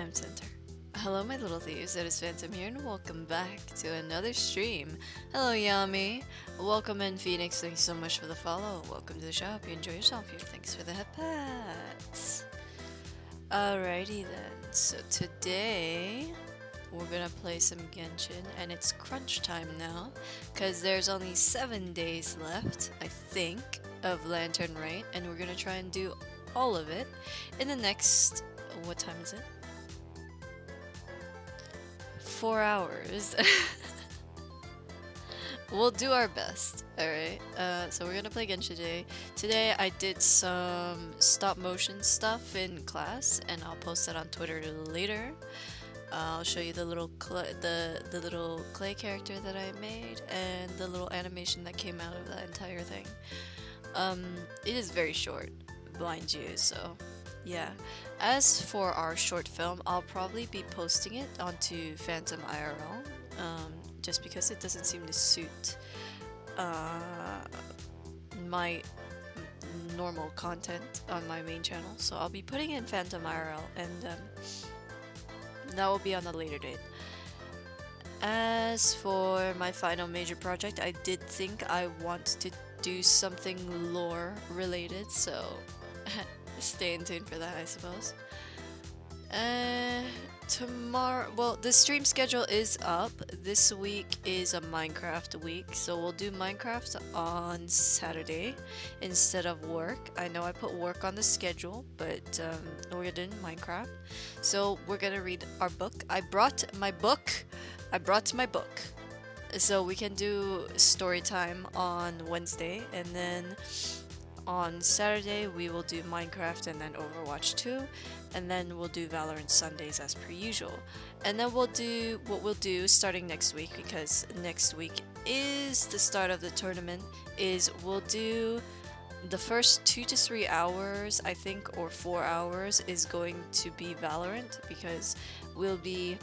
Time Center. Hello, my little thieves. It is Phantom here, and welcome back to another stream. Hello, Yami. Welcome in, Phoenix. Thanks so much for the follow. Welcome to the show. Hope you enjoy yourself here. Thanks for the headpats. Alrighty then. So today we're gonna play some Genshin, and it's crunch time now, cause there's only 7 days left, I think, of Lantern Rite, and we're gonna try and do all of it in the next. What time is it? 4 hours. We'll do our best. Alright, so we're gonna play Genshin today. Today I did some stop motion stuff in class, and I'll post that on Twitter later. I'll show you the little little clay character that I made and the little animation that came out of that entire thing. It is very short, blind you, so yeah. As for our short film, I'll probably be posting it onto Phantom IRL, just because it doesn't seem to suit my normal content on my main channel. So I'll be putting it in Phantom IRL, and that will be on a later date. As for my final major project, I did think I want to do something lore related, so stay in tune for that, I suppose. Tomorrow, well, the stream schedule is up. This week is a Minecraft week, so we'll do Minecraft on Saturday instead of work. I know I put work on the schedule, but we're doing Minecraft. So we're gonna read our book. I brought my book. So we can do story time on Wednesday, and then on Saturday we will do Minecraft and then Overwatch 2, and then we'll do Valorant Sundays as per usual. And then we'll do what we'll do starting next week, because next week is the start of the tournament, is we'll do the first 2 to 3 hours, I think, or 4 hours is going to be Valorant, because we'll be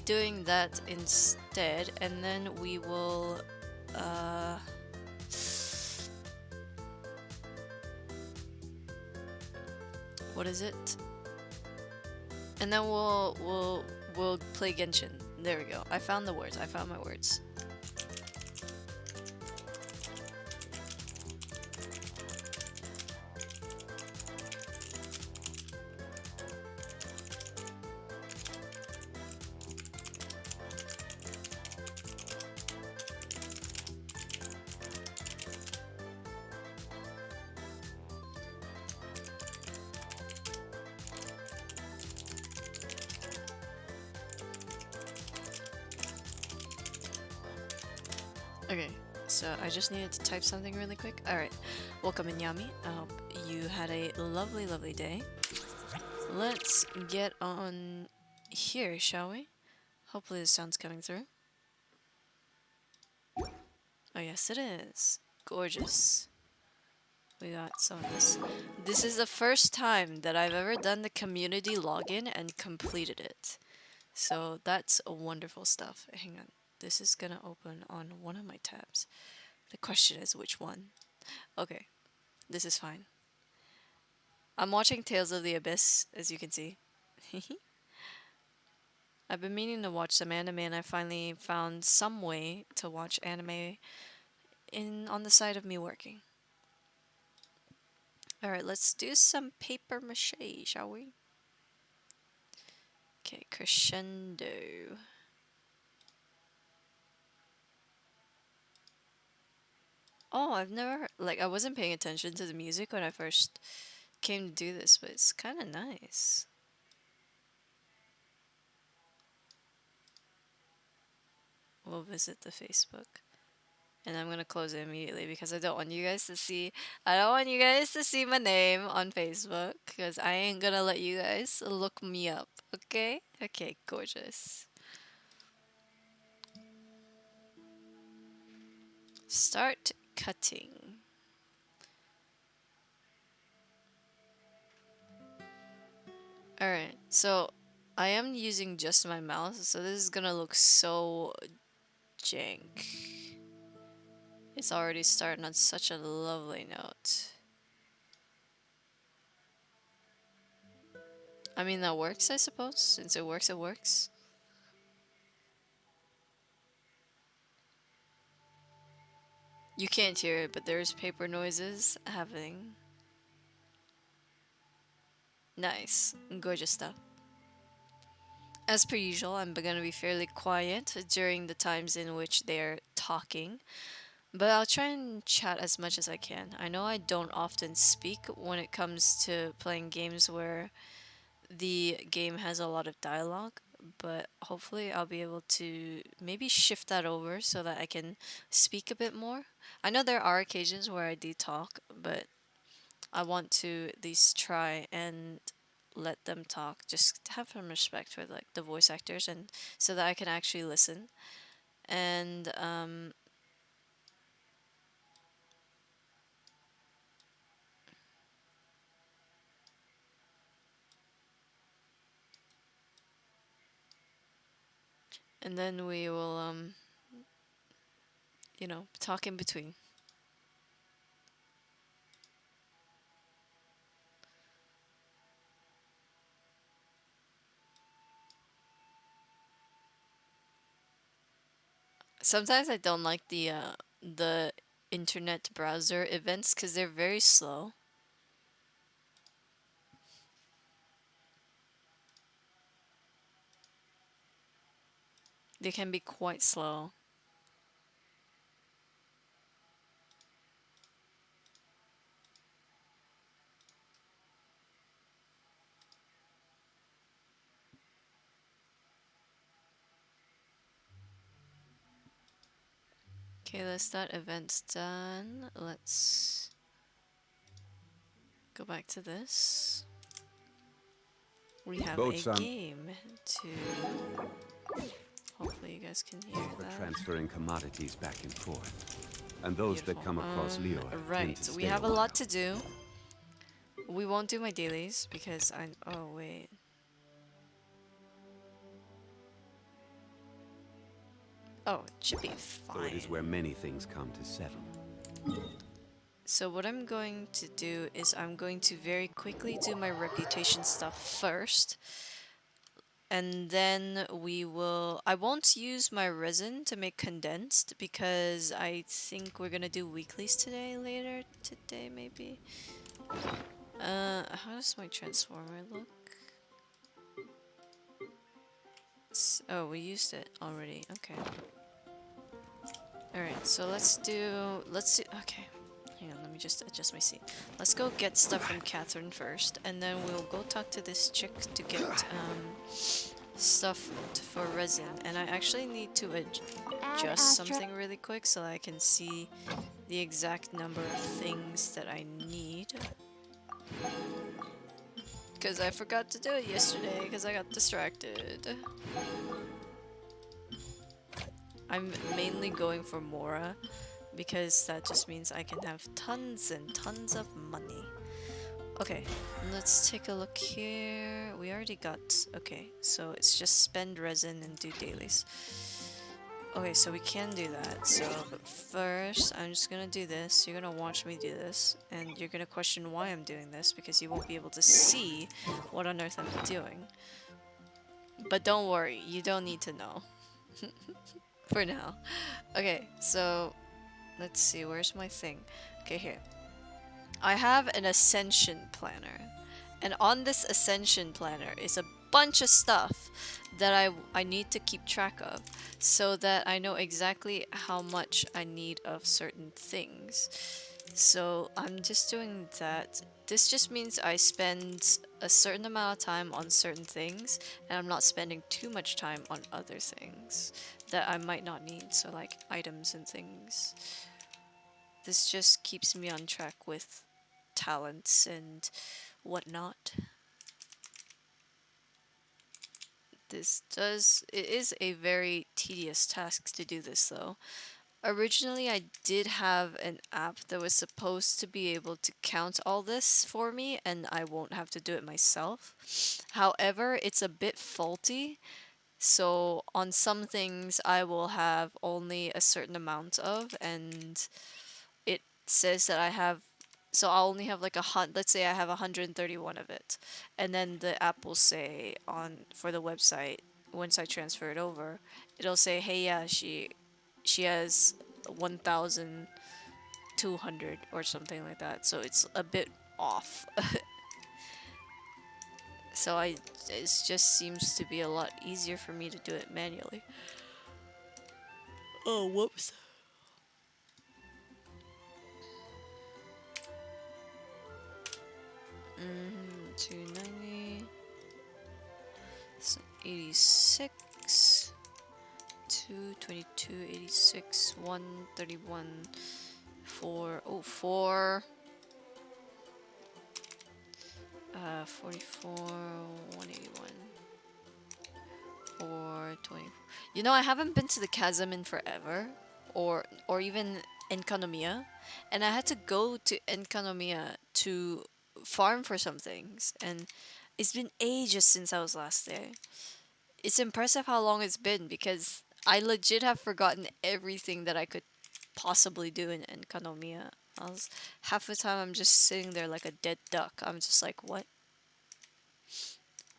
doing that instead, and then we will what is it? And then we'll play Genshin. There we go. I found the words. I found my words. Okay, so I just needed to type something really quick. Alright, welcome in, Yami. I hope you had a lovely, lovely day. Let's get on here, shall we? Hopefully the sound's coming through. Oh yes, it is. Gorgeous. We got some of this. This is the first time that I've ever done the community login and completed it. So that's wonderful stuff. Hang on. This is gonna open on one of my tabs. The question is which one. Okay, this is fine. I'm watching Tales of the Abyss, as you can see. I've been meaning to watch some anime, and I finally found some way to watch anime on the side of me working. Alright, let's do some paper mache, shall we? Okay, crescendo. Oh, I've never, like, I wasn't paying attention to the music when I first came to do this, but it's kind of nice. We'll visit the Facebook. And I'm gonna close it immediately because I don't want you guys to see, my name on Facebook, because I ain't gonna let you guys look me up, okay? Okay, gorgeous. Start cutting. Alright, so I am using just my mouse, so this is gonna look so jank. It's already starting on such a lovely note. I mean, that works, I suppose. Since it works, it works. You can't hear it, but there's paper noises happening. Nice. Gorgeous stuff. As per usual, I'm gonna be fairly quiet during the times in which they're talking, but I'll try and chat as much as I can. I know I don't often speak when it comes to playing games where the game has a lot of dialogue, but hopefully I'll be able to maybe shift that over so that I can speak a bit more. I know there are occasions where I do talk, but I want to at least try and let them talk. Just have some respect for like the voice actors and so that I can actually listen. And then we will talk in between. Sometimes I don't like the internet browser events because they're very slow. They can be quite slow. Okay, let's that event's done. Let's go back to this. We have Boats a on game to. Hopefully, you guys can hear for that. transferring commodities back and forth. And those Beautiful. that come across Leo tend Right, to we stay have a while. lot to do. We won't do my dailies because I. Oh, wait. Oh, it should be fine. So it is where many things come to settle. So what I'm going to do is I'm going to very quickly do my reputation stuff first. And then I won't use my resin to make condensed because I think we're gonna do weeklies later today maybe. How does my transformer look? Oh, we used it already, okay. Alright, so let's do, okay. Hang on, let me just adjust my seat. Let's go get stuff from Catherine first, and then we'll go talk to this chick to get, stuff for resin. And I actually need to adjust something really quick so that I can see the exact number of things that I need. Because I forgot to do it yesterday because I got distracted. I'm mainly going for Mora because that just means I can have tons and tons of money. Okay, let's take a look here. We already got... Okay, so it's just spend resin and do dailies. Okay, so we can do that. So, but first, I'm just gonna do this. You're gonna watch me do this, and you're gonna question why I'm doing this because you won't be able to see what on earth I'm doing. But don't worry, you don't need to know. For now. Okay, so let's see, where's my thing? Okay, here. I have an ascension planner. And on this ascension planner is a bunch of stuff that I need to keep track of so that I know exactly how much I need of certain things. So I'm just doing that. This just means I spend a certain amount of time on certain things and I'm not spending too much time on other things that I might not need, so like items and things. This just keeps me on track with talents and whatnot. It is a very tedious task to do this though. Originally, I did have an app that was supposed to be able to count all this for me and I won't have to do it myself. However, it's a bit faulty, so on some things I will have only a certain amount of, and it says that I have So I'll only have like let's say I have 131 of it, and then the app will say on for the website once I transfer it over, it'll say, hey, yeah, she has 1,200 or something like that. So it's a bit off. So it just seems to be a lot easier for me to do it manually. Oh, whoops. 290. So 86. 222, 86, 131, 4, oh, 4, 44, 181, 420. You know, I haven't been to the chasm in forever, or even Enkanomiya, and I had to go to Enkanomiya to farm for some things, and it's been ages since I was last there. It's impressive how long it's been because I legit have forgotten everything that I could possibly do in Kanomiya. Half the time I'm just sitting there like a dead duck. I'm just like, what?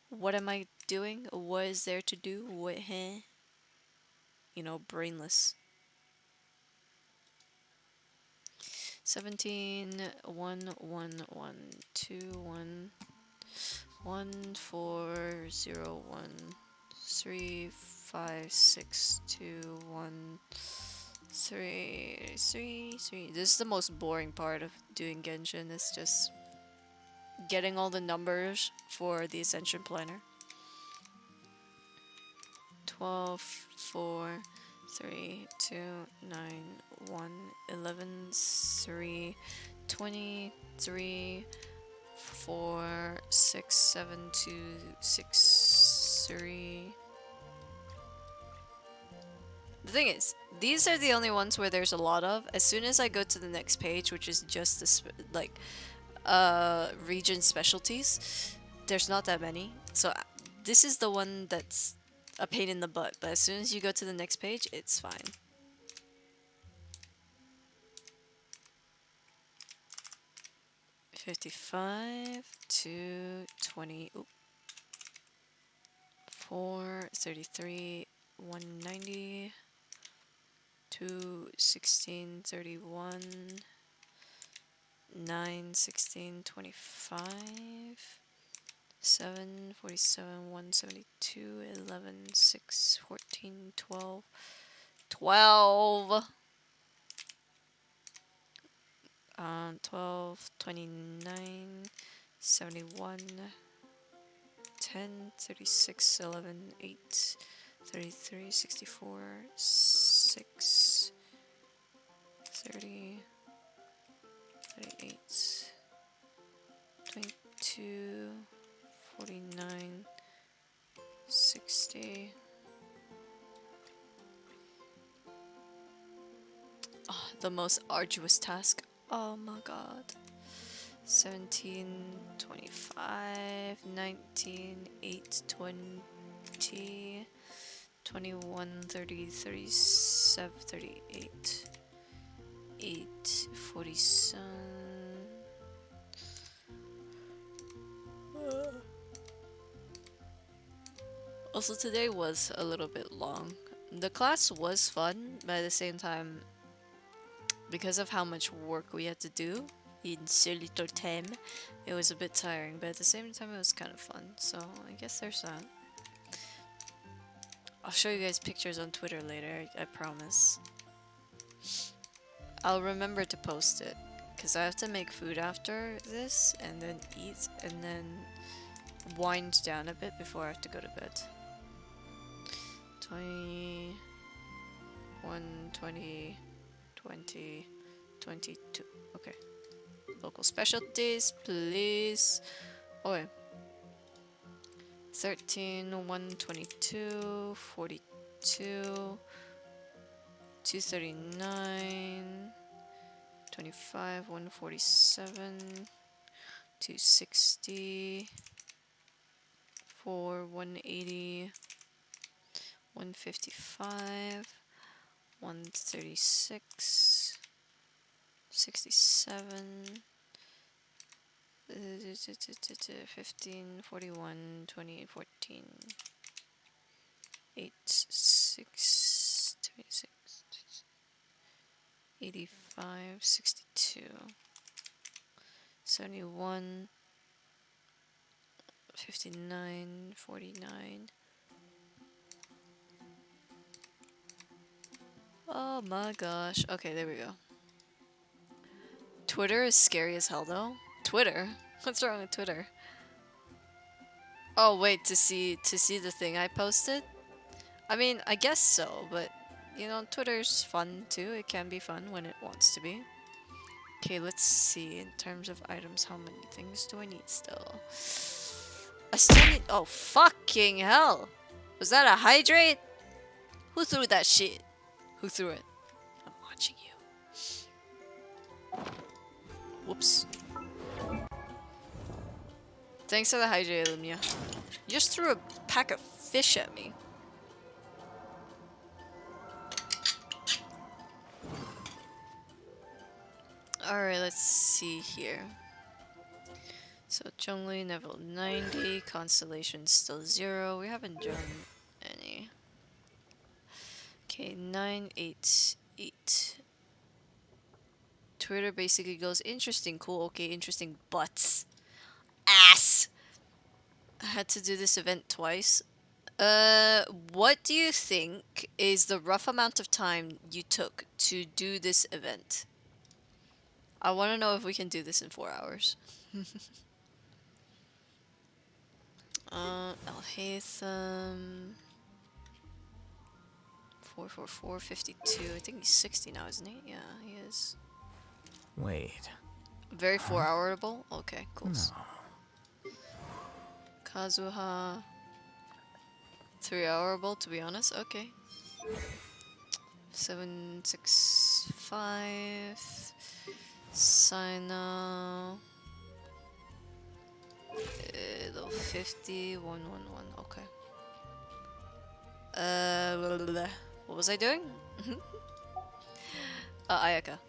What am I doing? What is there to do? What? Huh? You know, brainless. 17, 1, 1, 1, 2, 1, 1, 4, 0, 1, 3, 5, 6, 2, 1, 3, 3, 3. This is the most boring part of doing Genshin. It's just getting all the numbers for the Ascension Planner. 12, 4, 3, 2, 9, 1, 11, 3, 23, 4, 6, 7, 2, 6, 3. The thing is, these are the only ones where there's a lot of. As soon as I go to the next page, which is just this, like, region specialties, there's not that many. So this is the one that's a pain in the butt, but as soon as you go to the next page, it's fine. $55 to 20. Oop. 4, 33, 190, 2, 16, 31, 9, 16, 25, 7, 47, 172, 11, 6, 14, 12, 12, 12, 29, 71, 10, 36, 11, 8, 33, 64, 6, 30, 38, 22, 49, 60. Oh, the most arduous task. Oh my god. 17, 25, 19, 8, 20, 21, 30, 37, 38, 8, 47. Also, today was a little bit long. The class was fun, but at the same time, because of how much work we had to do in so little time, it was a bit tiring, but at the same time, it was kind of fun. So, I guess there's that. I'll show you guys pictures on Twitter later, I promise. I'll remember to post it, because I have to make food after this, and then eat, and then wind down a bit before I have to go to bed. 21, 20, 20, 22. Okay. Local specialties, please. Oh, wait. 13, 122, 42, 239, 25, 147, 260, 4, 180, 155, 136, 67, 15, 41, 20, 14, 8, 6, 26, 85, 62, 71, 59, 49. Oh my gosh. Okay, there we go. Twitter is scary as hell though. Twitter? What's wrong with Twitter? Oh wait, to see the thing I posted? I mean, I guess so, but you know, Twitter's fun too. It can be fun when it wants to be. Okay, let's see. In terms of items, how many things do I need still? I still need. Oh, fucking hell! Was that a hydrate? Who threw that shit? Who threw it? I'm watching you. Whoops. Thanks for the hydrate, Lumia. You just threw a pack of fish at me. Alright, let's see here. So, Zhongli level 90, Constellation still 0. We haven't done any. Okay, 988. Twitter basically goes, interesting, cool, okay, interesting, butts. Ass! I had to do this event twice. What do you think is the rough amount of time you took to do this event? I want to know if we can do this in 4 hours. Al-Haytham... 444, 52. I think he's 60 now, isn't he? Yeah, he is. Wait. Very 4-hourable? Okay, cool. No. Kazuha... 3-hourable, to be honest. Okay. 765... Sino... Level 50, 111, okay. What was I doing? Ayaka.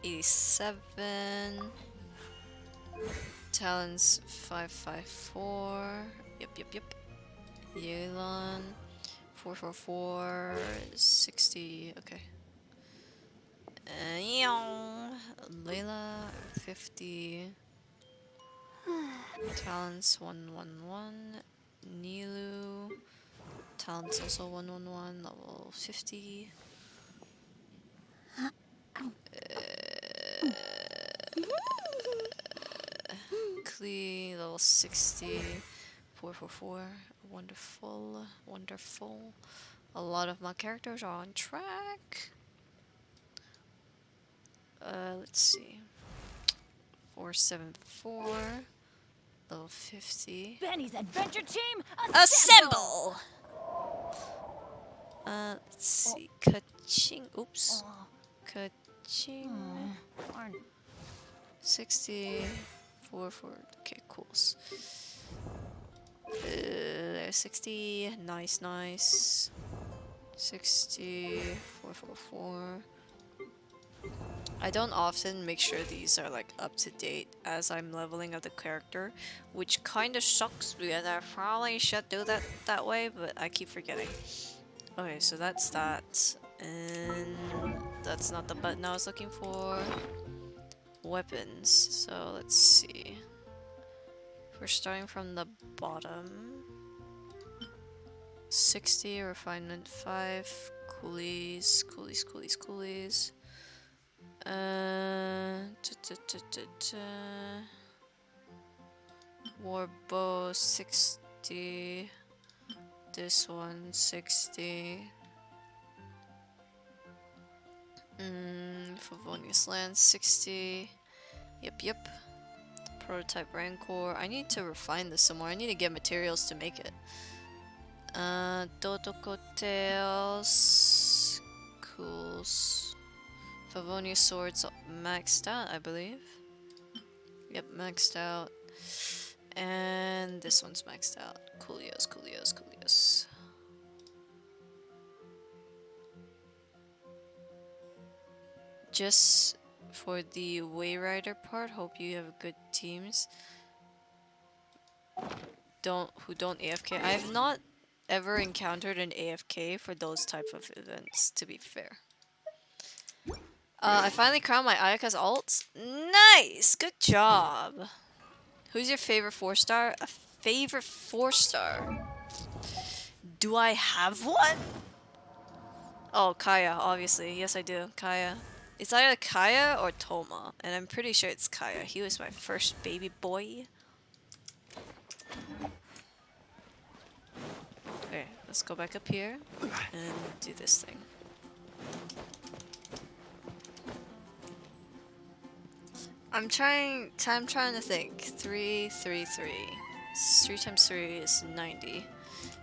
87. Talents 554. Yep. Yelan 444. 60. Okay. Layla 50. Talents 111. Nilu. Talents also 111. Level 50. Klee level 60. 444. Wonderful. A lot of my characters are on track. Let's see. 474. Level 50. Benny's adventure team, Assemble! Let's see. Kaching. Oops. Kaching. 60. 4. Okay, cool. 60. Nice. 60. 444. I don't often make sure these are like up to date as I'm leveling up the character, which kind of sucks because I probably should do that way, but I keep forgetting. Okay, so that's that, and that's not the button I was looking for. Weapons. So let's see. We're starting from the bottom. 60 refinement 5 coolies. Warbow 60. This one 60. Favonius Land 60. Yep. Prototype Rancor. I need to refine this some more. I need to get materials to make it. Dotoko Tails. Cools. Favonius Swords maxed out, I believe. Yep, maxed out. And this one's maxed out. Coolios. Just for the Wayrider part. Hope you have good teams. Who don't AFK. I have not ever encountered an AFK for those type of events, to be fair. I finally crowned my Ayaka's alt. Nice! Good job! Who's your favorite 4-star? A favorite 4-star? Do I have one? Oh, Kaya, obviously. Yes, I do. Kaya. It's either Kaya or Toma, and I'm pretty sure it's Kaya. He was my first baby boy. Okay, let's go back up here and do this thing. I'm trying to think. 3, 3, 3. 3 times 3 is 90.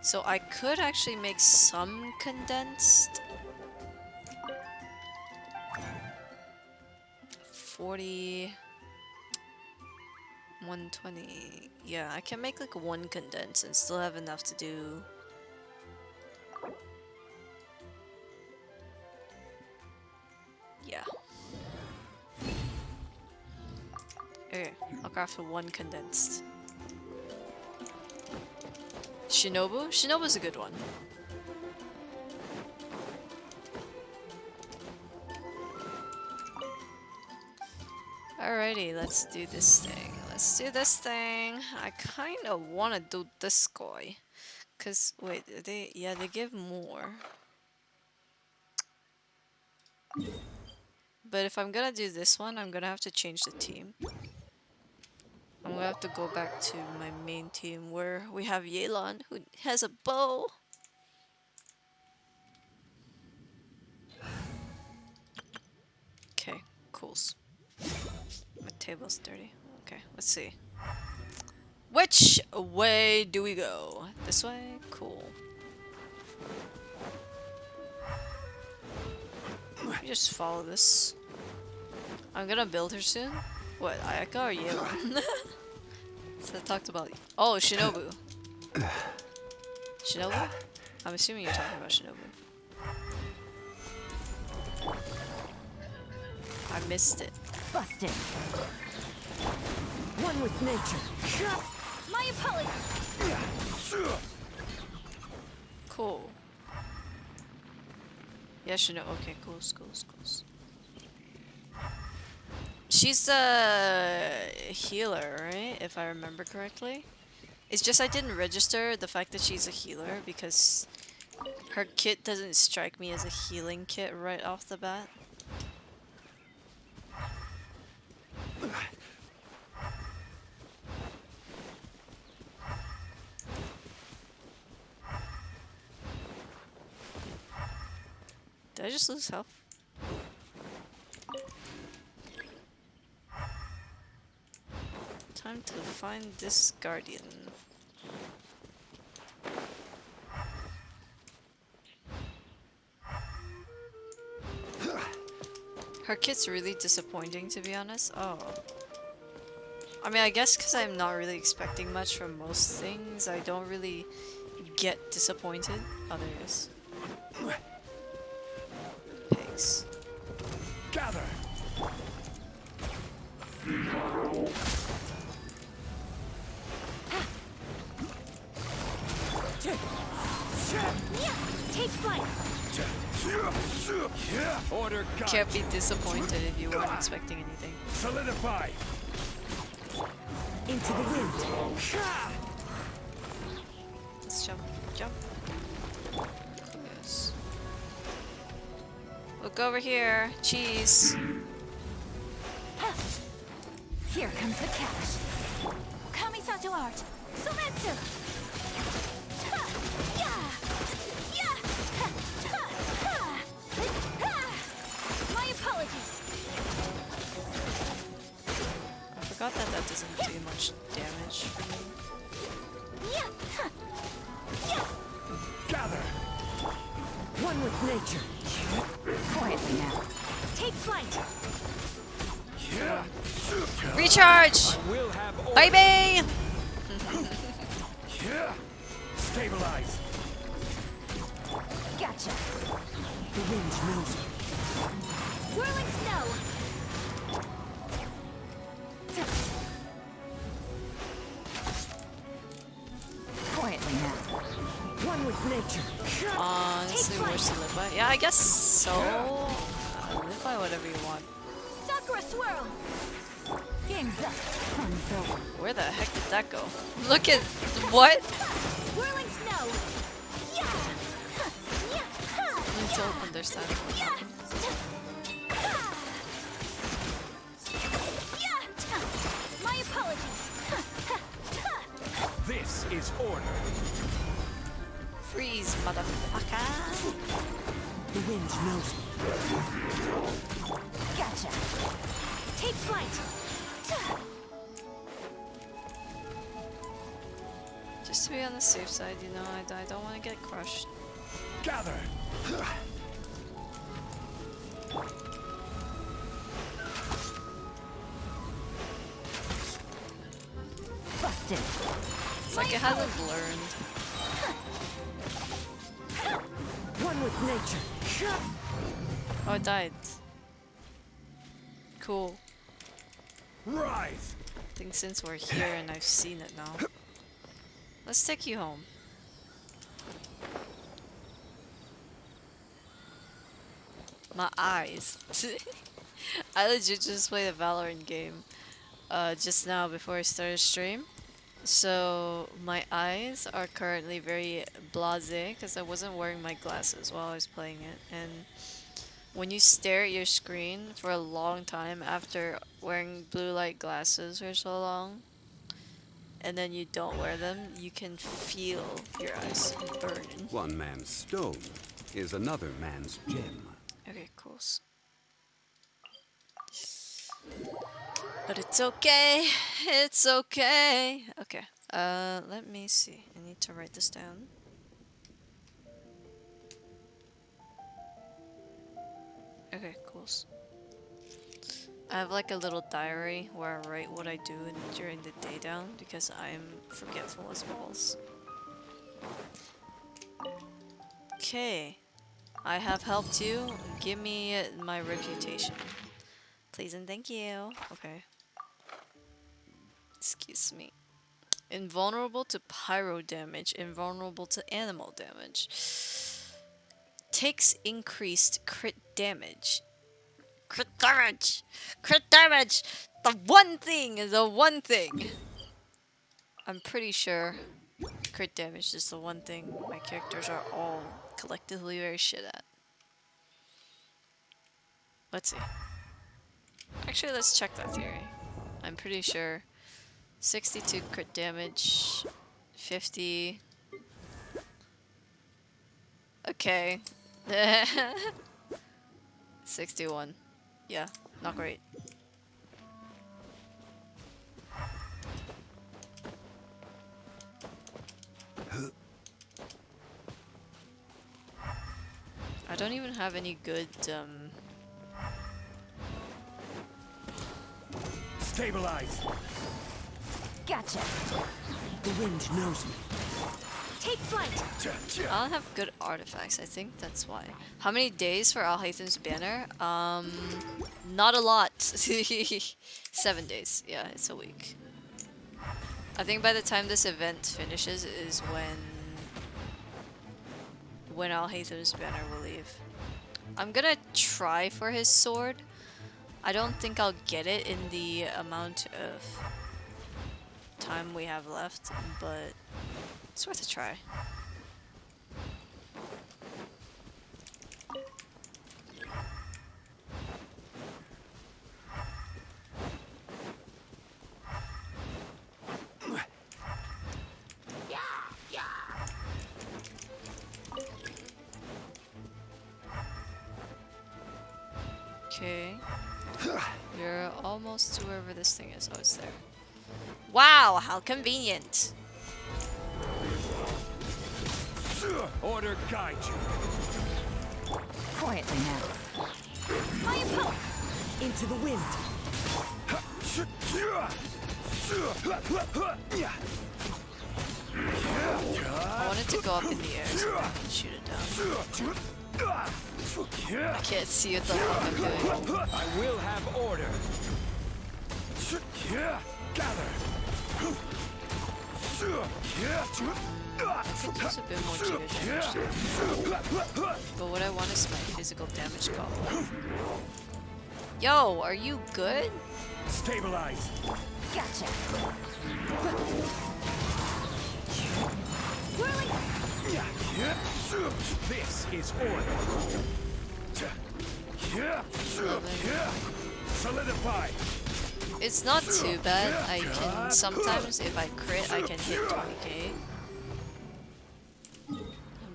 So I could actually make some condensed. 40. 120. Yeah, I can make like one condensed and still have enough to do. Yeah. Okay, I'll craft one condensed. Shinobu? Shinobu's a good one. Alrighty, let's do this thing. Let's do this thing. I kinda wanna do this guy. Cause, wait, they give more. But if I'm gonna do this one, I'm gonna have to change the team. I'm gonna have to go back to my main team where we have Yelan, who has a bow. Okay, cool. My table's dirty. Okay, let's see. Which way do we go? This way? Cool. You just follow this. I'm gonna build her soon. What, Ayaka or Yelan? So I talked about. Oh, Shinobu. Shinobu? I'm assuming you're talking about Shinobu. I missed it. Busted. One with nature. My apologies. Cool. Yeah, Shinobu. Okay, cool. She's a healer, right? If I remember correctly. It's just I didn't register the fact that she's a healer because her kit doesn't strike me as a healing kit right off the bat. Did I just lose health? Time to find this guardian. Her kit's really disappointing, to be honest. Oh. I mean, I guess because I'm not really expecting much from most things, I don't really get disappointed. Oh, there it is. Pigs. Gather. Take flight. Order got. Can't be disappointed if you weren't expecting anything. Solidify. Into the wind. Let's jump. Yes. Look over here. Cheese. Here comes the cash. Kamisato art. Sometsu. My apologies. I forgot that doesn't do much damage for me. Gather. One with nature. Quietly now. Take flight. Recharge! We'll have order. Baby! Stabilize. Gotcha. The wind knows me. Whirling snow. nature. Honestly, worse to live by. Yeah, I guess so. Live by whatever you want. Sakura swirl. Game's up. Fun's over. Where the heck did that go? Look at what? Whirling snow. Yeah. Huh. Yeah. Huh. I need to understand what Yeah. happened. Yeah. My apologies. This is order. Freeze, motherfucker! The wind knows me. Gotcha. Take flight. Just to be on the safe side, you know, I don't want to get crushed. Gather. Busted. It's like it hasn't learned. One with nature. Oh, it died. Cool. Rise. I think since we're here and I've seen it now, let's take you home. My eyes. I legit just played a Valorant game just now before I started stream. So my eyes are currently very blasé because I wasn't wearing my glasses while I was playing it. And when you stare at your screen for a long time after wearing blue light glasses for so long, and then you don't wear them, you can feel your eyes burning. One man's stone is another man's gem. Okay, cool. But it's okay. It's okay. Okay. Let me see. I need to write this down. Okay, cool. I have like a little diary where I write what I do during the day down because I'm forgetful as balls. Okay. I have helped you. Give me my reputation. Please and thank you. Okay. Excuse me. Invulnerable to pyro damage. Invulnerable to animal damage. Takes increased crit damage. Crit damage! Crit damage! The one thing! The one thing! I'm pretty sure crit damage is the one thing my characters are all collectively very shit at. Let's see. Actually, let's check that theory. I'm pretty sure 62 crit damage, 50. Okay. 61. Yeah, not great. I don't even have any good, Stabilize. Gotcha. The wind knows me. Take flight. I don't have good artifacts, I think that's why. How many days for Al-Haytham's banner? Not a lot. 7 days. Yeah, it's a week. I think by the time this event finishes is when Al-Haytham's banner will leave. I'm gonna try for his sword. I don't think I'll get it in the amount of time we have left, but it's worth a try. Okay. You're almost to wherever this thing is. Oh, it's there. Wow, how convenient. Order guide you. Quietly now. My opponent. Into the wind. I wanted to go up in the air so I can shoot it down. I can't see what the fuck I'm doing. I will have order. Gather. I could use a bit more Giga damage too. But what I want is my physical damage goblet. Yo, are you good? Stabilize. Gotcha. Whirling. This is order. Solidify. It's not too bad. I can sometimes, if I crit, I can hit 20k.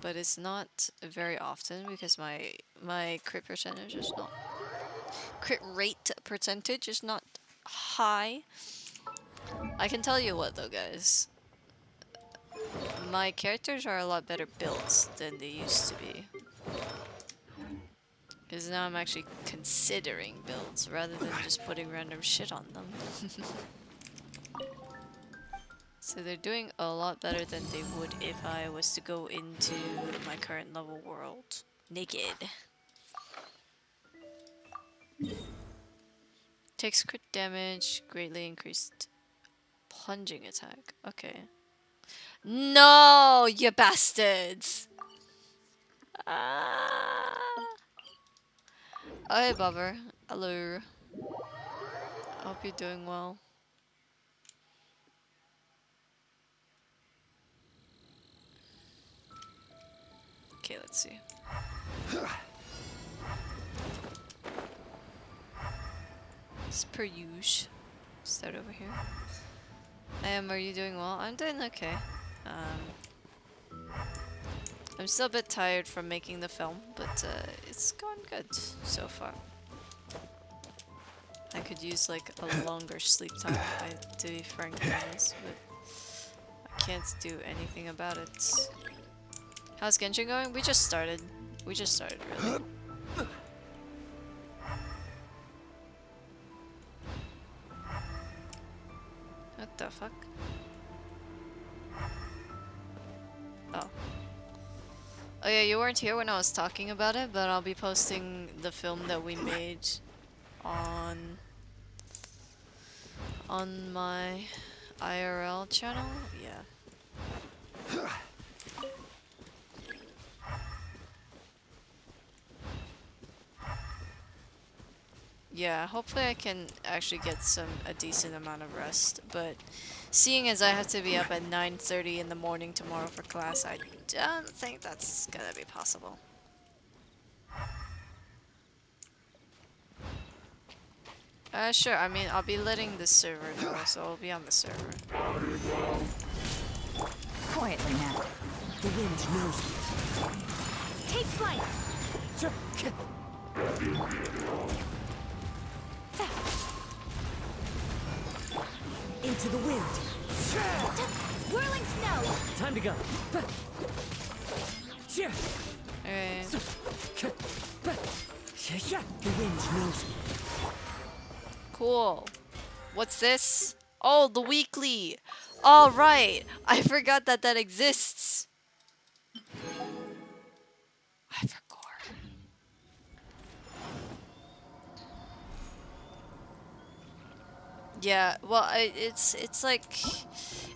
But it's not very often because my crit percentage is not crit rate percentage is not high. I can tell you what though, guys. My characters are a lot better built than they used to be. Because now I'm actually considering builds rather than just putting random shit on them. So they're doing a lot better than they would if I was to go into my current level world naked. Takes crit damage, greatly increased plunging attack. Okay. No, you bastards! Ah. Oh, hey, Bobber. Hello. I hope you're doing well. Okay, let's see. It's per usual. Start over here. Are you doing well? I'm doing okay. I'm still a bit tired from making the film, but it's going good so far. I could use like a longer sleep time, to be frank honest, but I can't do anything about it. How's Genshin going? We just started. We just started, really. What the fuck? Oh. Oh yeah, you weren't here when I was talking about it, but I'll be posting the film that we made on my IRL channel. Yeah. Yeah, hopefully I can actually get a decent amount of rest, but seeing as I have to be up at 9:30 in the morning tomorrow for class, I don't think that's gonna be possible. Sure, I mean, I'll be letting the server know, so I'll be on the server. Quietly now. The wind knows me. Take flight. Into the wind. Whirling snow. Time to go. Okay. The wind knows me. Cool. What's this? Oh, the weekly. All right. I forgot that that exists. I forgot. Yeah, well, it's like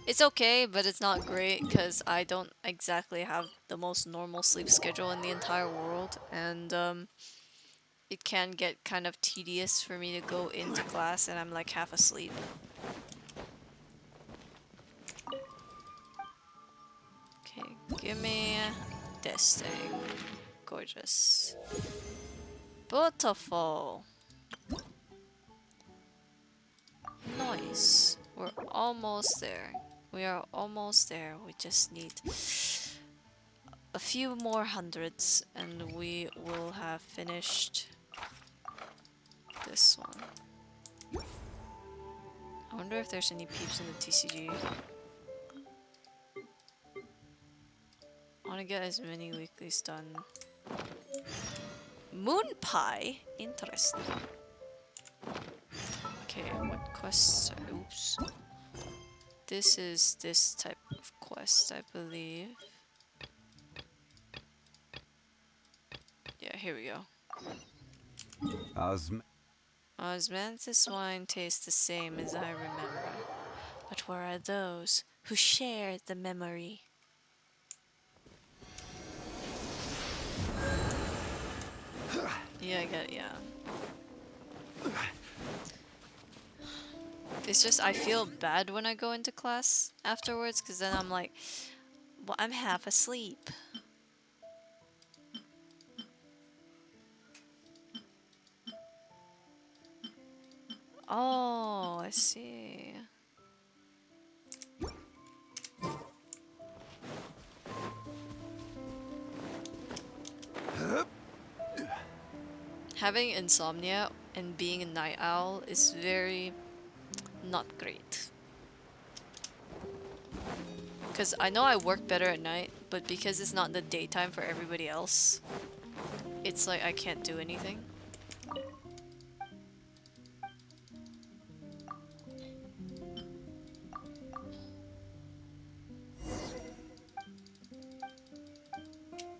it's okay, but it's not great because I don't exactly have the most normal sleep schedule in the entire world, and it can get kind of tedious for me to go into class and I'm like half asleep. Okay, give me this thing. Gorgeous. Beautiful. Nice. We're almost there. We are almost there. We just need a few more hundreds and we will have finished this one. I wonder if there's any peeps in the TCG. I want to get as many weeklies done. Moon Pie? Interesting. Okay, what quests are... Oops. This is this type of quest, I believe. Yeah, here we go. Osmanthus wine tastes the same as I remember. But where are those who share the memory? Yeah, I get it, yeah. It's just I feel bad when I go into class afterwards because then I'm like, well, I'm half asleep. Oh, I see. Having insomnia and being a night owl is very not great. Because I know I work better at night, but because it's not the daytime for everybody else, it's like I can't do anything.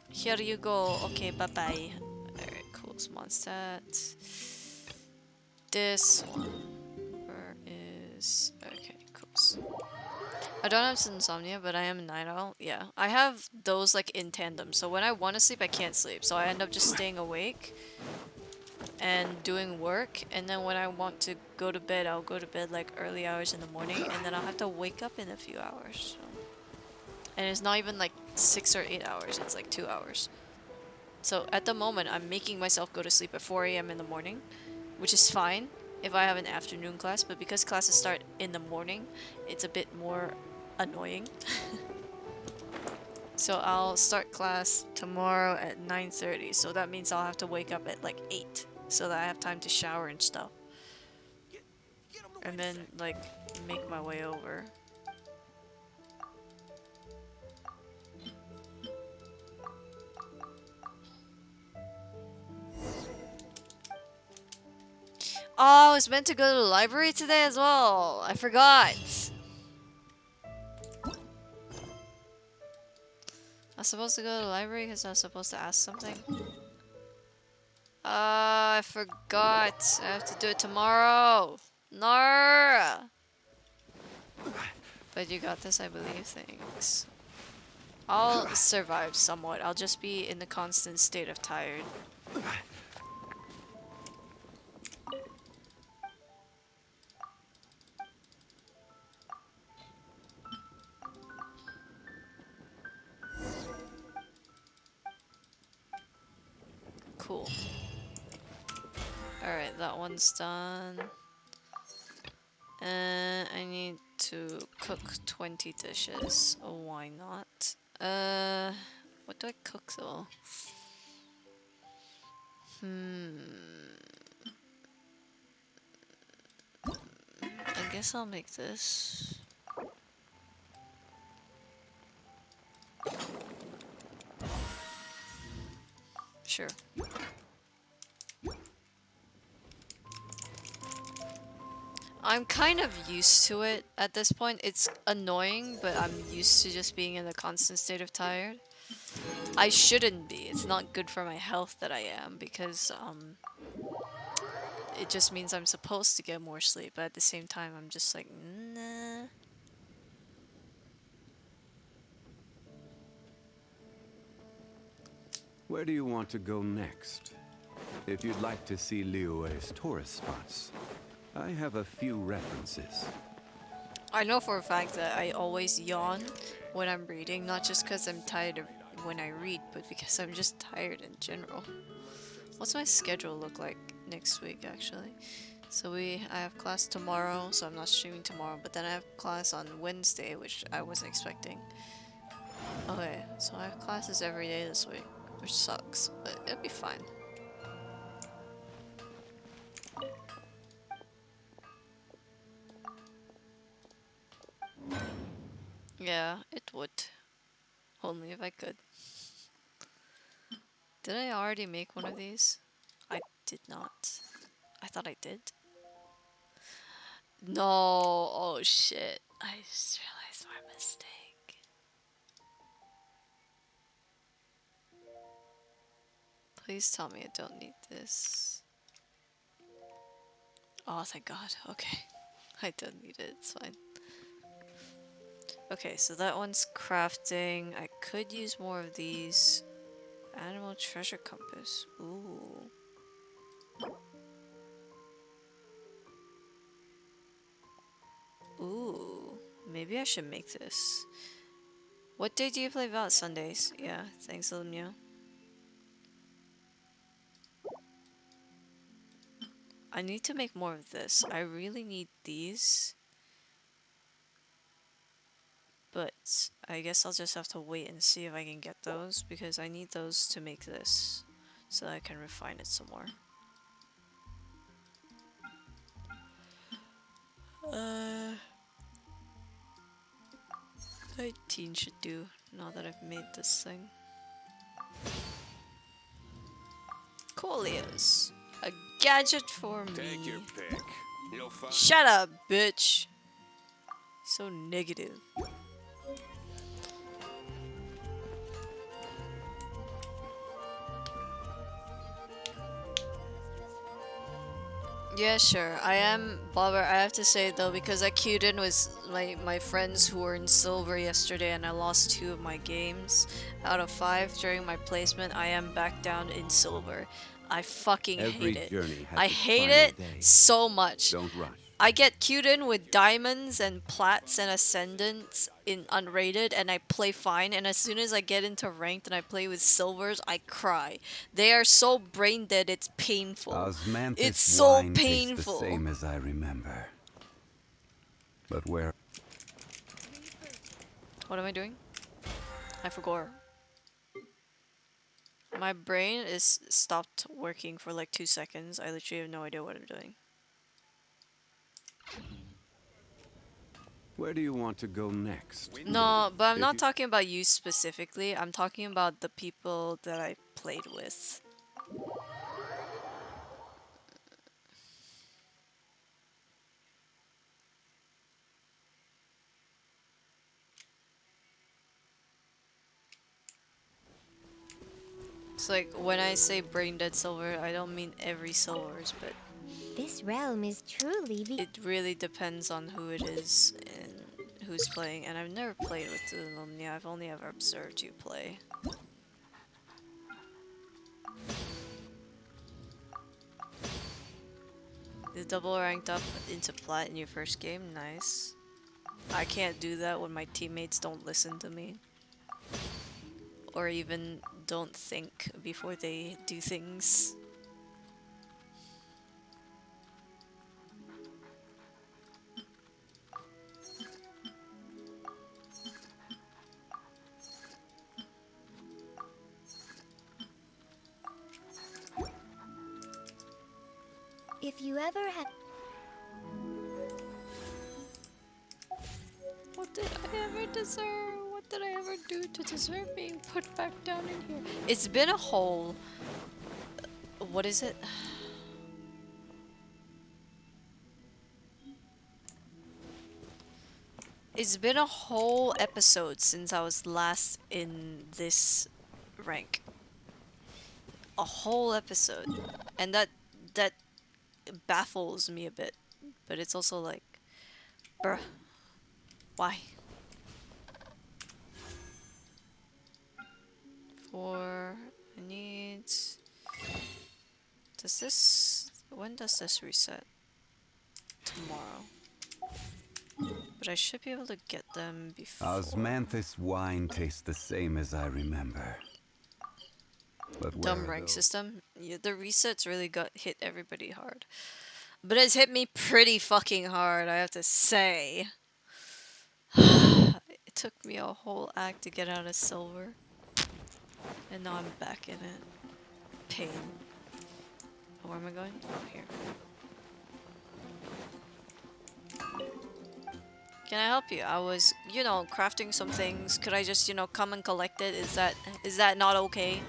Here you go. Okay, bye-bye. Alright, cool. Small stats. This one. Where is... Okay, cool. I don't have insomnia, but I am a night owl. Yeah, I have those like in tandem. So when I want to sleep, I can't sleep. So I end up just staying awake and doing work. And then when I want to go to bed, I'll go to bed like early hours in the morning. And then I'll have to wake up in a few hours. So. And it's not even like 6 or 8 hours. It's like 2 hours. So at the moment, I'm making myself go to sleep at 4 a.m. in the morning, which is fine if I have an afternoon class, but because classes start in the morning, it's a bit more annoying. So I'll start class tomorrow at 9:30, so that means I'll have to wake up at like 8, so that I have time to shower and stuff. And then, like, make my way over. Oh, I was meant to go to the library today as well. I forgot. I was supposed to go to the library because I was supposed to ask something. I forgot. I have to do it tomorrow. No. But you got this, I believe. Thanks. I'll survive somewhat. I'll just be in the constant state of tired. Cool. Alright, that one's done. And I need to cook 20 dishes. Oh, why not? What do I cook though? I guess I'll make this. Sure. I'm kind of used to it at this point. It's annoying, but I'm used to just being in a constant state of tired. I shouldn't be. It's not good for my health that I am because it just means I'm supposed to get more sleep, but at the same time I'm just like, nah. Where do you want to go next? If you'd like to see Liyue's tourist spots, I have a few references. I know for a fact that I always yawn when I'm reading, not just because I'm tired of when I read, but because I'm just tired in general. What's my schedule look like next week, actually? So I have class tomorrow, so I'm not streaming tomorrow, but then I have class on Wednesday, which I wasn't expecting. Okay, so I have classes every day this week, which sucks, but it'll be fine. Yeah, it would. Only if I could. Did I already make one of these? I did not. I thought I did. No, oh shit. I just realized my mistake. Please tell me I don't need this. Oh, thank God. Okay. I don't need it. It's fine. Okay, so that one's crafting. I could use more of these. Animal treasure compass. Ooh. Maybe I should make this. What day do you play Val? Sundays. Yeah, thanks, Lumia. I need to make more of this. I really need these. But I guess I'll just have to wait and see if I can get those, because I need those to make this so that I can refine it some more. 19 should do now that I've made this thing. Coolius. A gadget for me. Take your pick. You'll find. Shut up, bitch. So negative. Yeah, sure. I am Bobber. I have to say though, because I queued in with my friends who were in silver yesterday, and I lost 2 of my games out of 5 during my placement. I am back down in silver. I fucking Every hate it. journey has I its hate final it day. so much. Don't rush. I get queued in with diamonds and plats and ascendants in unrated, and I play fine, and as soon as I get into ranked and I play with silvers, I cry. They are so brain dead, it's painful. Osmanthus It's so wine tastes painful. the same as I remember. But where? What am I doing? I forgot. My brain is stopped working for like 2 seconds. I literally have no idea what I'm doing. Where do you want to go next? No, but I'm If not you- talking about you specifically. I'm talking about the people that I played with. It's like when I say brain dead silver, I don't mean every silvers, but This realm is truly it really depends on who it is and who's playing. And I've never played with the Lumnia. I've only ever observed you play. You double ranked up into plat in your first game, nice. I can't do that when my teammates don't listen to me. Or even don't think before they do things. If you ever had What did I ever deserve? What did I ever do to deserve being put back down in here? It's been a whole... What is it? It's been a whole episode since I was last in this rank. A whole episode. And that baffles me a bit. But it's also like... Bruh. Why? 4... I need... Does this... When does this reset? Tomorrow. But I should be able to get them before. Osmanthus wine tastes the same as I remember. But where Dumb are rank those? system. Yeah, the resets really hit everybody hard. But it's hit me pretty fucking hard, I have to say. It took me a whole act to get out of silver. And now I'm back in it. Pain. Oh, where am I going? Oh, here. Can I help you? I was, you know, crafting some things. Could I just, you know, come and collect it? Is that not okay?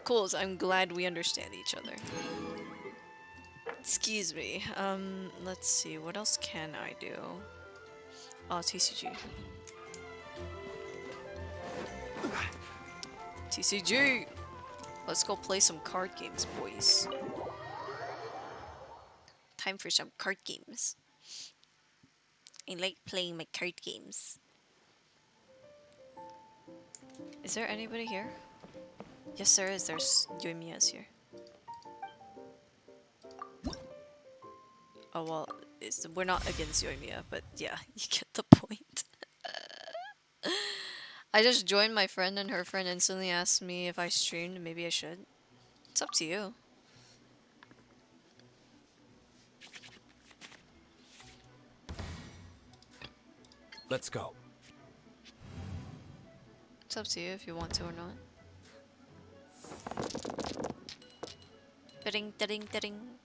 Cool, so I'm glad we understand each other. Excuse me. Let's see. What else can I do? Oh, TCG. TCG! Let's go play some card games, boys. Time for some card games. I like playing my card games. Is there anybody here? Yes, there is. There's Yoimiya's here. Oh well, we're not against Yoimiya, but yeah, you get the point. I just joined my friend and her friend instantly asked me if I streamed. Maybe I should. It's up to you. Let's go. It's up to you if you want to or not. Ding, ding, ding.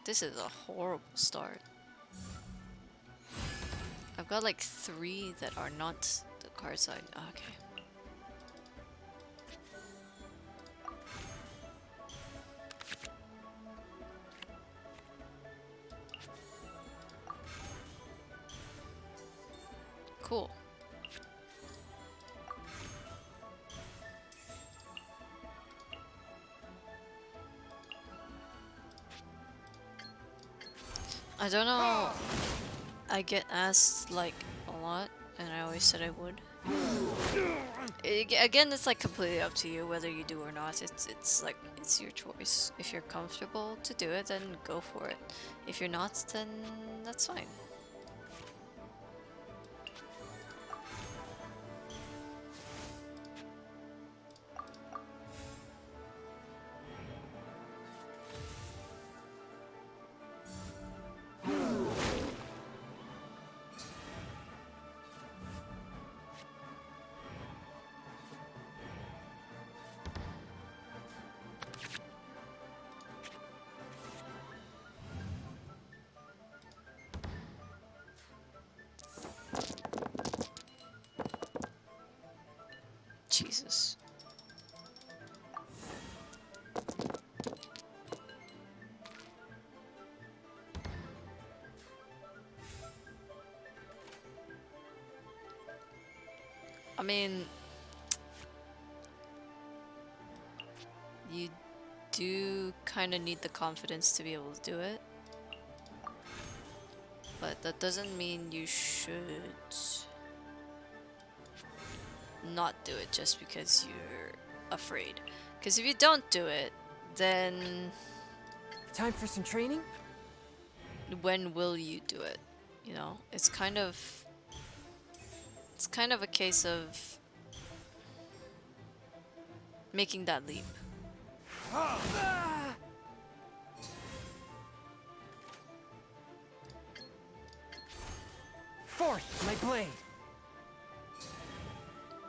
This is a horrible start. I've got like 3 that are not the card side. Okay. Cool. I don't know. I get asked like a lot, and I always said I would. Again, it's like completely up to you whether you do or not. It's like it's your choice. If you're comfortable to do it, then go for it. If you're not, then that's fine. Jesus. I mean, you do kind of need the confidence to be able to do it. But that doesn't mean you should not do it just because you're afraid. Because if you don't do it, then Time for some training? when will you do it? You know, it's kind of a case of making that leap. Forth, my blade!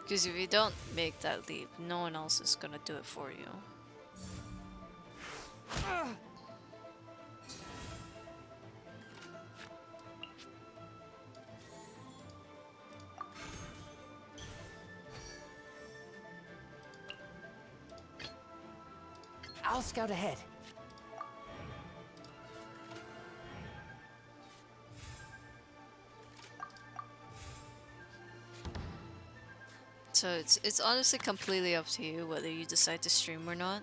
Because if you don't make that leap, no one else is gonna do it for you. I'll scout ahead. So it's honestly completely up to you whether you decide to stream or not.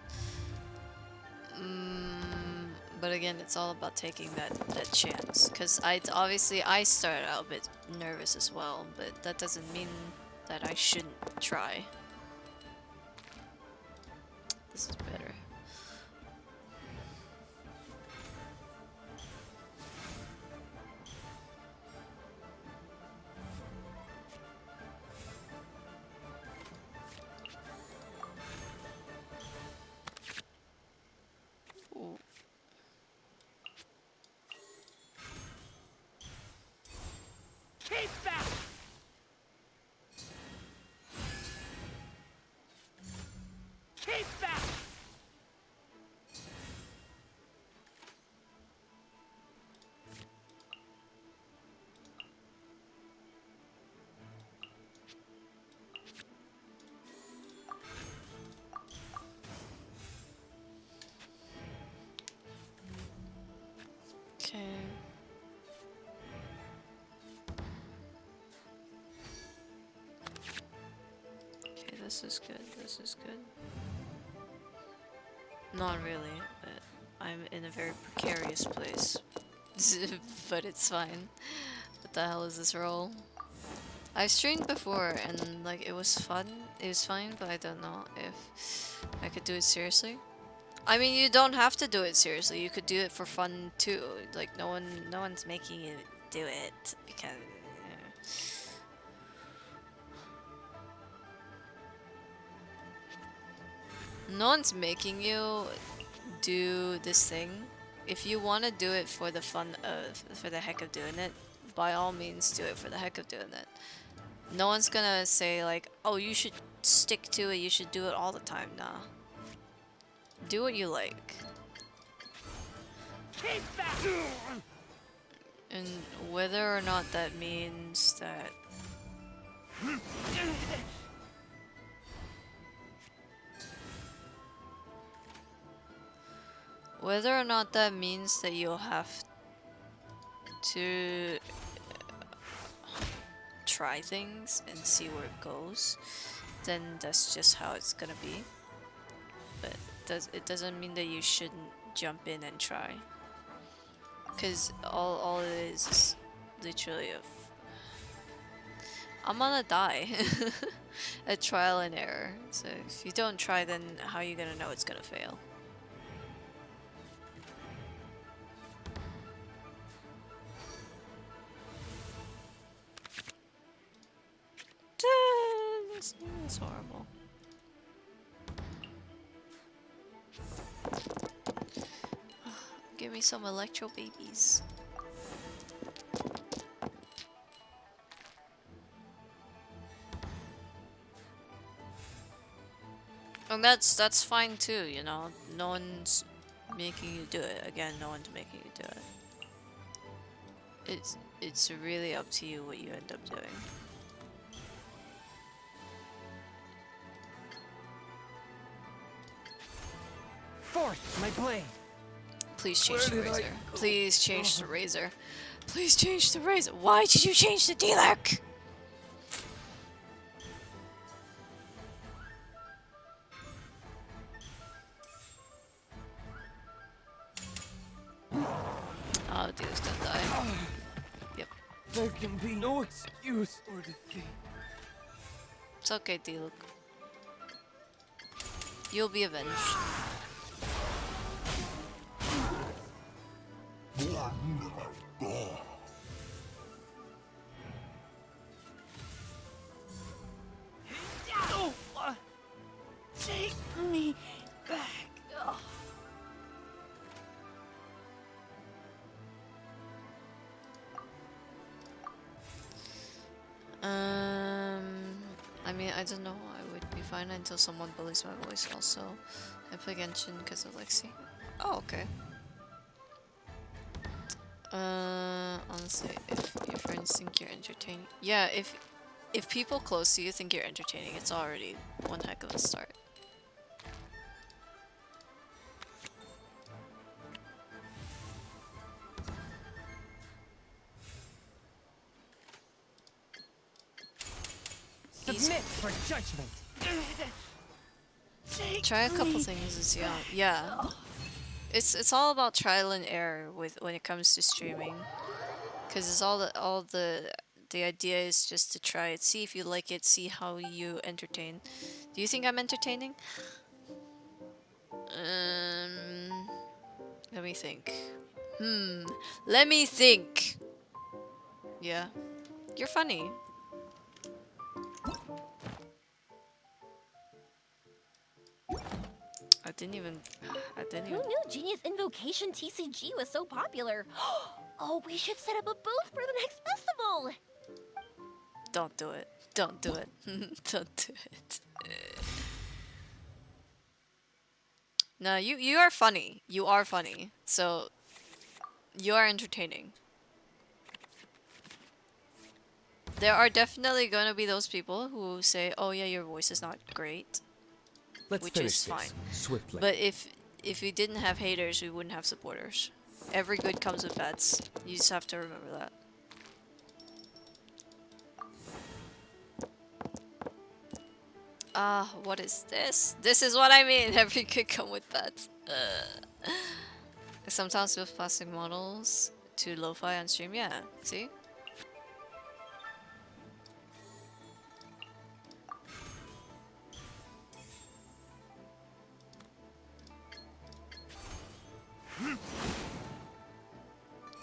But again, it's all about taking that chance. Because obviously I started out a bit nervous as well, but that doesn't mean that I shouldn't try. This is better. Ooh. Keep back! Keep back! Okay. Okay, this is good. This is good. Not really, but I'm in a very precarious place. But it's fine. What the hell is this role? I've streamed before and like it was fun. It was fine, but I don't know if I could do it seriously. I mean, you don't have to do it seriously. You could do it for fun too. Like no one's making you do it because. No one's making you do this thing. If you want to do it for the fun of, for the heck of doing it, by all means do it for the heck of doing it. No one's gonna say like, oh, you should stick to it, you should do it all the time. Nah. Do what you like. Keep back! And whether or not that means that... Whether or not that means that you'll have to try things and see where it goes, then that's just how it's gonna be. But it doesn't mean that you shouldn't jump in and try. Because all it is literally I'm gonna die. A trial and error. So if you don't try, then how are you gonna know it's gonna fail? It's horrible. Give me some electro babies. And that's fine too, you know. No one's making you do it. Again, no one's making you do it. It's really up to you what you end up doing. Force my blade. Please change the razor. Please change the razor. Please change the razor. Why did you change the D-Lurk? Oh, dude's gonna die. Yep. There can be no excuse or defeat. It's okay, D-Lurk. You'll be avenged. Take me back. I mean, I don't know. I would be fine until someone bullies my voice. Also, I play Genshin because of Lexi. Oh, okay. Honestly, if your friends think you're entertaining, yeah, if people close to you think you're entertaining, it's already one heck of a start. Submit for judgment. Try a couple things and see how. Yeah, it's all about trial and error with when it comes to streaming, because it's all the idea is just to try it, see if you like it, see how you entertain. Do you think I'm entertaining? Let me think. Let me think. Yeah, you're funny. I didn't even. Who knew Genius Invocation TCG was so popular? Oh, we should set up a booth for the next festival! Don't do it. Don't do it. Don't do it. No, you are funny. You are funny. So you are entertaining. There are definitely gonna be those people who say, "Oh yeah, your voice is not great," Let's which finish is this fine. swiftly. But if we didn't have haters, we wouldn't have supporters. Every good comes with bads. You just have to remember that. What is this? This is what I mean. Every good come with bads. Sometimes with plastic models to lo-fi on stream. Yeah, see?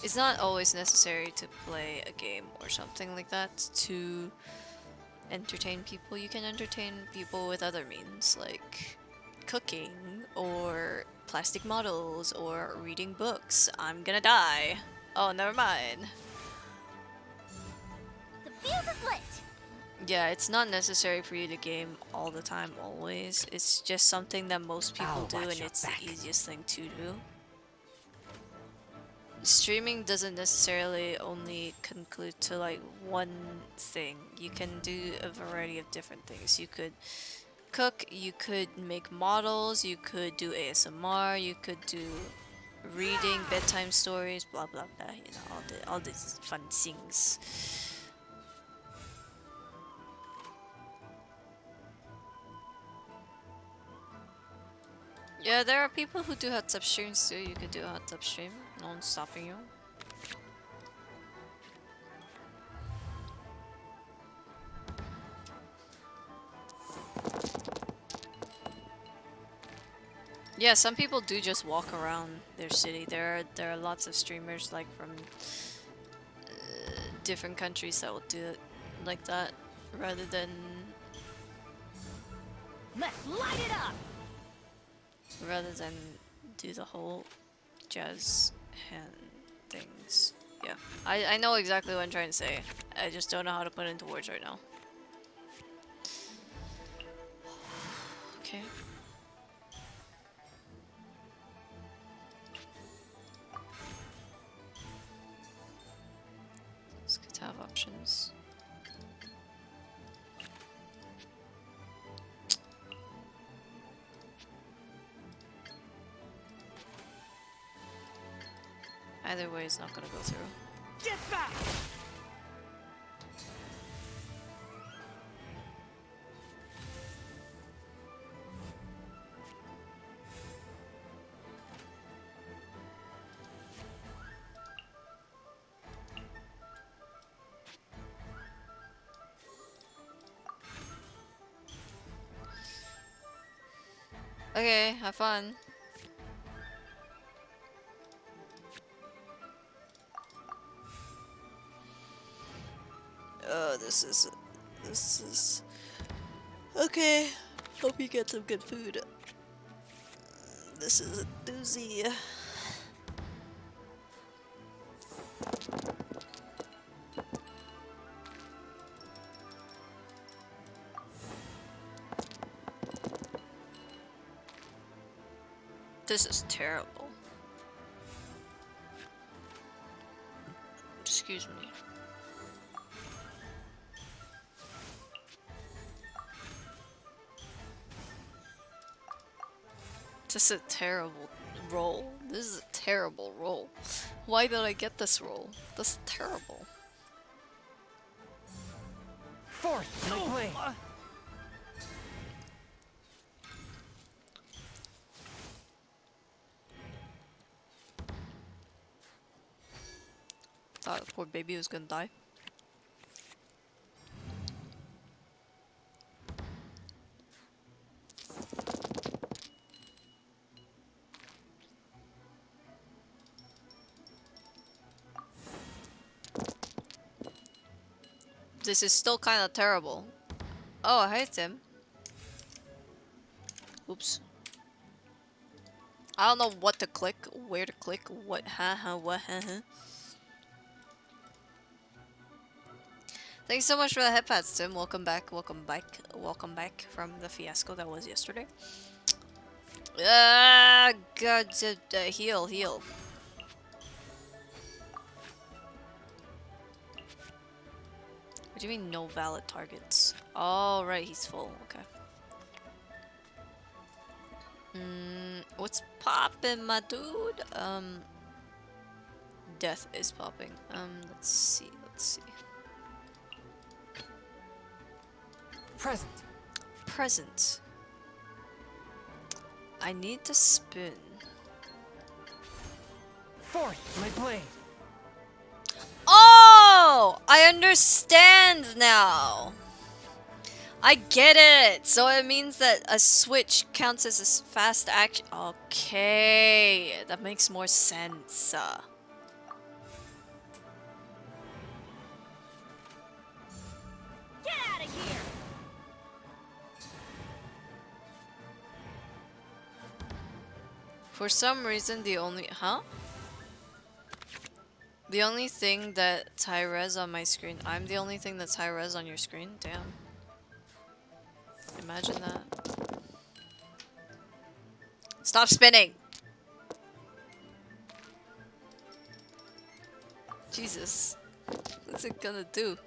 it's not always necessary to play a game or something like that to entertain people. You can entertain people with other means, like cooking or plastic models or reading books. I'm gonna die. Oh, never mind. The fuse is lit. Yeah, it's not necessary for you to game all the time, always. It's just something that most people I'll do, watch and your it's back. the easiest thing to do. Streaming doesn't necessarily only conclude to like one thing. You can do a variety of different things. You could cook, you could make models, you could do ASMR, you could do reading, bedtime stories, blah blah blah, you know, all these fun things. Yeah, there are people who do hot tub streams too. You could do a hot tub stream. No one's stopping you. Yeah, some people do just walk around their city. There are lots of streamers like from different countries that will do it like that, rather than Let's light it up! do the whole jazz hand things. Yeah, I know exactly what I'm trying to say. I just don't know how to put it into words right now. Okay. It's good to have options. Either way, it's not gonna go through. Get back! Okay, have fun. Oh, this is okay. Hope you get some good food. This is a doozy. This is terrible. Excuse me. This is a terrible roll. This is a terrible roll. Why did I get this roll? This is terrible. Fourth, my blade. Thought the poor baby was gonna die. This is still kind of terrible. Oh, I hate him. Oops. I don't know what to click, where to click, what, what, Thanks so much for the headpads, Tim. Welcome back, welcome back from the fiasco that was yesterday. Ah, God, heal. What do you mean no valid targets? Oh, right, he's full. Okay. What's poppin', my dude? Death is popping. Let's see. Present. I need the spoon. Fourth, my blade. Oh! I understand now! I get it! So it means that a switch counts as a fast action. Okay, that makes more sense. For some reason, the only the only thing that's high res on my screen. I'm the only thing that's high res on your screen. Damn. Imagine that. Stop spinning. Jesus. What's it gonna do?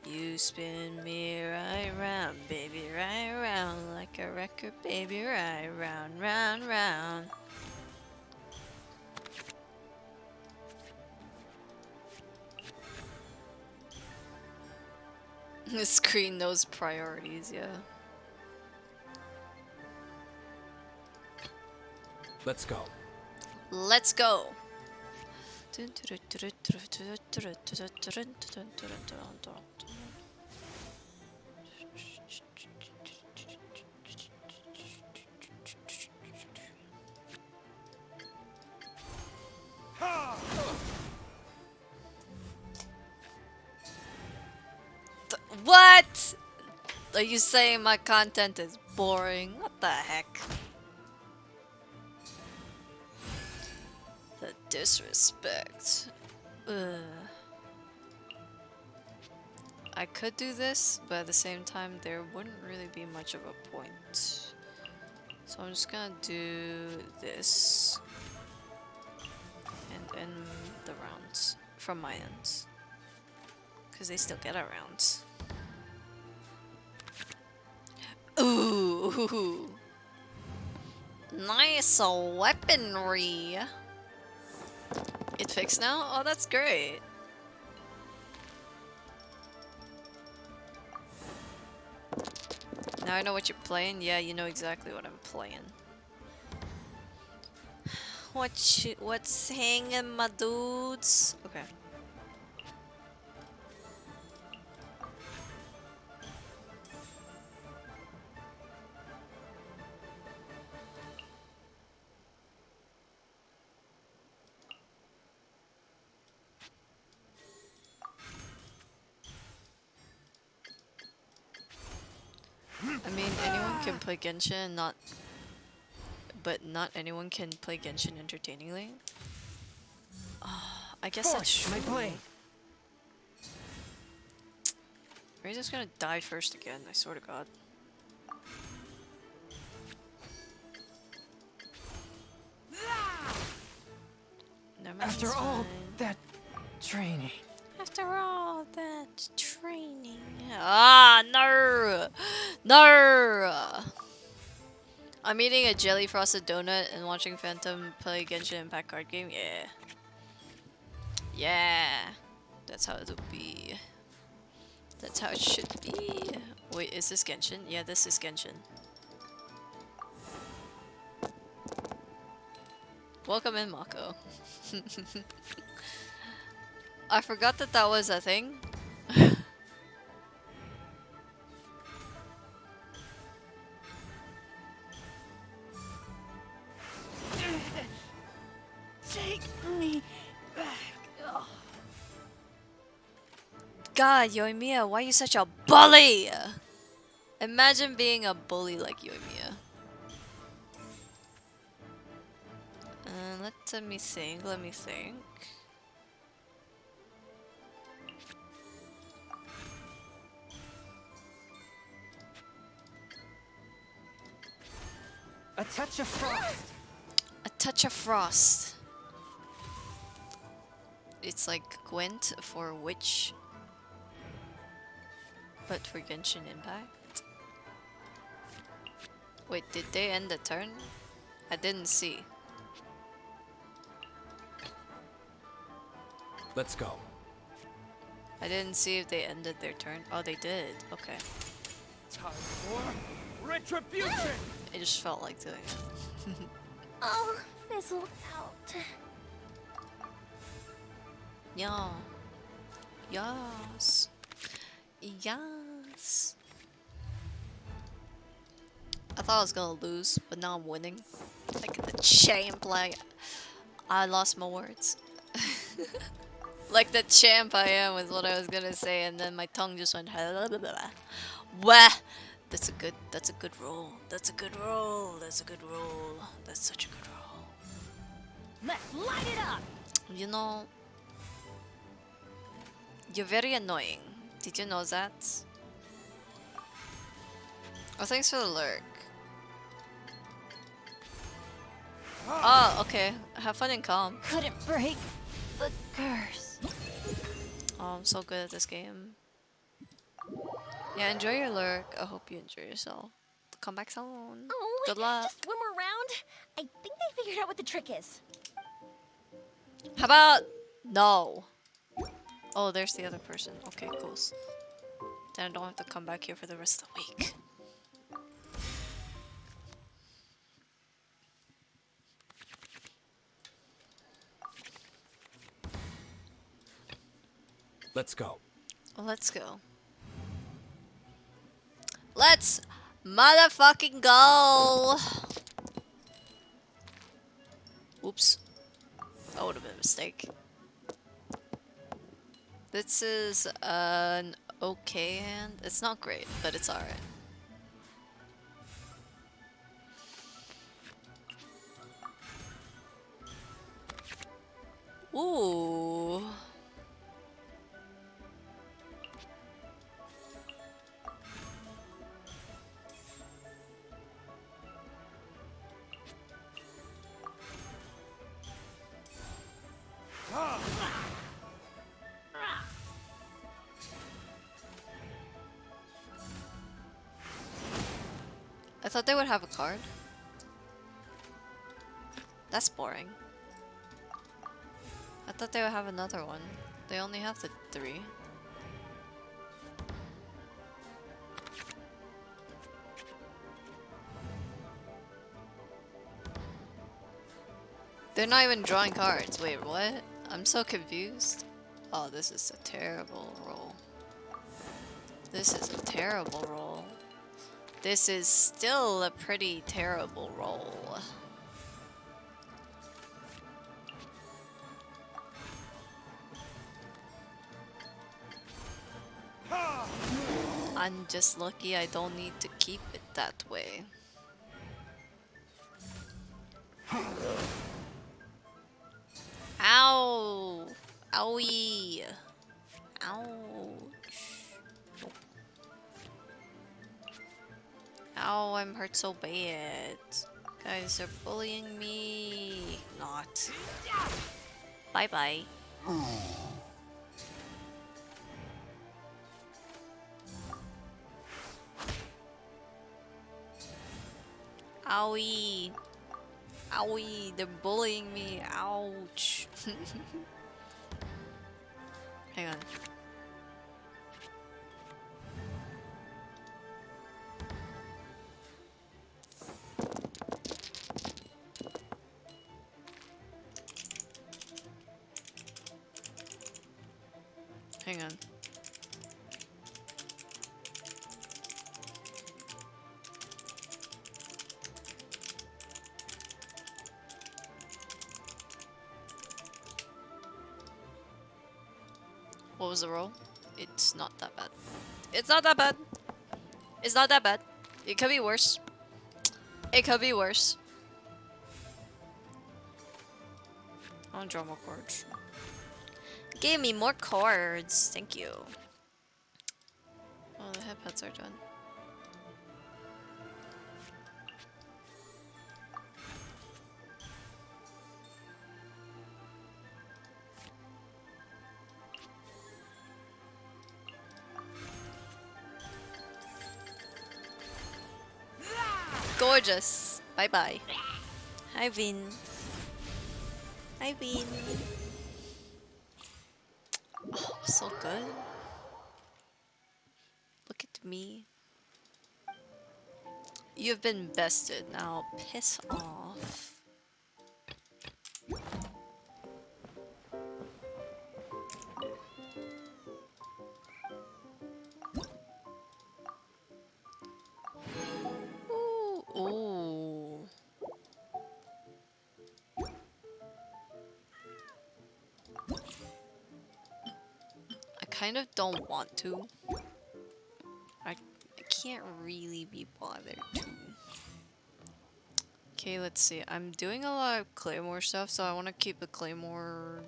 You spin me right round, baby, right round like a record, baby, right round, round, round. The screen knows priorities, yeah. Let's go. Let's go. What? Are you saying my content is boring? What the heck? The disrespect. Ugh. I could do this, but at the same time, there wouldn't really be much of a point. So I'm just gonna do this and end the rounds from my ends, because they still get a round. Ooh, nice weaponry. It fixed now? Oh, that's great. Now I know what you're playing. Yeah, you know exactly what I'm playing. What's hanging, my dudes? Okay. I mean, anyone can play Genshin, but not anyone can play Genshin entertainingly. I guess that's Force my true. blade. Are you just gonna die first again? I swear to God. Never mind, After it's all fine. that training. After all that training. Ah, no! No! I'm eating a jelly frosted donut and watching Phantom play Genshin Impact card game. Yeah. Yeah. That's how it'll be. That's how it should be. Wait, is this Genshin? Yeah, this is Genshin. Welcome in, Mako. I forgot that that was a thing. Take me back. Ugh. God, Yoimiya, why are you such a bully? Imagine being a bully like Yoimiya. Let me think, let me think. A touch of frost. A touch of frost. It's like Gwent for Witch, but for Genshin Impact. Wait, did they end the turn? I didn't see. Let's go. I didn't see if they ended their turn. Oh, they did. Okay. Time for retribution. I just felt like doing it. Oh, fizzled out. Yeah. Yes. Yes. I thought I was gonna lose, but now I'm winning. Like the champ, like I lost my words. Like the champ I am was what I was gonna say, and then my tongue just went wah. That's a good roll. That's a good roll. That's a good roll. That's such a good roll. Let's light it up. You know, you're very annoying. Did you know that? Oh, thanks for the lurk. Oh, okay. Have fun and calm. Couldn't break the curse. Oh, I'm so good at this game. Yeah, enjoy your lurk. I hope you enjoy yourself. Come back soon. Oh, Good luck. just one more round. I think I figured out what the trick is. How about no? Oh, there's the other person. Okay, cool. Then I don't have to come back here for the rest of the week. Let's go. Let's go. Let's motherfucking go! Oops. That would have been a mistake. This is an okay hand. It's not great, but it's alright. Ooh. I thought they would have a card. That's boring. I thought they would have another one. They only have the 3. They're not even drawing cards. Wait, what? I'm so confused. Oh, this is a terrible roll. This is a terrible roll. This is still a pretty terrible roll. I'm just lucky I don't need to keep it that way. Ow! Owie! Ouch! Ow, I'm hurt so bad. Guys are bullying me. Not. Bye bye. Owie. Owie, they're bullying me. Ouch. Hang on. Hang on. What was the roll? It's not that bad. It's not that bad. It's not that bad. It could be worse. It could be worse. I want to draw more cards. Give me more cards. Thank you. Oh, the headpats are done. Gorgeous. Bye bye. Hi, Vin. Hi, Vin. Oh, so good. Look at me. You've been bested. Now piss off. Ooh, ooh. I kind of don't want to. I can't really be bothered to. Okay, let's see. I'm doing a lot of claymore stuff, so I want to keep the claymore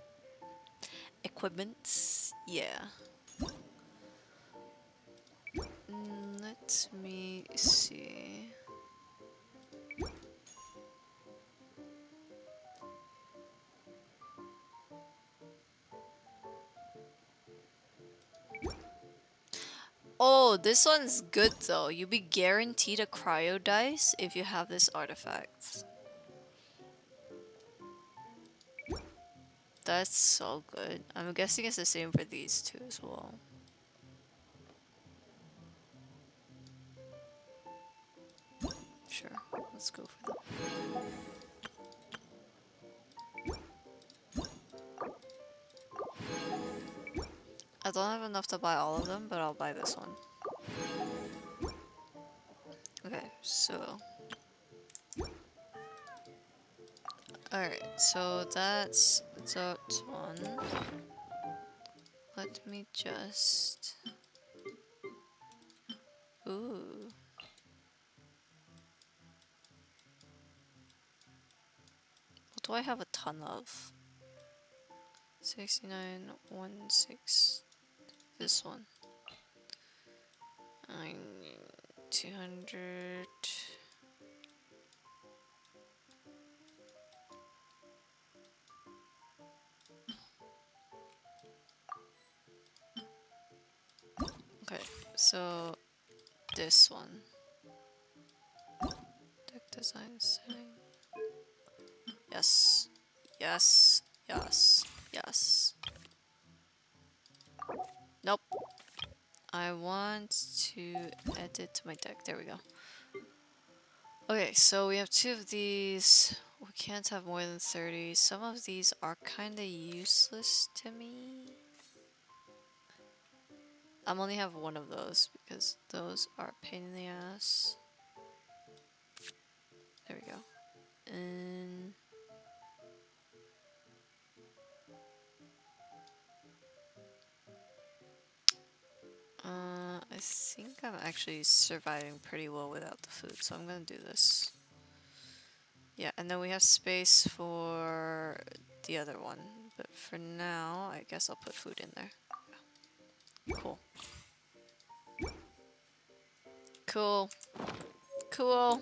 equipment. Yeah. Let me see. Oh, this one's good though. You'll be guaranteed a cryo dice if you have this artifact. That's so good. I'm guessing it's the same for these two as well. Sure, let's go for that. I don't have enough to buy all of them, but I'll buy this one. Okay, so... Alright, so that's that one. Let me just... Ooh. What do I have a ton of? 69, 16. This one. 200. Okay, so this one. Deck design setting. Yes. Yes. Yes. Yes. Nope. I want to edit my deck. There we go. Okay, so we have 2 of these. We can't have more than 30. Some of these are kind of useless to me. I'm only have 1 of those because those are a pain in the ass. There we go. And I think I'm actually surviving pretty well without the food, so I'm gonna do this. Yeah, and then we have space for the other one, but for now, I guess I'll put food in there. Yeah. Cool. Cool. Cool.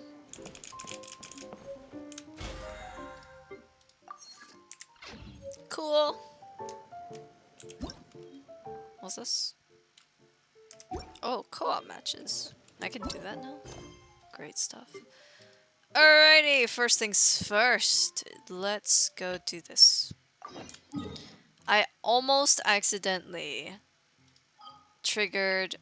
Cool. What's this? Oh, co-op matches. I can do that now. Great stuff. Alrighty, first things first. Let's go do this. I almost accidentally triggered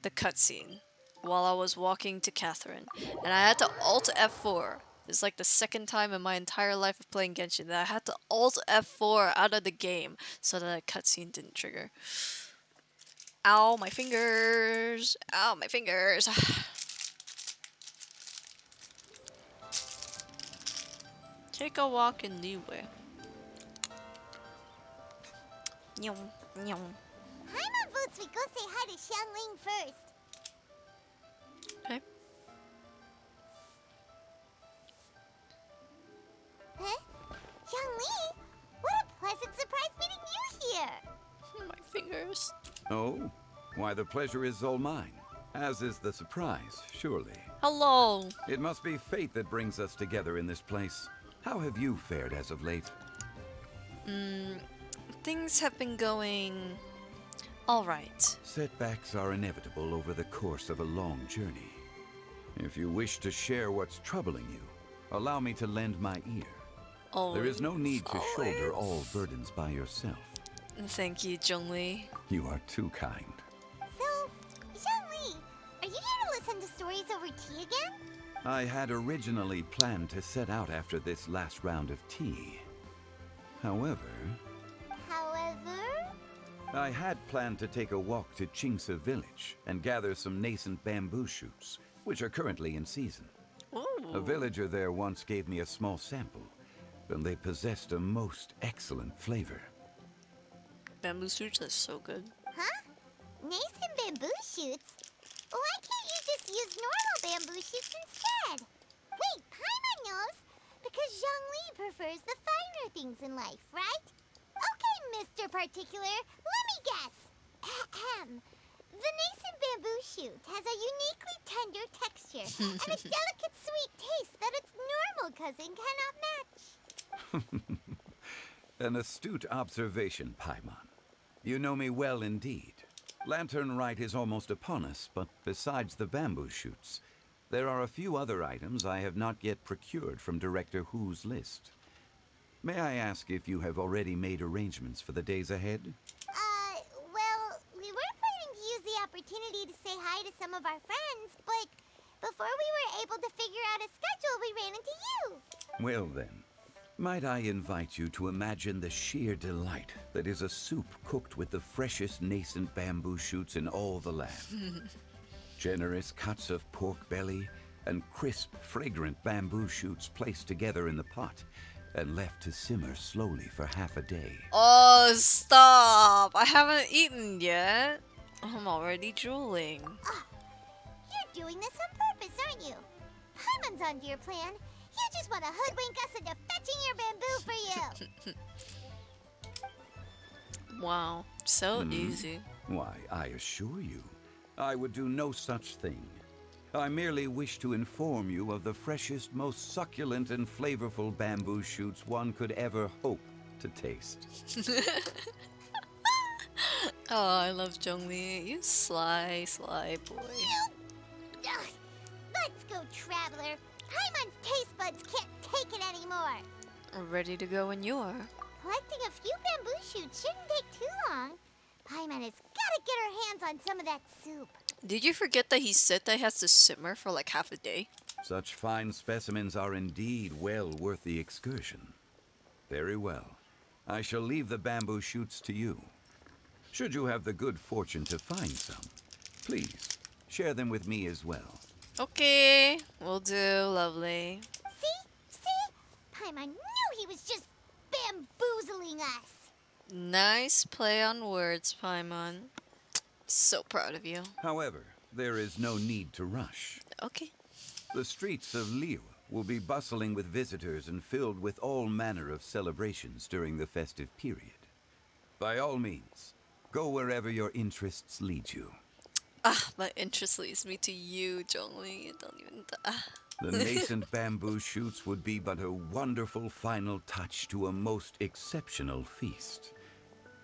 the cutscene while I was walking to Catherine, and I had to Alt F4. It's like the second time in my entire life of playing Genshin that I had to Alt F4 out of the game so that a cutscene didn't trigger. Ow, my fingers! Ow, my fingers! Take a walk in the way. Nyum, nyum. Paimon votes we go say hi to Xiangling first. Okay. Huh? Xiangling? What a pleasant surprise meeting you here! My fingers. Oh, why the pleasure is all mine. As is the surprise, surely. Hello. It must be fate that brings us together in this place. How have you fared as of late? Things have been going alright. Setbacks are inevitable over the course of a long journey. If you wish to share what's troubling you, allow me to lend my ear. Always, There is no need to shoulder all always. burdens by yourself. Thank you, Zhongli. You are too kind. So, Xiangling, are you here to listen to stories over tea again? I had originally planned to set out after this last round of tea. However, I had planned to take a walk to Qingce village and gather some nascent bamboo shoots, which are currently in season. A villager there once gave me a small sample, and they possessed a most excellent flavor. Bamboo shoots are so good. Huh? Nascent bamboo shoots? Why can't you just use normal bamboo shoots instead? Wait, Paimon knows! Because Zhongli prefers the finer things in life, right? Okay, Mr. Particular, let me guess. Ahem. The nascent bamboo shoot has a uniquely tender texture and a delicate sweet taste that its normal cousin cannot match. An astute observation, Paimon. You know me well indeed. Lantern Rite is almost upon us, but besides the bamboo shoots, there are a few other items I have not yet procured from Director Hu's list. May I ask if you have already made arrangements for the days ahead? Well, we were planning to use the opportunity to say hi to some of our friends, but before we were able to figure out a schedule, we ran into you. Well then, might I invite you to imagine the sheer delight that is a soup cooked with the freshest nascent bamboo shoots in all the land. Generous cuts of pork belly and crisp, fragrant bamboo shoots placed together in the pot and left to simmer slowly for half a day. Oh, stop! I haven't eaten yet. I'm already drooling. You're doing this on purpose, aren't you? Paimon's onto your plan. You just want to hoodwink us into fetching your bamboo for you. Wow, so easy. Why, I assure you, I would do no such thing. I merely wish to inform you of the freshest, most succulent and flavorful bamboo shoots one could ever hope to taste. Oh, I love Zhongli. You sly boy. Ugh. Let's go, Traveler. Paimon's taste buds can't take it anymore. Ready to go when you are. Collecting a few bamboo shoots shouldn't take too long. Paimon has got to get her hands on some of that soup. Did you forget that he said that has to simmer for like half a day? Such fine specimens are indeed well worth the excursion. Very well. I shall leave the bamboo shoots to you. Should you have the good fortune to find some, please share them with me as well. Okay, will do. Lovely. See? Paimon knew he was just bamboozling us. Nice play on words, Paimon. So proud of you. However, there is no need to rush. Okay. The streets of Liyue will be bustling with visitors and filled with all manner of celebrations during the festive period. By all means, go wherever your interests lead you. My interest leads me to you, Zhongli. Don't even. The nascent bamboo shoots would be but a wonderful final touch to a most exceptional feast.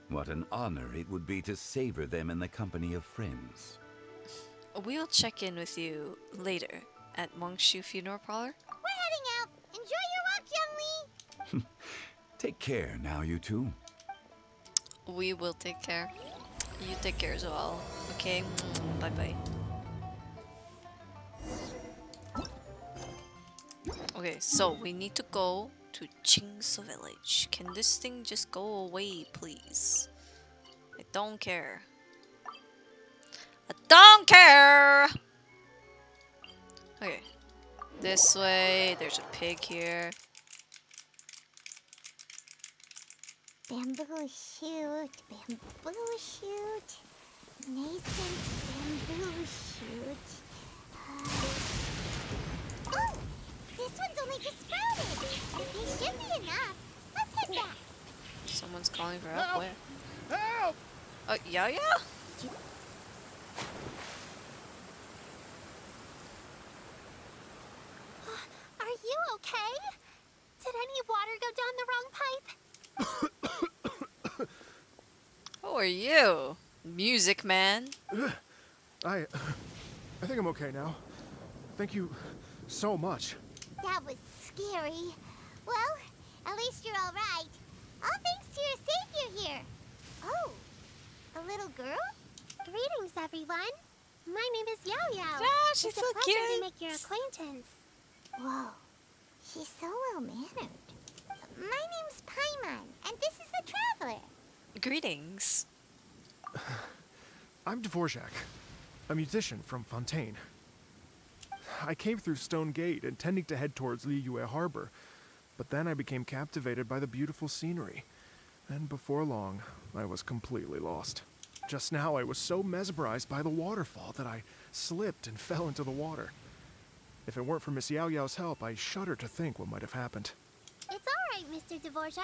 What an honor it would be to savor them in the company of friends. We'll check in with you later at Mongshu Funeral Parlor. We're heading out. Enjoy your walk, Youngli. Take care now, you two. We will take care. You take care as well. Okay? Bye-bye. Okay, so we need to go to Qingsu Village. Can this thing just go away, please? I don't care. I don't care! Okay. This way. There's a pig here. Bamboo shoot, nascent bamboo shoot. Oh, this one's only just sprouted. They should be enough. Let's head back. Someone's calling for help. Where? Help! Oh, yeah? Are you okay? Did any water go down the wrong pipe? Who are you? Music man? I think I'm okay now. Thank you so much. That was scary. Well, at least you're all right. All thanks to your savior here. Oh, a little girl? Greetings, everyone. My name is Yao Yao. Ah, she's it's so a pleasure cute. to make your acquaintance. Whoa, she's so well-mannered. My name's Paimon, and this is the Traveler. Greetings. I'm Dvorak, a musician from Fontaine. I came through Stone Gate intending to head towards Liyue Harbor, but then I became captivated by the beautiful scenery. And before long, I was completely lost. Just now, I was so mesmerized by the waterfall that I slipped and fell into the water. If it weren't for Miss Yao Yao's help, I shudder to think what might have happened. It's all right, Mr. Dvorak.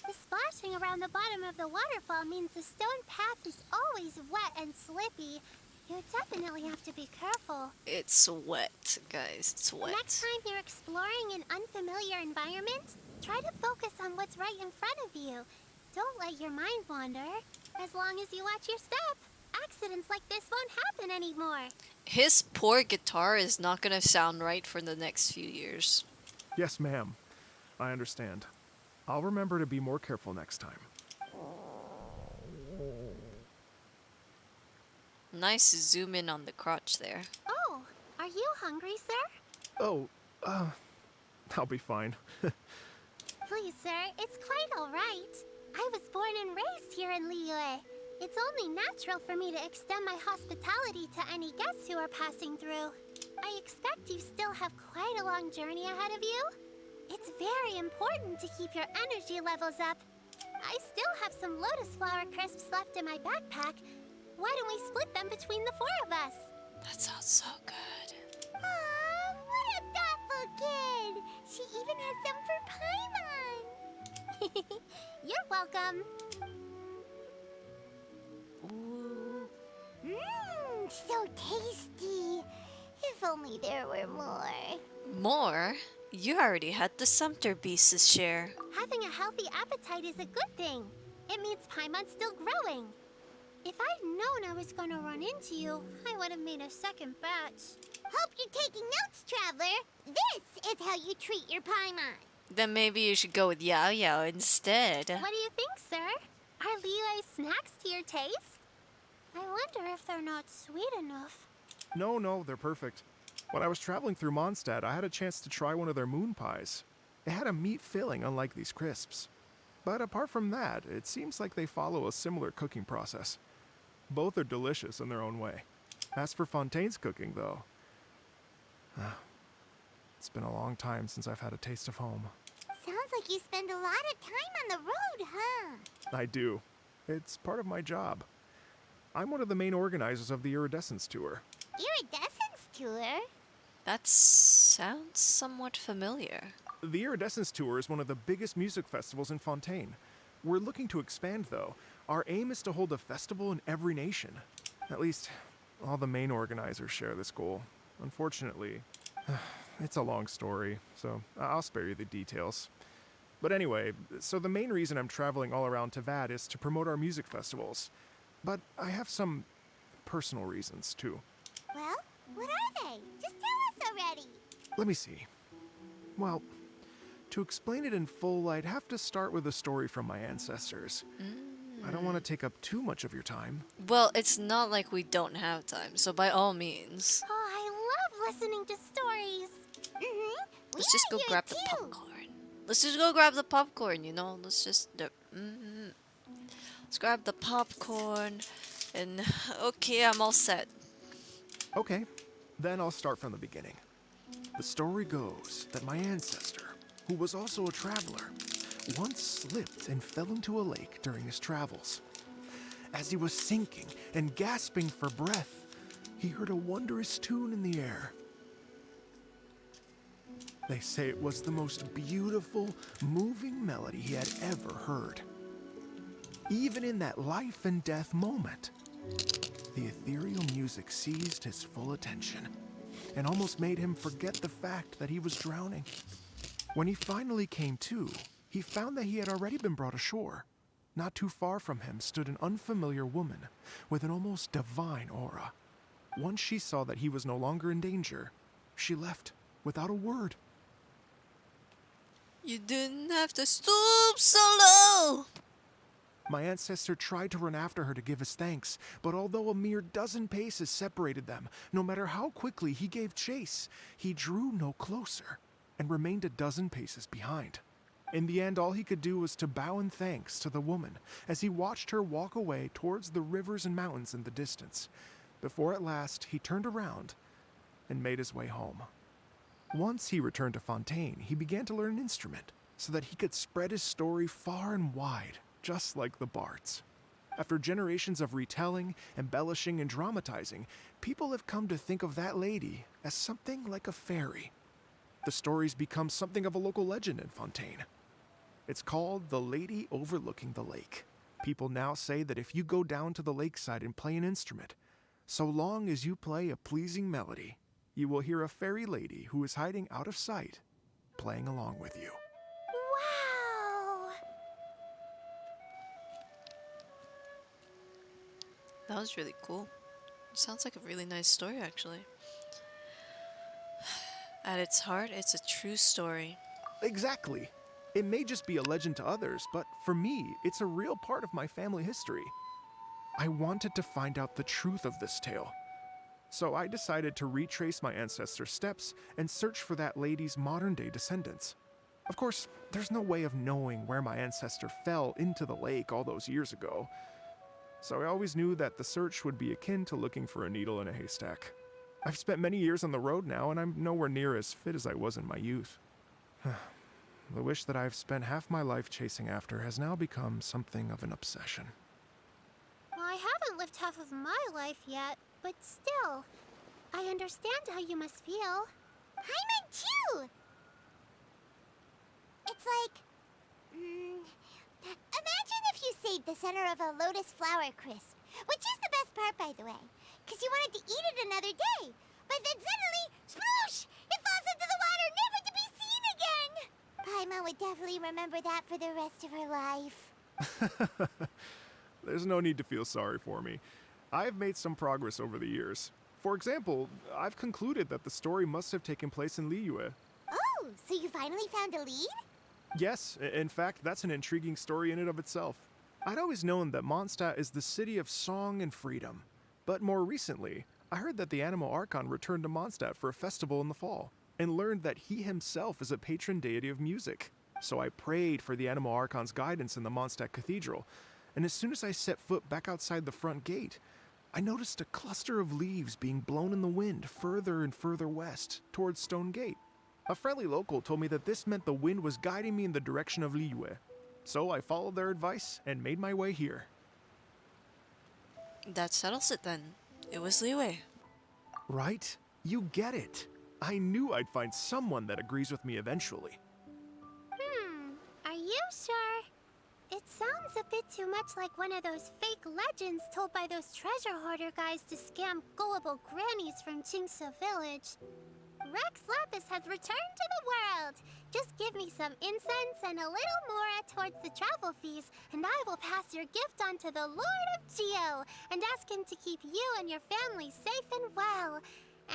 The splashing around the bottom of the waterfall means the stone path is always wet and slippy. You definitely have to be careful. It's wet, guys. It's The wet. next time you're exploring an unfamiliar environment, try to focus on what's right in front of you. Don't let your mind wander. As long as you watch your step, accidents like this won't happen anymore. His poor guitar is not gonna sound right for the next few years. Yes, ma'am. I understand. I'll remember to be more careful next time. Nice zoom in on the crotch there. Oh, are you hungry, sir? Oh, I'll be fine. Please, sir, it's quite all right. I was born and raised here in Liyue. It's only natural for me to extend my hospitality to any guests who are passing through. I expect you still have quite a long journey ahead of you. It's very important to keep your energy levels up. I still have some lotus flower crisps left in my backpack. Why don't we split them between the four of us? That sounds so good. Aw, what a thoughtful kid! She even has some for Paimon! You're welcome. Ooh. Mmm, so tasty. If only there were more. More? You already had the Sumter Beast's share. Having a healthy appetite is a good thing. It means Paimon's still growing. If I'd known I was gonna run into you, I would have made a second batch. Hope you're taking notes, Traveler. This is how you treat your Paimon. Then maybe you should go with Yao Yao instead. What do you think, sir? Are Liyue snacks to your taste? I wonder if they're not sweet enough. No, they're perfect. When I was traveling through Mondstadt, I had a chance to try one of their moon pies. It had a meat filling, unlike these crisps. But apart from that, it seems like they follow a similar cooking process. Both are delicious in their own way. As for Fontaine's cooking, though, it's been a long time since I've had a taste of home. Sounds like you spend a lot of time on the road, huh? I do. It's part of my job. I'm one of the main organizers of the Iridescence Tour. Iridescence tour? That sounds somewhat familiar. The Iridescence Tour is one of the biggest music festivals in Fontaine. We're looking to expand, though. Our aim is to hold a festival in every nation. At least, all the main organizers share this goal. Unfortunately, it's a long story, so I'll spare you the details. But anyway, so the main reason I'm traveling all around Tavad is to promote our music festivals. But I have some personal reasons, too. Well, what are they? Just tell us already. Let me see. Well, to explain it in full, I'd have to start with a story from my ancestors. I don't want to take up too much of your time. Well, it's not like we don't have time, so by all means. Oh, I love listening to stories. Let's just go grab the popcorn. Let's just go grab the popcorn, you know? Let's just... Let's grab the popcorn, and... Okay, I'm all set. Okay, then I'll start from the beginning. The story goes that my ancestor, who was also a traveler, once slipped and fell into a lake during his travels. As he was sinking and gasping for breath, he heard a wondrous tune in the air. They say it was the most beautiful, moving melody he had ever heard. Even in that life and death moment, the ethereal music seized his full attention and almost made him forget the fact that he was drowning. When he finally came to, he found that he had already been brought ashore. Not too far from him stood an unfamiliar woman with an almost divine aura. Once she saw that he was no longer in danger, she left without a word. You didn't have to stoop so low! My ancestor tried to run after her to give his thanks, but although a mere dozen paces separated them, no matter how quickly he gave chase, he drew no closer and remained a dozen paces behind. In the end, all he could do was to bow in thanks to the woman as he watched her walk away towards the rivers and mountains in the distance, before at last he turned around and made his way home. Once he returned to Fontaine, he began to learn an instrument so that he could spread his story far and wide, just like the bards. After generations of retelling, embellishing, and dramatizing, people have come to think of that lady as something like a fairy. The story's become something of a local legend in Fontaine. It's called the Lady Overlooking the Lake. People now say that if you go down to the lakeside and play an instrument, so long as you play a pleasing melody, you will hear a fairy lady who is hiding out of sight, playing along with you. Wow! That was really cool. Sounds like a really nice story, actually. At its heart, it's a true story. Exactly. It may just be a legend to others, but for me, it's a real part of my family history. I wanted to find out the truth of this tale. So I decided to retrace my ancestors' steps and search for that lady's modern-day descendants. Of course, there's no way of knowing where my ancestor fell into the lake all those years ago. So I always knew that the search would be akin to looking for a needle in a haystack. I've spent many years on the road now, and I'm nowhere near as fit as I was in my youth. The wish that I've spent half my life chasing after has now become something of an obsession. Well, I haven't lived half of my life yet, but still, I understand how you must feel. Paimon too! It's like... imagine if you saved the center of a lotus flower crisp, which is the best part, by the way, because you wanted to eat it another day. But then suddenly, sploosh! It falls into the water, never to be seen again! Paimon would definitely remember that for the rest of her life. There's no need to feel sorry for me. I've made some progress over the years. For example, I've concluded that the story must have taken place in Liyue. Oh, so you finally found a lead? Yes, in fact, that's an intriguing story in and of itself. I'd always known that Mondstadt is the city of song and freedom. But more recently, I heard that the Animal Archon returned to Mondstadt for a festival in the fall, and learned that he himself is a patron deity of music. So I prayed for the Animal Archon's guidance in the Mondstadt Cathedral, and as soon as I set foot back outside the front gate, I noticed a cluster of leaves being blown in the wind further and further west, towards Stone Gate. A friendly local told me that this meant the wind was guiding me in the direction of Liyue. So I followed their advice and made my way here. That settles it then. It was Liyue. Right? You get it. I knew I'd find someone that agrees with me eventually. Are you sure? It sounds a bit too much like one of those fake legends told by those treasure hoarder guys to scam gullible grannies from Chingsa Village. Rex Lapis has returned to the world. Just give me some incense and a little more towards the travel fees, and I will pass your gift on to the Lord of Geo and ask him to keep you and your family safe and well.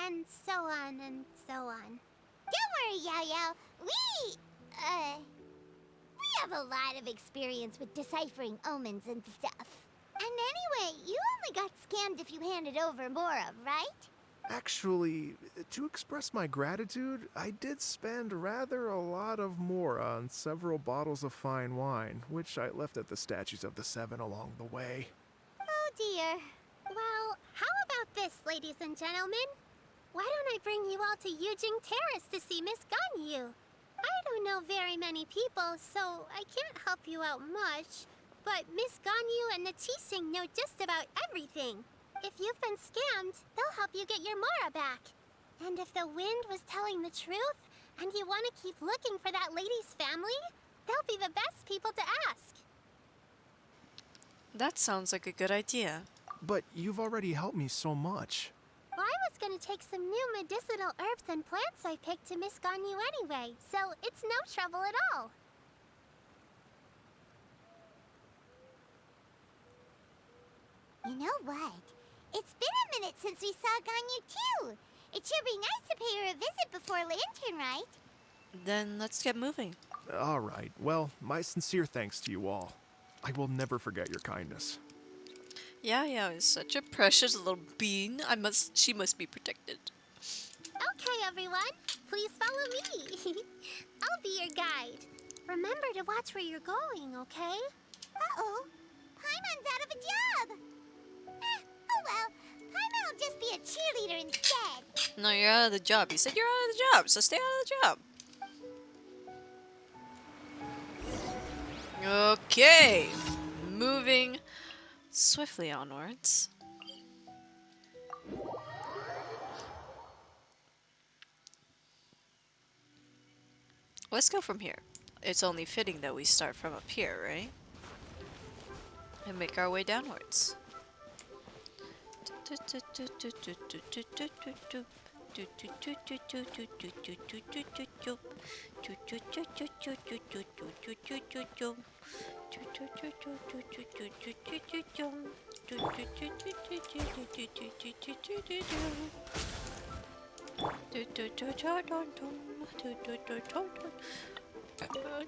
And so on and so on. Don't worry, Yao Yao. We have a lot of experience with deciphering omens and stuff. And anyway, you only got scammed if you handed over Mora, right? Actually, to express my gratitude, I did spend rather a lot of more on several bottles of fine wine, which I left at the Statues of the Seven along the way. Oh dear. Well, how about this, ladies and gentlemen? Why don't I bring you all to Yujing Terrace to see Miss Ganyu? I don't know very many people, so I can't help you out much. But Miss Ganyu and the Qixing know just about everything. If you've been scammed, they'll help you get your Mara back. And if the wind was telling the truth, and you want to keep looking for that lady's family, they'll be the best people to ask. That sounds like a good idea. But you've already helped me so much. Well, I was gonna take some new medicinal herbs and plants I picked to Miss Ganyu anyway, so it's no trouble at all. You know what? It's been a minute since we saw Ganyu too. It should be nice to pay her a visit before Lantern, right? Then let's get moving. All right. Well, my sincere thanks to you all. I will never forget your kindness. Yeah, is such a precious little bean. She must be protected. Okay, everyone. Please follow me. I'll be your guide. Remember to watch where you're going, okay? Uh-oh. Paimon's out of a job. Oh well. Paimon will just be a cheerleader instead. No, you're out of the job. You said you're out of the job, so stay out of the job. Okay. Moving Swiftly onwards. Let's go from here. It's only fitting that we start from up here, right? And make our way downwards.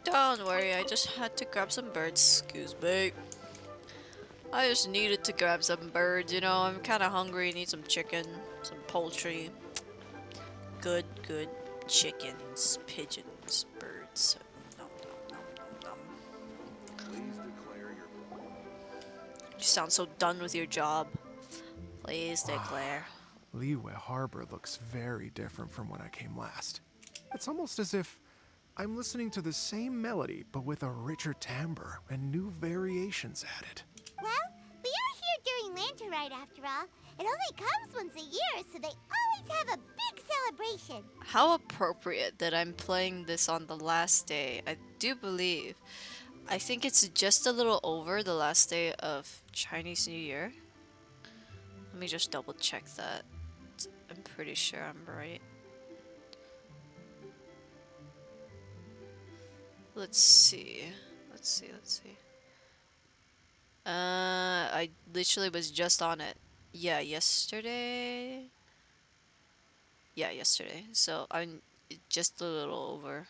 Don't worry, I just had to grab some birds. Excuse me. I just needed to grab some birds, you know. I'm kind of hungry, need some chicken, some poultry. Good chickens, pigeons, birds. Nom, nom, nom, nom, nom. Please declare your... You sound so done with your job. Please declare. Liyue Harbor looks very different from when I came last. It's almost as if I'm listening to the same melody, but with a richer timbre and new variations added. Well, we are here during Lantern Rite after all. It only comes once a year, so they always have a big celebration. How appropriate that I'm playing this on the last day. I do believe. I think it's just a little over the last day of Chinese New Year. Let me just double check that. I'm pretty sure I'm right. Let's see. I literally was just on it. Yeah, yesterday. Yeah, yesterday. So I'm just a little over.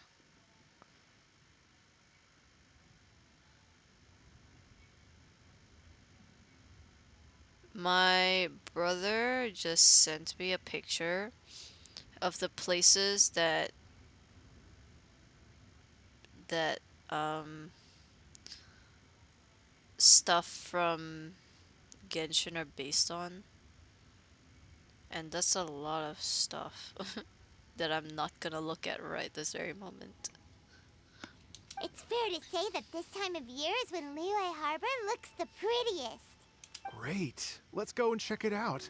My brother just sent me a picture of the places that stuff from Genshin are based on. And that's a lot of stuff that I'm not gonna look at right this very moment. It's fair to say that this time of year is when Liyue Harbor looks the prettiest. Great. Let's go and check it out.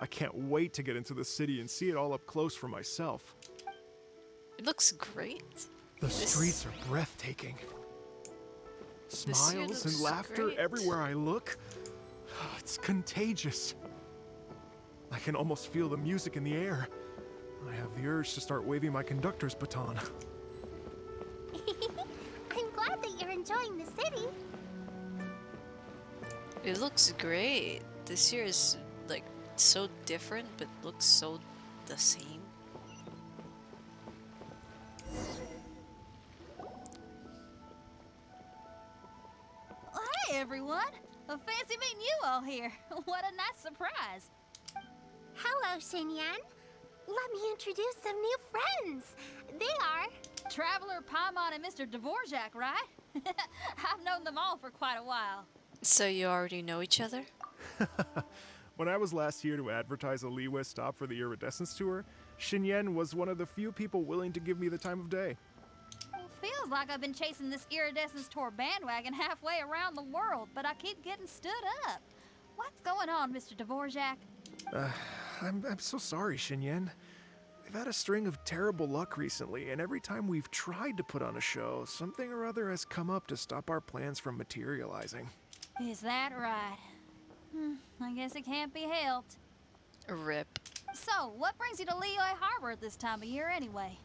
I can't wait to get into the city and see it all up close for myself. It looks great. The streets are breathtaking. year Smiles looks and laughter great. everywhere I look. It's contagious. I can almost feel the music in the air. I have the urge to start waving my conductor's baton. I'm glad that you're enjoying the city. It looks great. This year is like so different, but looks so the same. Hey, everyone. Fancy meeting you all here. What a nice surprise. Hello, Xinyan. Let me introduce some new friends. They are... Traveler, Paimon, and Mr. Dvorak, right? I've known them all for quite a while. So you already know each other? When I was last here to advertise a Liyue stop for the Iridescence Tour, Xinyan was one of the few people willing to give me the time of day. Well, feels like I've been chasing this Iridescence Tour bandwagon halfway around the world, but I keep getting stood up. What's going on, Mr. Dvorak? I'm so sorry, Xinyan. We've had a string of terrible luck recently, and every time we've tried to put on a show, something or other has come up to stop our plans from materializing. Is that right? I guess it can't be helped. RIP. So, what brings you to Liyue Harbor at this time of year anyway?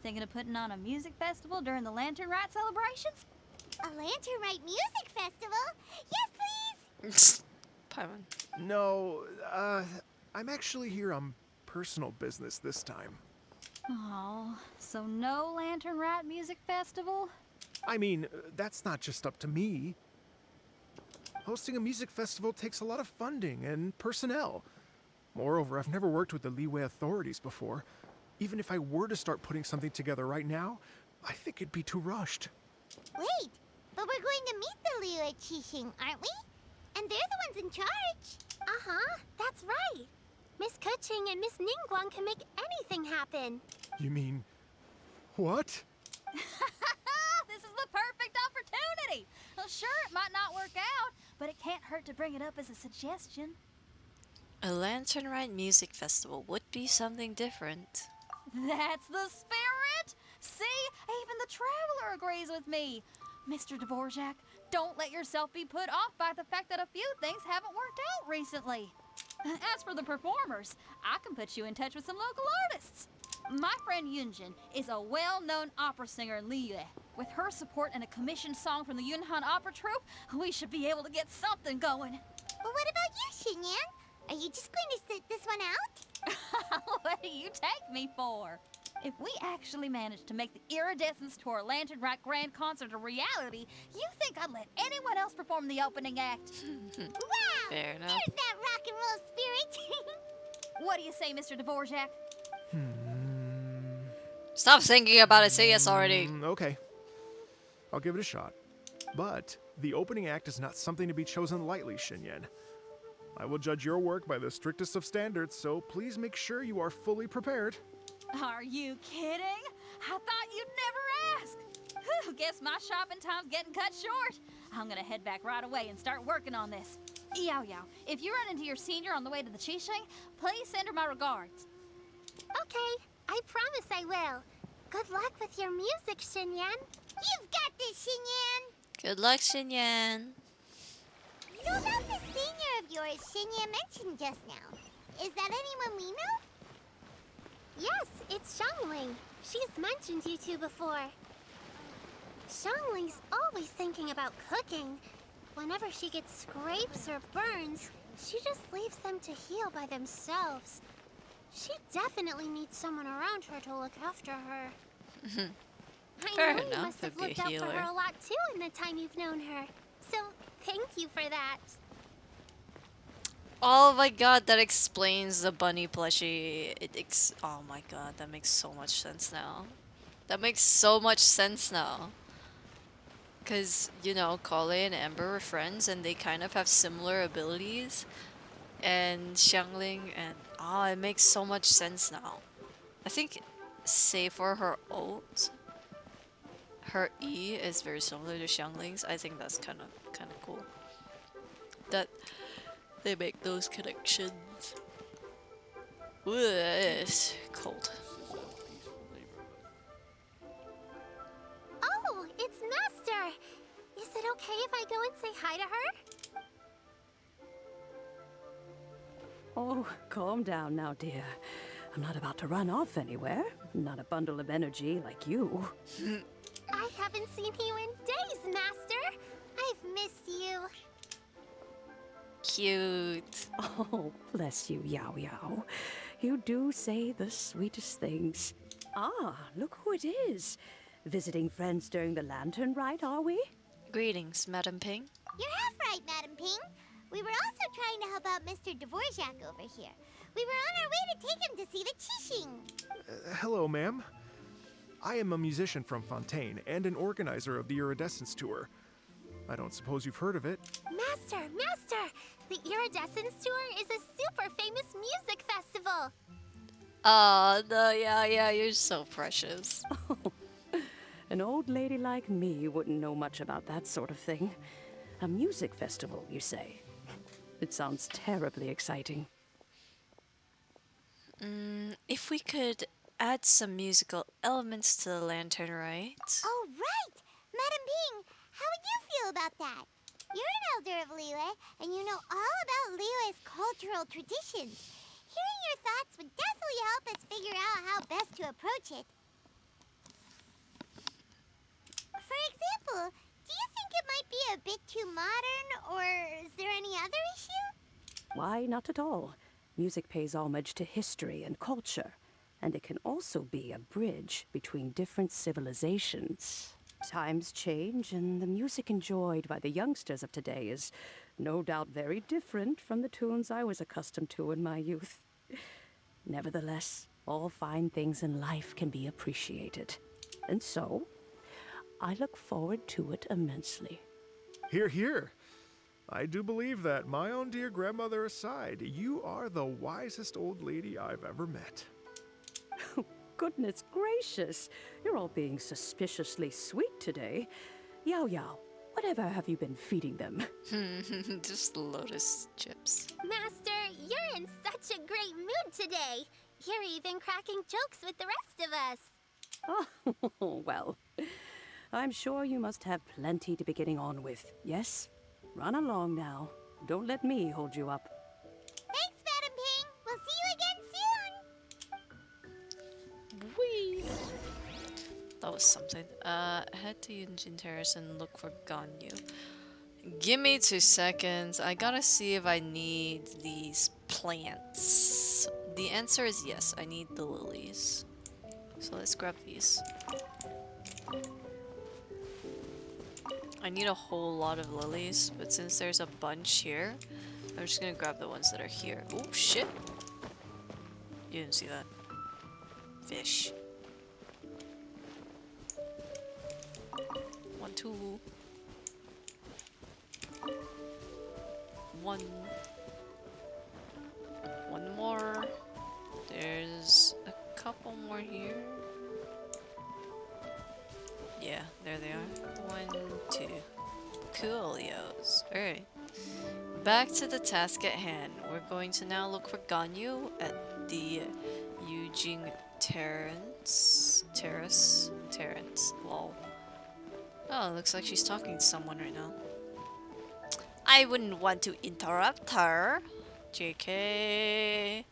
Thinking of putting on a music festival during the Lantern Rite celebrations? A Lantern Rite music festival? Yes, please! Paimon. No, I'm actually here on personal business this time. Oh, so no Lantern Rite music festival? I mean, that's not just up to me. Hosting a music festival takes a lot of funding and personnel. Moreover, I've never worked with the Liyue authorities before. Even if I were to start putting something together right now, I think it'd be too rushed. Wait, but we're going to meet the Liyue Qixing, aren't we? And they're the ones in charge. Uh-huh, that's right. Miss Keqing and Miss Ningguang can make anything happen. You mean... what? This is the perfect opportunity! Well, sure, it might not work out, but it can't hurt to bring it up as a suggestion. A Lantern Rite music festival would be something different. That's the spirit! See? Even the Traveler agrees with me. Mr. Dvorak, don't let yourself be put off by the fact that a few things haven't worked out recently. As for the performers, I can put you in touch with some local artists. My friend Yunjin is a well-known opera singer in Liyue. With her support and a commissioned song from the Yunhan Opera Troupe, we should be able to get something going. But what about you, Xinyan? Are you just going to sit this one out? What do you take me for? If we actually manage to make the Iridescence Tour Lantern Rite Grand Concert a reality, you think I'd let anyone else perform the opening act? Wow! Fair enough. There's that rock and roll spirit! What do you say, Mr. Dvorak? Stop thinking about it, say yes already. Okay. I'll give it a shot. But the opening act is not something to be chosen lightly, Xinyan. I will judge your work by the strictest of standards, so please make sure you are fully prepared. Are you kidding? I thought you'd never ask. Whew, guess my shopping time's getting cut short. I'm gonna head back right away and start working on this. Yao Yao, if you run into your senior on the way to the Qixing, please send her my regards. Okay, I promise I will. Good luck with your music, Xinyan. You've got this, Xinyan! Good luck, Xinyan. So about the senior of yours Xinyan mentioned just now, is that anyone we know? Yes, it's Xiangling. She's mentioned you two before. Xiangling's always thinking about cooking. Whenever she gets scrapes or burns, she just leaves them to heal by themselves. She definitely needs someone around her to look after her. I Fair know you enough, must have it'd be a looked out for healer. her a lot too in the time you've known her. So, thank you for that. Oh my god, that explains the bunny plushie. Oh my god, that makes so much sense now. That makes so much sense now. Because, you know, Kale and Amber are friends and they kind of have similar abilities. And Xiangling and... Oh, it makes so much sense now. I think, save for her ult, her E is very similar to Xiangling's. I think that's kind of cool. That they make those connections. Ooh, it's cold. Oh, it's Master! Is it okay if I go and say hi to her? Oh, calm down now, dear. I'm not about to run off anywhere. Not a bundle of energy like you. I haven't seen you in days, Master! I've missed you. Cute. Oh, bless you, Yao Yao. You do say the sweetest things. Ah, look who it is. Visiting friends during the Lantern Rite, are we? Greetings, Madam Ping. You're half right, Madam Ping. We were also trying to help out Mr. Dvorak over here. We were on our way to take him to see the Qixing. Hello, ma'am. I am a musician from Fontaine and an organizer of the Iridescence Tour. I don't suppose you've heard of it. Master! Master! The Iridescence Tour is a super famous music festival! Oh, no, yeah, you're so precious. An old lady like me wouldn't know much about that sort of thing. A music festival, you say? It sounds terribly exciting. If we could add some musical elements to the Lantern Rite. Oh, right! Madam Ping, how would you feel about that? You're an elder of Liyue, and you know all about Liyue's cultural traditions. Hearing your thoughts would definitely help us figure out how best to approach it. For example, do you think it might be a bit too modern, or is there any other issue? Why, not at all. Music pays homage to history and culture, and it can also be a bridge between different civilizations. Times change, and the music enjoyed by the youngsters of today is no doubt very different from the tunes I was accustomed to in my youth. Nevertheless, all fine things in life can be appreciated. And so, I look forward to it immensely. Hear, hear. I do believe that, my own dear grandmother aside, you are the wisest old lady I've ever met. Goodness gracious, you're all being suspiciously sweet today. Yao Yao, Whatever have you been feeding them? Just lotus chips. Master, you're in such a great mood today. You're even cracking jokes with the rest of us. Oh, well. I'm sure you must have plenty to be getting on with. Yes? Run along now. Don't let me hold you up. Thanks, Madam Ping. We'll see you again soon. Whee! That was something. Head to Yunjin Terrace and look for Ganyu. Give me 2 seconds. I gotta see if I need these plants. The answer is yes, I need the lilies. So let's grab these. I need a whole lot of lilies, but since there's a bunch here, I'm just gonna grab the ones that are here. Oh shit! You didn't see that. Fish. 1, 2. 1. 1 more. There's a couple more here. Yeah, there they are. 1, 2. Coolios. Alright. Back to the task at hand. We're going to now look for Ganyu at the Yujing Terrace. Lol. Oh, it looks like she's talking to someone right now. I wouldn't want to interrupt her. JK.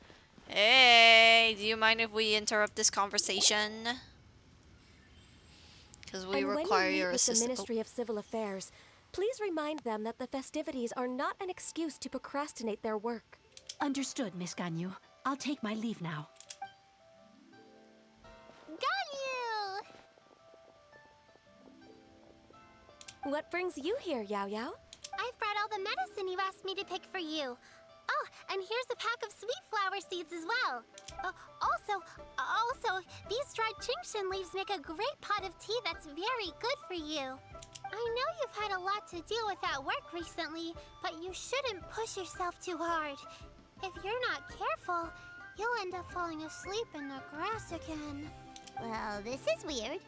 Hey, do you mind if we interrupt this conversation? Because we require your assistance. The Ministry of Civil Affairs, please remind them that the festivities are not an excuse to procrastinate their work. Understood, Miss Ganyu. I'll take my leave now. Ganyu! What brings you here, Yao Yao? I've brought all the medicine you asked me to pick for you. Oh, and here's a pack of sweet flower seeds as well. Also, these dried Genshin leaves make a great pot of tea that's very good for you. I know you've had a lot to deal with at work recently, but you shouldn't push yourself too hard. If you're not careful, you'll end up falling asleep in the grass again. Well, this is weird.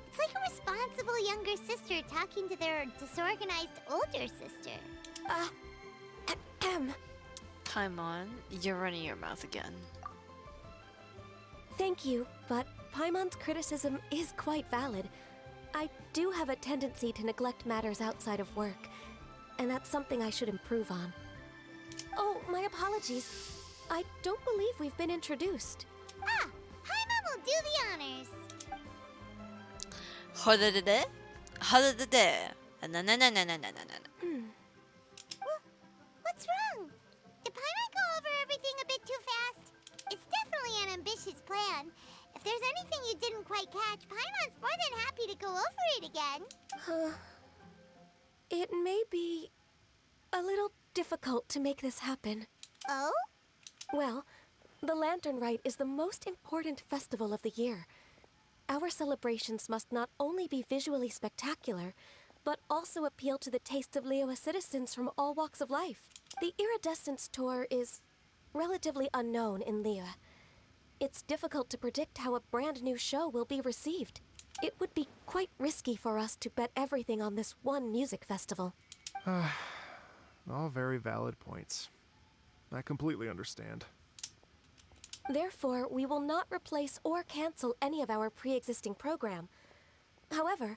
It's like a responsible younger sister talking to their disorganized older sister. Paimon, you're running your mouth again. Thank you, but Paimon's criticism is quite valid. I do have a tendency to neglect matters outside of work, and that's something I should improve on. Oh, my apologies. I don't believe we've been introduced. Ah, Paimon will do the honors. Hodadade? Hodadade. Na na na na na na na na. What's wrong? Did Paimon go over everything a bit too fast? It's definitely an ambitious plan. If there's anything you didn't quite catch, Paimon's more than happy to go over it again. It may be a little difficult to make this happen. Oh? Well, the Lantern Rite is the most important festival of the year. Our celebrations must not only be visually spectacular, but also appeal to the tastes of Liyue citizens from all walks of life. The Iridescence Tour is relatively unknown in Liyue. It's difficult to predict how a brand new show will be received. It would be quite risky for us to bet everything on this one music festival. All very valid points. I completely understand. Therefore, we will not replace or cancel any of our pre-existing program. However,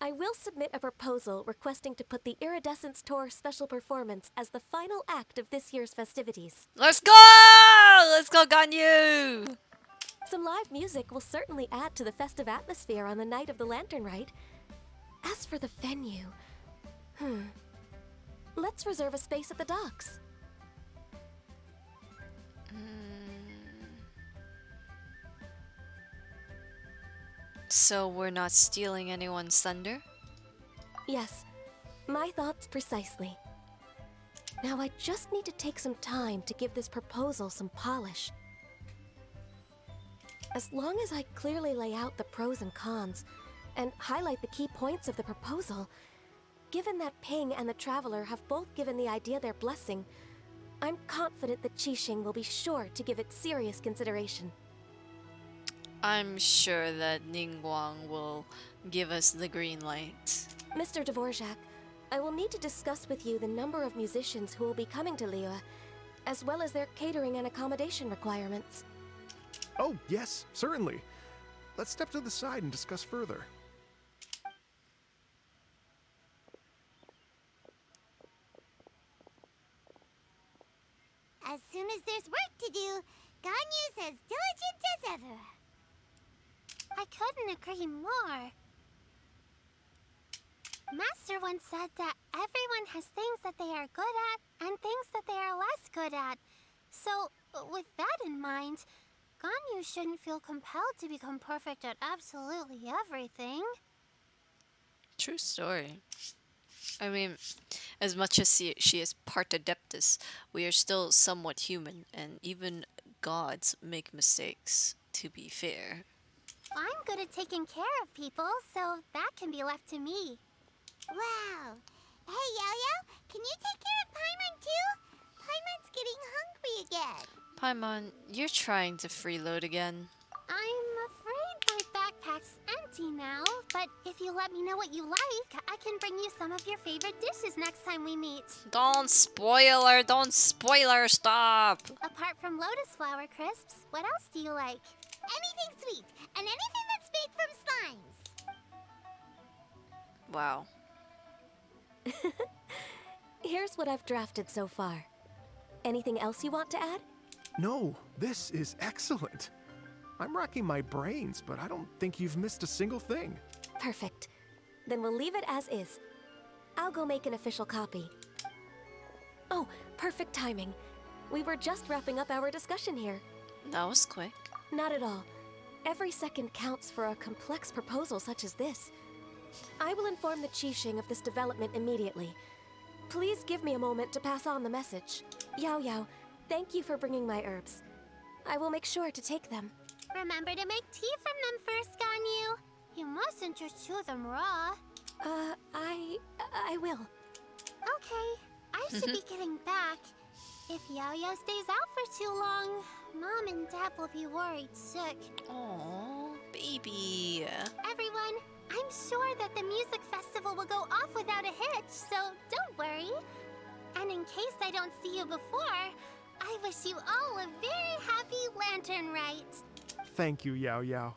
I will submit a proposal requesting to put the Iridescence Tour special performance as the final act of this year's festivities. Let's go! Let's go, Ganyu! Some live music will certainly add to the festive atmosphere on the night of the Lantern Rite. As for the venue, let's reserve a space at the docks. So we're not stealing anyone's thunder? Yes, my thoughts precisely. Now I just need to take some time to give this proposal some polish. As long as I clearly lay out the pros and cons, and highlight the key points of the proposal, given that Ping and the Traveler have both given the idea their blessing, I'm confident that Qixing will be sure to give it serious consideration. I'm sure that Ningguang will give us the green light. Mr. Dvorak, I will need to discuss with you the number of musicians who will be coming to Liyue, as well as their catering and accommodation requirements. Oh, yes, certainly. Let's step to the side and discuss further. As soon as there's work to do, Ganyu's as diligent as ever. I couldn't agree more. Master once said that everyone has things that they are good at and things that they are less good at. So, with that in mind, Ganyu shouldn't feel compelled to become perfect at absolutely everything. True story. I mean, as much as she is part Adeptus, we are still somewhat human, and even gods make mistakes, to be fair. I'm good at taking care of people, so that can be left to me. Wow. Hey, Yo-Yo, can you take care of Paimon too? Paimon's getting hungry again. Paimon, you're trying to freeload again. I'm afraid my backpack's empty now, but if you let me know what you like, I can bring you some of your favorite dishes next time we meet. Don't spoil her, stop! Apart from lotus flower crisps, what else do you like? Anything sweet, and anything that's made from slimes. Wow. Here's what I've drafted so far. Anything else you want to add? No, this is excellent. I'm racking my brains, but I don't think you've missed a single thing. Perfect. Then we'll leave it as is. I'll go make an official copy. Oh, perfect timing. We were just wrapping up our discussion here. That was quick. Not at all. Every second counts for a complex proposal such as this. I will inform the Qixing of this development immediately. Please give me a moment to pass on the message. Yao Yao, thank you for bringing my herbs. I will make sure to take them. Remember to make tea from them first, Ganyu. You mustn't just chew them raw. I will. Okay, I should be getting back. If Yao-Yao stays out for too long, Mom and Dad will be worried sick. Aww, baby. Everyone, I'm sure that the music festival will go off without a hitch, so don't worry. And in case I don't see you before, I wish you all a very happy Lantern Rite. Thank you, Yao Yao.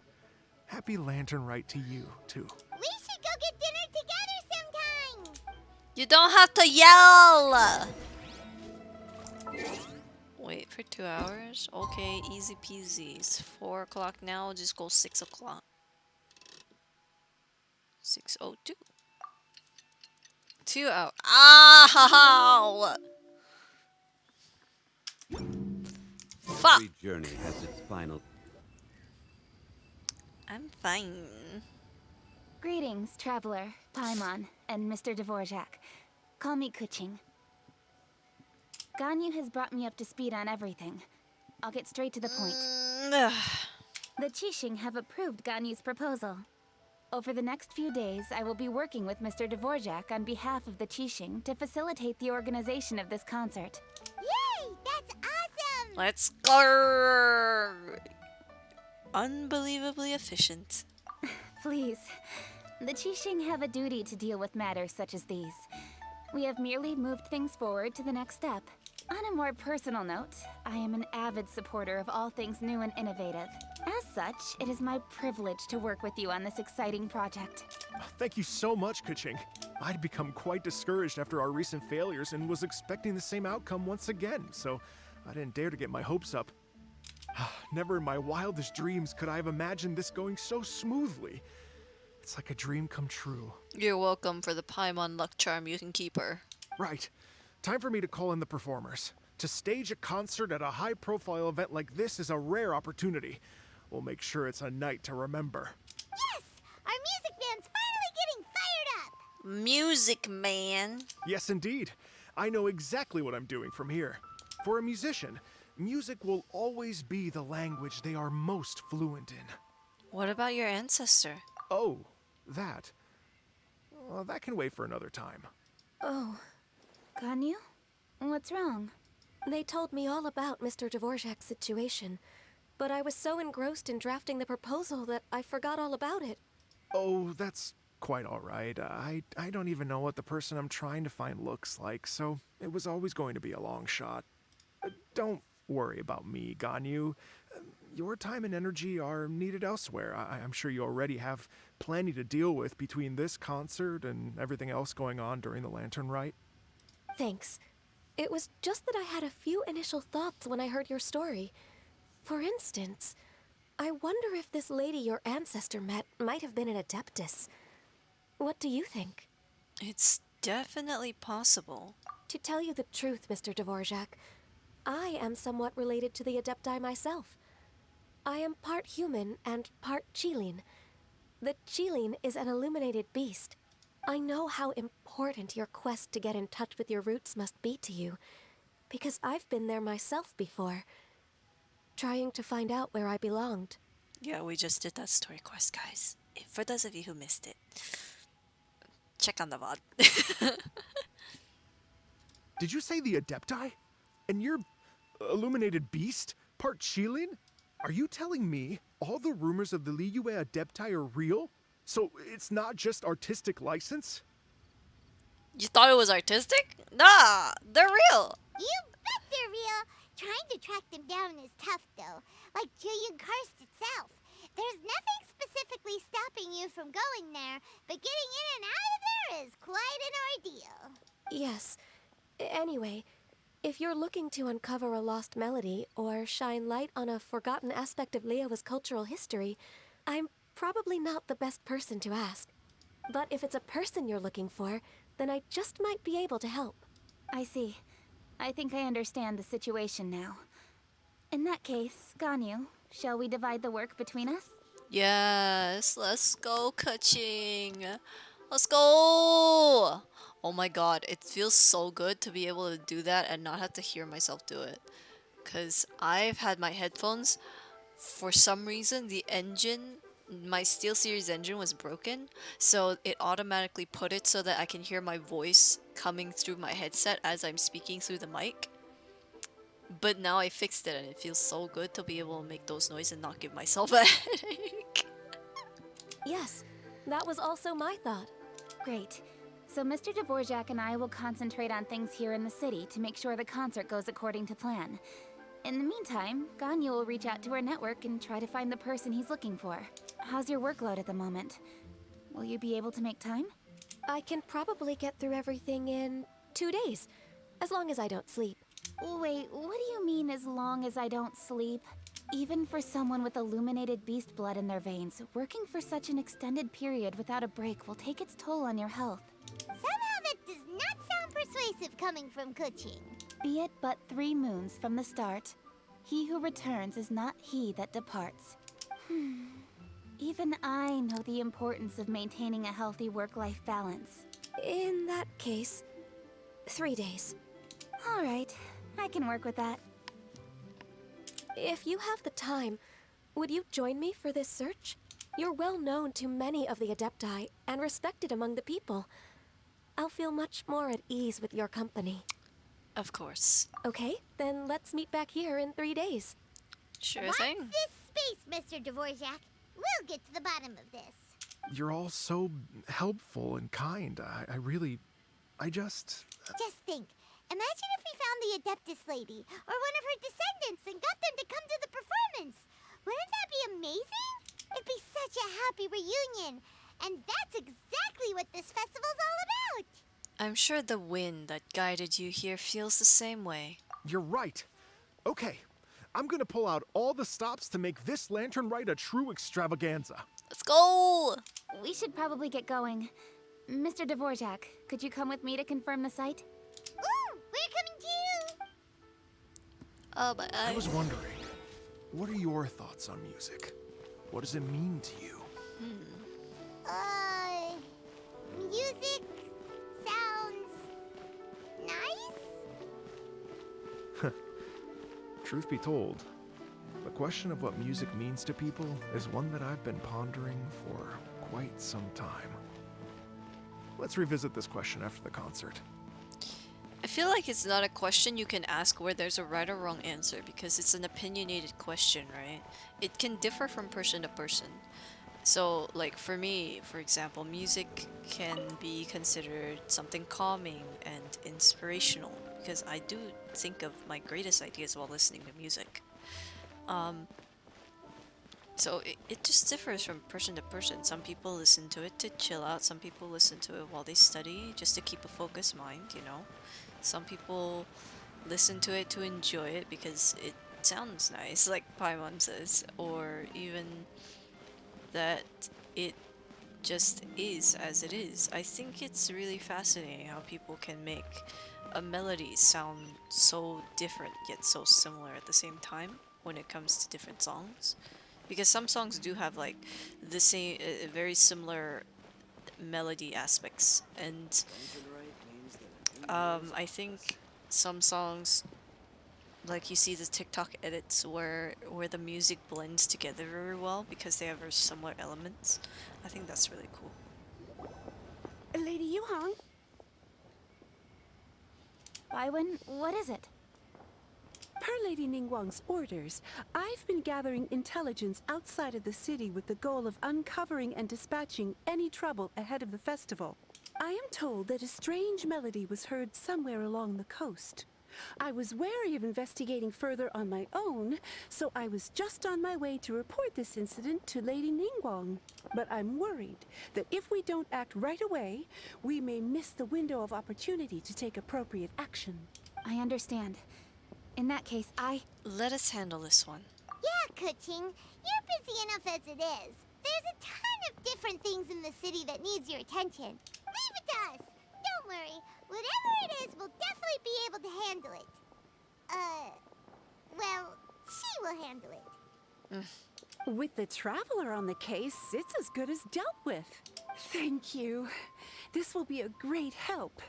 Happy Lantern Rite to you, too. We should go get dinner together sometime. You don't have to yell! Wait for 2 hours? Okay, easy peasy. It's 4 o'clock now, just go 6 o'clock. 6:02. 2 hours. Ow! Fuck! Every journey has its final. I'm fine. Greetings, traveler, Paimon, and Mr. Dvorak. Call me Kuching. Ganyu has brought me up to speed on everything. I'll get straight to the point. The Qixing have approved Ganyu's proposal. Over the next few days, I will be working with Mr. Dvorak on behalf of the Qixing to facilitate the organization of this concert. Yay! That's awesome! Let's go! Unbelievably efficient. Please. The Qixing have a duty to deal with matters such as these. We have merely moved things forward to the next step. On a more personal note, I am an avid supporter of all things new and innovative. As such, it is my privilege to work with you on this exciting project. Thank you so much, Kuching. I'd become quite discouraged after our recent failures and was expecting the same outcome once again, so I didn't dare to get my hopes up. Never in my wildest dreams could I have imagined this going so smoothly. It's like a dream come true. You're welcome for the Paimon luck charm. You can keep her. Right. Time for me to call in the performers. To stage a concert at a high-profile event like this is a rare opportunity. We'll make sure it's a night to remember. Yes! Our music band's finally getting fired up! Music man. Yes, indeed. I know exactly what I'm doing from here. For a musician, music will always be the language they are most fluent in. What about your ancestor? Oh, that. Well, that can wait for another time. Oh. Ganyu? What's wrong? They told me all about Mr. Dvorak's situation, but I was so engrossed in drafting the proposal that I forgot all about it. Oh, that's quite all right. I don't even know what the person I'm trying to find looks like, so it was always going to be a long shot. Don't worry about me, Ganyu. Your time and energy are needed elsewhere. I'm sure you already have plenty to deal with between this concert and everything else going on during the Lantern Rite. Thanks. It was just that I had a few initial thoughts when I heard your story. For instance, I wonder if this lady your ancestor met might have been an Adeptus. What do you think? It's definitely possible. To tell you the truth, Mr. Dvorak, I am somewhat related to the Adepti myself. I am part human and part Qilin. The Qilin is an illuminated beast. I know how important your quest to get in touch with your roots must be to you, because I've been there myself before, trying to find out where I belonged. Yeah, we just did that story quest, guys. For those of you who missed it, check on the VOD. Did you say the Adepti? And you're illuminated beast? Part Qilin? Are you telling me all the rumors of the Liyue Adepti are real? So it's not just artistic license? You thought it was artistic? Nah, they're real. You bet they're real. Trying to track them down is tough, though. Like Julian Karst itself. There's nothing specifically stopping you from going there, but getting in and out of there is quite an ordeal. Yes. Anyway, if you're looking to uncover a lost melody or shine light on a forgotten aspect of Liyue's cultural history, I'm probably not the best person to ask. But if it's a person you're looking for, then I just might be able to help. I see. I think I understand the situation now. In that case, Ganyu, shall we divide the work between us? Yes, let's go, Kaching. Let's go. Oh my god, it feels so good to be able to do that and not have to hear myself do it. Because I've had my headphones, for some reason, the engine, my SteelSeries engine was broken, so it automatically put it so that I can hear my voice coming through my headset as I'm speaking through the mic. But now I fixed it and it feels so good to be able to make those noises and not give myself a headache. Yes, that was also my thought. Great. So Mr. Dvorak and I will concentrate on things here in the city to make sure the concert goes according to plan. In the meantime, Ganyu will reach out to our network and try to find the person he's looking for. How's your workload at the moment? Will you be able to make time? I can probably get through everything in 2 days, as long as I don't sleep. Wait, what do you mean as long as I don't sleep? Even for someone with illuminated beast blood in their veins, working for such an extended period without a break will take its toll on your health. Somehow that does not sound persuasive coming from Kuching. Be it but 3 moons from the start, he who returns is not he that departs. Even I know the importance of maintaining a healthy work-life balance. In that case, 3 days. All right, I can work with that. If you have the time, would you join me for this search? You're well known to many of the Adepti and respected among the people. I'll feel much more at ease with your company. Of course. Okay, then let's meet back here in 3 days. Sure Watch thing. this space, Mr. Dvorak. We'll get to the bottom of this. You're all so helpful and kind. I just... Just think. Imagine if we found the Adeptus lady, or one of her descendants, and got them to come to the performance. Wouldn't that be amazing? It'd be such a happy reunion. And that's exactly what this festival's all about. I'm sure the wind that guided you here feels the same way. You're right. Okay, I'm gonna pull out all the stops to make this Lantern Rite a true extravaganza. Let's go! We should probably get going. Mr. Dvorak, could you come with me to confirm the site? Ooh, we're coming to you. Oh, but I was wondering, what are your thoughts on music? What does it mean to you? Music sounds nice? Truth be told, the question of what music means to people is one that I've been pondering for quite some time. Let's revisit this question after the concert. I feel like it's not a question you can ask where there's a right or wrong answer because it's an opinionated question, right? It can differ from person to person. So, like for me, for example, music can be considered something calming and inspirational because I do think of my greatest ideas while listening to music. Um, so it just differs from person to person. Some people listen to it to chill out, some people listen to it while they study just to keep a focused mind, you know. Some people listen to it to enjoy it because it sounds nice, like Paimon says, or even that it just is as it is. I think it's really fascinating how people can make a melody sound so different yet so similar at the same time when it comes to different songs. Because some songs do have like the same, very similar melody aspects, and I think some songs, like you see the TikTok edits where the music blends together very well because they have very similar elements. I think that's really cool. Lady Yuhang? Baiwen, what is it? Per Lady Ningguang's orders, I've been gathering intelligence outside of the city with the goal of uncovering and dispatching any trouble ahead of the festival. I am told that a strange melody was heard somewhere along the coast. I was wary of investigating further on my own, so I was just on my way to report this incident to Lady Ningguang. But I'm worried that if we don't act right away, we may miss the window of opportunity to take appropriate action. I understand. In that case, Let us handle this one. Yeah, Kuching, you're busy enough as it is. There's a ton of different things in the city that needs your attention. Leave it to us. Don't worry. Whatever it is, we'll definitely be able to handle it. Well, she will handle it. With the Traveler on the case, it's as good as dealt with. Thank you. This will be a great help.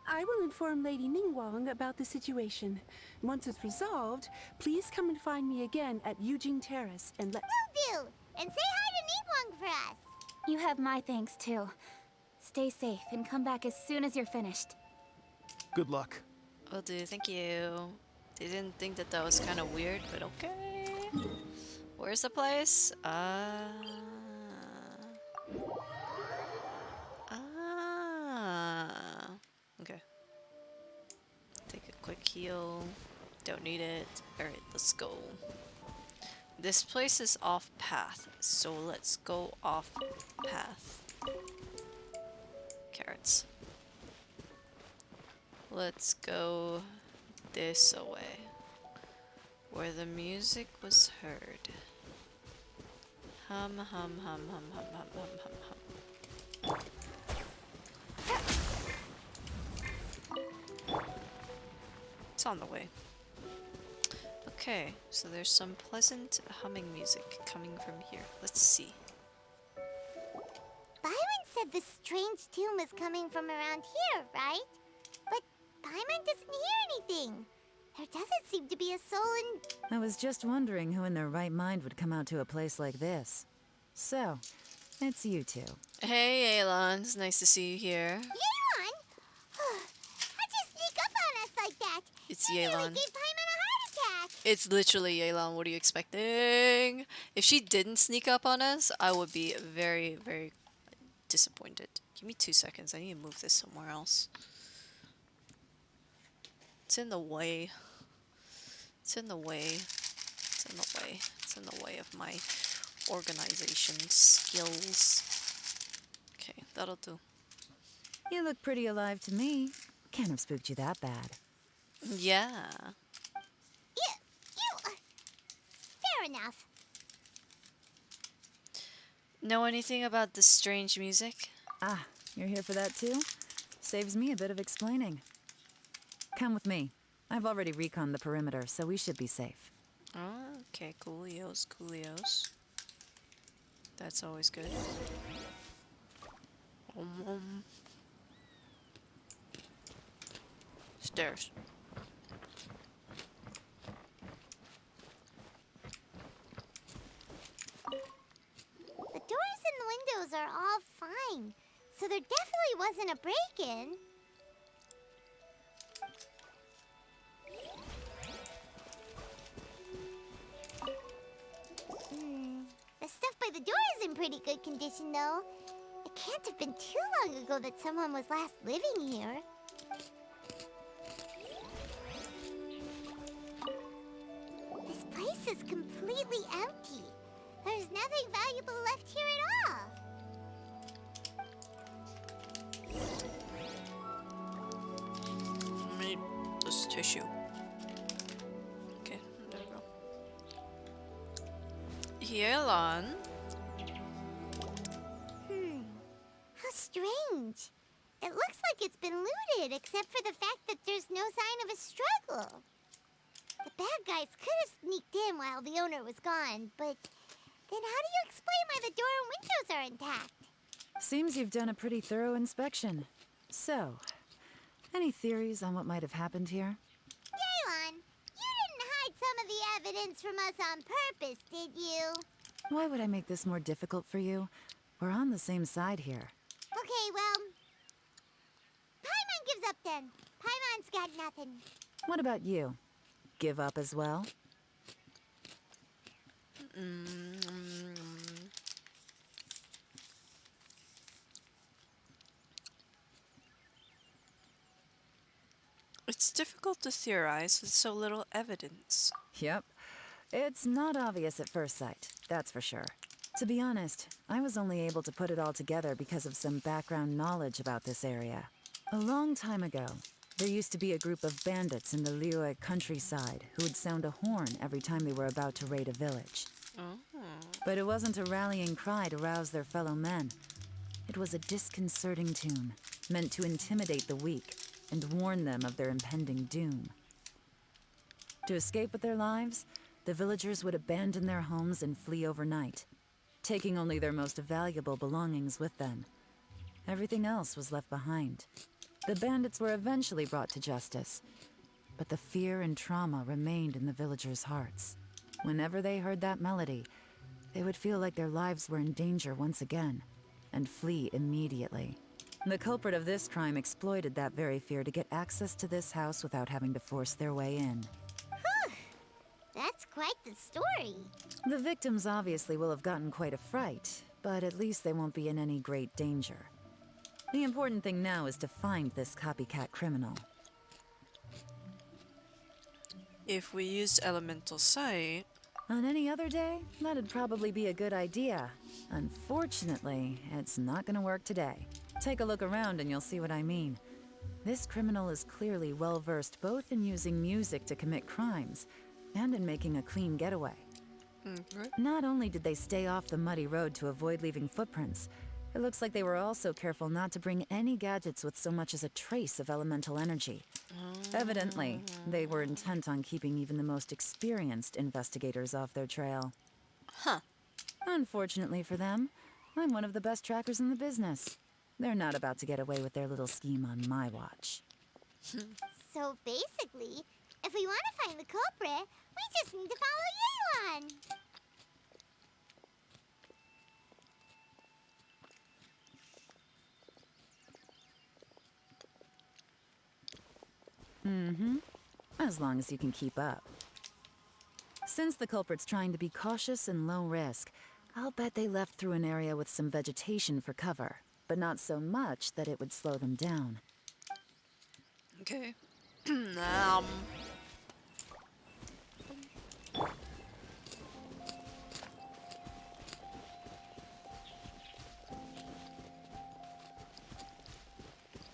I will inform Lady Ningguang about the situation. Once it's resolved, please come and find me again at Yujing Terrace and let— Will do! And say hi to Ningguang for us! you have my thanks too. Stay safe and come back as soon as you're finished. Good luck. Will do, thank you. Didn't think that that was kind of weird, but okay. Where's the place? Okay. Take a quick heal. Don't need it. Alright, let's go. This place is off path, so let's go off path. Carrots. Let's go this way, where the music was heard. Hum, hum, hum, hum, hum, hum, hum, hum, hum. It's on the way. Okay, so there's some pleasant humming music coming from here. Let's see. Byron said the strange tune was coming from around here, right? But Paimon doesn't hear anything. There doesn't seem to be a soul in... I was just wondering who in their right mind would come out to a place like this. So, it's you two. Hey, Aelon. It's nice to see you here. Yelan! How'd you sneak up on us like that? It's You nearly Yelan. gave Paimon a heart attack! It's literally Yelan. What are you expecting? If she didn't sneak up on us, I would be very, very disappointed. Give me 2 seconds. I need to move this somewhere else. It's in the way. It's in the way. It's in the way. It's in the way of my organization skills. Okay, that'll do. You look pretty alive to me. Can't have spooked you that bad. Yeah. Fair enough. Know anything about this strange music? Ah, you're here for that too? Saves me a bit of explaining. Come with me. I've already reconned the perimeter, so we should be safe. Oh, okay, coolios, coolios. That's always good. Stairs. The doors and the windows are all fine, so there definitely wasn't a break-in. The stuff by the door is in pretty good condition, though. It can't have been too long ago that someone was last living here. This place is completely empty. There's nothing valuable left here at all. I need this tissue. Okay, there we go. Yelan. How strange. It looks like it's been looted, except for the fact that there's no sign of a struggle. The bad guys could have sneaked in while the owner was gone, but then how do you explain why the door and windows are intact? Seems you've done a pretty thorough inspection. So, any theories on what might have happened here? Yelan, you didn't hide some of the evidence from us on purpose, did you? Why would I make this more difficult for you? We're on the same side here. Okay, well, Paimon gives up then. Paimon's got nothing. What about you? Give up as well? It's difficult to theorize with so little evidence. Yep. It's not obvious at first sight, that's for sure. To be honest, I was only able to put it all together because of some background knowledge about this area. A long time ago, there used to be a group of bandits in the Liyue countryside who would sound a horn every time they were about to raid a village. But it wasn't a rallying cry to rouse their fellow men. It was a disconcerting tune, meant to intimidate the weak and warn them of their impending doom. To escape with their lives, the villagers would abandon their homes and flee overnight, taking only their most valuable belongings with them. Everything else was left behind. The bandits were eventually brought to justice, but the fear and trauma remained in the villagers' hearts. Whenever they heard that melody, they would feel like their lives were in danger once again, and flee immediately. The culprit of this crime exploited that very fear to get access to this house without having to force their way in. That's quite the story. The victims obviously will have gotten quite a fright, but at least they won't be in any great danger. The important thing now is to find this copycat criminal. If we used elemental sight... On any other day, that'd probably be a good idea. Unfortunately, it's not gonna work today. Take a look around and you'll see what I mean. This criminal is clearly well-versed both in using music to commit crimes and in making a clean getaway. Not only did they stay off the muddy road to avoid leaving footprints, it looks like they were also careful not to bring any gadgets with so much as a trace of elemental energy. Evidently, they were intent on keeping even the most experienced investigators off their trail. Unfortunately for them, I'm one of the best trackers in the business. They're not about to get away with their little scheme on my watch. So basically, if we want to find the culprit, we just need to follow Yelan. As long as you can keep up. Since the culprit's trying to be cautious and low risk, I'll bet they left through an area with some vegetation for cover, but not so much that it would slow them down. Okay.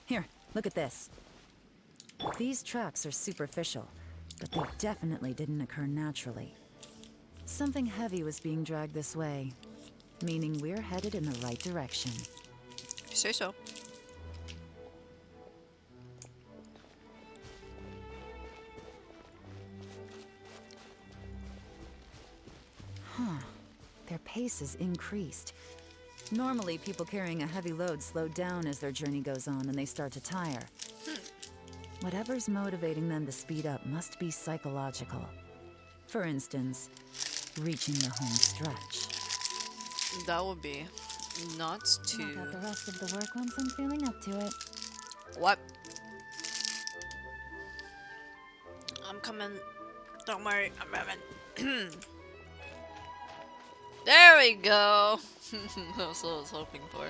Here, look at this. These tracks are superficial, but they definitely didn't occur naturally. Something heavy was being dragged this way, meaning we're headed in the right direction. You say so. Their pace is increased. Normally, people carrying a heavy load slow down as their journey goes on and they start to tire. Whatever's motivating them to speed up must be psychological. For instance, reaching the home stretch. That would be not too... I'll get the rest of the work once I'm feeling up to it. What? I'm coming. Don't worry, I'm coming. There we go! That's what I was hoping for.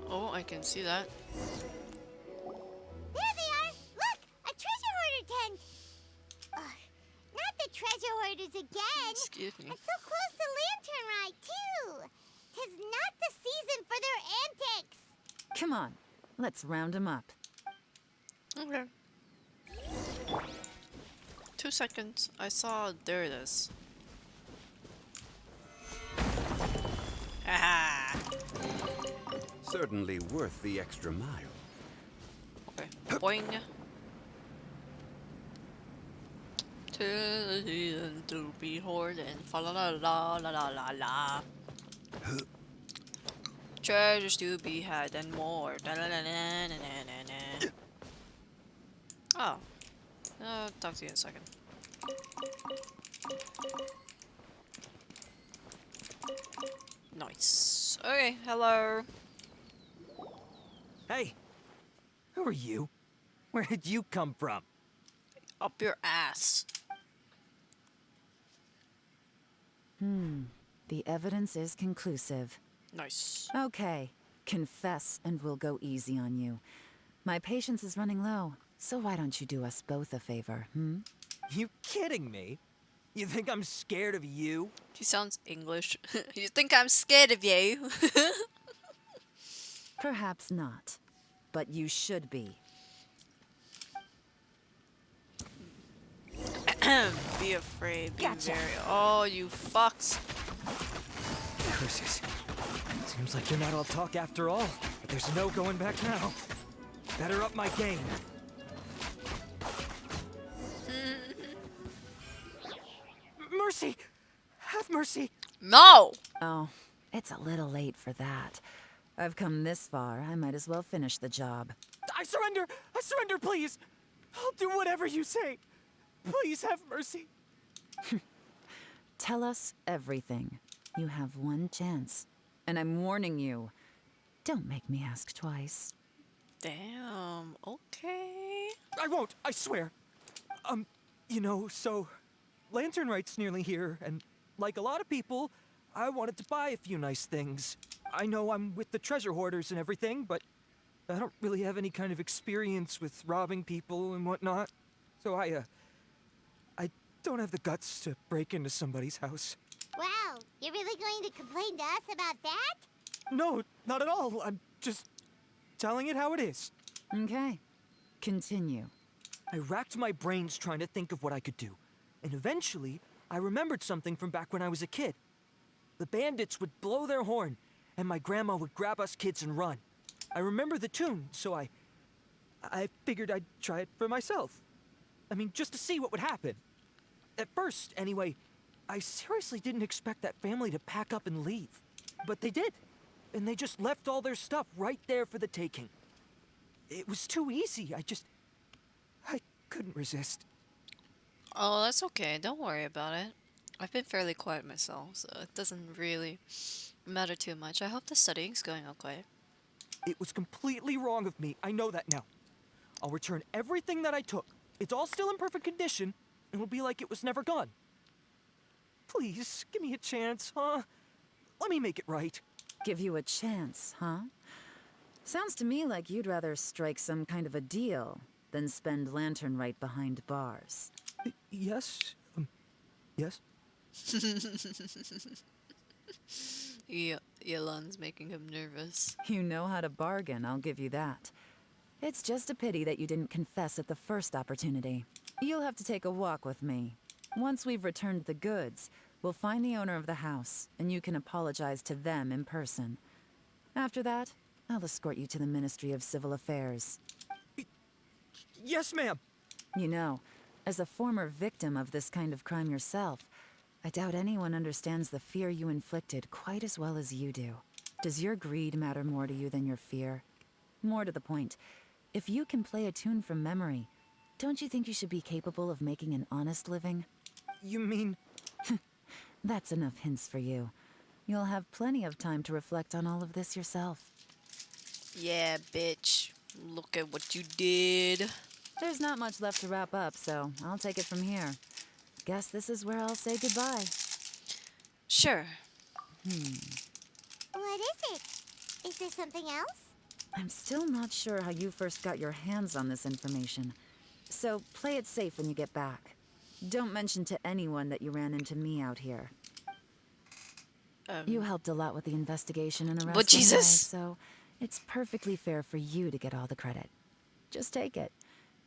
Oh, I can see that. There they are! Look! A treasure hoarder tent! Ugh, not the treasure hoarders again! Excuse me. It's so close to Lantern Rite, too! 'Tis not the season for their antics! Come on, let's round them up. Okay. 2 seconds. I saw. There it is. Ah. Certainly worth the extra mile. Okay. Boing. To the season to be hoarding. Fa la la la la la la la. Treasures to be had and more. Da -la -la -la -la -la -la -la. Oh. Talk to you in a second. Nice. Okay, hello. Hey, who are you? Where did you come from? Up your ass. The evidence is conclusive. Nice. Okay, confess and we'll go easy on you. My patience is running low, so why don't you do us both a favor, You kidding me? You think I'm scared of you? She sounds English. You think I'm scared of you? Perhaps not, but you should be. Be afraid. Be Gotcha. very. Oh, you fucks. Curses. Seems like you're not all talk after all, but there's no going back now. Better up my game. Mercy! Have mercy! No! Oh, it's a little late for that. I've come this far, I might as well finish the job. I surrender! I surrender, please! I'll do whatever you say. Please have mercy. Tell us everything. You have one chance. And I'm warning you. Don't make me ask twice. Damn. Okay. I won't, I swear. You know, so Lantern Rite's nearly here, and like a lot of people, I wanted to buy a few nice things. I know I'm with the treasure hoarders and everything, but I don't really have any kind of experience with robbing people and whatnot. So I don't have the guts to break into somebody's house. Wow, you're really going to complain to us about that? No, not at all. I'm just telling it how it is. Okay. Continue. I racked my brains trying to think of what I could do. And eventually, I remembered something from back when I was a kid. The bandits would blow their horn, and my grandma would grab us kids and run. I remember the tune, so I figured I'd try it for myself. I mean, just to see what would happen. At first, anyway, I seriously didn't expect that family to pack up and leave. But they did. And they just left all their stuff right there for the taking. It was too easy. I couldn't resist. Oh, that's okay. Don't worry about it. I've been fairly quiet myself, so it doesn't really matter too much. I hope the studying's going okay. It was completely wrong of me. I know that now. I'll return everything that I took. It's all still in perfect condition, and it'll be like it was never gone. Please, give me a chance, huh? Let me make it right. Give you a chance, huh? Sounds to me like you'd rather strike some kind of a deal than spend Lantern Rite behind bars. Yes? Yes? Yelan's making him nervous. You know how to bargain, I'll give you that. It's just a pity that you didn't confess at the first opportunity. You'll have to take a walk with me. Once we've returned the goods, we'll find the owner of the house, and you can apologize to them in person. After that, I'll escort you to the Ministry of Civil Affairs. Yes, ma'am. You know, as a former victim of this kind of crime yourself, I doubt anyone understands the fear you inflicted quite as well as you do. Does your greed matter more to you than your fear? More to the point, if you can play a tune from memory, don't you think you should be capable of making an honest living? You mean... That's enough hints for you. You'll have plenty of time to reflect on all of this yourself. Yeah, bitch. Look at what you did. There's not much left to wrap up, so I'll take it from here. Guess this is where I'll say goodbye. Sure. What is it? Is there something else? I'm still not sure how you first got your hands on this information. So play it safe when you get back. Don't mention to anyone that you ran into me out here. You helped a lot with the investigation and arrest. But Jesus! So it's perfectly fair for you to get all the credit. Just take it.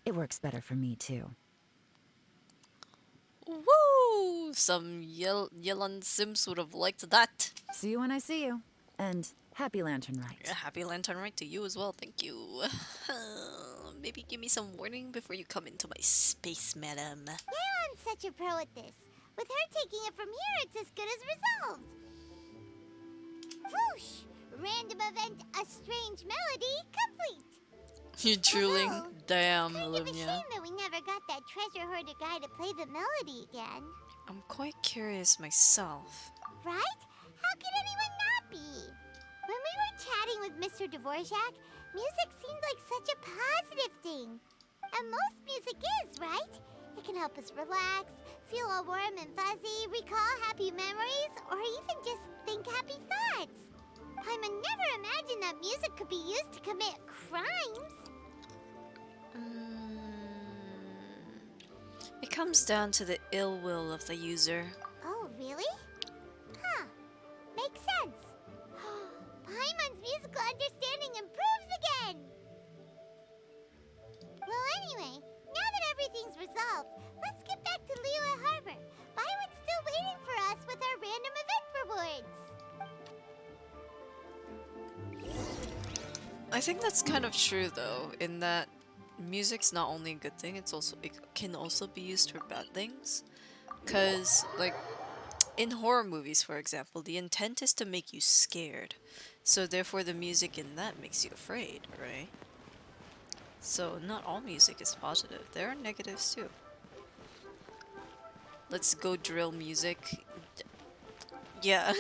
It works better for me, too. Woo! Some Yelan Sims would have liked that. See you when I see you. And happy Lantern Rite. Happy Lantern Rite to you as well, thank you. Maybe give me some warning before you come into my space, madam. Yelan's such a pro at this. With her taking it from here, it's as good as resolved. Whoosh! Random event, a strange melody, complete. You're drooling. Hello. Damn, Kind of a Olivia. shame that we never got that treasure hoarder guy to play the melody again. I'm quite curious myself. Right? How could anyone not be? When we were chatting with Mr. Dvorak, music seemed like such a positive thing. And most music is, right? It can help us relax, feel all warm and fuzzy, recall happy memories, or even just think happy thoughts. Paimon never imagined that music could be used to commit crimes. It comes down to the ill will of the user. Oh, really? Huh. Makes sense. Paimon's musical understanding improves again! Well, anyway, now that everything's resolved, let's get back to Liyue Harbor. Byron's still waiting for us with our random event rewards. I think that's kind of true though, in that music's not only a good thing, it can also be used for bad things. Cause like in horror movies, for example, the intent is to make you scared. So therefore the music in that makes you afraid, right? So not all music is positive. There are negatives too. Let's go drill music. Yeah.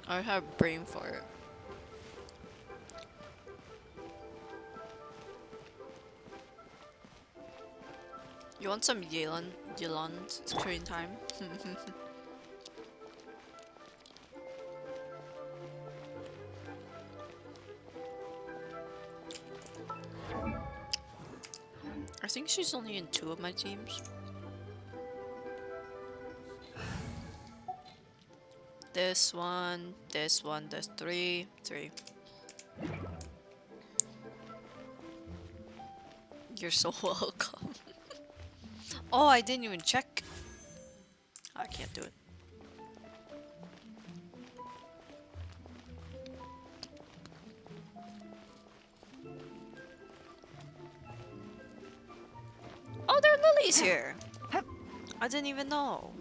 I have brain fart. You want some Yelan screen time? I think she's only in 2 of my teams. This one, there's 3. You're so welcome. Oh, I didn't even check. I can't do it. Oh, there are lilies here. I didn't even know.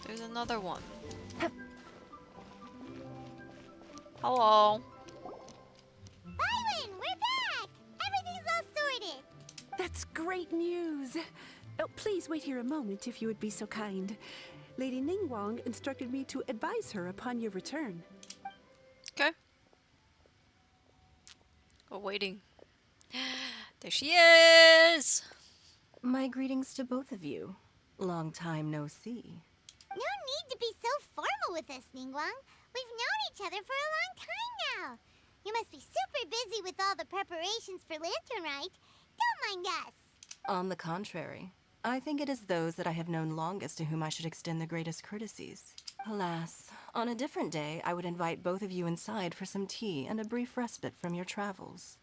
There's another one. Hello. Byron, we're back! Everything's all sorted! That's great news. Oh, please wait here a moment if you would be so kind. Lady Ningguang instructed me to advise her upon your return. Okay. We're waiting. There she is! My greetings to both of you. Long time no see. No need to be so formal with us, Ningguang. We've known each other for a long time now. You must be super busy with all the preparations for Lantern Rite. Don't mind us. On the contrary, I think it is those that I have known longest to whom I should extend the greatest courtesies. Alas, on a different day, I would invite both of you inside for some tea and a brief respite from your travels.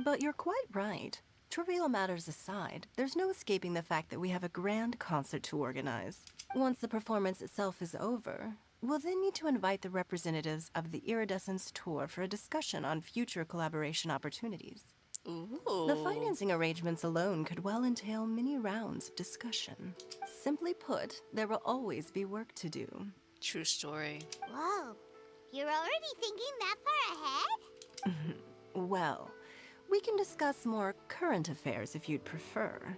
But you're quite right. Trivial matters aside, there's no escaping the fact that we have a grand concert to organize. Once the performance itself is over, we'll then need to invite the representatives of the Iridescence Tour for a discussion on future collaboration opportunities. Ooh. The financing arrangements alone could well entail many rounds of discussion. Simply put, there will always be work to do. True story. Whoa, you're already thinking that far ahead? Well, we can discuss more current affairs if you'd prefer.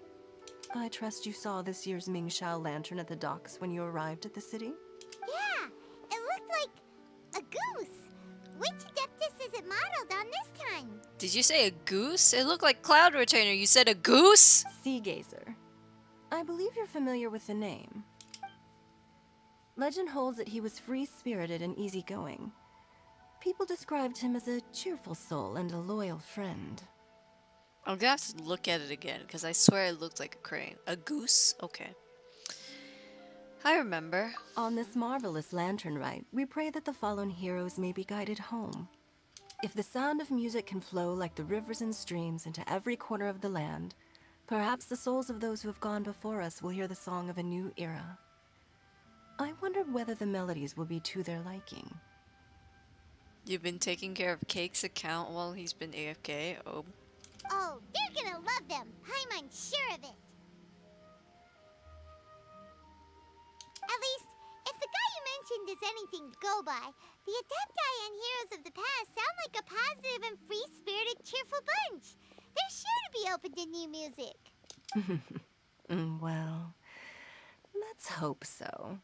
I trust you saw this year's Mingxiao lantern at the docks when you arrived at the city? Yeah, it looked like a goose. Which Adeptus is it modeled fun. Did you say a goose? It looked like Cloud Retainer. You said a goose? Sea Gazer. I believe you're familiar with the name. Legend holds that he was free-spirited and easygoing. People described him as a cheerful soul and a loyal friend. I'm gonna have to look at it again, because I swear it looked like a crane. A goose? Okay. I remember. On this marvelous lantern rite, we pray that the fallen heroes may be guided home. If the sound of music can flow like the rivers and streams into every corner of the land, perhaps the souls of those who have gone before us will hear the song of a new era. I wondered whether the melodies will be to their liking. You've been taking care of Cake's account while he's been AFK? Oh. Oh, they're gonna love them. I'm unsure of it. At least, if the guy you mentioned is anything to go by, the Adepti and Heroes of the Past sound like a positive and free-spirited, cheerful bunch. They're sure to be open to new music. Well, let's hope so.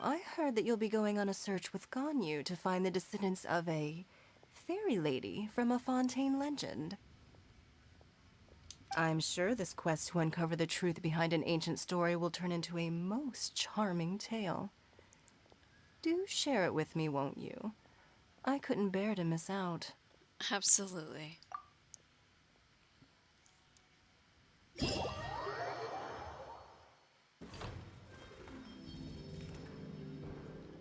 I heard that you'll be going on a search with Ganyu to find the descendants of a fairy lady from a Fontaine legend. I'm sure this quest to uncover the truth behind an ancient story will turn into a most charming tale. Do share it with me, won't you? I couldn't bear to miss out. Absolutely.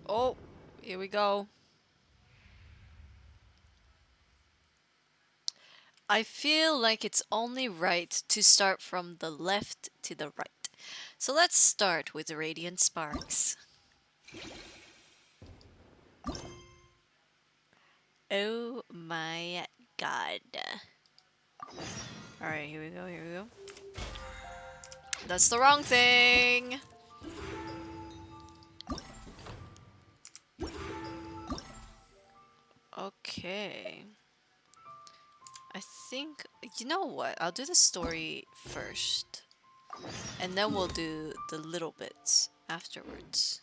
Oh, here we go. I feel like it's only right to start from the left to the right. So let's start with the Radiant Sparks. Oh my god. Alright, here we go, here we go. That's the wrong thing! Okay. I think, you know what, I'll do the story first. And then we'll do the little bits afterwards.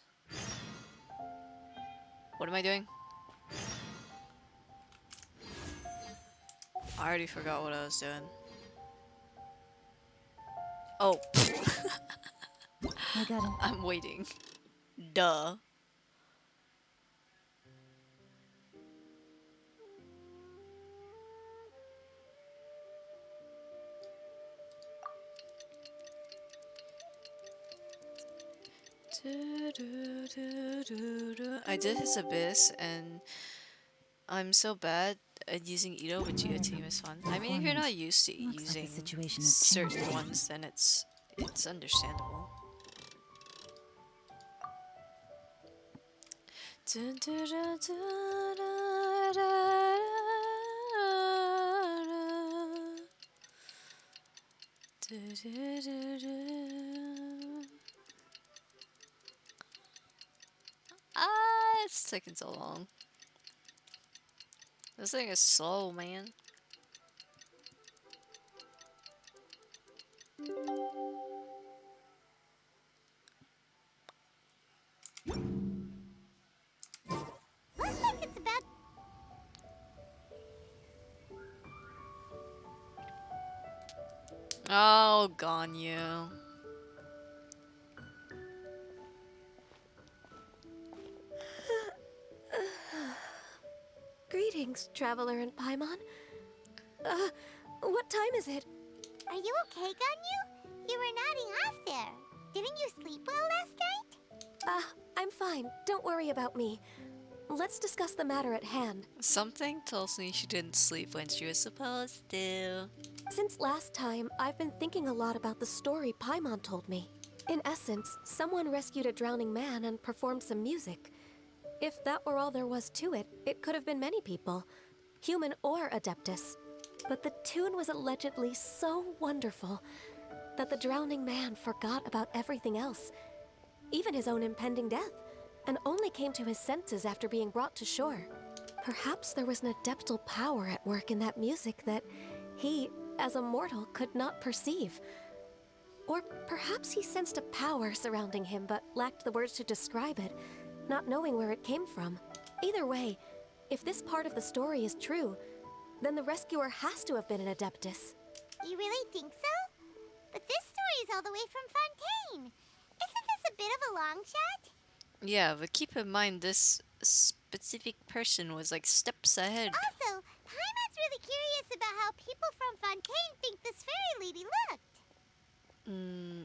What am I doing? I already forgot what I was doing. Oh. I got him. I'm waiting. Duh. I did his Abyss and I'm so bad at using Ito, but Geo Team is fun. I mean, if you're not used to using certain ones, then it's understandable. Ah, it's taking so long. This thing is slow, man. Looks like it's about... Oh, Ganyu. Greetings, Traveler and Paimon. What time is it? Are you okay, Ganyu? You were nodding off there. Didn't you sleep well last night? I'm fine. Don't worry about me. Let's discuss the matter at hand. Something tells me she didn't sleep when she was supposed to. Since last time, I've been thinking a lot about the story Paimon told me. In essence, someone rescued a drowning man and performed some music. If that were all there was to it, it could have been many people, human or Adeptus. But the tune was allegedly so wonderful that the drowning man forgot about everything else, even his own impending death, and only came to his senses after being brought to shore. Perhaps there was an adeptal power at work in that music that he, as a mortal, could not perceive. Or perhaps he sensed a power surrounding him but lacked the words to describe it, not knowing where it came from. Either way, if this part of the story is true, then the rescuer has to have been an Adeptus. You really think so? But this story is all the way from Fontaine. Isn't this a bit of a long shot? Yeah, but keep in mind this specific person was like steps ahead. Also, Paimon's really curious about how people from Fontaine think this fairy lady looked.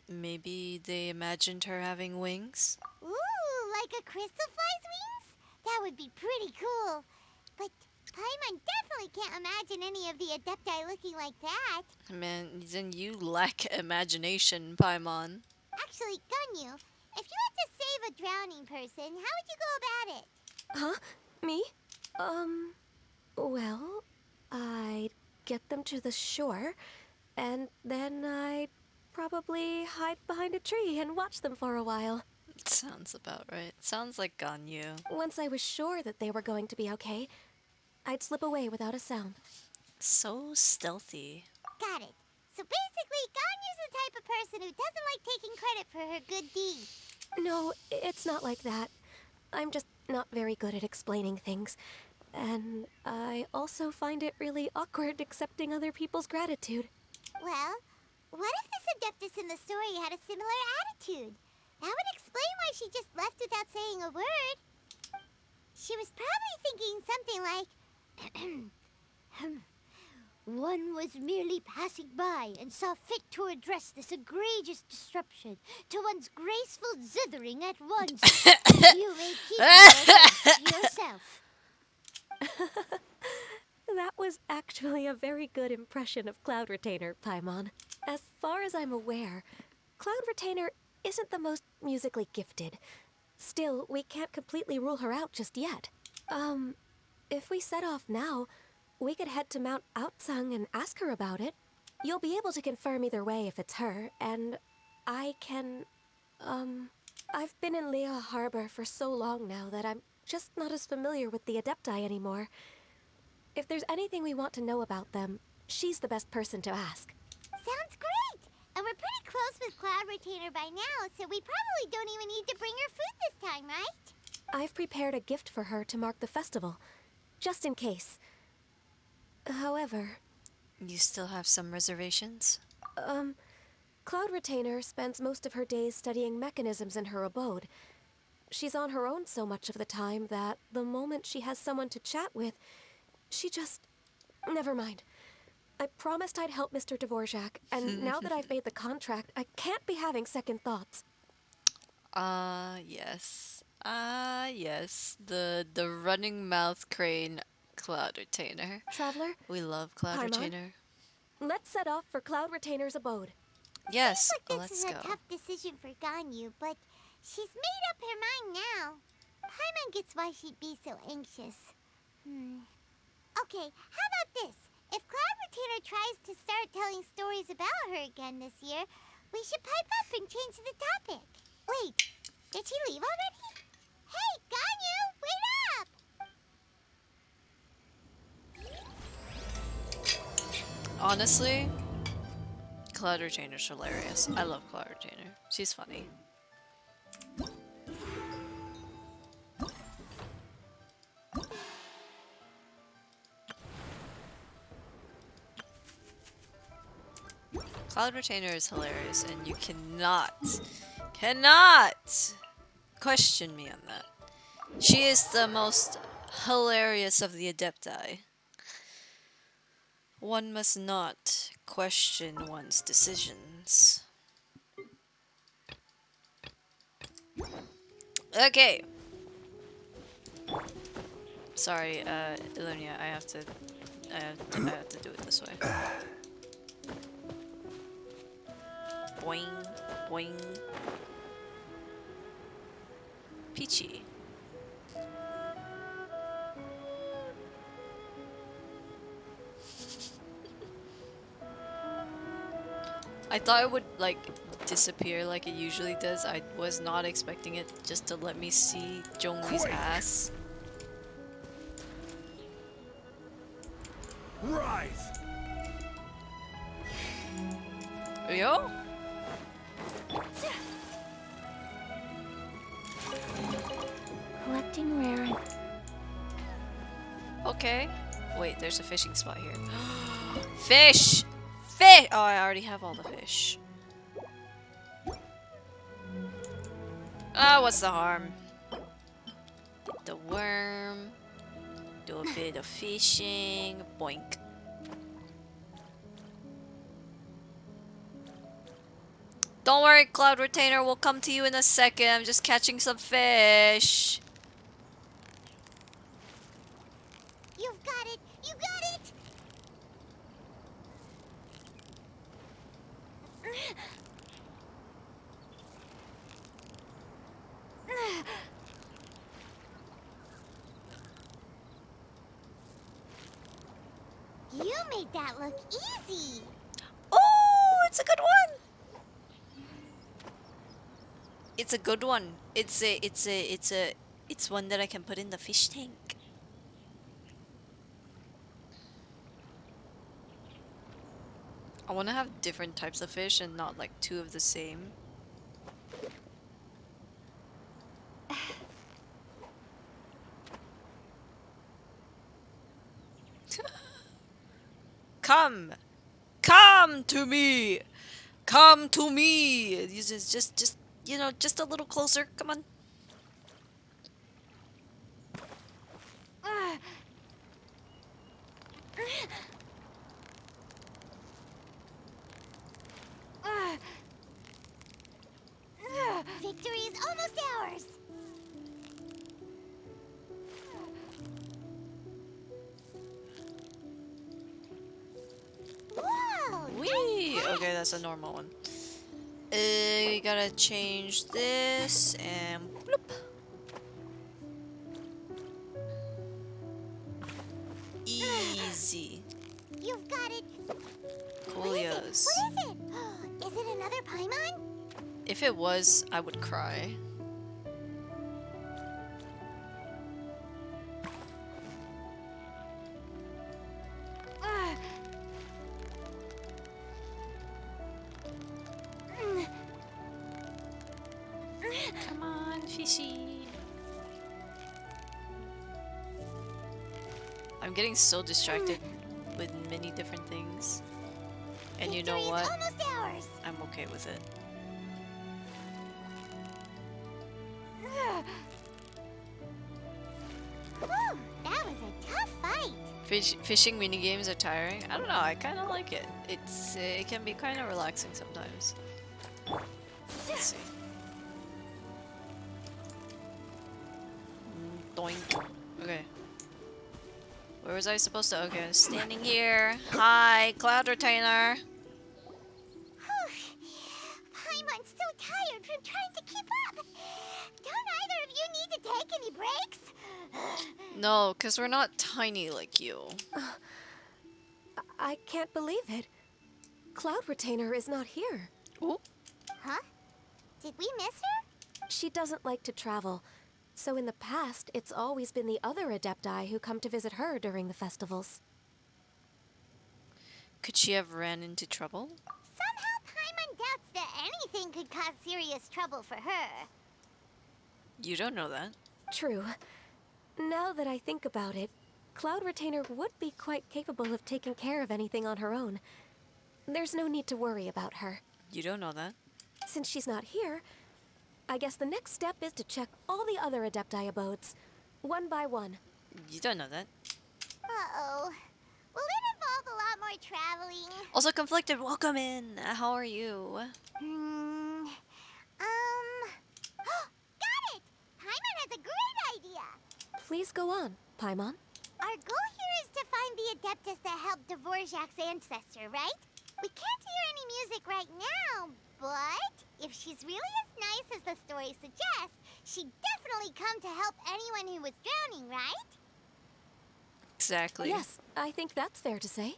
Maybe they imagined her having wings? Ooh, like a crystal fly's wings? That would be pretty cool. But Paimon definitely can't imagine any of the Adepti looking like that. Man, then you lack imagination, Paimon. Actually, Ganyu, if you had to save a drowning person, how would you go about it? Huh? Me? Well, I'd get them to the shore, and then I'd probably hide behind a tree and watch them for a while. Sounds about right. Sounds like Ganyu. Once I was sure that they were going to be okay, I'd slip away without a sound. So stealthy. Got it. So basically, Ganyu's the type of person who doesn't like taking credit for her good deeds. No, it's not like that. I'm just not very good at explaining things. And I also find it really awkward accepting other people's gratitude. Well, what if this Adeptus in the story had a similar attitude? That would explain why she just left without saying a word. She was probably thinking something like, one was merely passing by and saw fit to address this egregious disruption to one's graceful zithering at once. You may keep your to yourself. That was actually a very good impression of Cloud Retainer, Paimon. As far as I'm aware, Cloud Retainer isn't the most musically gifted. Still, we can't completely rule her out just yet. If we set off now, we could head to Mount Outsung and ask her about it. You'll be able to confirm either way if it's her, and I can, I've been in Lea Harbor for so long now that I'm just not as familiar with the Adepti anymore. If there's anything we want to know about them, she's the best person to ask. Sounds great! And we're pretty close with Cloud Retainer by now, so we probably don't even need to bring her food this time, right? I've prepared a gift for her to mark the festival, just in case. However... You still have some reservations? Cloud Retainer spends most of her days studying mechanisms in her abode. She's on her own so much of the time that the moment she has someone to chat with, she just... Never mind. I promised I'd help Mr. Dvorak, and now that I've made the contract, I can't be having second thoughts. Yes. Yes. The running mouth crane Cloud Retainer. Traveler? We love Cloud Paimon? Retainer. Let's set off for Cloud Retainer's abode. Yes, Seems like let's this is go. a tough decision for Ganyu, but she's made up her mind now. Paimon gets why she'd be so anxious. Okay, how about this? If Cloud Retainer tries to start telling stories about her again this year, we should pipe up and change the topic. Wait, did she leave already? Hey, Ganyu, wait up! Honestly, Cloud Retainer's hilarious. I love Cloud Retainer. She's funny. Cloud Retainer is hilarious, and you cannot question me on that. She is the most hilarious of the Adepti. One must not question one's decisions. Okay. Sorry, Ilonia, I have to do it this way. Boing, boing. Peachy. I thought it would, like, disappear like it usually does. I was not expecting it just to let me see Zhongli's ass. Rite! Yo? Collecting rare. Okay. Wait, there's a fishing spot here. Fish! Fish! Oh, I already have all the fish. Ah, what's the harm? Get the worm. Do a bit of fishing. Boink. Don't worry, Cloud Retainer. We'll come to you in a second. I'm just catching some fish. You've got it! You got it! You made that look easy! Oh, it's a good one! It's a good one. It's one that I can put in the fish tank. I want to have different types of fish and not like two of the same. Come! Come to me! Come to me! Just, you know, just a little closer. Come on. Victory is almost ours! Whoa! Whee! Okay, that's a normal one. We gotta change this and bloop. Easy. You've got it! Coolios. What is it? Is it another Paimon? If it was, I would cry. Come on, fishy. I'm getting so distracted with many different things. And you know what? Almost ours. I'm okay with it. Whew, that was a tough fight. Fishing minigames are tiring. I don't know. I kind of like it. It can be kind of relaxing sometimes. Let's see. Doink. Okay. Where was I supposed to? Okay, standing here. Hi, Cloud Retainer. Paimon's so tired from trying to keep up. Don't either of you need to take any breaks? No, because we're not tiny like you. I can't believe it. Cloud Retainer is not here. Ooh. Huh? Did we miss her? She doesn't like to travel. So in the past, it's always been the other Adepti who come to visit her during the festivals. Could she have ran into trouble? Somehow Paimon doubts that anything could cause serious trouble for her. You don't know that. True. Now that I think about it, Cloud Retainer would be quite capable of taking care of anything on her own. There's no need to worry about her. You don't know that. Since she's not here, I guess the next step is to check all the other Adepti abodes, one by one. You don't know that. Uh-oh. Will it involve a lot more traveling? Also conflicted, welcome in. How are you? Got it! Paimon has a great idea! Please go on, Paimon. Our goal here is to find the Adeptus that helped Dvorak's ancestor, right? We can't hear any music right now, but if she's really as nice as the story suggests, she'd definitely come to help anyone who was drowning, right? Exactly. Yes, I think that's fair to say.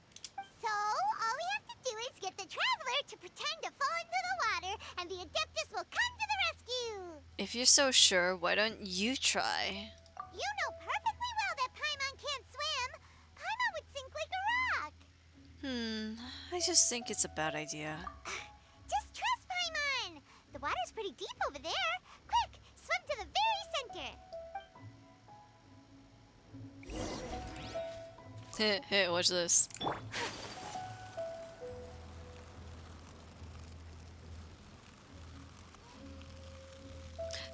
So, all we have to do is get the Traveler to pretend to fall into the water, and the Adeptus will come to the rescue! If you're so sure, why don't you try? You know perfectly well that Paimon can't swim! Paimon would sink like a rock! I just think it's a bad idea. Just trust Paimon! The water's pretty deep over there. Quick, swim to the very center. Hey, watch this.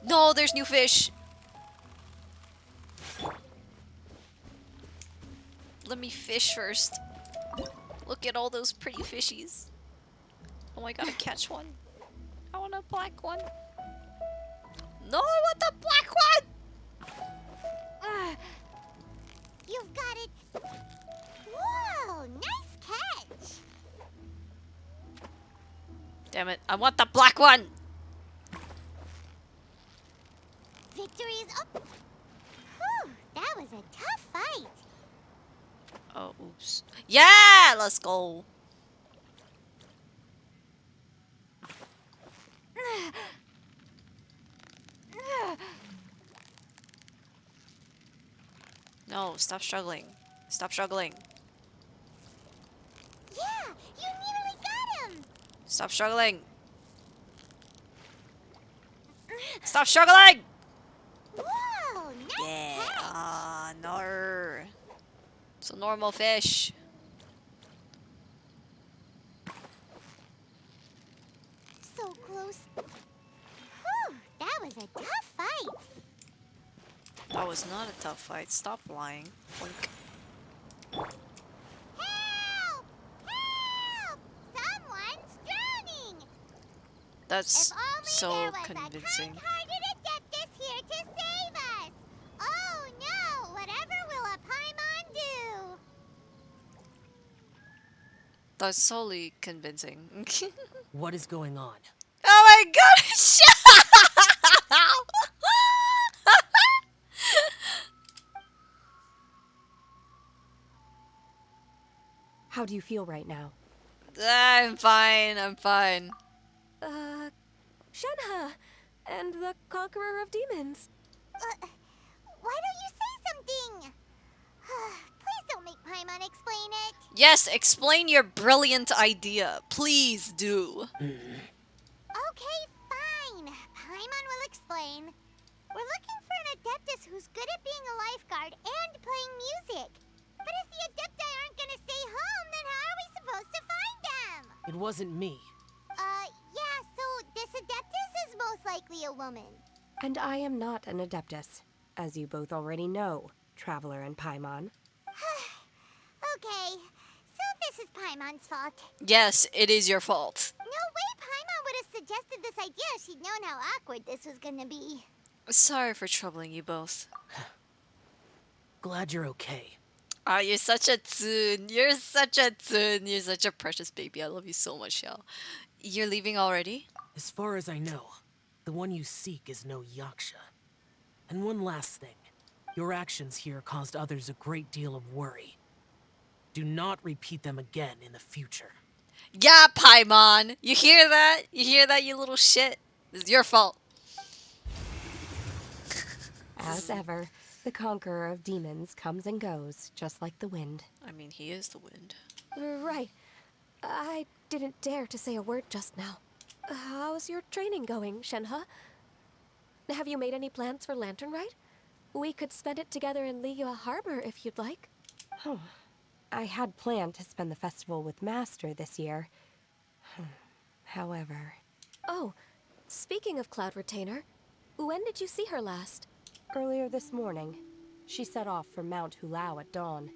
No, there's new fish. Let me fish first. Look at all those pretty fishies. Oh, I gotta catch one. I want a black one. No, I want the black one! You've got it. Whoa, nice catch. Damn it, I want the black one! Victory is up. Whew, that was a tough fight. Oh, oops. Yeah, let's go. No, stop struggling. Stop struggling. Yeah, you nearly got him. Stop struggling. Stop struggling! Whoa, nice Yeah. catch. Ah, no. It's a normal fish. So close. Whew, that was a tough fight. That was not a tough fight. Stop lying. Blink. Help! Help! Someone's drowning. That's If only so there was convincing. a kind-hearted Adeptus here to save us. Oh no! Whatever will a Paimon do? That's solely convincing. What is going on? Oh my god! Shut up! How do you feel right now? I'm fine. I'm fine. Shenhe, and the Conqueror of Demons. Why don't you say something? Please don't make Paimon explain it. Yes, explain your brilliant idea. Please do. Okay, fine. Paimon will explain. We're looking for an Adeptus who's good at being a lifeguard and playing music. But if the Adepti aren't gonna stay home, then how are we supposed to find them? It wasn't me. Yeah, so this Adeptus is most likely a woman. And I am not an Adeptus, as you both already know, Traveler and Paimon. Okay, so this is Paimon's fault. Yes, it is your fault. No way Paimon would have suggested this idea if she'd known how awkward this was gonna be. Sorry for troubling you both. Glad you're okay. Ah, you're such a tsun. You're such a tsun. You're such a precious baby. I love you so much, Xiao. You're leaving already? As far as I know, the one you seek is no Yaksha. And one last thing. Your actions here caused others a great deal of worry. Do not repeat them again in the future. Yeah, Paimon! You hear that? You hear that, you little shit? It's your fault. As ever, the Conqueror of Demons comes and goes, just like the wind. I mean, he is the wind. Right. I didn't dare to say a word just now. How's your training going, Shenhe? Have you made any plans for Lantern Rite? We could spend it together in Liyue Harbor if you'd like. Oh, I had planned to spend the festival with Master this year. However... Oh, speaking of Cloud Retainer, when did you see her last? Earlier this morning. She set off for Mount Hulao at dawn.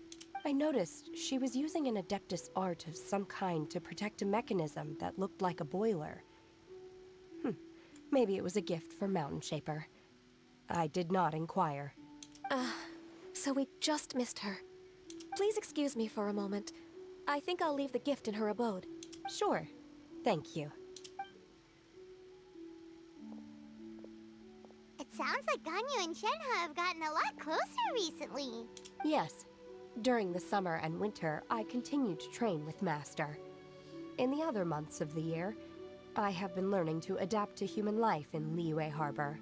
I noticed she was using an Adeptus art of some kind to protect a mechanism that looked like a boiler. Maybe it was a gift for Mountain Shaper. I did not inquire. So we just missed her. Please excuse me for a moment. I think I'll leave the gift in her abode. Sure. Thank you. It sounds like Ganyu and Shenhe have gotten a lot closer recently. Yes. During the summer and winter, I continued to train with Master. In the other months of the year, I have been learning to adapt to human life in Liyue Harbor.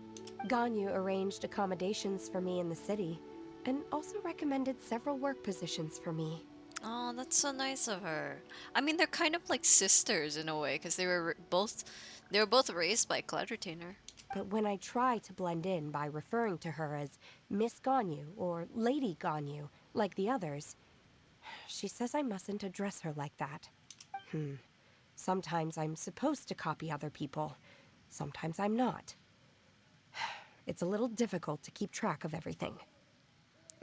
Ganyu arranged accommodations for me in the city, and also recommended several work positions for me. Oh, that's so nice of her. I mean, they're kind of like sisters in a way, because they were both raised by Cloud Retainer. But when I try to blend in by referring to her as Miss Ganyu or Lady Ganyu, like the others, She says I mustn't address her like that. Sometimes I'm supposed to copy other people. Sometimes I'm not. It's a little difficult to keep track of everything.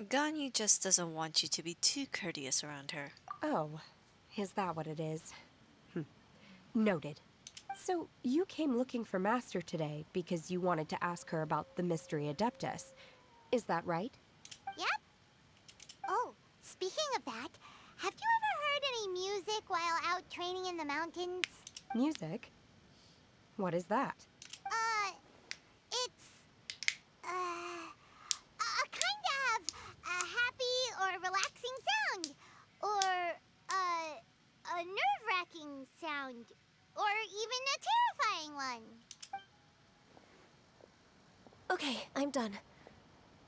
Ganyu just doesn't want you to be too courteous around her. Oh, is that what it is? Noted. So, you came looking for Master today because you wanted to ask her about the Mystery Adeptus. Is that right? Yep. Oh, speaking of that, have you ever heard any music while out training in the mountains? Music? What is that? It's, a kind of a happy or relaxing sound. Or, a nerve-wracking sound. Or even a terrifying one. Okay, I'm done.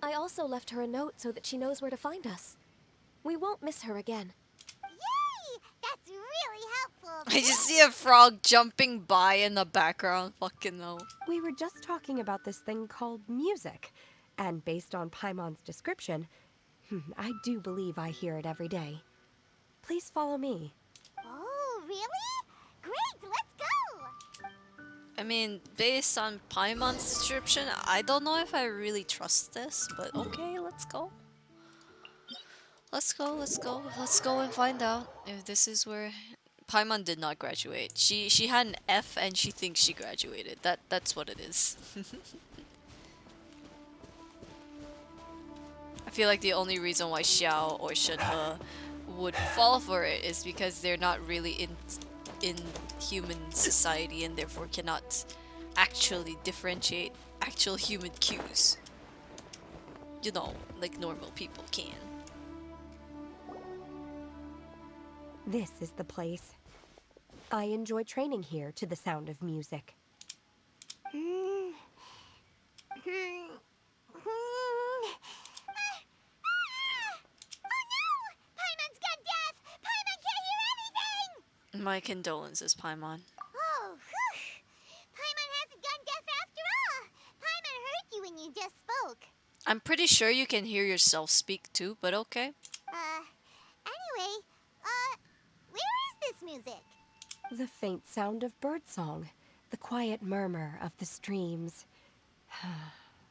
I also left her a note so that she knows where to find us. We won't miss her again. Yay! That's really helpful. I just see a frog jumping by in the background. Fucking no. We were just talking about this thing called music. And based on Paimon's description, I do believe I hear it every day. Please follow me. Oh, really? Great, let's go! I mean, based on Paimon's description, I don't know if I really trust this, but okay, let's go. Let's go and find out if this is where... Paimon did not graduate. She had an F and she thinks she graduated. That's what it is. I feel like the only reason why Xiao or Shenhe would fall for it is because they're not really in human society and therefore cannot actually differentiate actual human cues. You know, like normal people can. This is the place. I enjoy training here to the sound of music. My condolences, Paimon. Oh, whew. Paimon hasn't gone deaf after all. Paimon heard you when you just spoke. I'm pretty sure you can hear yourself speak too, but okay. Anyway, where is this music? The faint sound of birdsong, the quiet murmur of the streams.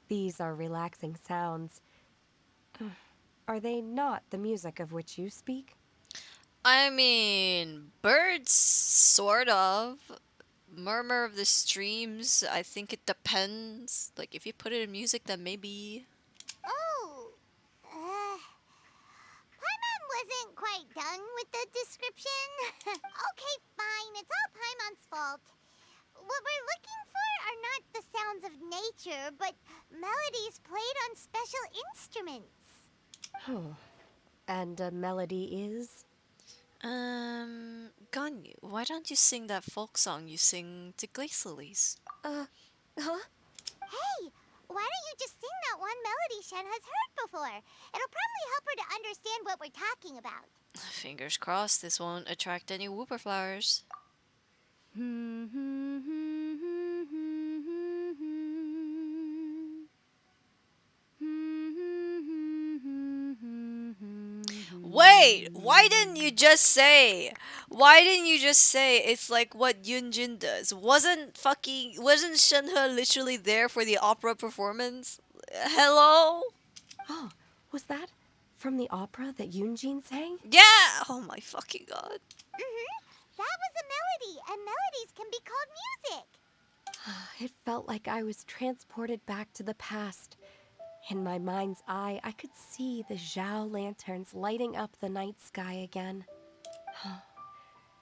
These are relaxing sounds. Are they not the music of which you speak? I mean, birds, sort of. Murmur of the streams, I think it depends. Like, if you put it in music, then maybe... Oh, Paimon wasn't quite done with the description. Okay, fine, it's all Paimon's fault. What we're looking for are not the sounds of nature, but melodies played on special instruments. And a melody is? Ganyu, why don't you sing that folk song you sing to Glacialise? Huh? Hey, why don't you just sing that one melody Shen has heard before? It'll probably help her to understand what we're talking about. Fingers crossed this won't attract any whooper flowers. Wait, why didn't you just say? Why didn't you just say it's like what Yunjin does? Wasn't Shenhe literally there for the opera performance? Hello? Oh, was that from the opera that Yunjin sang? Yeah! Oh my fucking god. That was a melody, and melodies can be called music. It felt like I was transported back to the past. In my mind's eye, I could see the Zhao lanterns lighting up the night sky again.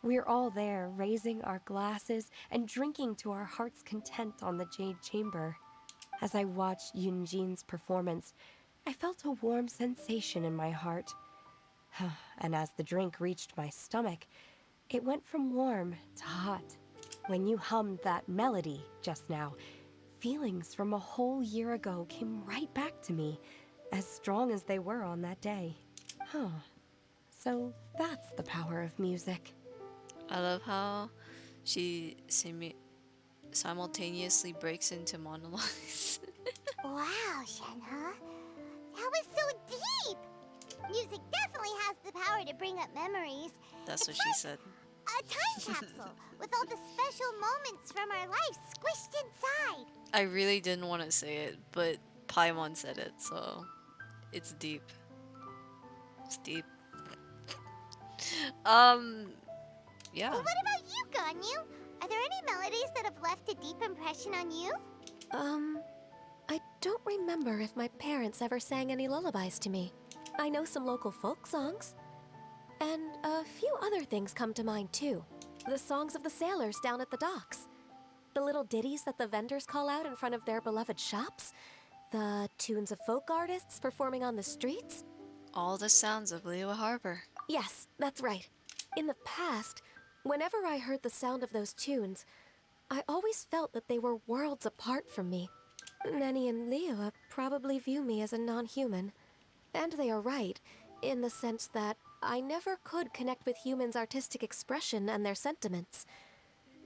We're all there, raising our glasses and drinking to our heart's content on the Jade Chamber. As I watched Yunjin's performance, I felt a warm sensation in my heart. And as the drink reached my stomach, it went from warm to hot. When you hummed that melody just now, feelings from a whole year ago came right back to me, as strong as they were on that day. So that's the power of music. I love how she simultaneously breaks into monologues. Wow, Shenhe. That was so deep. Music definitely has the power to bring up memories. That's what she said. A time capsule with all the special moments from our lives squished inside. I really didn't want to say it, but Paimon said it, so it's deep. It's deep. Yeah. Well, what about you, Ganyu? Are there any melodies that have left a deep impression on you? I don't remember if my parents ever sang any lullabies to me. I know some local folk songs. And a few other things come to mind, too. The songs of the sailors down at the docks. The little ditties that the vendors call out in front of their beloved shops. The tunes of folk artists performing on the streets. All the sounds of Liyue Harbor. Yes, that's right. In the past, whenever I heard the sound of those tunes, I always felt that they were worlds apart from me. Nenny and Liyue probably view me as a non-human. And they are right, in the sense that I never could connect with humans' artistic expression and their sentiments.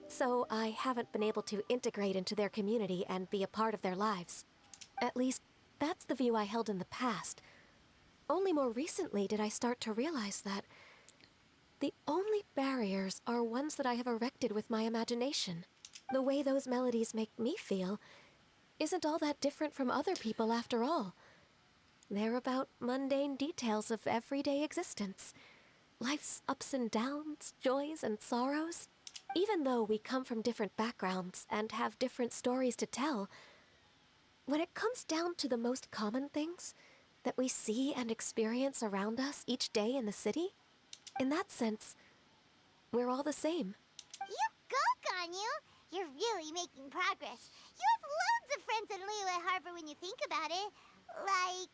So I haven't been able to integrate into their community and be a part of their lives. At least, that's the view I held in the past. Only more recently did I start to realize that the only barriers are ones that I have erected with my imagination. The way those melodies make me feel isn't all that different from other people after all. They're about mundane details of everyday existence. Life's ups and downs, joys and sorrows. Even though we come from different backgrounds and have different stories to tell, when it comes down to the most common things that we see and experience around us each day in the city, in that sense, we're all the same. You go, Ganyu! You're really making progress. You have loads of friends in Liyue Harbor when you think about it. Like,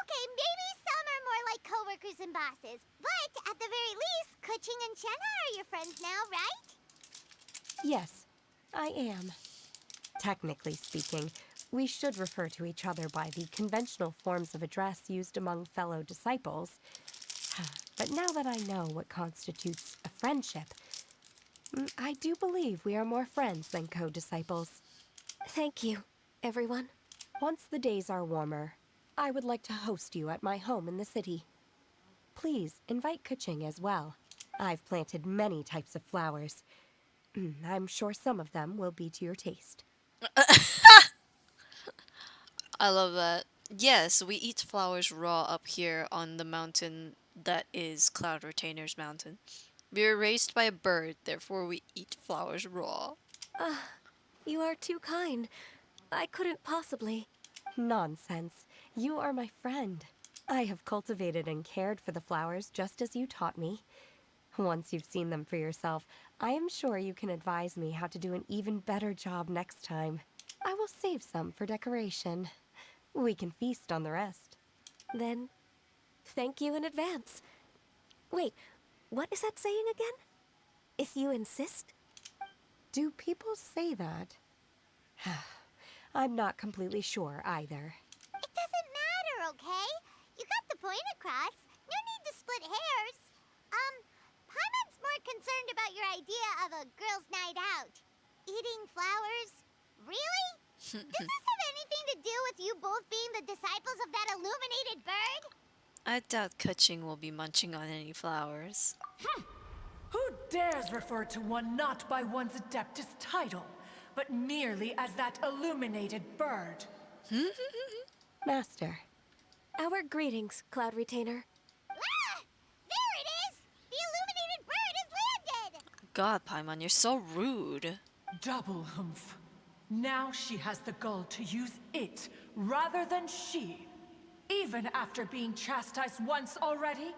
okay, maybe some are more like coworkers and bosses. But at the very least, Kuching and Shenna are your friends now, right? Yes, I am. Technically speaking, we should refer to each other by the conventional forms of address used among fellow disciples. But now that I know what constitutes a friendship, I do believe we are more friends than co-disciples. Thank you, everyone. Once the days are warmer, I would like to host you at my home in the city. Please invite Kuching as well. I've planted many types of flowers. I'm sure some of them will be to your taste. I love that. Yes, we eat flowers raw up here on the mountain that is Cloud Retainer's mountain. We were raised by a bird, therefore we eat flowers raw. You are too kind. I couldn't possibly. Nonsense. You are my friend. I have cultivated and cared for the flowers just as you taught me. Once you've seen them for yourself, I am sure you can advise me how to do an even better job next time. I will save some for decoration. We can feast on the rest. Then, thank you in advance. Wait, what is that saying again? If you insist? Do people say that? I'm not completely sure either. It doesn't matter, okay? You got the point across. No need to split hairs. Paimon's more concerned about your idea of a girls' night out. Eating flowers? Really? Does this have anything to do with you both being the disciples of that illuminated bird? I doubt Kuching will be munching on any flowers. Who dares refer to one not by one's Adeptus title, but merely as that illuminated bird? Master. Our greetings, Cloud Retainer. Ah! There it is! The illuminated bird has landed! God, Paimon, you're so rude. Double humph. Now she has the gall to use it rather than she. Even after being chastised once already?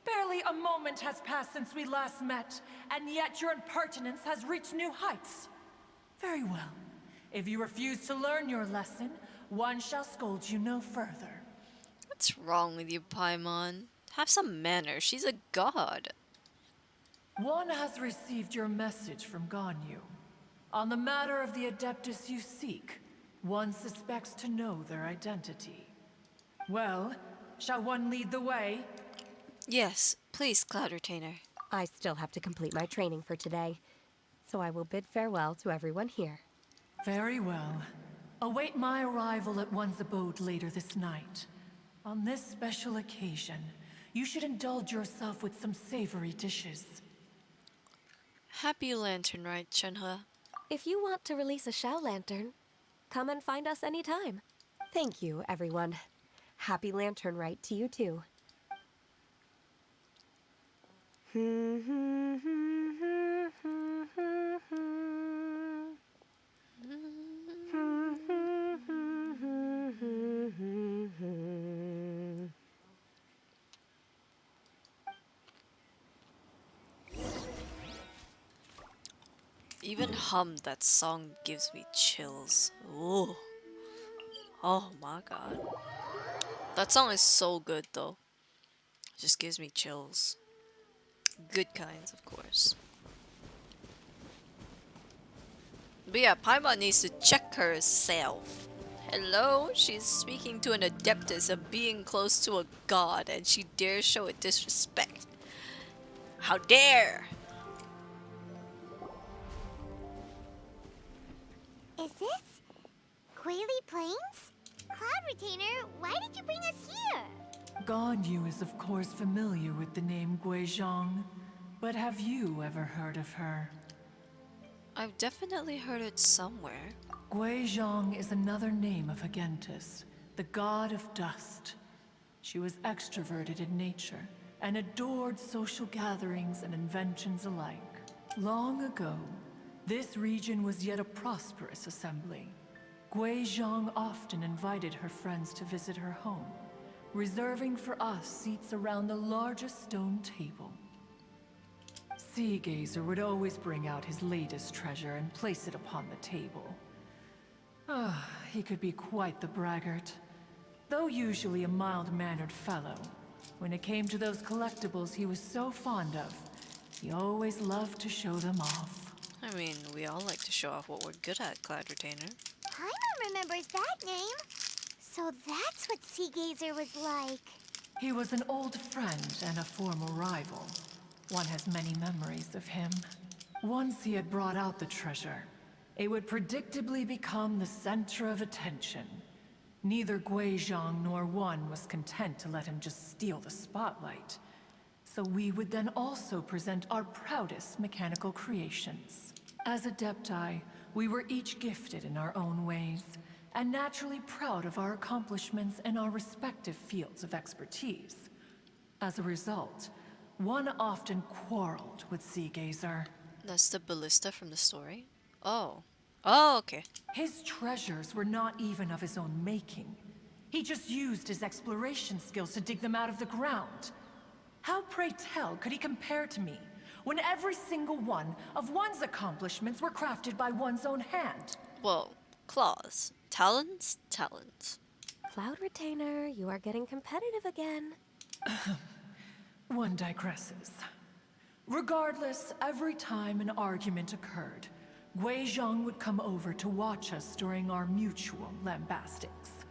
Barely a moment has passed since we last met, and yet your impertinence has reached new heights. Very well. If you refuse to learn your lesson, one shall scold you no further. What's wrong with you, Paimon? Have some manners. She's a god. One has received your message from Ganyu. On the matter of the Adeptus you seek, one suspects to know their identity. Well, shall one lead the way? Yes, please, Cloud Retainer. I still have to complete my training for today, so I will bid farewell to everyone here. Very well. Await my arrival at one's abode later this night. On this special occasion, you should indulge yourself with some savory dishes. Happy Lantern Rite, Chunha. If you want to release a Shao Lantern, come and find us anytime. Thank you, everyone. Happy Lantern Rite to you too. Even that song gives me chills. Ooh. Oh my god. That song is so good though. It just gives me chills. Good kinds, of course. But yeah, Paimon needs to check herself. Hello? She's speaking to an adeptus, a being close to a god, and she dares show it disrespect. How dare! Is this Quaily Plains? Cloud Retainer, why did you bring us here? Ganyu is of course familiar with the name Guizhong, but have you ever heard of her? I've definitely heard it somewhere. Guizhong is another name of Agentis, the god of dust. She was extroverted in nature and adored social gatherings and inventions alike. Long ago, this region was yet a prosperous assembly. Guizhong often invited her friends to visit her home, reserving for us seats around the largest stone table. Sea Gazer would always bring out his latest treasure and place it upon the table. He could be quite the braggart. Though usually a mild-mannered fellow, when it came to those collectibles he was so fond of, he always loved to show them off. I mean, we all like to show off what we're good at, Cloud Retainer. Paimon remembers that name. So that's what Sea Gazer was like. He was an old friend and a former rival. One has many memories of him. Once he had brought out the treasure, it would predictably become the center of attention. Neither Guizhong nor one was content to let him just steal the spotlight. So we would then also present our proudest mechanical creations. As Adepti, we were each gifted in our own ways, and naturally proud of our accomplishments in our respective fields of expertise. As a result, one often quarreled with Sea Gazer. That's the ballista from the story? Oh. Oh, okay. His treasures were not even of his own making. He just used his exploration skills to dig them out of the ground. How, pray tell, could he compare to me, when every single one of one's accomplishments were crafted by one's own hand? Well, claws. Talons? Talons. Cloud Retainer, you are getting competitive again. One digresses. Regardless, every time an argument occurred, Guizhong would come over to watch us during our mutual lambastics.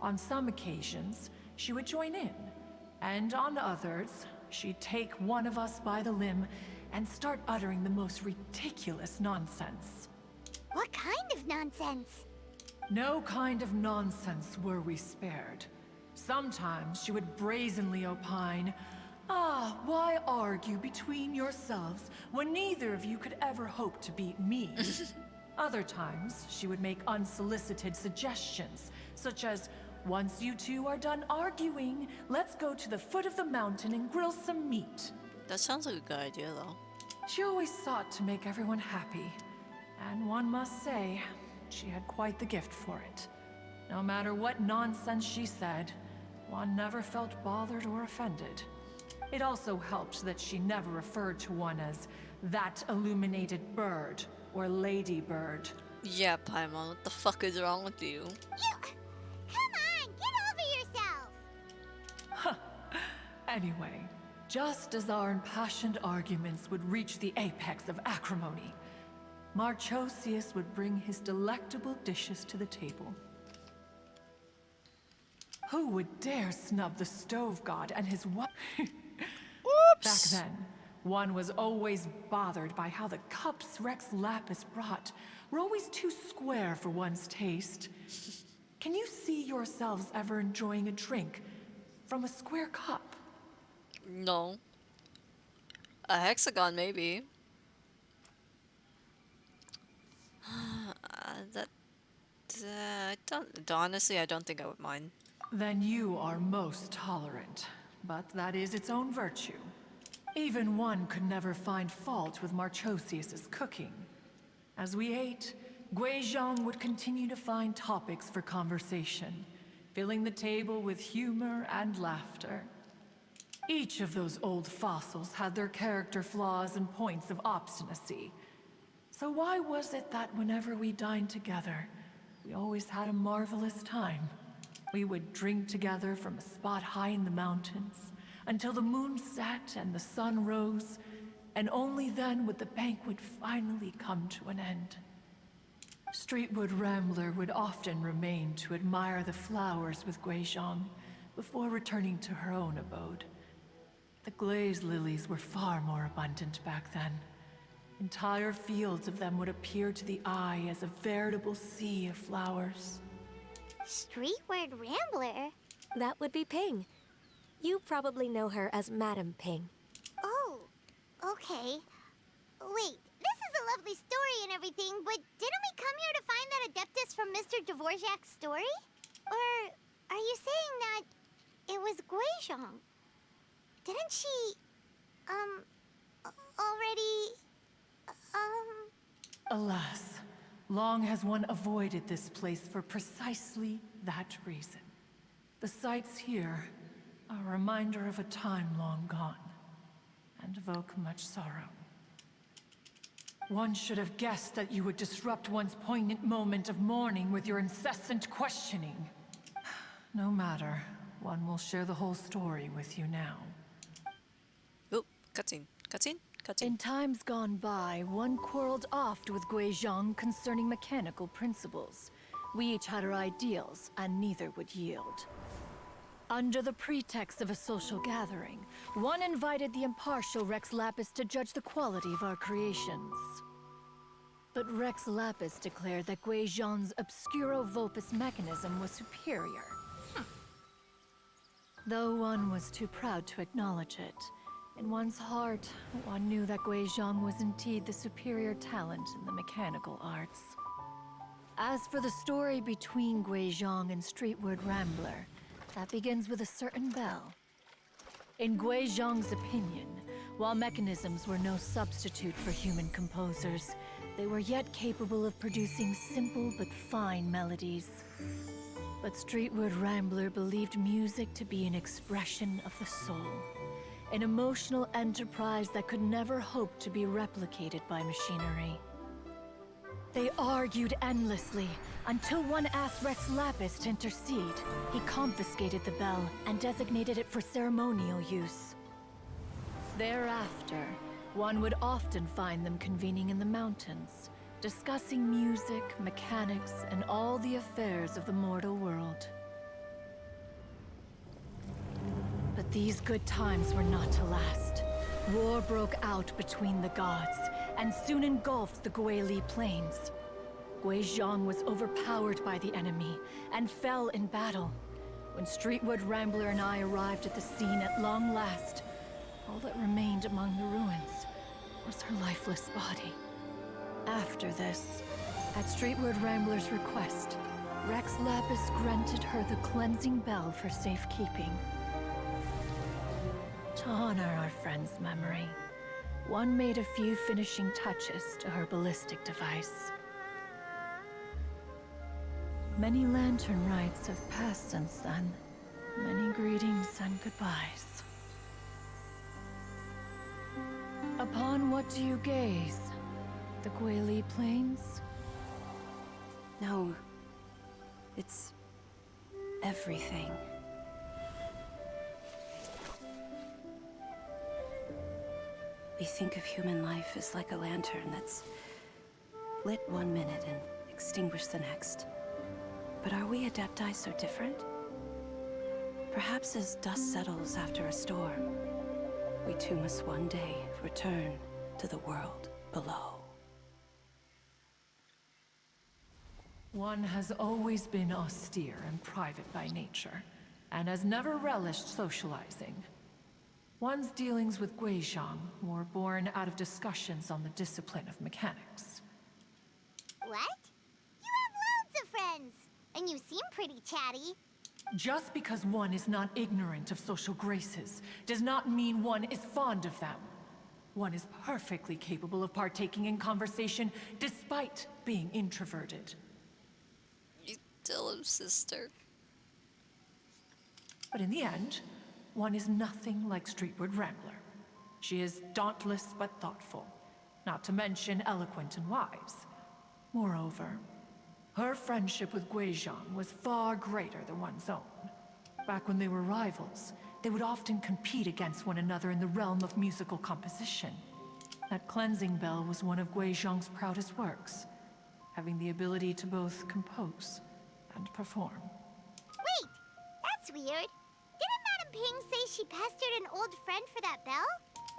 On some occasions, she would join in, and on others, she'd take one of us by the limb and start uttering the most ridiculous nonsense. What kind of nonsense? No kind of nonsense were we spared. Sometimes she would brazenly opine, why argue between yourselves when neither of you could ever hope to beat me? Other times, she would make unsolicited suggestions, such as, once you two are done arguing, let's go to the foot of the mountain and grill some meat. That sounds like a good idea, though. She always sought to make everyone happy, and one must say, she had quite the gift for it. No matter what nonsense she said, one never felt bothered or offended. It also helped that she never referred to one as that illuminated bird or ladybird. Yeah, Paimon, what the fuck is wrong with you? Come on, get over yourself! Anyway, just as our impassioned arguments would reach the apex of acrimony, Marchosius would bring his delectable dishes to the table. Who would dare snub the stove god and his wife? Back then, One was always bothered by how the cups Rex Lapis brought were always too square for one's taste. Can you see yourselves ever enjoying a drink from a square cup? No. A hexagon, maybe. I don't. Honestly, I don't think I would mind. Then you are most tolerant, but that is its own virtue. Even one could never find fault with Marchosius's cooking. As we ate, Guizhong would continue to find topics for conversation, filling the table with humor and laughter. Each of those old fossils had their character flaws and points of obstinacy. So why was it that whenever we dined together, we always had a marvelous time? We would drink together from a spot high in the mountains, until the moon set and the sun rose, and only then would the banquet finally come to an end. Streetwood Rambler would often remain to admire the flowers with Guizhong before returning to her own abode. The glaze lilies were far more abundant back then. Entire fields of them would appear to the eye as a veritable sea of flowers. Streetward Rambler? That would be Ping. You probably know her as Madam Ping. Oh, okay. Wait, this is a lovely story and everything, but didn't we come here to find that Adeptus from Mr. Dvorak's story? Or are you saying that it was Guizhong? Didn't she, already, Alas, long has one avoided this place for precisely that reason. The sights here are a reminder of a time long gone, and evoke much sorrow. One should have guessed that you would disrupt one's poignant moment of mourning with your incessant questioning. No matter, one will share the whole story with you now. Oop, cutscene, cutscene, cutscene. In times gone by, one quarreled oft with Guizhong concerning mechanical principles. We each had our ideals, and neither would yield. Under the pretext of a social gathering, one invited the impartial Rex Lapis to judge the quality of our creations. But Rex Lapis declared that Guizhong's Obscuro Vulpus mechanism was superior. Though one was too proud to acknowledge it, in one's heart, one knew that Guizhong was indeed the superior talent in the mechanical arts. As for the story between Guizhong and Streetward Rambler, that begins with a certain bell. In Guizhong's opinion, while mechanisms were no substitute for human composers, they were yet capable of producing simple but fine melodies. But Streetward Rambler believed music to be an expression of the soul, an emotional enterprise that could never hope to be replicated by machinery. They argued endlessly, until one asked Rex Lapis to intercede. He confiscated the bell and designated it for ceremonial use. Thereafter, one would often find them convening in the mountains, discussing music, mechanics, and all the affairs of the mortal world. But these good times were not to last. War broke out between the gods, and soon engulfed the Guili Plains. Guizhong was overpowered by the enemy, and fell in battle. When Streetwood Rambler and I arrived at the scene at long last, all that remained among the ruins was her lifeless body. After this, at Streetwood Rambler's request, Rex Lapis granted her the cleansing bell for safekeeping. To honor our friend's memory, one made a few finishing touches to her ballistic device. Many lantern rites have passed since then. Many greetings and goodbyes. Upon what do you gaze? The Guili Plains? No. It's everything. We think of human life as like a lantern that's lit one minute and extinguished the next. But are we Adepti so different? Perhaps as dust settles after a storm, we too must one day return to the world below. One has always been austere and private by nature, and has never relished socializing. One's dealings with Guizhang were born out of discussions on the discipline of mechanics. What? You have loads of friends, and you seem pretty chatty. Just because one is not ignorant of social graces does not mean one is fond of them. One is perfectly capable of partaking in conversation despite being introverted. You tell him, sister. But in the end, one is nothing like Streetward Rambler. She is dauntless but thoughtful, not to mention eloquent and wise. Moreover, her friendship with Guizhang was far greater than one's own. Back when they were rivals, they would often compete against one another in the realm of musical composition. That cleansing bell was one of Guizhang's proudest works, having the ability to both compose and perform. Wait, that's weird. Didn't Madame Ping say she pestered an old friend for that bell?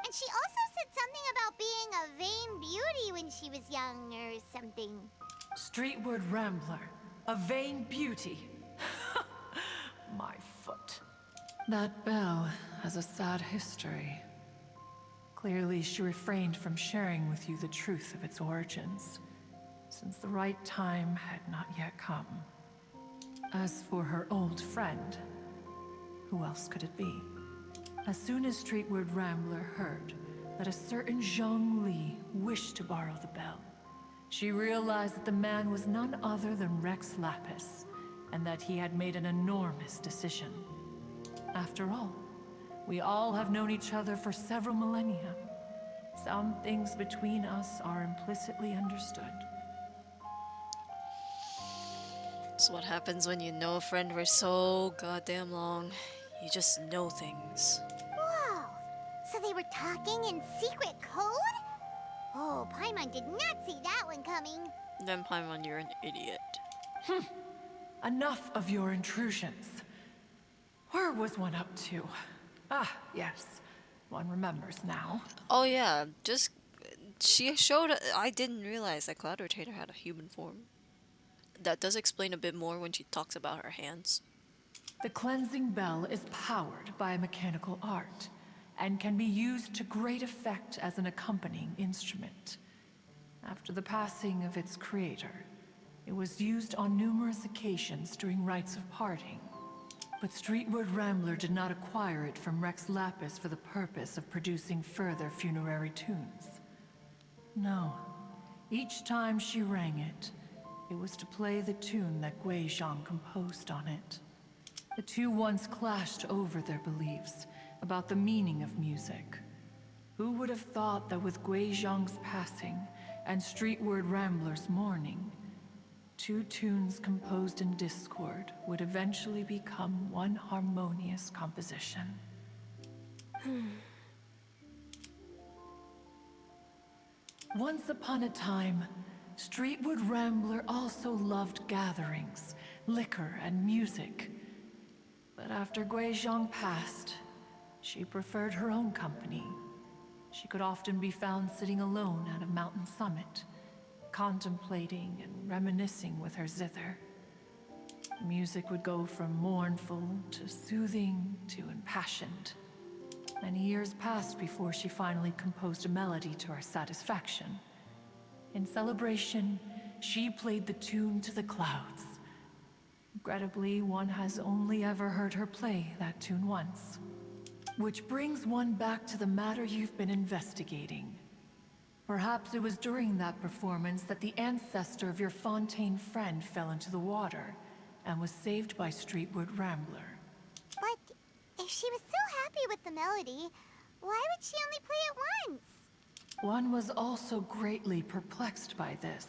And she also said something about being a vain beauty when she was young or something. Streetward Rambler, a vain beauty. My foot. That bell has a sad history. Clearly, she refrained from sharing with you the truth of its origins, since the right time had not yet come. As for her old friend, who else could it be? As soon as Streetward Rambler heard that a certain Zhang Li wished to borrow the bell, she realized that the man was none other than Rex Lapis, and that he had made an enormous decision. After all, we all have known each other for several millennia. Some things between us are implicitly understood. It's what happens when you know a friend for so goddamn long. You just know things. Whoa! So they were talking in secret code? Oh, Paimon did not see that one coming. Then Paimon, you're an idiot. Enough of your intrusions. Where was one up to? Ah, yes. One remembers now. Oh yeah, she showed. I didn't realize that Cloud Rotator had a human form. That does explain a bit more when she talks about her hands. The cleansing bell is powered by a mechanical art, and can be used to great effect as an accompanying instrument. After the passing of its creator, it was used on numerous occasions during rites of parting. But Streetward Rambler did not acquire it from Rex Lapis for the purpose of producing further funerary tunes. No. Each time she rang it, it was to play the tune that Guizhang composed on it. The two once clashed over their beliefs about the meaning of music. Who would have thought that with Guizhang's passing and Streetward Rambler's mourning, two tunes composed in discord would eventually become one harmonious composition? Once upon a time, Streetward Rambler also loved gatherings, liquor, and music. But after Guizhang passed, she preferred her own company. She could often be found sitting alone at a mountain summit, contemplating and reminiscing with her zither. Music would go from mournful to soothing to impassioned. Many years passed before she finally composed a melody to her satisfaction. In celebration, she played the tune to the clouds. Regrettably, one has only ever heard her play that tune once. Which brings one back to the matter you've been investigating. Perhaps it was during that performance that the ancestor of your Fontaine friend fell into the water and was saved by Streetward Rambler. But if she was so happy with the melody, why would she only play it once? One was also greatly perplexed by this.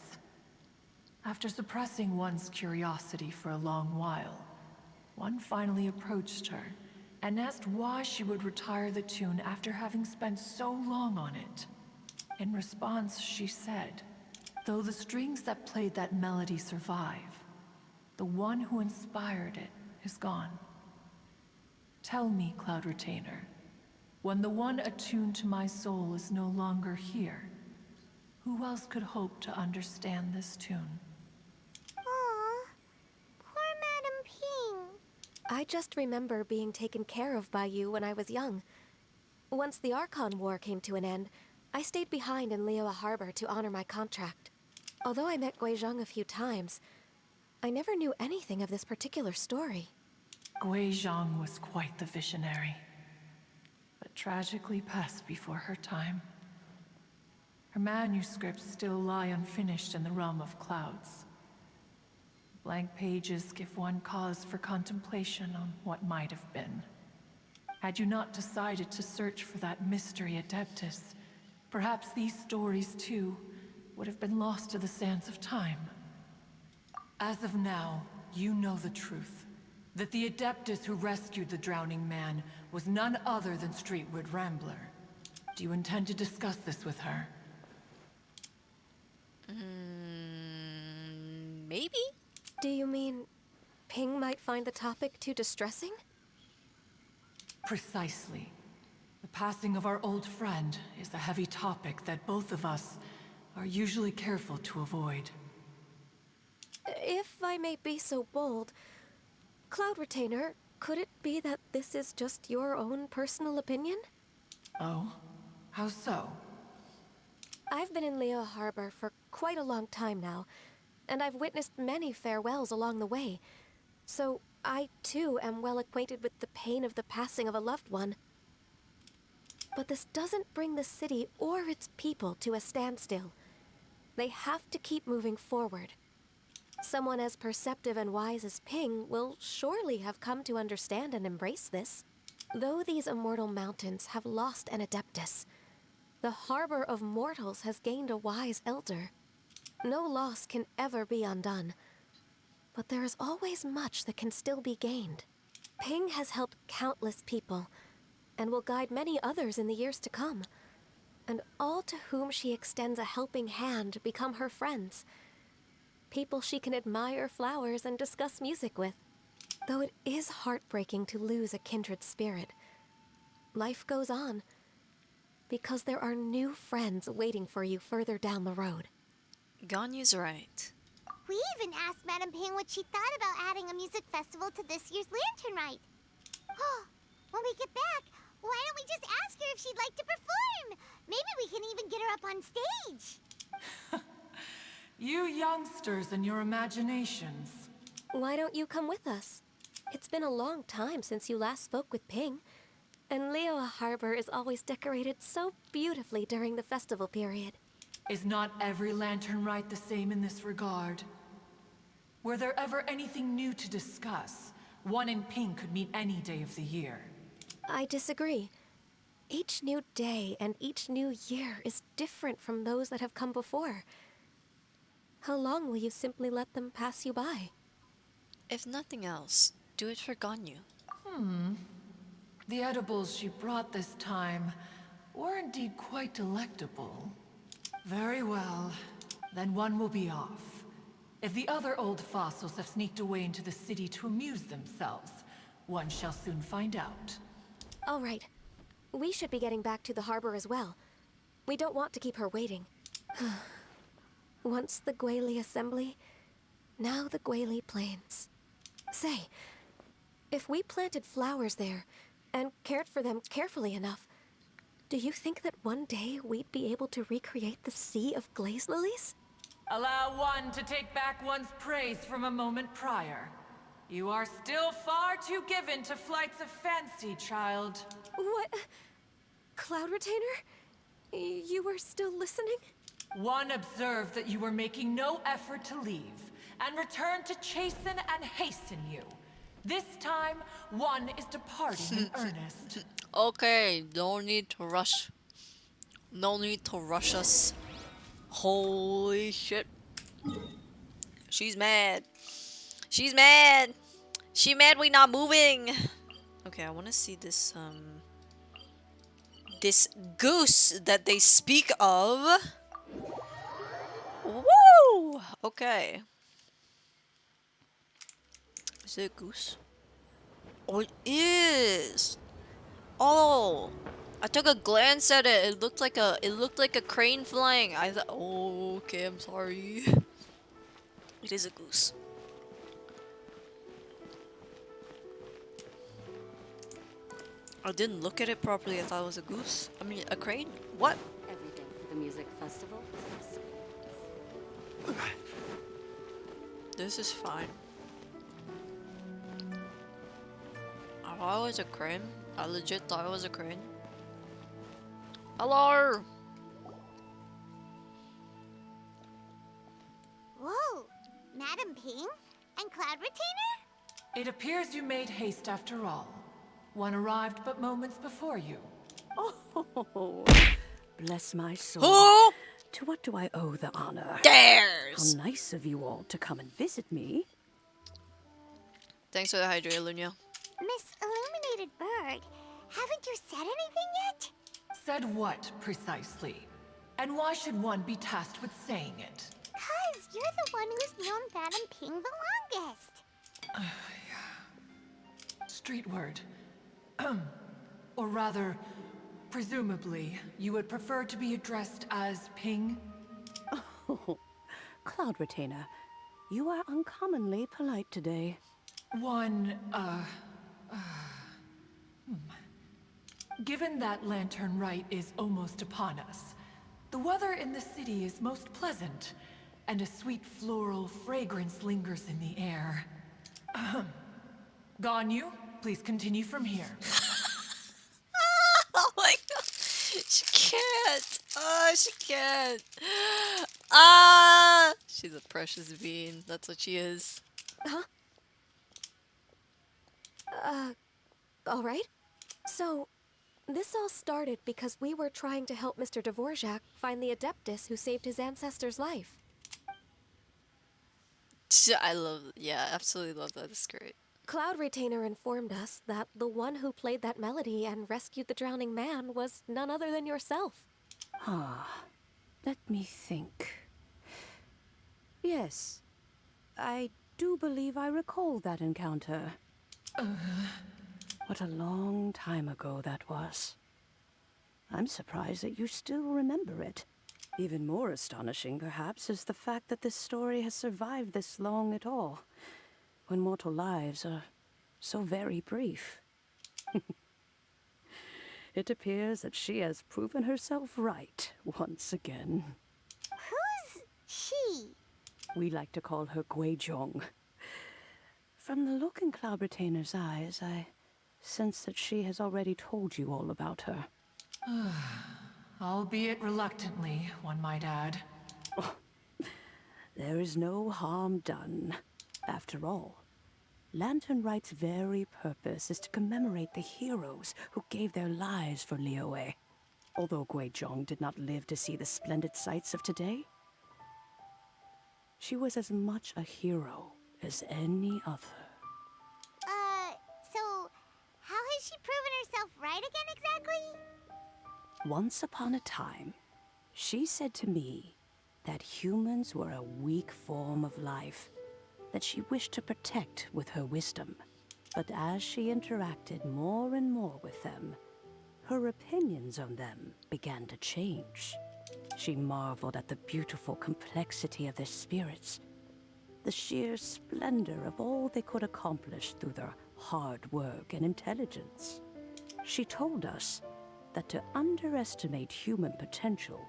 After suppressing one's curiosity for a long while, one finally approached her and asked why she would retire the tune after having spent so long on it. In response, she said, though the strings that played that melody survive, the one who inspired it is gone. Tell me, Cloud Retainer, When the one attuned to my soul is no longer here, who else could hope to understand this tune? Aw, poor Madam Ping. I just remember being taken care of by you when I was young. Once the Archon War came to an end, I stayed behind in Liyue Harbor to honor my contract. Although I met Guizhong a few times, I never knew anything of this particular story. Guizhong was quite the visionary, but tragically passed before her time. Her manuscripts still lie unfinished in the realm of clouds. Blank pages give one cause for contemplation on what might have been. Had you not decided to search for that mystery Adeptus, perhaps these stories too would have been lost to the sands of time. As of now, you know the truth. That the Adeptus who rescued the drowning man was none other than Streetwood Rambler. Do you intend to discuss this with her? Maybe? Do you mean Ping might find the topic too distressing? Precisely. The passing of our old friend is a heavy topic that both of us are usually careful to avoid. If I may be so bold, Cloud Retainer, could it be that this is just your own personal opinion? Oh? How so? I've been in Liyue Harbor for quite a long time now, and I've witnessed many farewells along the way. So I, too, am well acquainted with the pain of the passing of a loved one. But this doesn't bring the city or its people to a standstill. They have to keep moving forward. Someone as perceptive and wise as Ping will surely have come to understand and embrace this. Though these immortal mountains have lost an Adeptus, the harbor of mortals has gained a wise elder. No loss can ever be undone, but there is always much that can still be gained. Ping has helped countless people, and will guide many others in the years to come. And all to whom she extends a helping hand become her friends. People she can admire flowers and discuss music with. Though it is heartbreaking to lose a kindred spirit, life goes on, because there are new friends waiting for you further down the road. Ganyu's right. We even asked Madam Ping what she thought about adding a music festival to this year's Lantern Rite. Oh, when we get back, why don't we just ask her if she'd like to perform? Maybe we can even get her up on stage. You youngsters and your imaginations. Why don't you come with us? It's been a long time since you last spoke with Ping, and Liyue Harbor is always decorated so beautifully during the festival period. Is not every Lantern Rite the same in this regard? Were there ever anything new to discuss? One in Ping could meet any day of the year. I disagree. Each new day and each new year is different from those that have come before. How long will you simply let them pass you by? If nothing else, do it for Ganyu. The edibles she brought this time were indeed quite delectable. Very well. Then one will be off. If the other old fossils have sneaked away into the city to amuse themselves, one shall soon find out. All right. We should be getting back to the harbor as well. We don't want to keep her waiting. Once the Guili Assembly, now the Guili Plains. Say, if we planted flowers there and cared for them carefully enough, do you think that one day we'd be able to recreate the sea of glaze lilies? Allow one to take back one's praise from a moment prior. You are still far too given to flights of fancy, child. What? Cloud Retainer? You were still listening? One observed that you were making no effort to leave, and returned to chasten and hasten you. This time, one is departing in earnest. Okay, no need to rush. No need to rush us. Holy shit. She's mad. She's mad. She mad we not moving. Okay, I want to see this this goose that they speak of. Woo! Okay. Is it a goose? Oh, it is. Oh, I took a glance at it. It looked like a crane flying. I thought, oh, okay, I'm sorry. It is a goose. I didn't look at it properly. I thought it was a goose. I mean, a crane. What? Everything for the music festival. This is fine. I thought it was a crane. I legit thought it was a crane. Hello! Whoa! Madam Ping? And Cloud Retainer? It appears you made haste after all. One arrived but moments before you. Oh, bless my soul. Who? To what do I owe the honor? Dares! How nice of you all to come and visit me. Thanks for the hydrate, Lunia. Miss Illuminated Bird, haven't you said anything yet? Said what, precisely? And why should one be tasked with saying it? 'Cause you're the one who's known Madam Ping the longest. Street word. Or rather, presumably, you would prefer to be addressed as Ping? Oh, Cloud Retainer, you are uncommonly polite today. Given that Lantern Rite is almost upon us, the weather in the city is most pleasant, and a sweet floral fragrance lingers in the air. Ganyu, please continue from here. Oh my god. She can't. Oh, she can't. Ah! She's a precious bean. That's what she is. Huh? Alright. So, this all started because we were trying to help Mr. Dvorak find the Adeptus who saved his ancestor's life. Yeah, absolutely love that. It's great. Cloud Retainer informed us that the one who played that melody and rescued the drowning man was none other than yourself. Let me think. Yes, I do believe I recall that encounter. What a long time ago that was. I'm surprised that you still remember it. Even more astonishing, perhaps, is the fact that this story has survived this long at all, when mortal lives are so very brief. It appears that she has proven herself right once again. Who's she? We like to call her Guizhong. From the look in Cloud Retainer's eyes, I sense that she has already told you all about her. Albeit reluctantly, one might add. Oh, there is no harm done. After all, Lantern Rite's very purpose is to commemorate the heroes who gave their lives for Liyue. Although Guizhong did not live to see the splendid sights of today, she was as much a hero as any other. So how has she proven herself right again exactly? Once upon a time, she said to me that humans were a weak form of life that she wished to protect with her wisdom. But as she interacted more and more with them, her opinions on them began to change. She marveled at the beautiful complexity of their spirits, the sheer splendor of all they could accomplish through their hard work and intelligence. She told us that to underestimate human potential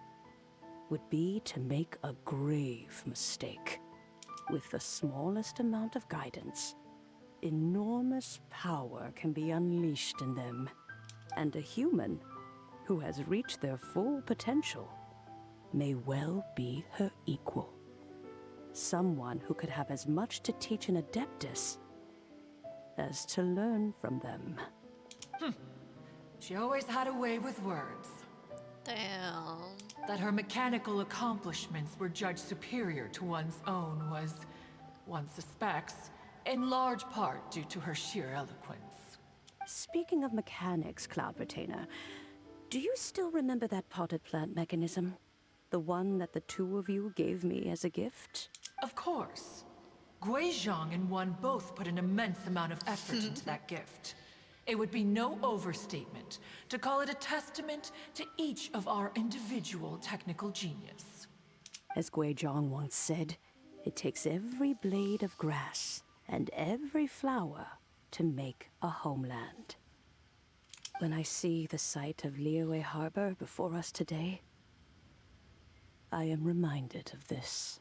would be to make a grave mistake. With the smallest amount of guidance, enormous power can be unleashed in them. And a human who has reached their full potential may well be her equal. Someone who could have as much to teach an Adeptus as to learn from them. She always had a way with words. Damn. That her mechanical accomplishments were judged superior to one's own was, one suspects, in large part due to her sheer eloquence. Speaking of mechanics, Cloud Retainer, do you still remember that potted plant mechanism? The one that the two of you gave me as a gift? Of course. Guizhong and one both put an immense amount of effort into that gift. It would be no overstatement to call it a testament to each of our individual technical genius. As Guizhong once said, it takes every blade of grass and every flower to make a homeland. When I see the sight of Liyue Harbor before us today, I am reminded of this.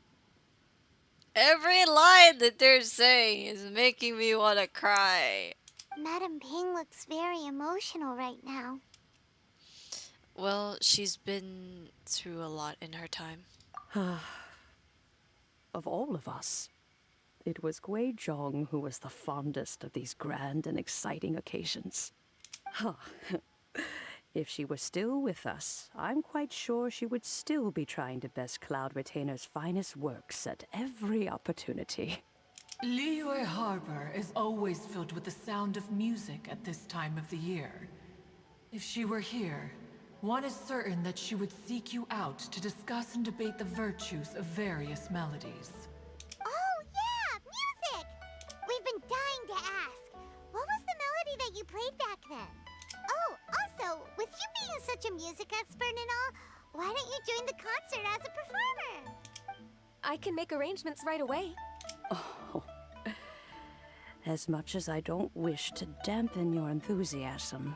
Every line that they're saying is making me want to cry. Madam Ping looks very emotional right now. Well, she's been through a lot in her time. Of all of us, it was Guizhong who was the fondest of these grand and exciting occasions. If she were still with us, I'm quite sure she would still be trying to best Cloud Retainer's finest works at every opportunity. Liyue Harbor is always filled with the sound of music at this time of the year. If she were here, one is certain that she would seek you out to discuss and debate the virtues of various melodies. Oh, yeah! Music! We've been dying to ask. What was the melody that you played back then? Oh, also, with you being such a music expert and all, why don't you join the concert as a performer? I can make arrangements right away. Oh, as much as I don't wish to dampen your enthusiasm,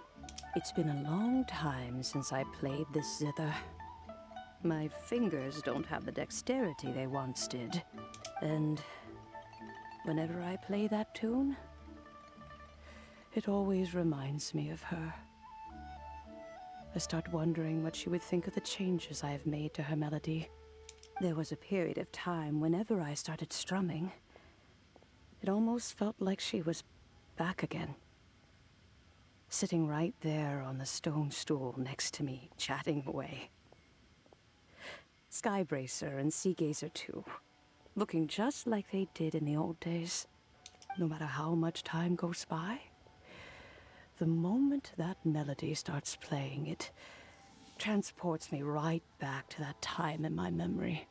it's been a long time since I played this zither. My fingers don't have the dexterity they once did, and whenever I play that tune, it always reminds me of her. I start wondering what she would think of the changes I have made to her melody. There was a period of time whenever I started strumming, it almost felt like she was back again. Sitting right there on the stone stool next to me, chatting away. Skybracer and Seagazer too, looking just like they did in the old days. No matter how much time goes by, the moment that melody starts playing, it transports me right back to that time in my memory.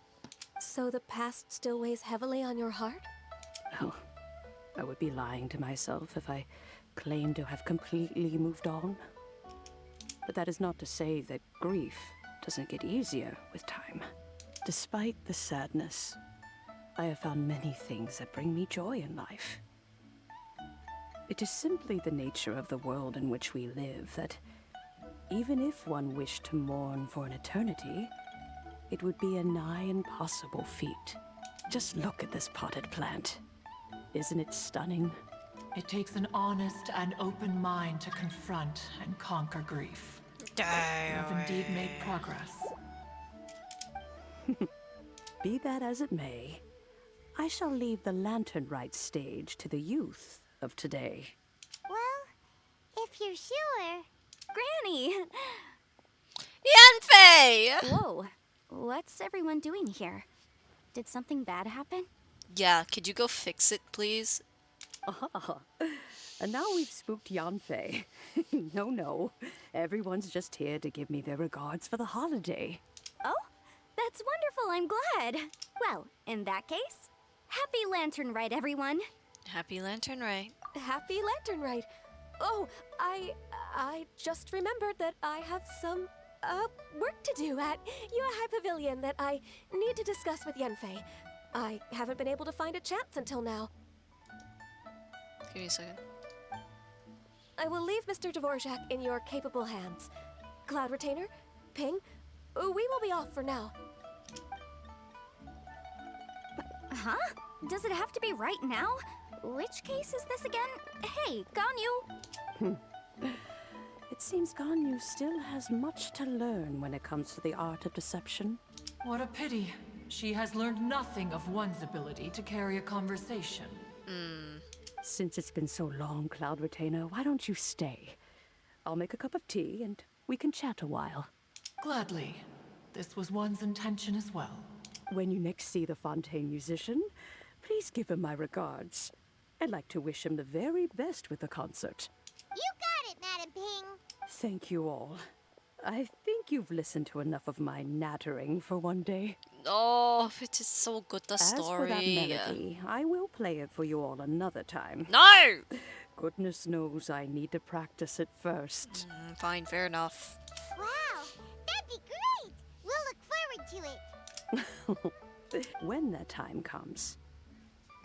So the past still weighs heavily on your heart? Oh, I would be lying to myself if I claimed to have completely moved on. But that is not to say that grief doesn't get easier with time. Despite the sadness, I have found many things that bring me joy in life. It is simply the nature of the world in which we live that, even if one wished to mourn for an eternity, it would be a nigh impossible feat. Just look at this potted plant. Isn't it stunning? It takes an honest and open mind to confront and conquer grief. You have indeed made progress. Be that as it may, I shall leave the Lantern Rite stage to the youth of today. Well, if you're sure. Granny! Yanfei! Whoa, what's everyone doing here? Did something bad happen? Yeah, could you go fix it, please? Ah, and now we've spooked Yanfei. No, everyone's just here to give me their regards for the holiday. Oh, that's wonderful, I'm glad. Well, in that case, happy Lantern Rite, everyone. Happy Lantern Rite. Happy Lantern Rite. Oh, I just remembered that I have some work to do at Yuehai Pavilion that I need to discuss with Yanfei. I haven't been able to find a chance until now. Give me a second. I will leave Mr. Dvorak in your capable hands. Cloud Retainer, Ping, we will be off for now. Huh? Does it have to be right now? Which case is this again? Hey, Ganyu! It seems Ganyu still has much to learn when it comes to the art of deception. What a pity. She has learned nothing of one's ability to carry a conversation. Since it's been so long, Cloud Retainer, why don't you stay? I'll make a cup of tea and we can chat a while. Gladly. This was one's intention as well. When you next see the Fontaine musician, please give him my regards. I'd like to wish him the very best with the concert. You got it, Madam Ping. Thank you all. I think you've listened to enough of my nattering for one day. Oh, it is so good, the story. As for that melody, I will play it for you all another time. No! Goodness knows I need to practice it first. Fine, fair enough. Wow, that'd be great! We'll look forward to it. When that time comes,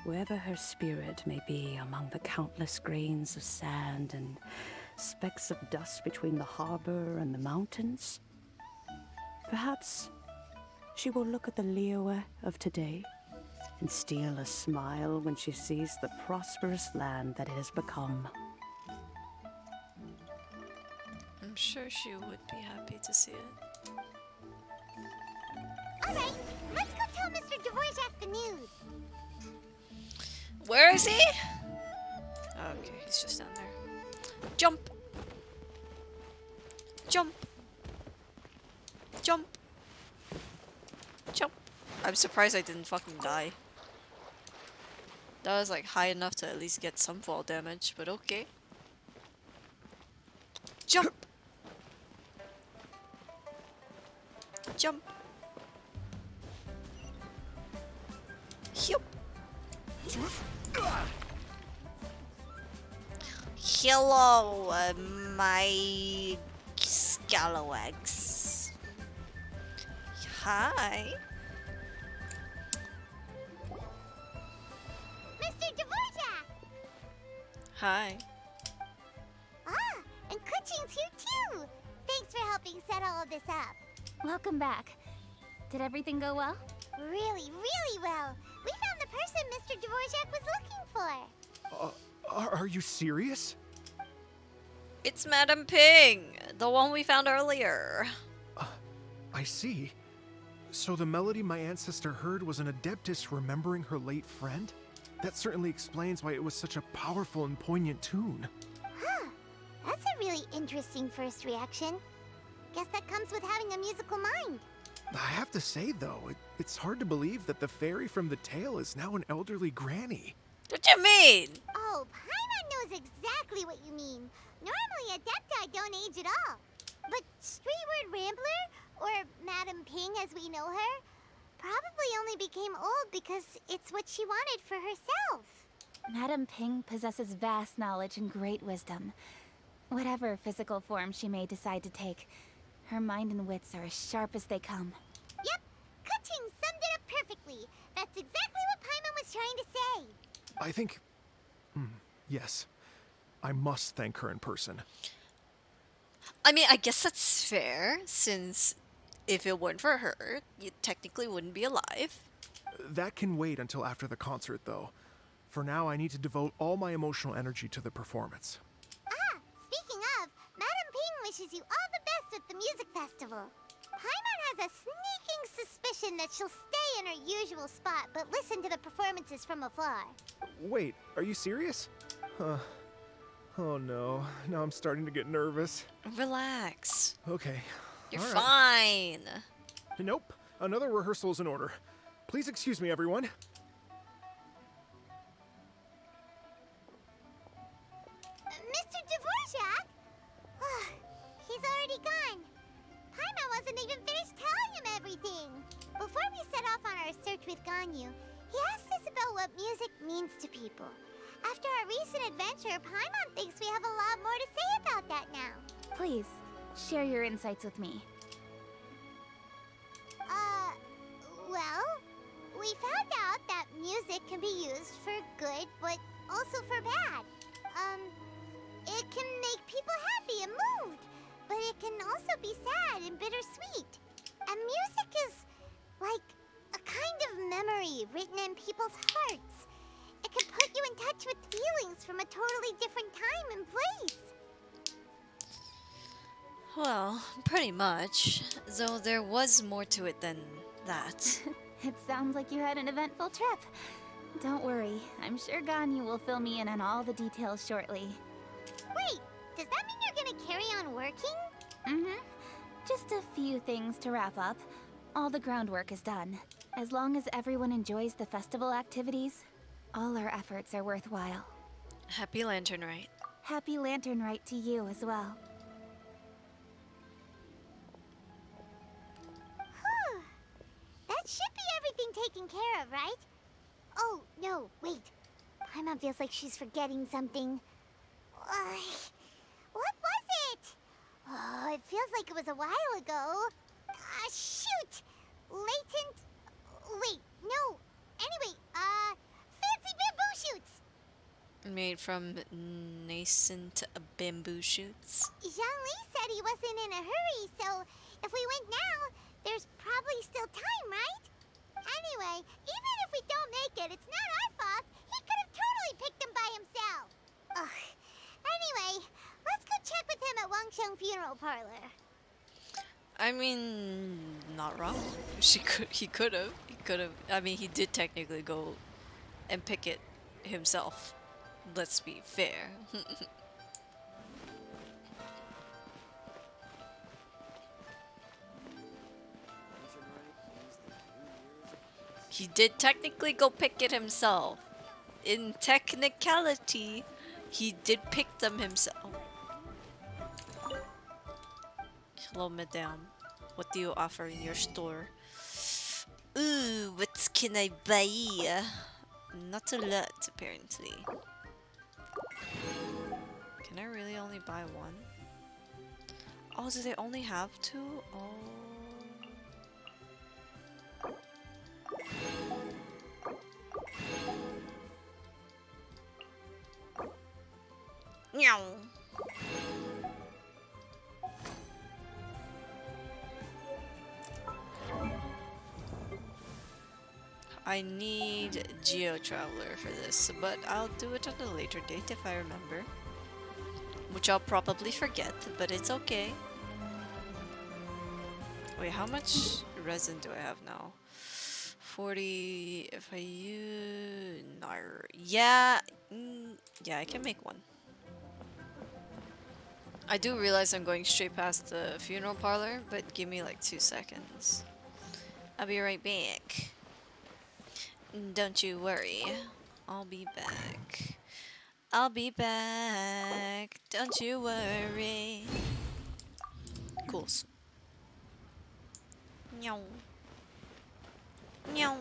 wherever her spirit may be among the countless grains of sand and specks of dust between the harbor and the mountains, perhaps she will look at the Liyue of today and steal a smile when she sees the prosperous land that it has become. I'm sure she would be happy to see it. Alright, let's go tell Mr. Dvorak the news. Where is he? Okay, he's just down there. Jump! Jump! Jump! Jump! I'm surprised I didn't fucking die. That was like high enough to at least get some fall damage, but okay. Jump! Jump! Yup! Hello, my scalawags. Hi. Mr. Dvorak! Hi. Ah, and Kuchin's here too! Thanks for helping set all of this up. Welcome back. Did everything go well? Really, really well. We found the person Mr. Dvorak was looking for. Are you serious? It's Madam Ping, the one we found earlier. I see. So the melody my ancestor heard was an adeptus remembering her late friend? That certainly explains why it was such a powerful and poignant tune. Huh. That's a really interesting first reaction. Guess that comes with having a musical mind. I have to say, though, it's hard to believe that the fairy from the tale is now an elderly granny. What you mean? Oh, Paimon knows exactly what you mean. Normally, Adepti don't age at all. But Streetward Rambler, or Madam Ping as we know her, probably only became old because it's what she wanted for herself. Madam Ping possesses vast knowledge and great wisdom. Whatever physical form she may decide to take, her mind and wits are as sharp as they come. Yep, Kuching summed it up perfectly. That's exactly what Paimon was trying to say. I think... yes. I must thank her in person. I mean, I guess that's fair, since if it weren't for her, you technically wouldn't be alive. That can wait until after the concert, though. For now, I need to devote all my emotional energy to the performance. Ah, speaking of, Madam Ping wishes you all the best at the music festival. Paimon has a sneaking suspicion that she'll stay in her usual spot, but listen to the performances from afar. Wait, are you serious? Oh no, now I'm starting to get nervous. Relax. Okay. You're all fine. Right. Nope, another rehearsal is in order. Please excuse me, everyone. Mr. Dvorak? He's already gone. Paimon wasn't even finished telling him everything. Before we set off on our search with Ganyu, he asked us about what music means to people. After our recent adventure, Paimon thinks we have a lot more to say about that now. Please, share your insights with me. Well, we found out that music can be used for good, but also for bad. It can make people happy and moved, but it can also be sad and bittersweet. And music is like a kind of memory written in people's hearts. It can put you in touch with feelings from a totally different time and place. Well, pretty much. Though there was more to it than that. It sounds like you had an eventful trip. Don't worry, I'm sure Ganyu will fill me in on all the details shortly. Wait, does that mean you're gonna carry on working? Mm-hmm. Just a few things to wrap up. All the groundwork is done. As long as everyone enjoys the festival activities, all our efforts are worthwhile. Happy Lantern Rite. Happy Lantern Rite to you as well. That should be everything taken care of, right? Oh, no, wait. Paimon feels like she's forgetting something. What was it? Oh, it feels like it was a while ago. Shoot! Latent... Wait, no. Anyway, fancy bamboo shoots! Made from nascent bamboo shoots. Zhangli said he wasn't in a hurry, so if we went now, there's probably still time, right? Anyway, even if we don't make it, it's not our fault. He could have totally picked them by himself. Ugh. Anyway, let's go check with him at Wangsheng Funeral Parlor. I mean, not wrong. He could have. I mean, he did technically go and pick it himself. Let's be fair. He did technically go pick it himself. In technicality, he did pick them himself. Hello, madam. What do you offer in your store? Ooh, what can I buy? Not a lot, apparently. Can I really only buy one? Oh, do they only have two? Oh. Meow. I need Geo Traveler for this, but I'll do it on a later date if I remember. Which I'll probably forget, but it's okay. Wait, how much resin do I have now? 40, if I use... Nar. Yeah, yeah, I can make one. I do realize I'm going straight past the funeral parlor, but give me like 2 seconds. I'll be right back. Don't you worry. I'll be back. I'll be back. Don't you worry. Cool. Meow. Meow.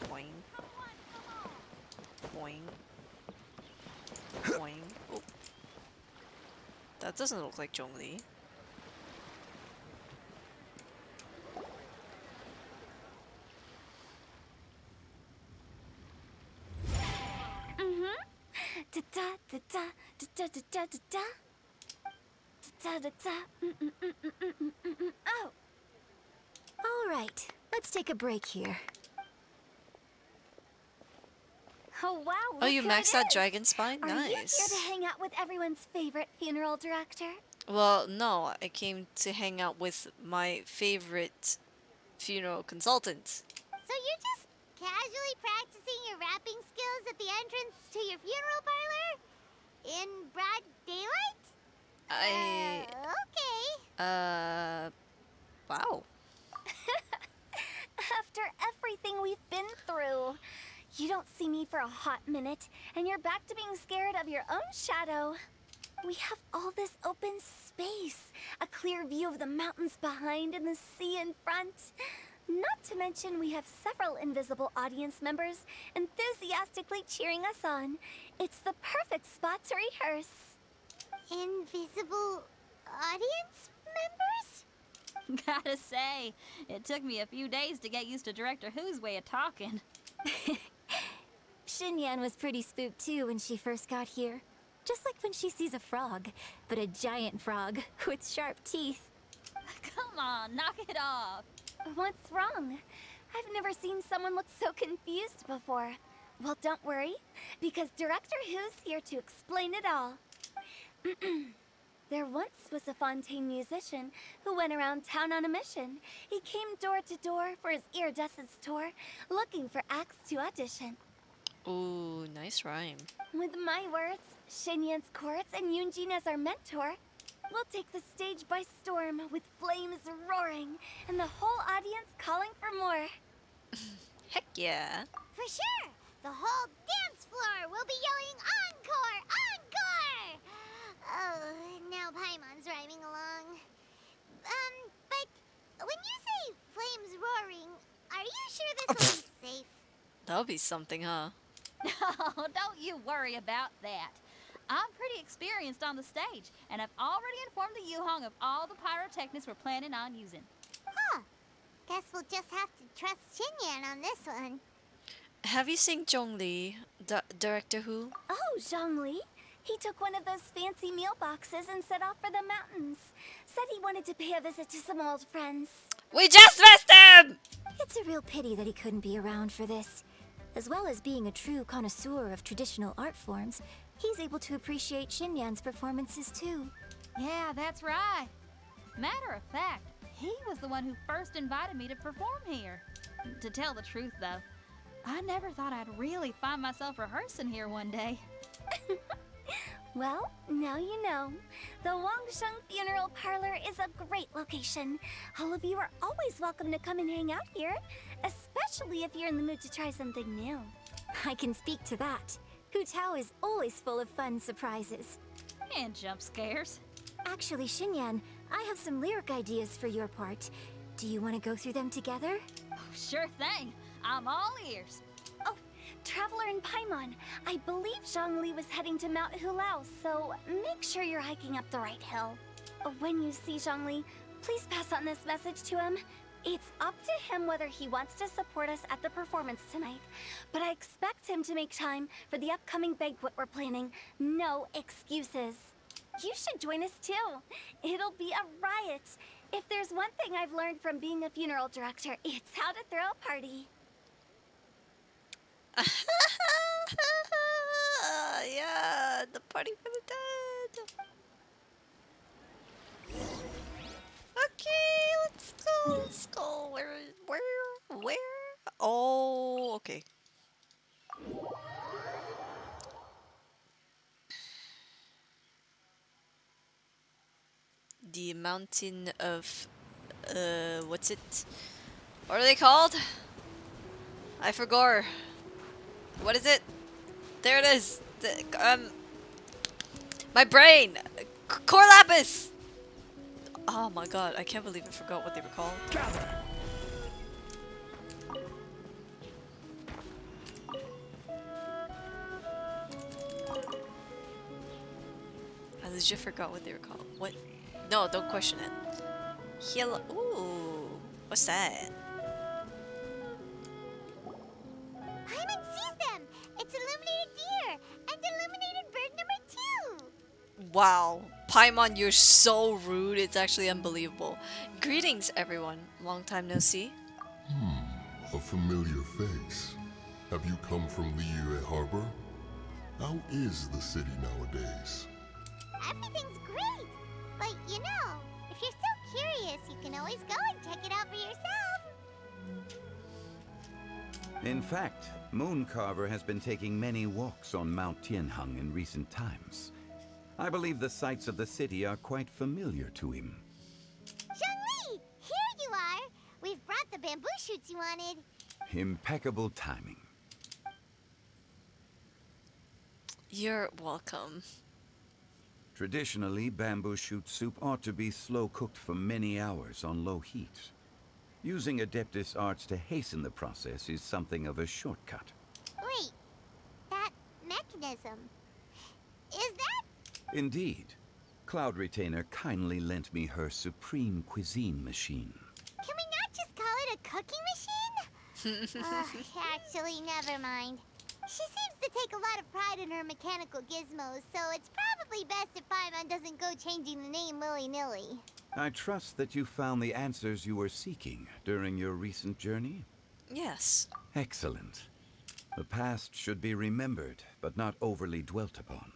Boing. Boing. Boing. Oh. That doesn't look like Zhongli. Da da da da da da da da da da da da. Oh. All right, let's take a break here. Oh wow! Oh, you look maxed who it out is. Dragon Spine? Are you here Nice. to hang out with everyone's favorite funeral director? Well, no, I came to hang out with my favorite funeral consultant. So you're just casually practicing your rapping skills at the entrance to your funeral parlor? In broad daylight? Okay. Wow. After everything we've been through, you don't see me for a hot minute, and you're back to being scared of your own shadow. We have all this open space, a clear view of the mountains behind and the sea in front. Not to mention we have several invisible audience members enthusiastically cheering us on. It's the perfect spot to rehearse. Invisible audience members? Gotta say, it took me a few days to get used to Director Who's way of talking. Xinyan was pretty spooked too when she first got here. Just like when she sees a frog, but a giant frog with sharp teeth. Come on, knock it off. What's wrong? I've never seen someone look so confused before. Well, don't worry, because Director Who's here to explain it all. There once was a Fontaine musician who went around town on a mission. He came door to door for his iridescence tour, looking for acts to audition. Ooh, nice rhyme. With my words, Xinyan's chords, and Yunjin as our mentor, we'll take the stage by storm with flames roaring and the whole audience calling for more. Heck yeah. For sure! The whole dance floor will be yelling encore! Encore! Oh, now Paimon's rhyming along. But when you say flames roaring, are you sure this will be safe? That'll be something, huh? No, don't you worry about that. I'm pretty experienced on the stage, and I've already informed the Yuhong of all the pyrotechnics we're planning on using. Huh. Guess we'll just have to trust Xinyan on this one. Have you seen Zhongli, Director Who? Oh, Zhongli. He took one of those fancy meal boxes and set off for the mountains. Said he wanted to pay a visit to some old friends. We just missed him! It's a real pity that he couldn't be around for this. As well as being a true connoisseur of traditional art forms, he's able to appreciate Xinyan's performances too. Yeah, that's right. Matter of fact, he was the one who first invited me to perform here. To tell the truth, though, I never thought I'd really find myself rehearsing here one day. Well, now you know. The Wangsheng Funeral Parlor is a great location. All of you are always welcome to come and hang out here, especially if you're in the mood to try something new. I can speak to that. Hu Tao is always full of fun surprises. And jump scares. Actually, Xinyan, I have some lyric ideas for your part. Do you want to go through them together? Oh, sure thing. I'm all ears. Oh, Traveler in Paimon, I believe Zhongli was heading to Mount Hulao, so make sure you're hiking up the right hill. When you see Zhongli, please pass on this message to him. It's up to him whether he wants to support us at the performance tonight, but I expect him to make time for the upcoming banquet we're planning. No excuses. You should join us too. It'll be a riot. If there's one thing I've learned from being a funeral director, it's how to throw a party. Yeah, the party for the dead. Okay, let's go. Let's go. Where? Oh, okay. The mountain of, what's it? What are they called? I forgot. What is it? There it is. My brain. Core lapis. Oh my god, I can't believe I forgot what they were called. Gather. I legit forgot what they were called. What? No, don't question it. Hello. Ooh, what's that? Paimon sees them! It's illuminated deer and illuminated bird number 2! Wow, Paimon, you're so rude. It's actually unbelievable. Greetings, everyone. Long time no see. A familiar face. Have you come from Liyue Harbor? How is the city nowadays? Everything's great! But you know, if you're so curious, you can always go and check it out for yourself! In fact, Mooncarver has been taking many walks on Mount Tianheng in recent times. I believe the sights of the city are quite familiar to him. Zhongli! Here you are! We've brought the bamboo shoots you wanted. Impeccable timing. You're welcome. Traditionally, bamboo shoot soup ought to be slow cooked for many hours on low heat. Using Adeptus arts to hasten the process is something of a shortcut. Wait, that mechanism. Is that? Indeed. Cloud Retainer kindly lent me her supreme cuisine machine. Can we not just call it a cooking machine? Actually, never mind. She seems to take a lot of pride in her mechanical gizmos, so it's probably best if Paimon doesn't go changing the name willy-nilly. I trust that you found the answers you were seeking during your recent journey? Yes. Excellent. The past should be remembered, but not overly dwelt upon.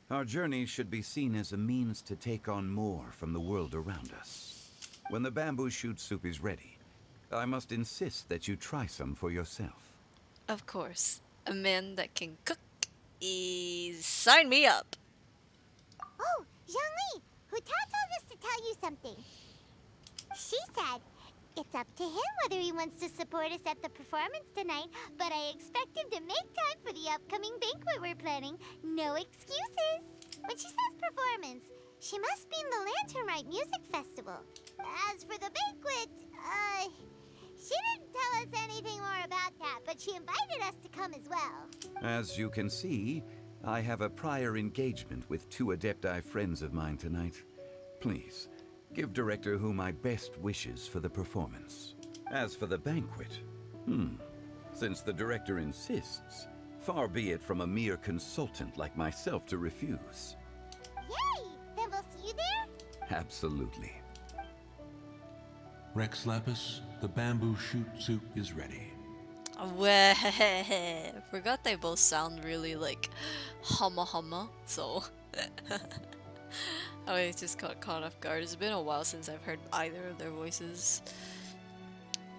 Our journey should be seen as a means to take on more from the world around us. When the bamboo shoot soup is ready, I must insist that you try some for yourself. Of course. A man that can cook is... Sign me up! Oh, Zhongli! Hu Tao told us to tell you something. She said, it's up to him whether he wants to support us at the performance tonight, but I expect him to make time for the upcoming banquet we're planning. No excuses. When she says performance, she must mean the Lantern Rite Music Festival. As for the banquet, she didn't tell us anything more about that, but she invited us to come as well. As you can see, I have a prior engagement with 2 Adepti friends of mine tonight. Please, give Director Who my best wishes for the performance. As for the banquet, since the Director insists, far be it from a mere consultant like myself to refuse. Yay! Then we'll see you there? Absolutely. Rex Lapis, the bamboo shoot soup is ready. Weh, forgot they both sound really like humma, so I just got caught off guard. It's been a while since I've heard either of their voices.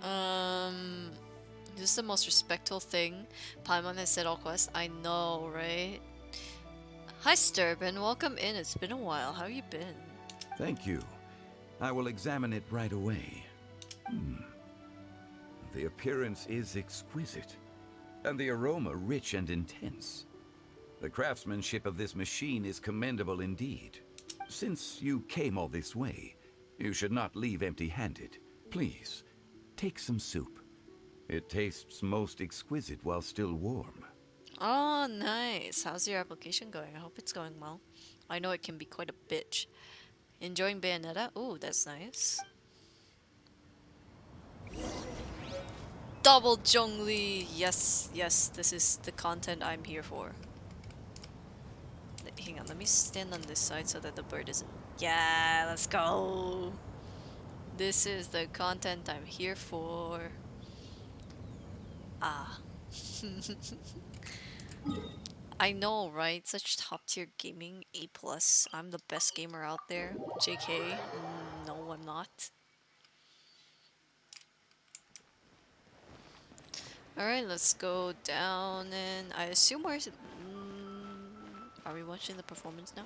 This is the most respectful thing Paimon has said all quests. I know, right? Hi Sturban, welcome in. It's been a while. How you been? Thank you. I will examine it right away. The appearance is exquisite, and the aroma rich and intense. The craftsmanship of this machine is commendable indeed. Since you came all this way, you should not leave empty-handed. Please, take some soup. It tastes most exquisite while still warm. Oh, nice. How's your application going? I hope it's going well. I know it can be quite a bitch. Enjoying Bayonetta? Ooh, that's nice. Double Zhongli! Yes, yes, this is the content I'm here for. Hang on, let me stand on this side so that the bird isn't... Yeah, let's go! This is the content I'm here for. Ah. I know, right? Such top tier gaming, A+. I'm the best gamer out there. JK. No, I'm not. Alright, let's go down and I assume we're... are we watching the performance now?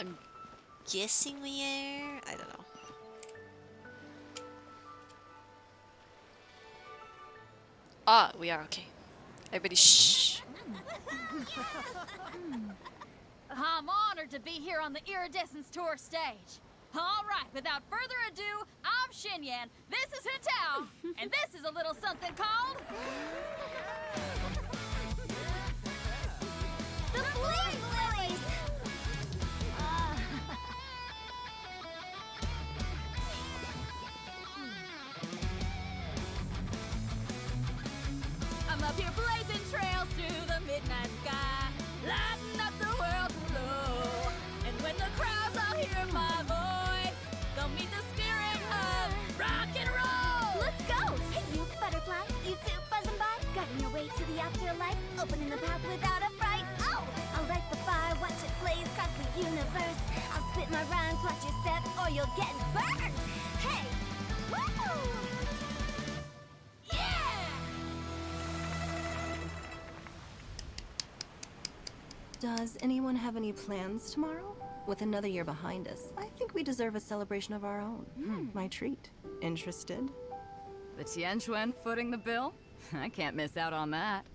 I'm guessing we are? I don't know. Ah, we are, okay. Everybody shh. I'm honored to be here on the Iridescence Tour stage. All right, without further ado, I'm Xinyan, this is Hintao, and this is a little something called... The Blaze Lilies! I'm up here blazing trails through the midnight sky, lighting up the world below. And when the crowds all hear my voice, they'll meet the spirit of rock and roll. Let's go! Hey you, butterfly, you too buzzing by, guiding your way to the afterlife, opening the path without a fright. Oh! I'll light the fire, watch it blaze across the universe. I'll spit my rhymes, watch your step, or you'll get burned. Hey! Woo! Does anyone have any plans tomorrow? With another year behind us, I think we deserve a celebration of our own. My treat. Interested? The Tianquan footing the bill? I can't miss out on that.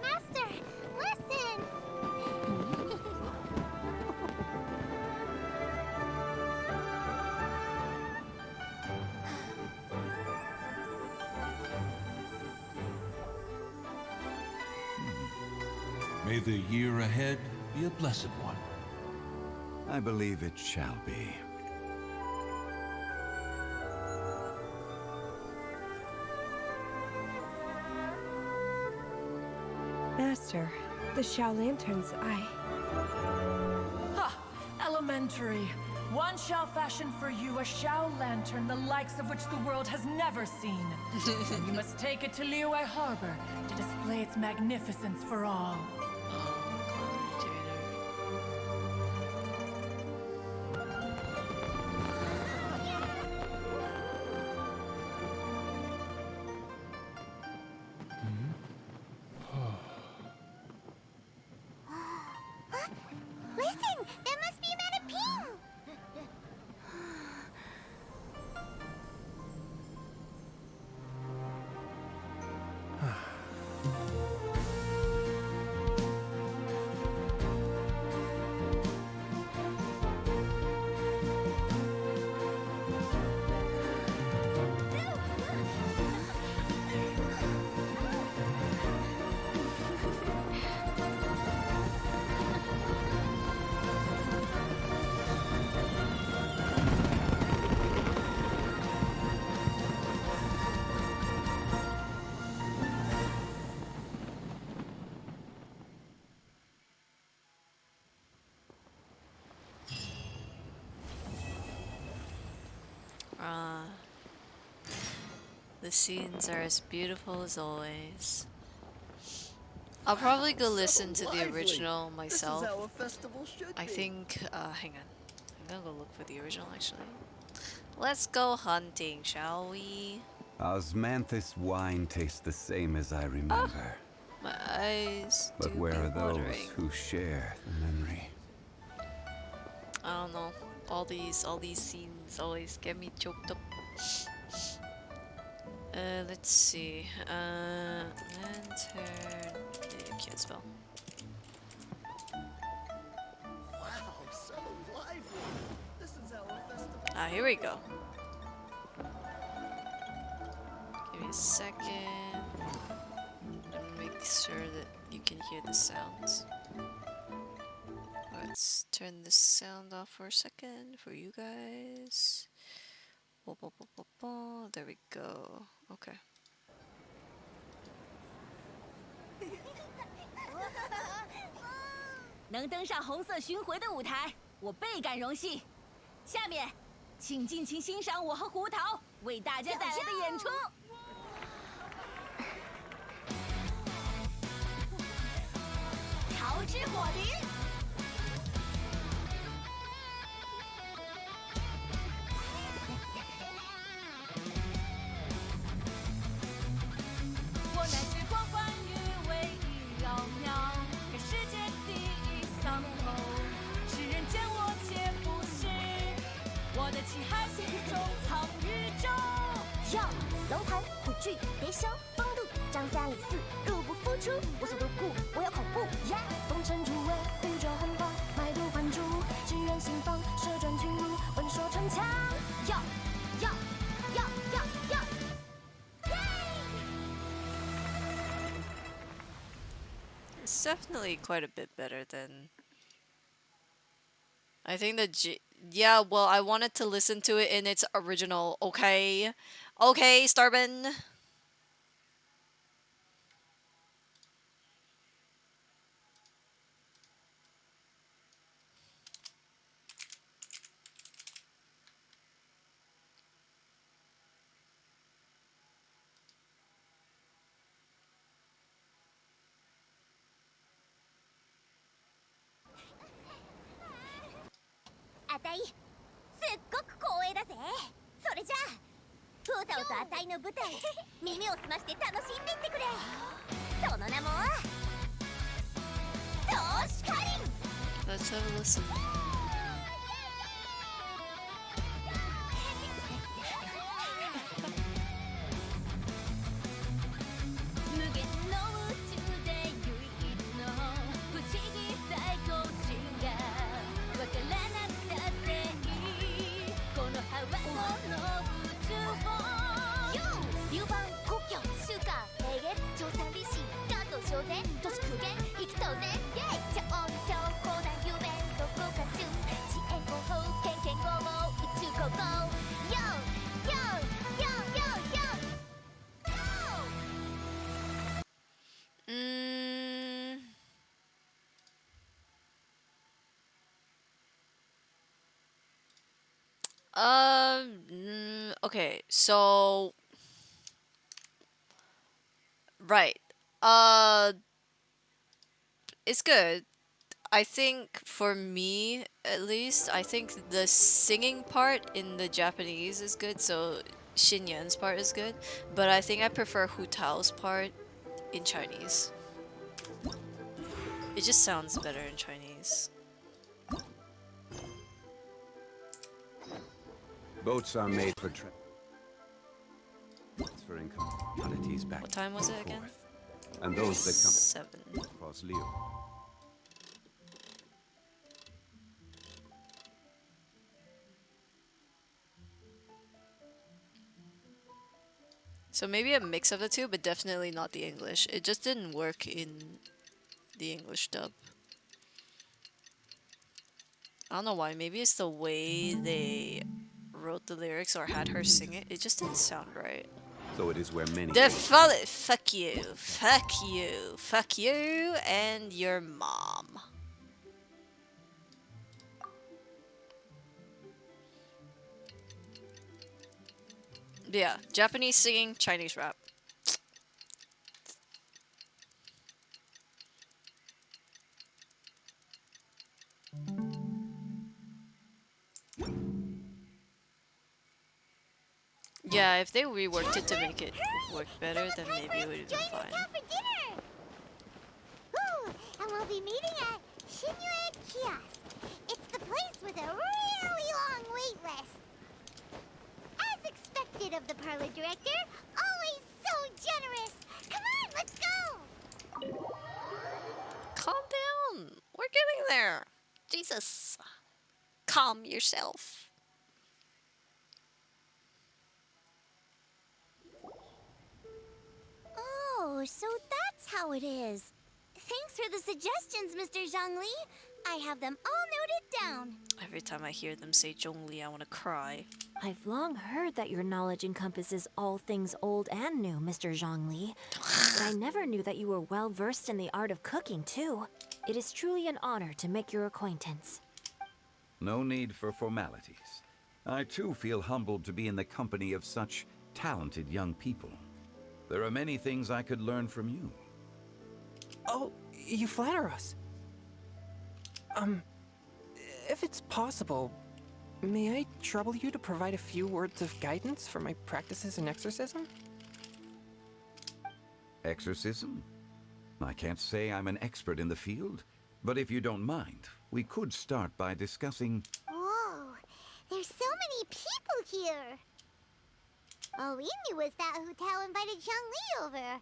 Master, listen! May the year ahead be a blessed one. I believe it shall be. Master, the Xiao Lanterns, Ha! Elementary. one shall fashion for you a Shao lantern the likes of which the world has never seen. And you must take it to Liyue Harbor to display its magnificence for all. Listen, that must be Madame Ping! The scenes are as beautiful as always. I'll probably go listen to the original myself. This is how a festival should I be. think, hang on. I'm gonna go look for the original actually. Let's go hunting, shall we? Osmanthus wine tastes the same as I remember. My eyes But do where be are those watering. who share the memory? I don't know. All these scenes always get me choked up. Let's see. Lantern. Can't spell. Wow, so lively. This is how a festival. Ah, here we go. Give me a second. And make sure that you can hear the sounds. Let's turn the sound off for a second for you guys. There we go. Okay. 能登上红色巡回的舞台，我倍感荣幸。下面，请尽情欣赏我和胡桃为大家带来的演出。桃之火灵。 我乃是狂欢于唯一缥缈，给世界第一丧后，世人见我且不是，我的气海心中藏宇宙。要龙盘虎踞，别修风度，张三李四，入不敷出，无所不顾，我有恐怖。风尘诸位，宇宙幻化，脉动幻珠，只愿心放，射转群儒，文说城墙。要。 It's definitely quite a bit better than. I think the yeah, well, I wanted to listen to it in its original. Okay, okay, Starben. A たい、すっごく光栄だぜ。それじゃあ、フータオとあたいの舞台、耳を澄まして楽しんでいってくれ。その名も、投資カリン。Let's have a listen. 無限の宇宙で唯一の不思議最高値がわからなくたっていいこのハワの宇宙を流番、故郷、週間、平月、超三美神、関東小然、都市空間、生き当然、イェイ超音超広大夢、どこか中、遅延広報、偏見合謀、宇宙高校、ヨー、ヨー、ヨー、ヨー、ヨー。 I Okay, so right. Uh, it's good. I think for me, at least, I think the singing part in the Japanese is good, so Xin Yan's part is good. But I think I prefer Hu Tao's part in Chinese. It just sounds better in Chinese. Boats are made for transferring commodities back. What time was it again? And those that come 7. across Leo. So maybe a mix of the two, but definitely not the English. It just didn't work in the English dub. I don't know why. Maybe it's the way they wrote the lyrics or had her sing it. It just didn't sound right. So it is where many. Fuck you, fuck you, fuck you, and your mom. Yeah, Japanese singing, Chinese rap. Yeah, if they reworked it to make it work better, then maybe it would have been fine. Ooh, and we'll be meeting at Shinyue Kiosk. It's the place with a really long wait list. As expected of the parlor director, always so generous. Come on, let's go! Calm down. We're getting there. Jesus. Calm yourself. Oh, so that's how it is. Thanks for the suggestions, Mr. Zhongli. I have them all noted down. Every time I hear them say Zhongli, I want to cry. I've long heard that your knowledge encompasses all things old and new, Mr. Zhongli. But I never knew that you were well versed in the art of cooking, too. It is truly an honor to make your acquaintance. No need for formalities. I too feel humbled to be in the company of such talented young people. There are many things I could learn from you. Oh, you flatter us. If it's possible, may I trouble you to provide a few words of guidance for my practices in exorcism? Exorcism? I can't say I'm an expert in the field, but if you don't mind, we could start by discussing... Whoa, there's so many people here. All we knew was that Hu Tao invited Zhongli over.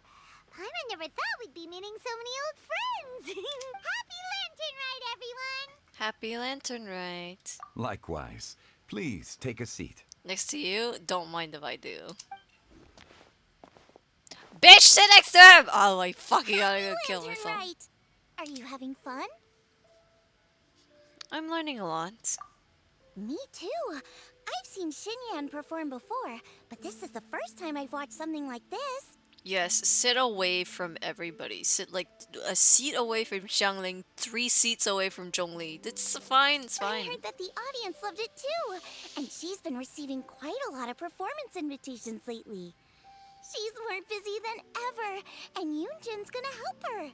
Paimon never thought we'd be meeting so many old friends. Happy Lantern Rite, everyone! Happy Lantern Rite. Likewise. Please take a seat. Next to you, don't mind if I do. Bitch, sit next to him! Oh my fucking god, I'm gonna kill myself. Right. Are you having fun? I'm learning a lot. Me too. I've seen Xinyan perform before, but this is the first time I've watched something like this. Yes, sit away from everybody. Sit like a seat away from Xiangling, 3 seats away from Zhongli. It's fine, it's fine. I heard that the audience loved it too, and she's been receiving quite a lot of performance invitations lately. She's more busy than ever, and Yoonjin's gonna help her.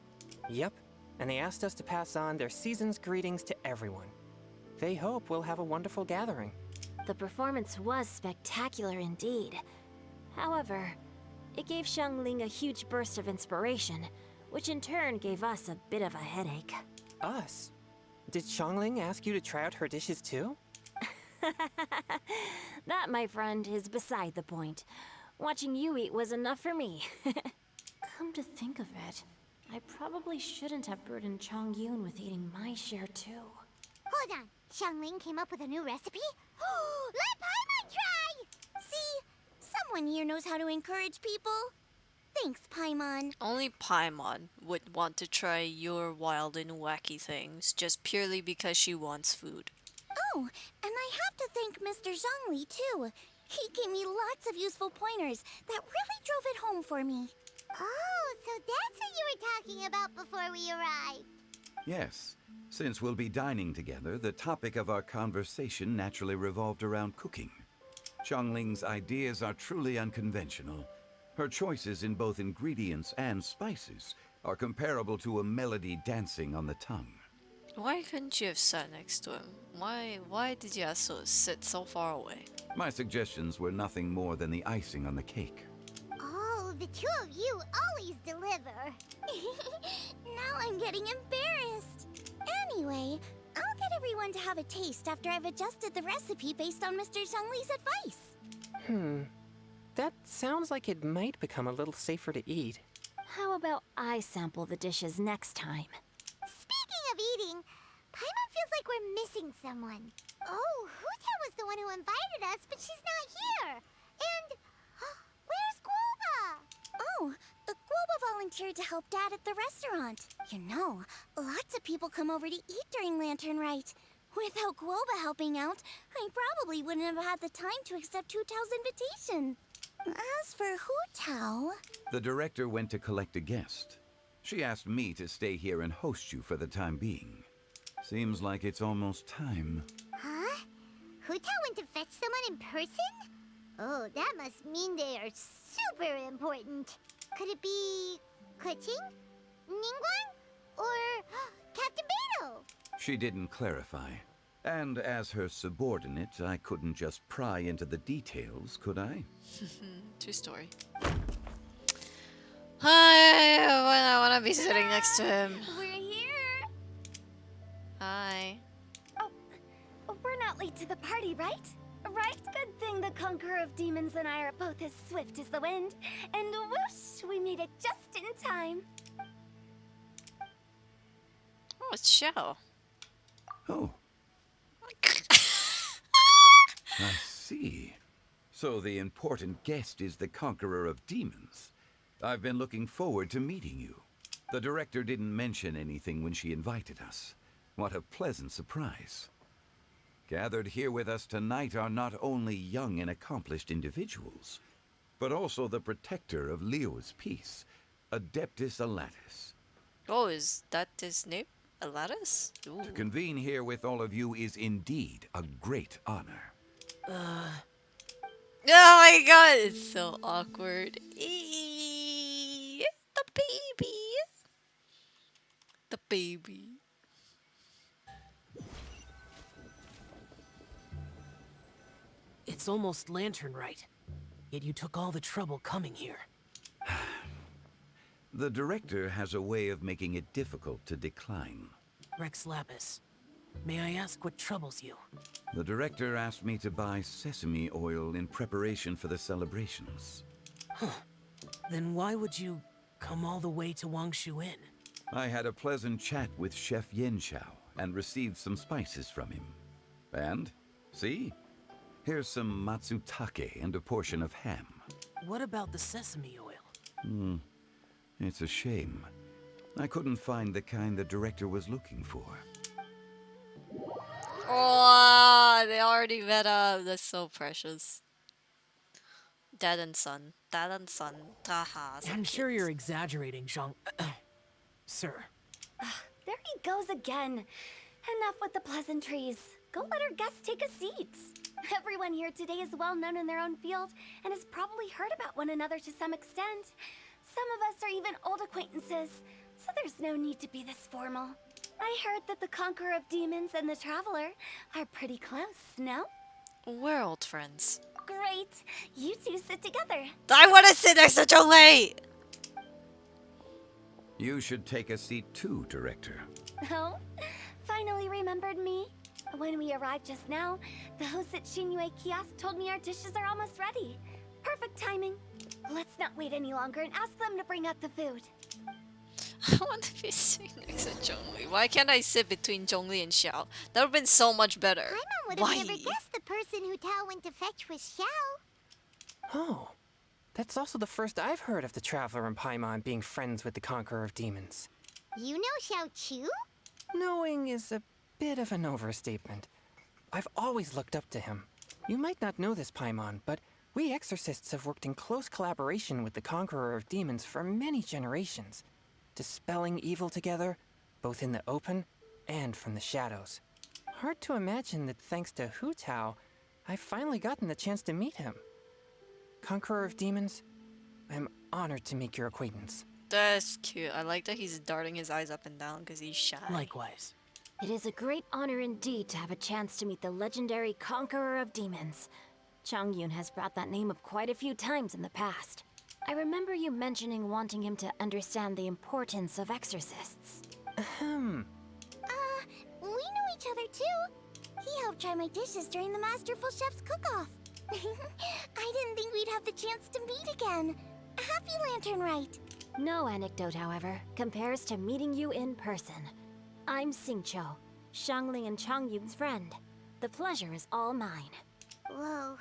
Yep, and they asked us to pass on their season's greetings to everyone. They hope we'll have a wonderful gathering. The performance was spectacular indeed. However, it gave Xiangling a huge burst of inspiration, which in turn gave us a bit of a headache. Us? Did Xiangling ask you to try out her dishes too? That, my friend, is beside the point. Watching you eat was enough for me. Come to think of it, I probably shouldn't have burdened Chongyun with eating my share too. Hold on, Xiangling came up with a new recipe? Let Paimon try! See? Someone here knows how to encourage people. Thanks, Paimon. Only Paimon would want to try your wild and wacky things just purely because she wants food. Oh, and I have to thank Mr. Zhongli too. He gave me lots of useful pointers that really drove it home for me. Oh, so that's what you were talking about before we arrived. Yes. Since we'll be dining together, the topic of our conversation naturally revolved around cooking. Xiangling's ideas are truly unconventional. Her choices in both ingredients and spices are comparable to a melody dancing on the tongue. Why couldn't you have sat next to him? Why did you also sit so far away? My suggestions were nothing more than the icing on the cake. Oh, the two of you always deliver. Now I'm getting embarrassed. Anyway, I'll get everyone to have a taste after I've adjusted the recipe based on Mr. Xiangli's advice. That sounds like it might become a little safer to eat. How about I sample the dishes next time? Speaking of eating, Paimon feels like we're missing someone. Oh, Huta was the one who invited us, but she's not here. And where's Guoba? Oh, Guoba volunteered to help Dad at the restaurant. You know, lots of people come over to eat during Lantern Rite. Without Guoba helping out, I probably wouldn't have had the time to accept Hu Tao's invitation. As for Hu Tao... The director went to collect a guest. She asked me to stay here and host you for the time being. Seems like it's almost time. Huh? Hu Tao went to fetch someone in person? Oh, that must mean they are super important. Could it be... Keqing? Ningguang? Or Captain Beidou? She didn't clarify. And as her subordinate, I couldn't just pry into the details, could I? True story. I wanna be sitting next to him. We're here! Hi. Oh, we're not late to the party, right? Right? Good thing the Conqueror of Demons and I are both as swift as the wind. And whoosh, we made it just in time. Oh, it's Xiao. Oh. I see. So the important guest is the Conqueror of Demons. I've been looking forward to meeting you. The director didn't mention anything when she invited us. What a pleasant surprise. Gathered here with us tonight are not only young and accomplished individuals, but also the protector of Leo's peace, Adeptus Alatus. Oh, is that his name? Alatus? Ooh. To convene here with all of you is indeed a great honor. Oh my god, it's so awkward. The baby. The baby. It's almost Lantern Rite, yet you took all the trouble coming here. The director has a way of making it difficult to decline. Rex Lapis, may I ask what troubles you? The director asked me to buy sesame oil in preparation for the celebrations. Huh. Then why would you come all the way to Wangshu Inn? I had a pleasant chat with Chef Yanxiao and received some spices from him. And, see? Here's some matsutake and a portion of ham. What about the sesame oil? It's a shame. I couldn't find the kind the director was looking for. Oh, they already met up. That's so precious. Dad and son. Dad and son. Haha. I'm sure you're exaggerating, Zhang. Sir. There he goes again. Enough with the pleasantries. Go let our guests take a seat. Everyone here today is well known in their own field and has probably heard about one another to some extent. Some of us are even old acquaintances, so there's no need to be this formal. I heard that the Conqueror of Demons and the Traveler are pretty close, no? We're old friends. Great. You two sit together. I want to sit next to Zhonglei! You should take a seat too, director. Oh? Finally remembered me? When we arrived just now, the host at Xinyue Kiosk told me our dishes are almost ready. Perfect timing. Let's not wait any longer and ask them to bring out the food. I want to be sitting next to Zhongli. Why can't I sit between Zhongli and Xiao? That would have been so much better. Paimon would have never guessed the person who Tao went to fetch was Xiao. Oh, that's also the first I've heard of the Traveler and Paimon being friends with the Conqueror of Demons. You know Xiao Chu? Knowing is a bit of an overstatement. I've always looked up to him. You might not know this, Paimon, but we exorcists have worked in close collaboration with the Conqueror of Demons for many generations, dispelling evil together, both in the open and from the shadows. Hard to imagine that thanks to Hu Tao, I've finally gotten the chance to meet him. Conqueror of Demons, I'm honored to make your acquaintance. That's cute. I like that he's darting his eyes up and down because he's shy. Likewise. It is a great honor indeed to have a chance to meet the legendary Conqueror of Demons. Changyun has brought that name up quite a few times in the past. I remember you mentioning wanting him to understand the importance of exorcists. Ahem. We know each other too. He helped try my dishes during the Masterful Chef's cook-off. I didn't think we'd have the chance to meet again. Happy Lantern Rite. No anecdote, however, compares to meeting you in person. I'm Xingqiu, Shangling and Changyun's friend. The pleasure is all mine. Whoa.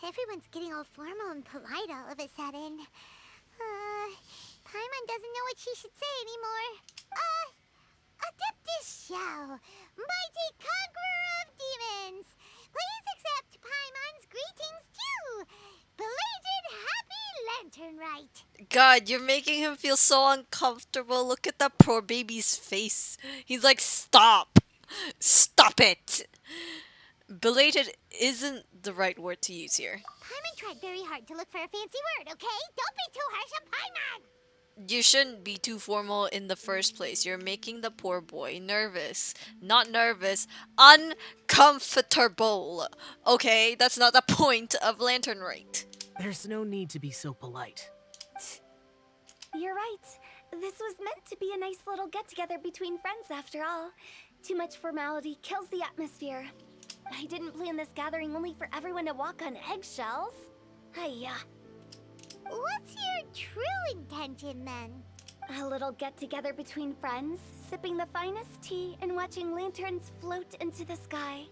Everyone's getting all formal and polite all of a sudden. Paimon doesn't know what she should say anymore. Adeptus Xiao, mighty conqueror of demons. Please accept Paimon's greetings too. Belated Happy Lantern Rite. God, you're making him feel so uncomfortable. Look at that poor baby's face. He's like, stop. Stop it. Belated isn't the right word to use here. Paimon tried very hard to look for a fancy word, okay? Don't be too harsh on Paimon. You shouldn't be too formal in the first place. You're making the poor boy nervous. Not nervous, uncomfortable. Okay, that's not the point of Lantern Rite. There's no need to be so polite. You're right. This was meant to be a nice little get-together between friends after all. Too much formality kills the atmosphere. I didn't plan this gathering only for everyone to walk on eggshells. Hiya. What's your true intention, then? A little get-together between friends, sipping the finest tea and watching lanterns float into the sky,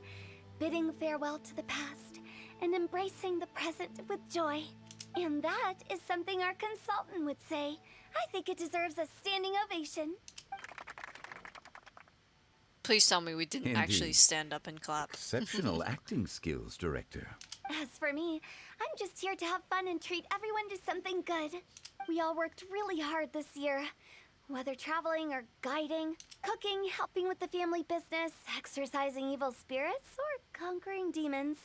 bidding farewell to the past, and embracing the present with joy. And that is something our consultant would say. I think it deserves a standing ovation. Please tell me we didn't Indeed. actually stand up and clap. Exceptional acting skills, Director. As for me, I'm just here to have fun and treat everyone to something good. We all worked really hard this year. Whether traveling or guiding, cooking, helping with the family business, exorcising evil spirits, or conquering demons.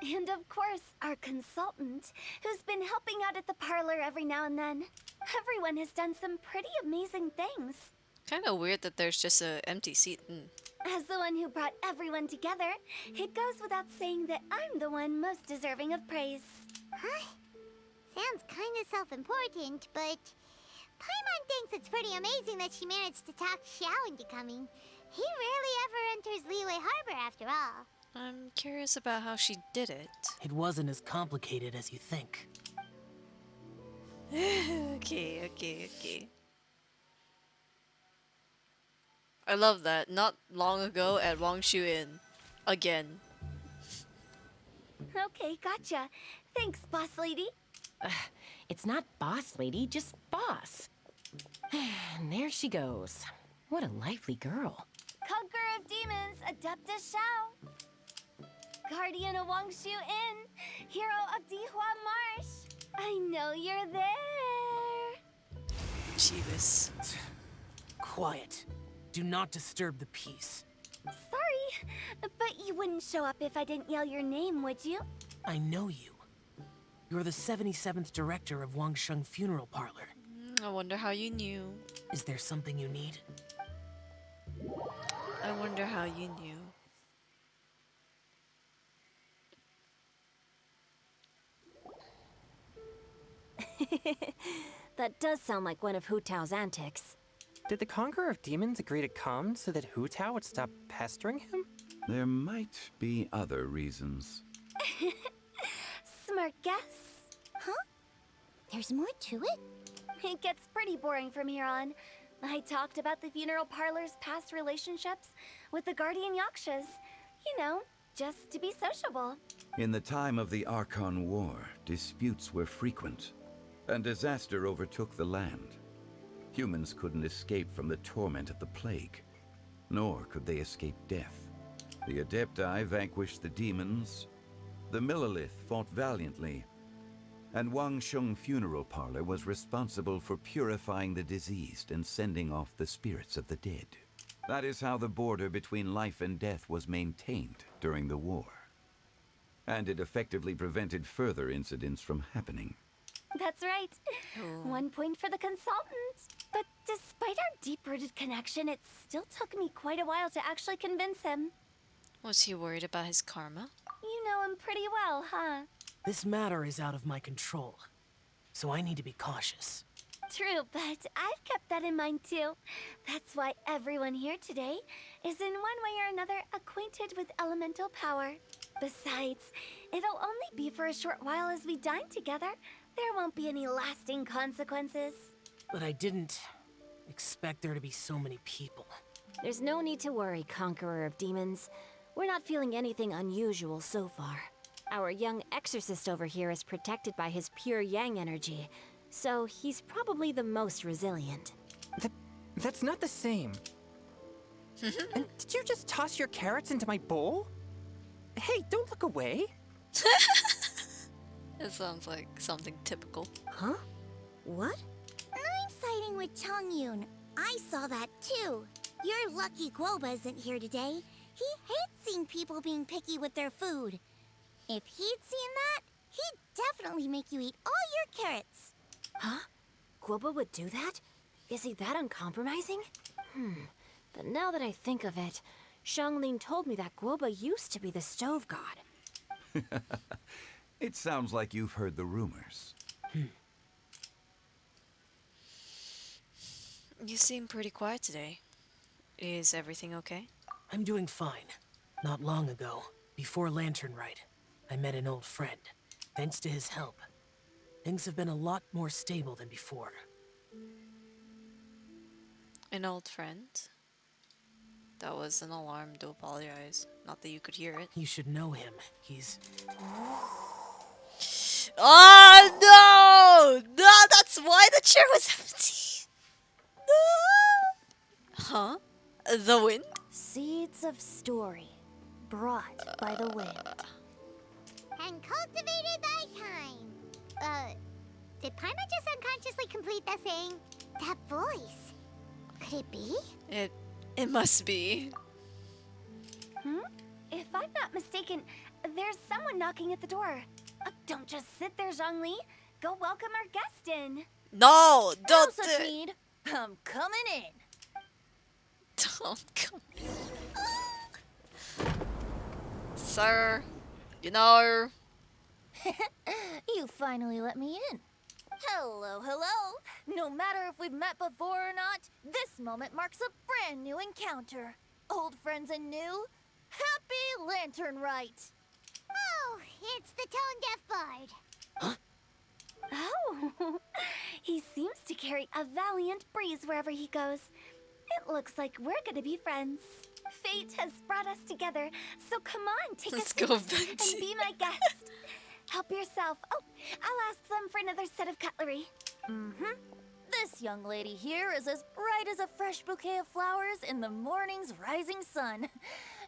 And of course, our consultant, who's been helping out at the parlor every now and then. Everyone has done some pretty amazing things. Kind of weird that there's just an empty seat. As the one who brought everyone together, it goes without saying that I'm the one most deserving of praise. Huh? Sounds kind of self-important, but Paimon thinks it's pretty amazing that she managed to talk Xiao into coming. He rarely ever enters Liyue Harbor after all. I'm curious about how she did it. It wasn't as complicated as you think. Okay. I love that. Not long ago at Wangshu Inn. Again. Okay, gotcha. Thanks, boss lady. It's not boss lady, just boss. And there she goes. What a lively girl. Conqueror of Demons, Adeptus Xiao. Guardian of Wangshu Inn, hero of Dihua Marsh. I know you're there. Jeebus. Quiet. Do not disturb the peace. Sorry, but you wouldn't show up if I didn't yell your name, would you? I know you. You're the 77th director of Wangsheng Funeral Parlor. I wonder how you knew. Is there something you need? I wonder how you knew. That does sound like one of Hu Tao's antics. Did the Conqueror of Demons agree to come so that Hu Tao would stop pestering him? There might be other reasons. Smart guess. Huh? There's more to it? It gets pretty boring from here on. I talked about the funeral parlor's past relationships with the guardian yakshas. You know, just to be sociable. In the time of the Archon War, disputes were frequent, and disaster overtook the land. Humans couldn't escape from the torment of the plague, nor could they escape death. The Adepti vanquished the demons, the Millelith fought valiantly, and Wangsheng Funeral Parlor was responsible for purifying the diseased and sending off the spirits of the dead. That is how the border between life and death was maintained during the war. And it effectively prevented further incidents from happening. That's right. 1 point for the consultant. But despite our deep-rooted connection, it still took me quite a while to actually convince him. Was he worried about his karma? You know him pretty well, huh? This matter is out of my control, so I need to be cautious. True, but I've kept that in mind too. That's why everyone here today is in one way or another acquainted with elemental power. Besides, it'll only be for a short while as we dine together. There won't be any lasting consequences. But I didn't expect there to be so many people. There's no need to worry, Conqueror of Demons. We're not feeling anything unusual so far. Our young exorcist over here is protected by his pure yang energy, so he's probably the most resilient. That's not the same. And did you just toss your carrots into my bowl? Hey, don't look away. It sounds like something typical. Huh? What? I'm siding with Chongyun. I saw that too. You're lucky Guoba isn't here today. He hates seeing people being picky with their food. If he'd seen that, he'd definitely make you eat all your carrots. Huh? Guoba would do that? Is he that uncompromising? But now that I think of it, Xianglin told me that Guoba used to be the stove god. It sounds like you've heard the rumors. You seem pretty quiet today. Is everything okay? I'm doing fine. Not long ago, before Lantern Rite, I met an old friend. Thanks to his help, things have been a lot more stable than before. An old friend? That was an alarm, do apologize. Not that you could hear it. You should know him. He's... Oh no! No, that's why the chair was empty! No! Huh? The wind? Seeds of story, brought by the wind. And cultivated by time. Did Paimon just unconsciously complete that saying? That voice. Could it be? It must be. If I'm not mistaken, there's someone knocking at the door. Don't just sit there, Zhongli. Go welcome our guest in. No! Don't No such need. I'm coming in. Don't come in. Sir, you know... You finally let me in. Hello, hello. No matter if we've met before or not, this moment marks a brand new encounter. Old friends and new. Happy Lantern Rite. Oh, it's the tone-deaf bard. Oh, he seems to carry a valiant breeze wherever he goes. It looks like we're gonna be friends. Fate has brought us together, so come on, take Let's a seat go, Venti. and be my guest. Help yourself. Oh, I'll ask them for another set of cutlery. This young lady here is as bright as a fresh bouquet of flowers in the morning's rising sun.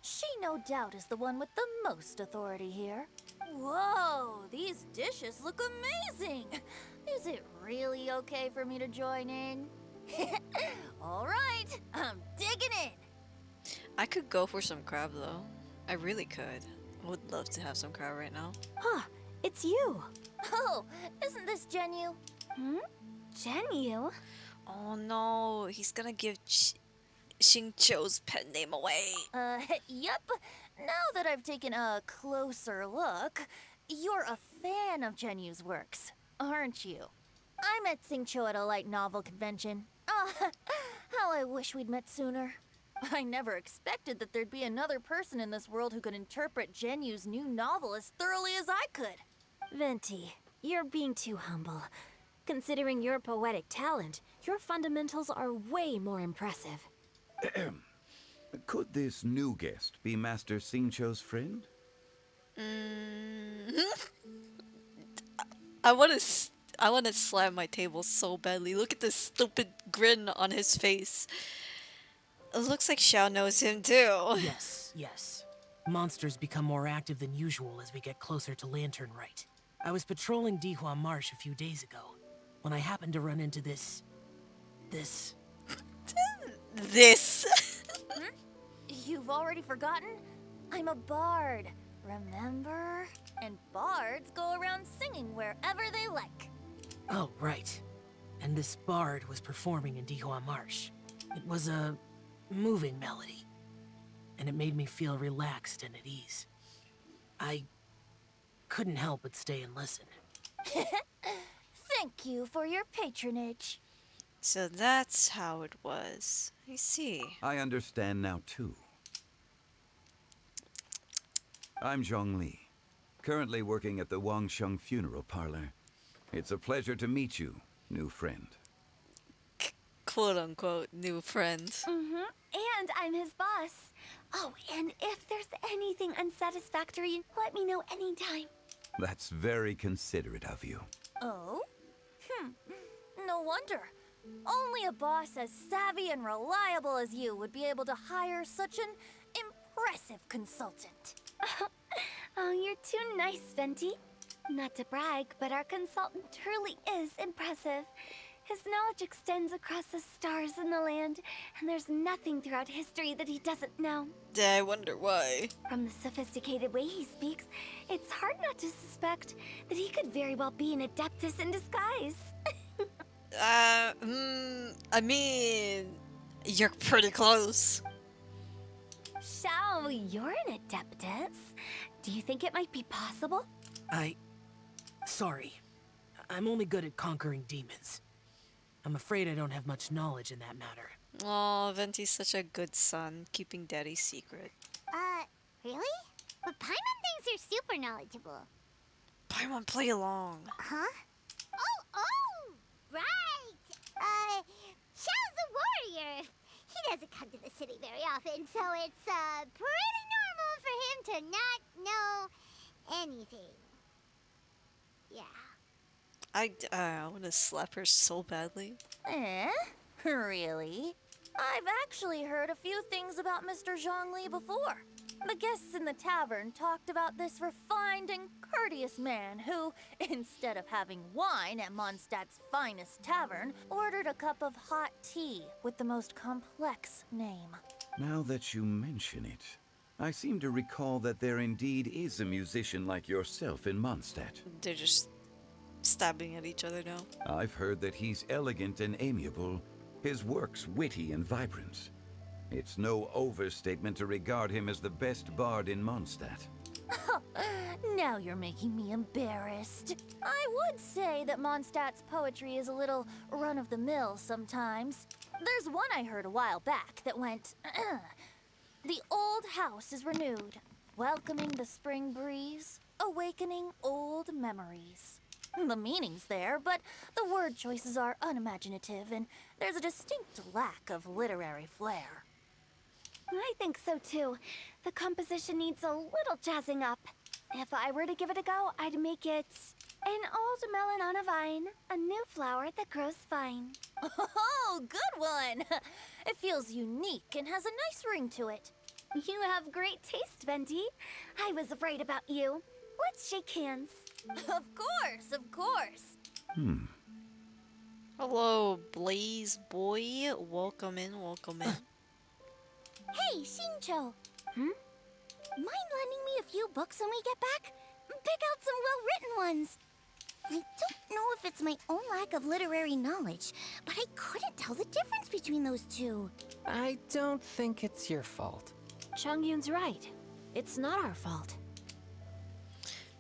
She no doubt is the one with the most authority here. Whoa, these dishes look amazing. Is it really okay for me to join in? All right, I'm digging in. I could go for some crab though. I really could. I would love to have some crab right now. Huh, it's you. Oh, isn't this Genyu? Genyu? Oh no, he's gonna give Xingqiu's pet name away. Yep. Now that I've taken a closer look, you're a fan of Genyu's works, aren't you? I met Xingqiu at a light novel convention. How I wish we'd met sooner. I never expected that there'd be another person in this world who could interpret Genyu's new novel as thoroughly as I could. Venti, you're being too humble. Considering your poetic talent, your fundamentals are way more impressive. Could this new guest be Master Xingqiu's friend? I want to slam my table so badly. Look at this stupid grin on his face. It looks like Xiao knows him too. Yes. Monsters become more active than usual as we get closer to Lantern Rite. I was patrolling Dihua Marsh a few days ago when I happened to run into this... You've already forgotten? I'm a bard, remember? And bards go around singing wherever they like. Oh, right. And this bard was performing in Dihua Marsh. It was a moving melody, and it made me feel relaxed and at ease. I couldn't help but stay and listen. Thank you for your patronage. So that's how it was. I see. I understand now, too. I'm Zhongli, currently working at the Wangsheng Funeral Parlor. It's a pleasure to meet you, new friend. Quote-unquote new friend. And I'm his boss. Oh, and if there's anything unsatisfactory, let me know anytime. That's very considerate of you. Oh? No wonder. Only a boss as savvy and reliable as you would be able to hire such an impressive consultant. Oh, you're too nice, Venti. Not to brag, but our consultant truly is impressive. His knowledge extends across the stars and the land, and there's nothing throughout history that he doesn't know. I wonder why. From the sophisticated way he speaks, it's hard not to suspect that he could very well be an adeptus in disguise. I mean, you're pretty close. Shao, you're an adeptus. Do you think it might be possible? Sorry. I'm only good at conquering demons. I'm afraid I don't have much knowledge in that matter. Aw, Venti's such a good son, keeping daddy's secret. Really? But Paimon thinks you're super knowledgeable. Paimon, play along. Huh? Oh, right! Xiao's a warrior. He doesn't come to the city very often, so it's, pretty normal for him to not know anything. Yeah. I want to slap her so badly. Really? I've actually heard a few things about Mr. Zhongli before. The guests in the tavern talked about this refined and courteous man who, instead of having wine at Mondstadt's finest tavern, ordered a cup of hot tea with the most complex name. Now that you mention it, I seem to recall that there indeed is a musician like yourself in Mondstadt. They're just stabbing at each other now. I've heard that he's elegant and amiable, his works witty and vibrant. It's no overstatement to regard him as the best bard in Mondstadt. Now you're making me embarrassed. I would say that Mondstadt's poetry is a little run-of-the-mill sometimes. There's one I heard a while back that went, "The old house is renewed, welcoming the spring breeze, awakening old memories." The meaning's there, but the word choices are unimaginative, and there's a distinct lack of literary flair. I think so too. The composition needs a little jazzing up. If I were to give it a go, I'd make it an old melon on a vine, a new flower that grows fine. Oh, good one! It feels unique and has a nice ring to it. You have great taste, Venti. I was right about you. Let's shake hands. Of course, of course. Hello, Blaze boy. Welcome in, welcome in. Hey, Shincho. Mind lending me a few books when we get back? Pick out some well-written ones. I don't know if it's my own lack of literary knowledge, but I couldn't tell the difference between those two. I don't think it's your fault. Changyun's right. It's not our fault.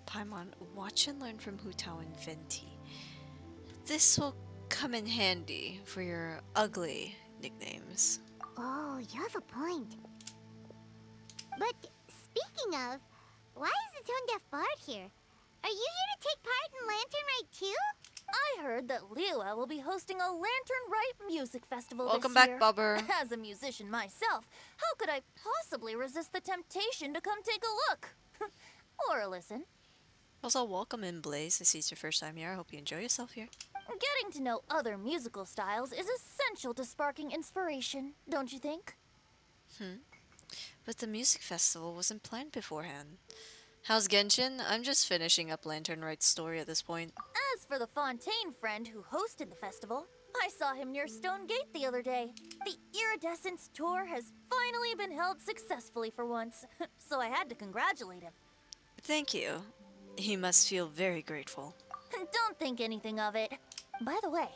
Paimon, watch and learn from Hu Tao and Venti. This will come in handy for your ugly nicknames. Oh, you have a point. But speaking of, why is the Tone Deaf Bard here? Are you here to take part in Lantern Rite too? I heard that Liua will be hosting a Lantern Rite music festival Welcome this back, year. Bubber. As a musician myself, how could I possibly resist the temptation to come take a look? Or listen. Also, welcome in, Blaze. I see it's your first time here. I hope you enjoy yourself here. Getting to know other musical styles is essential to sparking inspiration, don't you think? But the music festival wasn't planned beforehand. How's Genshin? I'm just finishing up Lantern Rite's story at this point. As for the Fontaine friend who hosted the festival, I saw him near Stone Gate the other day. The Iridescence tour has finally been held successfully for once, so I had to congratulate him. Thank you. He must feel very grateful. Don't think anything of it. By the way,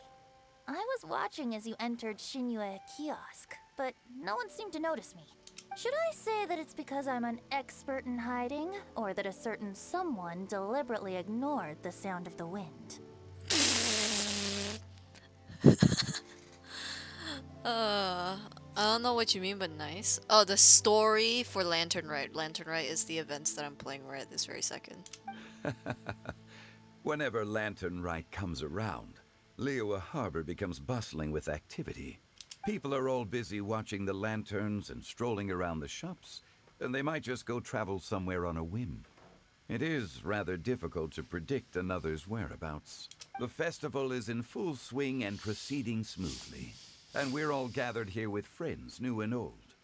I was watching as you entered Shinyue Kiosk, but no one seemed to notice me. Should I say that it's because I'm an expert in hiding, or that a certain someone deliberately ignored the sound of the wind? I don't know what you mean, but nice. Oh, the story for Lantern Rite. Lantern Rite is the events that I'm playing right this very second. Whenever Lantern Rite comes around, Liyue Harbor becomes bustling with activity. People are all busy watching the lanterns and strolling around the shops, and they might just go travel somewhere on a whim. It is rather difficult to predict another's whereabouts. The festival is in full swing and proceeding smoothly, and we're all gathered here with friends, new and old.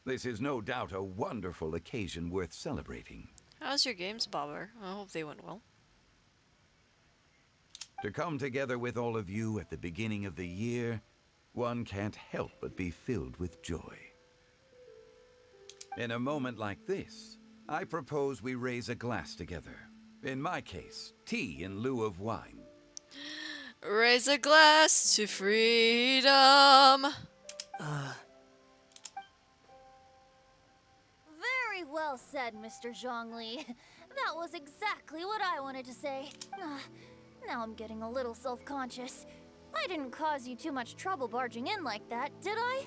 This is no doubt a wonderful occasion worth celebrating. How's your games, Bobber? I hope they went well. To come together with all of you at the beginning of the year, one can't help but be filled with joy. In a moment like this, I propose we raise a glass together. In my case, tea in lieu of wine. Raise a glass to freedom! Very well said, Mr. Zhongli. That was exactly what I wanted to say. Now I'm getting a little self-conscious. I didn't cause you too much trouble barging in like that, did I?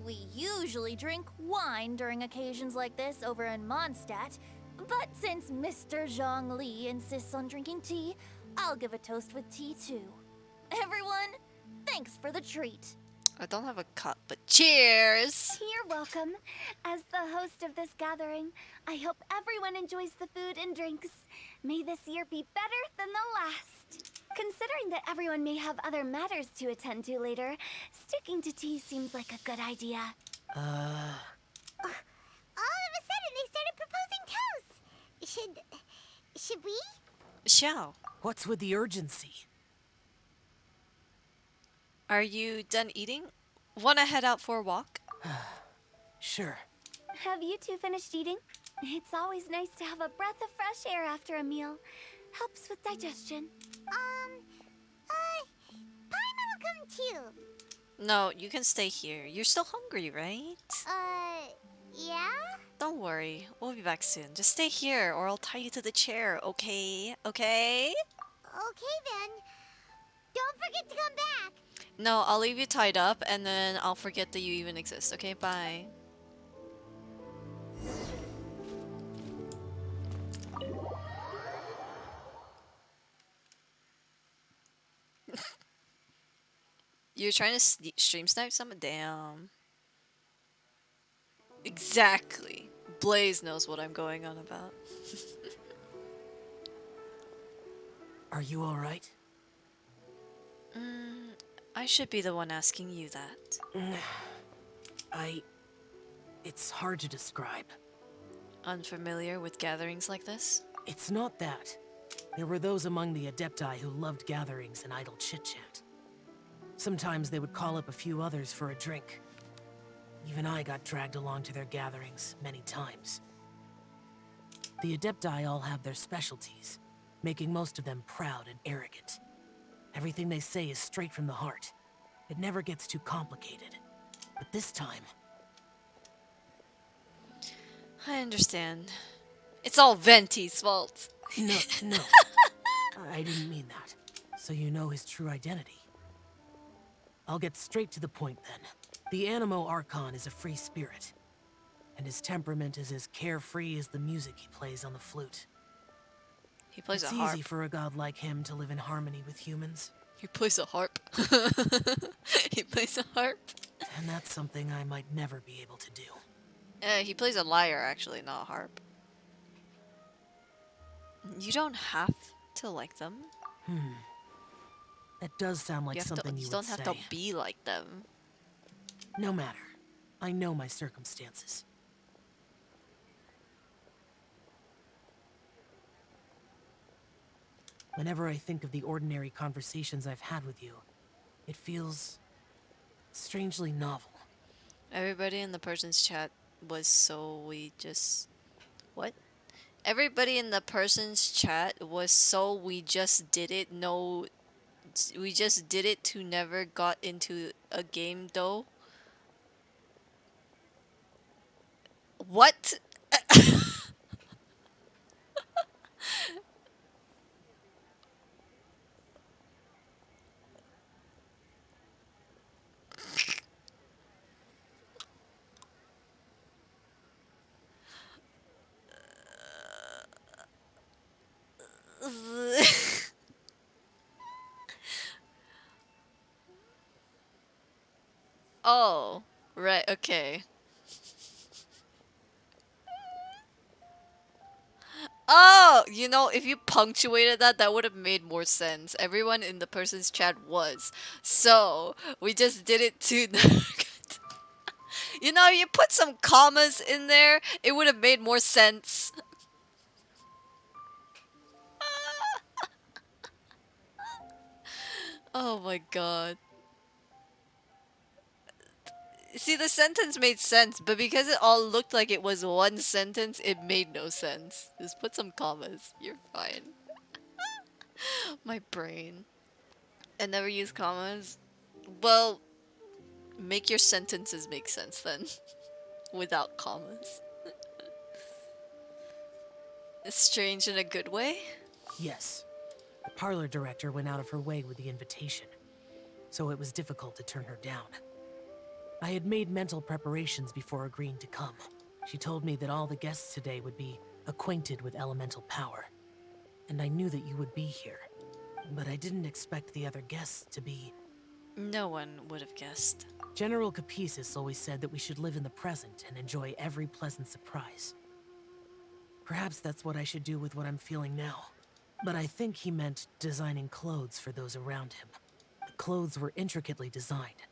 We usually drink wine during occasions like this over in Mondstadt, but since Mr. Zhongli insists on drinking tea, I'll give a toast with tea too. Everyone, thanks for the treat. I don't have a cup, but cheers! You're welcome. As the host of this gathering, I hope everyone enjoys the food and drinks. May this year be better than the last. Considering that everyone may have other matters to attend to later, sticking to tea seems like a good idea. All of a sudden, they started proposing toasts. Should we? Xiao. What's with the urgency? Are you done eating? Wanna head out for a walk? Sure. Have you two finished eating? It's always nice to have a breath of fresh air after a meal. Helps with digestion. Paimon will come too. No, you can stay here. You're still hungry, right? Yeah? Don't worry. We'll be back soon. Just stay here or I'll tie you to the chair, okay? Okay? Okay then. Don't forget to come back. No, I'll leave you tied up and then I'll forget that you even exist. Okay, bye. You're trying to stream snipe someone? Damn. Exactly. Blaze knows what I'm going on about. Are you alright? I should be the one asking you that. It's hard to describe. Unfamiliar with gatherings like this? It's not that. There were those among the Adepti who loved gatherings and idle chit-chat. Sometimes they would call up a few others for a drink. Even I got dragged along to their gatherings many times. The Adepti all have their specialties, making most of them proud and arrogant. Everything they say is straight from the heart. It never gets too complicated. But this time... I understand. It's all Venti's fault. No. I didn't mean that. So you know his true identity. I'll get straight to the point then. The Animo Archon is a free spirit, and his temperament is as carefree as the music he plays on the flute. He plays it's a harp. Easy for a god like him to live in harmony with humans. He plays a harp. He plays a harp. And that's something I might never be able to do. He plays a lyre, actually, not a harp. You don't have to like them. That does sound like something you would say. You don't have to be like them. No matter. I know my circumstances. Whenever I think of the ordinary conversations I've had with you, It feels strangely novel. Everybody in the person's chat was so we just... What? Everybody in the person's chat was so we just did it. No, we just did it to never got into a game though. What? Oh, right, okay. Oh, you know, if you punctuated that, that would have made more sense. Everyone in the person's chat was. So, we just did it to... You know, you put some commas in there, it would have made more sense. Oh my god. See, the sentence made sense, but because it all looked like it was one sentence, it made no sense. Just put some commas. You're fine. My brain. I never use commas. Well, make your sentences make sense then. Without commas. It's strange in a good way? Yes. The parlor director went out of her way with the invitation, so it was difficult to turn her down. I had made mental preparations before agreeing to come. She told me that all the guests today would be acquainted with elemental power, and I knew that you would be here. But I didn't expect the other guests to be... No one would have guessed. General Capisis always said that we should live in the present and enjoy every pleasant surprise. Perhaps that's what I should do with what I'm feeling now. But I think he meant designing clothes for those around him. The clothes were intricately designed,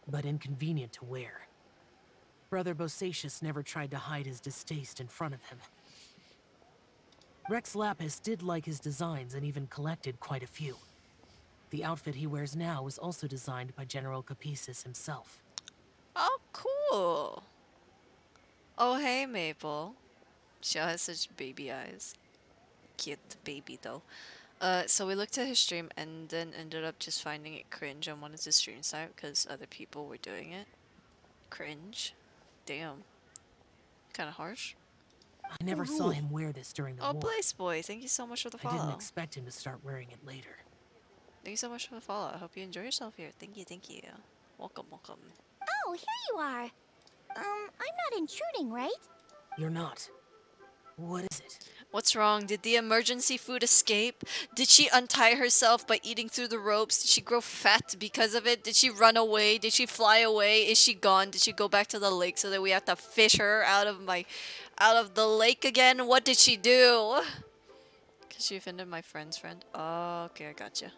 but inconvenient to wear. Brother Bosacius never tried to hide his distaste in front of him. Rex Lapis did like his designs and even collected quite a few. The outfit he wears now was also designed by General Capisis himself. Oh, cool. Oh, hey, Maple. She has such baby eyes. Cute baby, though. So we looked at his stream and then ended up just finding it cringe and wanted to stream start because other people were doing it. Cringe. Damn. Kind of harsh. I never saw him wear this during the Oh, war. Blaze Boy, thank you so much for the follow. I didn't expect him to start wearing it later. Thank you so much for the follow. I hope you enjoy yourself here. Thank you, thank you. Welcome, welcome. Oh, here you are. I'm not intruding, right? You're not. What is it? What's wrong? Did the emergency food escape? Did she untie herself by eating through the ropes? Did she grow fat because of it? Did she run away? Did she fly away? Is she gone? Did she go back to the lake so that we have to fish her out of the lake again? What did she do? Cause she offended my friend's friend. Oh, okay, I gotcha.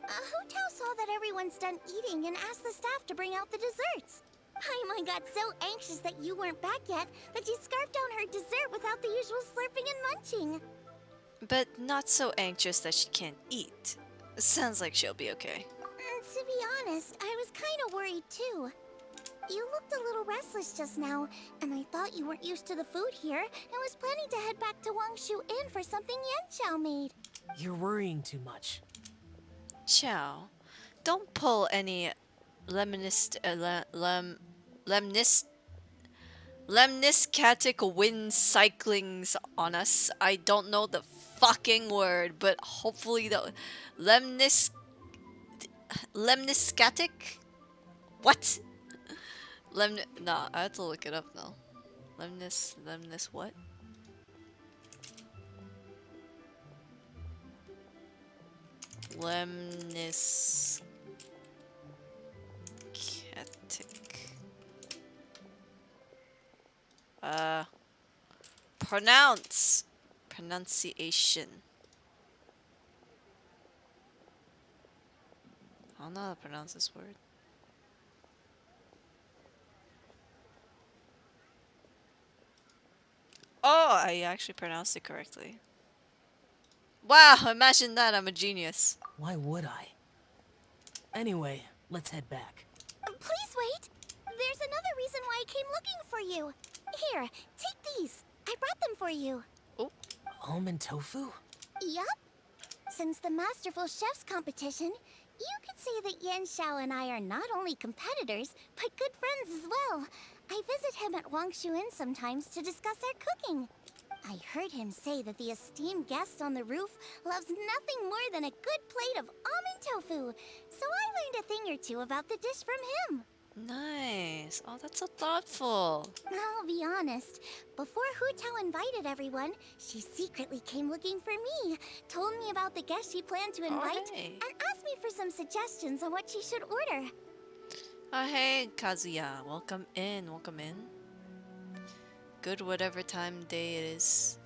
Hu Tao saw that everyone's done eating and asked the staff to bring out the desserts. Paimon got so anxious that you weren't back yet that she scarfed down her dessert without the usual slurping and munching. But not so anxious that she can't eat. Sounds like she'll be okay. To be honest, I was kind of worried too. You looked a little restless just now, and I thought you weren't used to the food here and was planning to head back to Wangshu Inn for something Yan Xiao made. You're worrying too much. Chow, don't pull any lemniscatic wind cyclings on us. I don't know the fucking word, but hopefully the lemniscatic? What? Nah, I have to look it up now. Lemnis what? Lemniscatic. Pronunciation. I don't know how to pronounce this word. Oh, I actually pronounced it correctly. Wow, imagine that, I'm a genius. Why would I? Anyway, Let's head back. Please wait. There's another reason why I came looking for you. Here, take these. I brought them for you. Almond tofu? Yup. Since the Masterful Chefs competition, you could say that Yan Xiao and I are not only competitors, but good friends as well. I visit him at Wangshu Inn sometimes to discuss our cooking. I heard him say that the esteemed guest on the roof loves nothing more than a good plate of almond tofu, so I learned a thing or two about the dish from him. Nice. Oh, that's so thoughtful. I'll be honest. Before Hu Tao invited everyone, she secretly came looking for me, told me about the guest she planned to invite, hey. and asked me for some suggestions on what she should order. Oh, hey, Kazuya. Welcome in. Welcome in. Good whatever time day it is.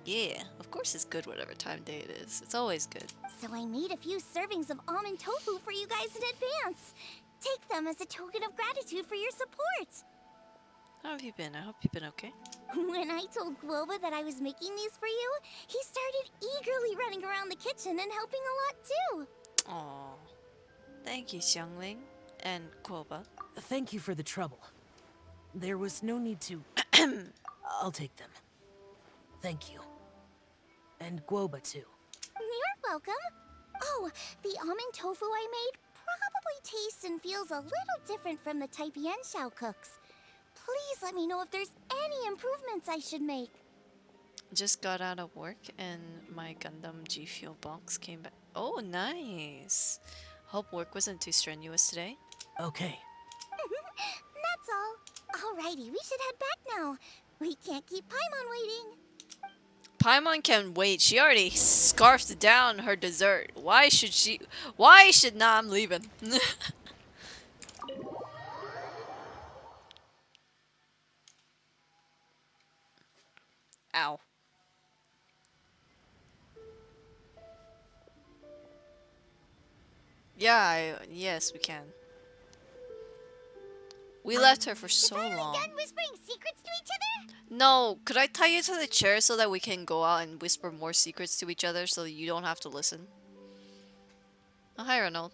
Yeah, of course it's good whatever time day it is. It's always good. So I made a few servings of almond tofu for you guys in advance. Take them as a token of gratitude for your support. How have you been? I hope you've been okay. When I told Guoba that I was making these for you, he started eagerly running around the kitchen and helping a lot too. Aw. Thank you, Xiangling. And Guoba. Thank you for the trouble. There was no need to... I'll take them. Thank you. And Guoba, too. You're welcome. Oh, the almond tofu I made probably tastes and feels a little different from the type Yan Xiao cooks. Please let me know if there's any improvements I should make. Just got out of work and my Gundam G Fuel box came back. Oh, nice. Hope work wasn't too strenuous today. Okay. That's all. Alrighty, we should head back now. We can't keep Paimon waiting. Paimon can wait. She already scarfed down her dessert. Why should not? I'm leaving. Ow. Yeah, yes, we can. We left her for so long. Done whispering secrets to each other? No, could I tie you to the chair so that we can go out and whisper more secrets to each other so that you don't have to listen? Oh, hi, Ronald.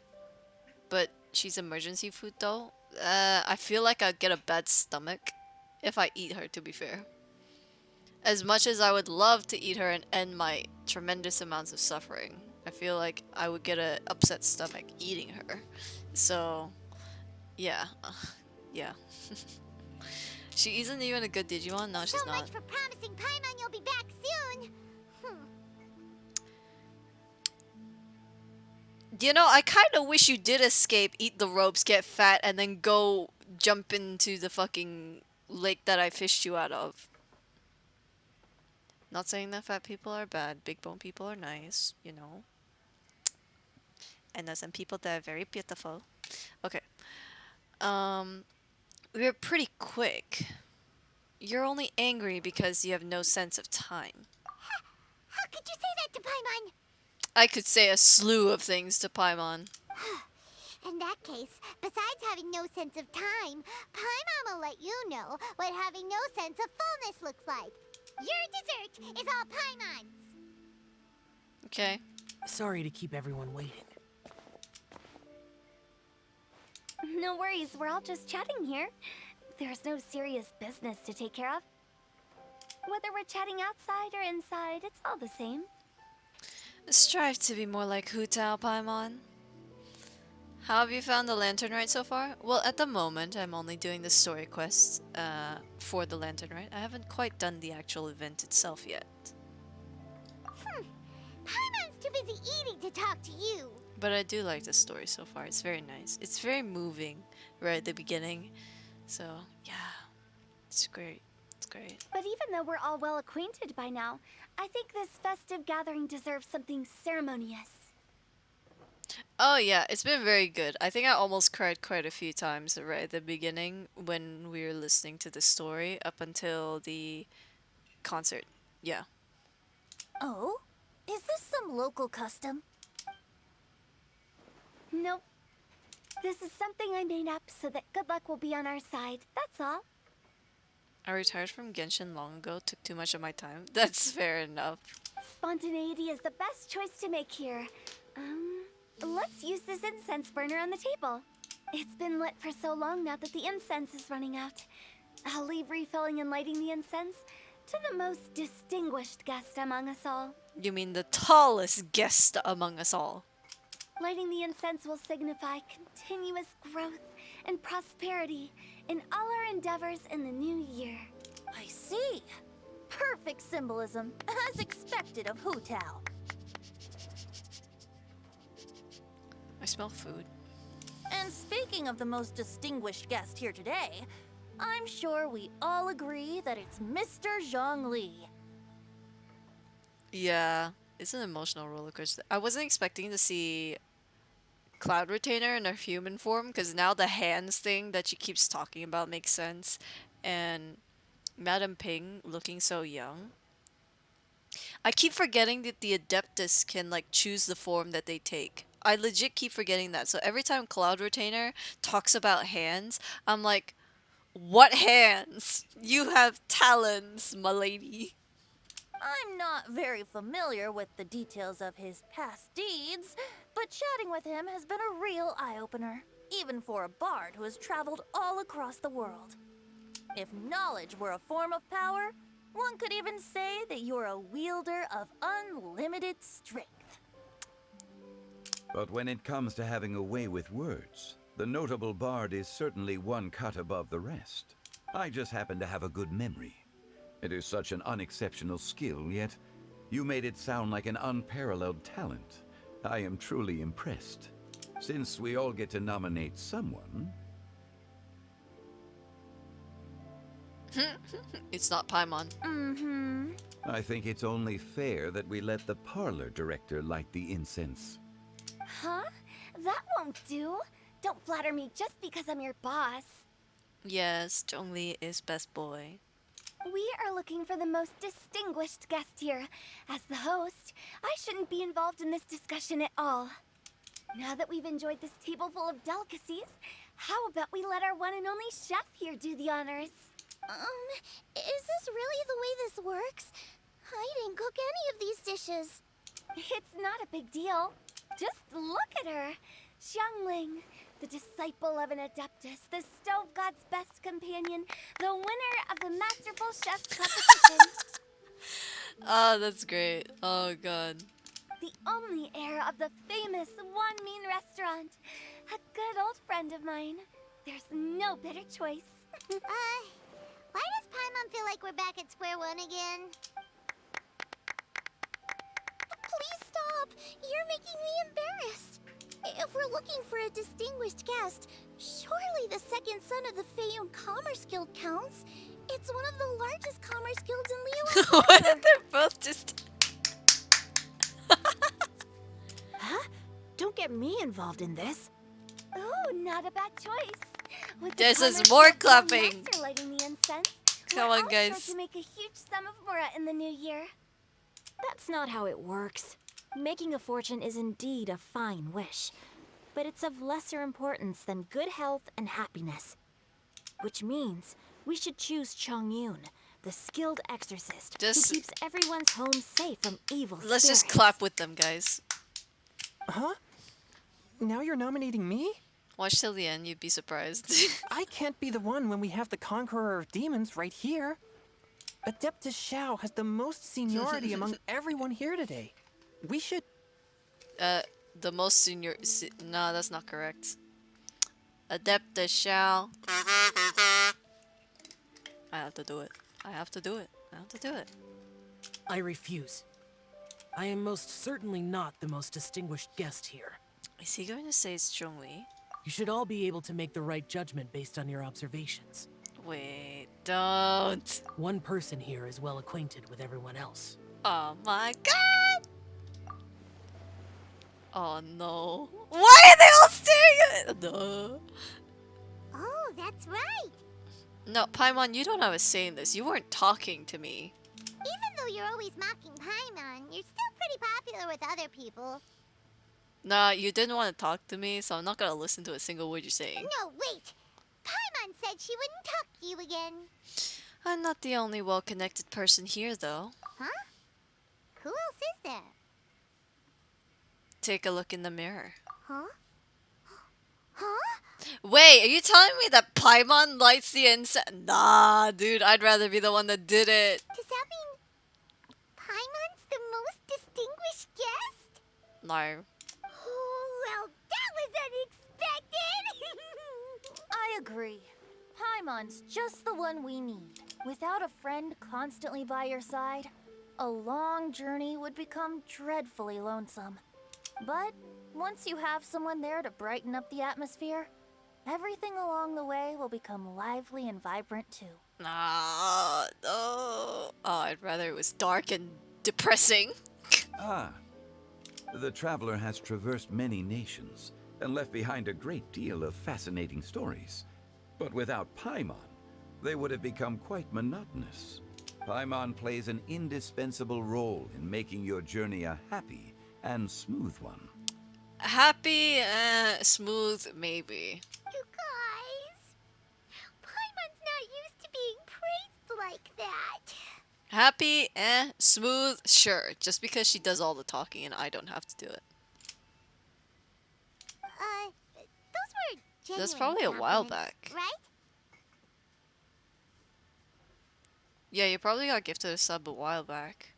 But she's emergency food though. I feel like I'd get a bad stomach if I eat her, to be fair. As much as I would love to eat her and end my tremendous amounts of suffering, I feel like I would get an upset stomach eating her. So, yeah. Yeah. She isn't even a good Digimon? No, she's so not. So much for promising Paimon you'll be back soon. You know, I kind of wish you did escape, eat the ropes, get fat, and then go jump into the fucking lake that I fished you out of. Not saying that fat people are bad. Big bone people are nice, you know. And there's some people that are very beautiful. Okay. We were pretty quick. You're only angry because you have no sense of time. How could you say that to Paimon? I could say a slew of things to Paimon. In that case, besides having no sense of time, Paimon will let you know what having no sense of fullness looks like. Your dessert is all Paimon's. Okay. Sorry to keep everyone waiting. No worries, we're all just chatting here. There's no serious business to take care of. Whether we're chatting outside or inside, it's all the same. Strive to be more like Hu Tao, Paimon. How have you found the Lantern Rite so far? Well, at the moment, I'm only doing the story quest for the Lantern Rite. I haven't quite done the actual event itself yet. Paimon's too busy eating to talk to you. But I do like the story so far. It's very nice. It's very moving right at the beginning. So, yeah. It's great. It's great. But even though we're all well acquainted by now, I think this festive gathering deserves something ceremonious. Oh yeah, it's been very good. I think I almost cried quite a few times right at the beginning when we were listening to the story up until the concert. Yeah. Oh? Is this some local custom? Nope. This is something I made up so that good luck will be on our side. That's all. I retired from Genshin long ago. Took too much of my time. That's fair enough. Spontaneity is the best choice to make here. Let's use this incense burner on the table. It's been lit for so long now that the incense is running out. I'll leave refilling and lighting the incense to the most distinguished guest among us all. You mean the tallest guest among us all? Lighting the incense will signify continuous growth and prosperity in all our endeavors in the new year. I see. Perfect symbolism, as expected of Hu Tao. I smell food. And speaking of the most distinguished guest here today, I'm sure we all agree that it's Mr. Zhongli. Yeah, it's an emotional roller coaster. I wasn't expecting to see Cloud Retainer in her human form, because now the hands thing that she keeps talking about makes sense. And Madame Ping looking so young. I keep forgetting that the Adeptus can like choose the form that they take. I legit keep forgetting that. So every time Cloud Retainer talks about hands, I'm like, what hands? You have talons, my lady. I'm not very familiar with the details of his past deeds, but chatting with him has been a real eye-opener, even for a bard who has traveled all across the world. If knowledge were a form of power, one could even say that you're a wielder of unlimited strength. But when it comes to having a way with words, the notable bard is certainly one cut above the rest. I just happen to have a good memory. It is such an unexceptional skill, yet you made it sound like an unparalleled talent. I am truly impressed. Since we all get to nominate someone... It's not Paimon. Mm-hmm. I think it's only fair that we let the parlor director light the incense. Huh? That won't do. Don't flatter me just because I'm your boss. Yes, Zhongli is best boy. We are looking for the most distinguished guest here. As the host, I shouldn't be involved in this discussion at all. Now that we've enjoyed this table full of delicacies, how about we let our one and only chef here do the honors? Is this really the way this works? I didn't cook any of these dishes. It's not a big deal. Just look at her. Xiangling, the disciple of an Adeptus, the Stove God's best companion, the winner of the Masterful Chef's competition. Oh, that's great. Oh, God. The only heir of the famous One Mean restaurant. A good old friend of mine. There's no better choice. Why does Paimon feel like we're back at square one again? Please stop! You're making me embarrassed. If we're looking for a distinguished guest, surely the second son of the Feiyun Commerce Guild counts. It's one of the largest commerce guilds in Liyue. Why did they both just... Huh? Don't get me involved in this. Oh, not a bad choice. With This the is Commerce more Guild's clapping. master lighting the incense, Come we're on, all guys. sure to make a huge sum of mora in the new year. That's not how it works. Making a fortune is indeed a fine wish, but it's of lesser importance than good health and happiness. Which means we should choose Chongyun, the skilled exorcist Just- who keeps everyone's home safe from evil Let's just spirits. clap with them, guys. Huh? Now you're nominating me? Watch till the end, you'd be surprised. I can't be the one when we have the Conqueror of Demons right here. Adeptus Xiao has the most seniority among everyone here today. We should... The most senior... No, that's not correct. Adeptus Xiao. I have to do it. I have to do it. I have to do it. I refuse. I am most certainly not the most distinguished guest here. Is he going to say it's Zhongli? You should all be able to make the right judgment based on your observations. Wait, don't. One person here is well acquainted with everyone else. Oh my god! Oh no. Why are they all staring at it? No. Oh, that's right. No, Paimon, you don't have a say in this. You weren't talking to me. Even though you're always mocking Paimon, you're still pretty popular with other people. Nah, you didn't want to talk to me, so I'm not gonna listen to a single word you're saying. No, wait. Paimon said she wouldn't talk to you again. I'm not the only well-connected person here, though. Huh? Who else is there? Take a look in the mirror. Huh? Huh? Wait, are you telling me that Paimon lights the incense? Nah, dude, I'd rather be the one that did it. Does that mean Paimon's the most distinguished guest? No. Oh, well, that was unexpected! I agree. Paimon's just the one we need. Without a friend constantly by your side, a long journey would become dreadfully lonesome. But once you have someone there to brighten up the atmosphere, everything along the way will become lively and vibrant too. Nah, no. Oh, I'd rather it was dark and depressing. Ah, the traveler has traversed many nations and left behind a great deal of fascinating stories. But without Paimon, they would have become quite monotonous. Paimon plays an indispensable role in making your journey a happy and smooth one. Happy, smooth, maybe. You guys, Paimon's not used to being praised like that. Happy, smooth, sure. Just because she does all the talking and I don't have to do it. Those were genuine That's probably a while compliments, back. right? Yeah, you probably got gifted a sub a while back.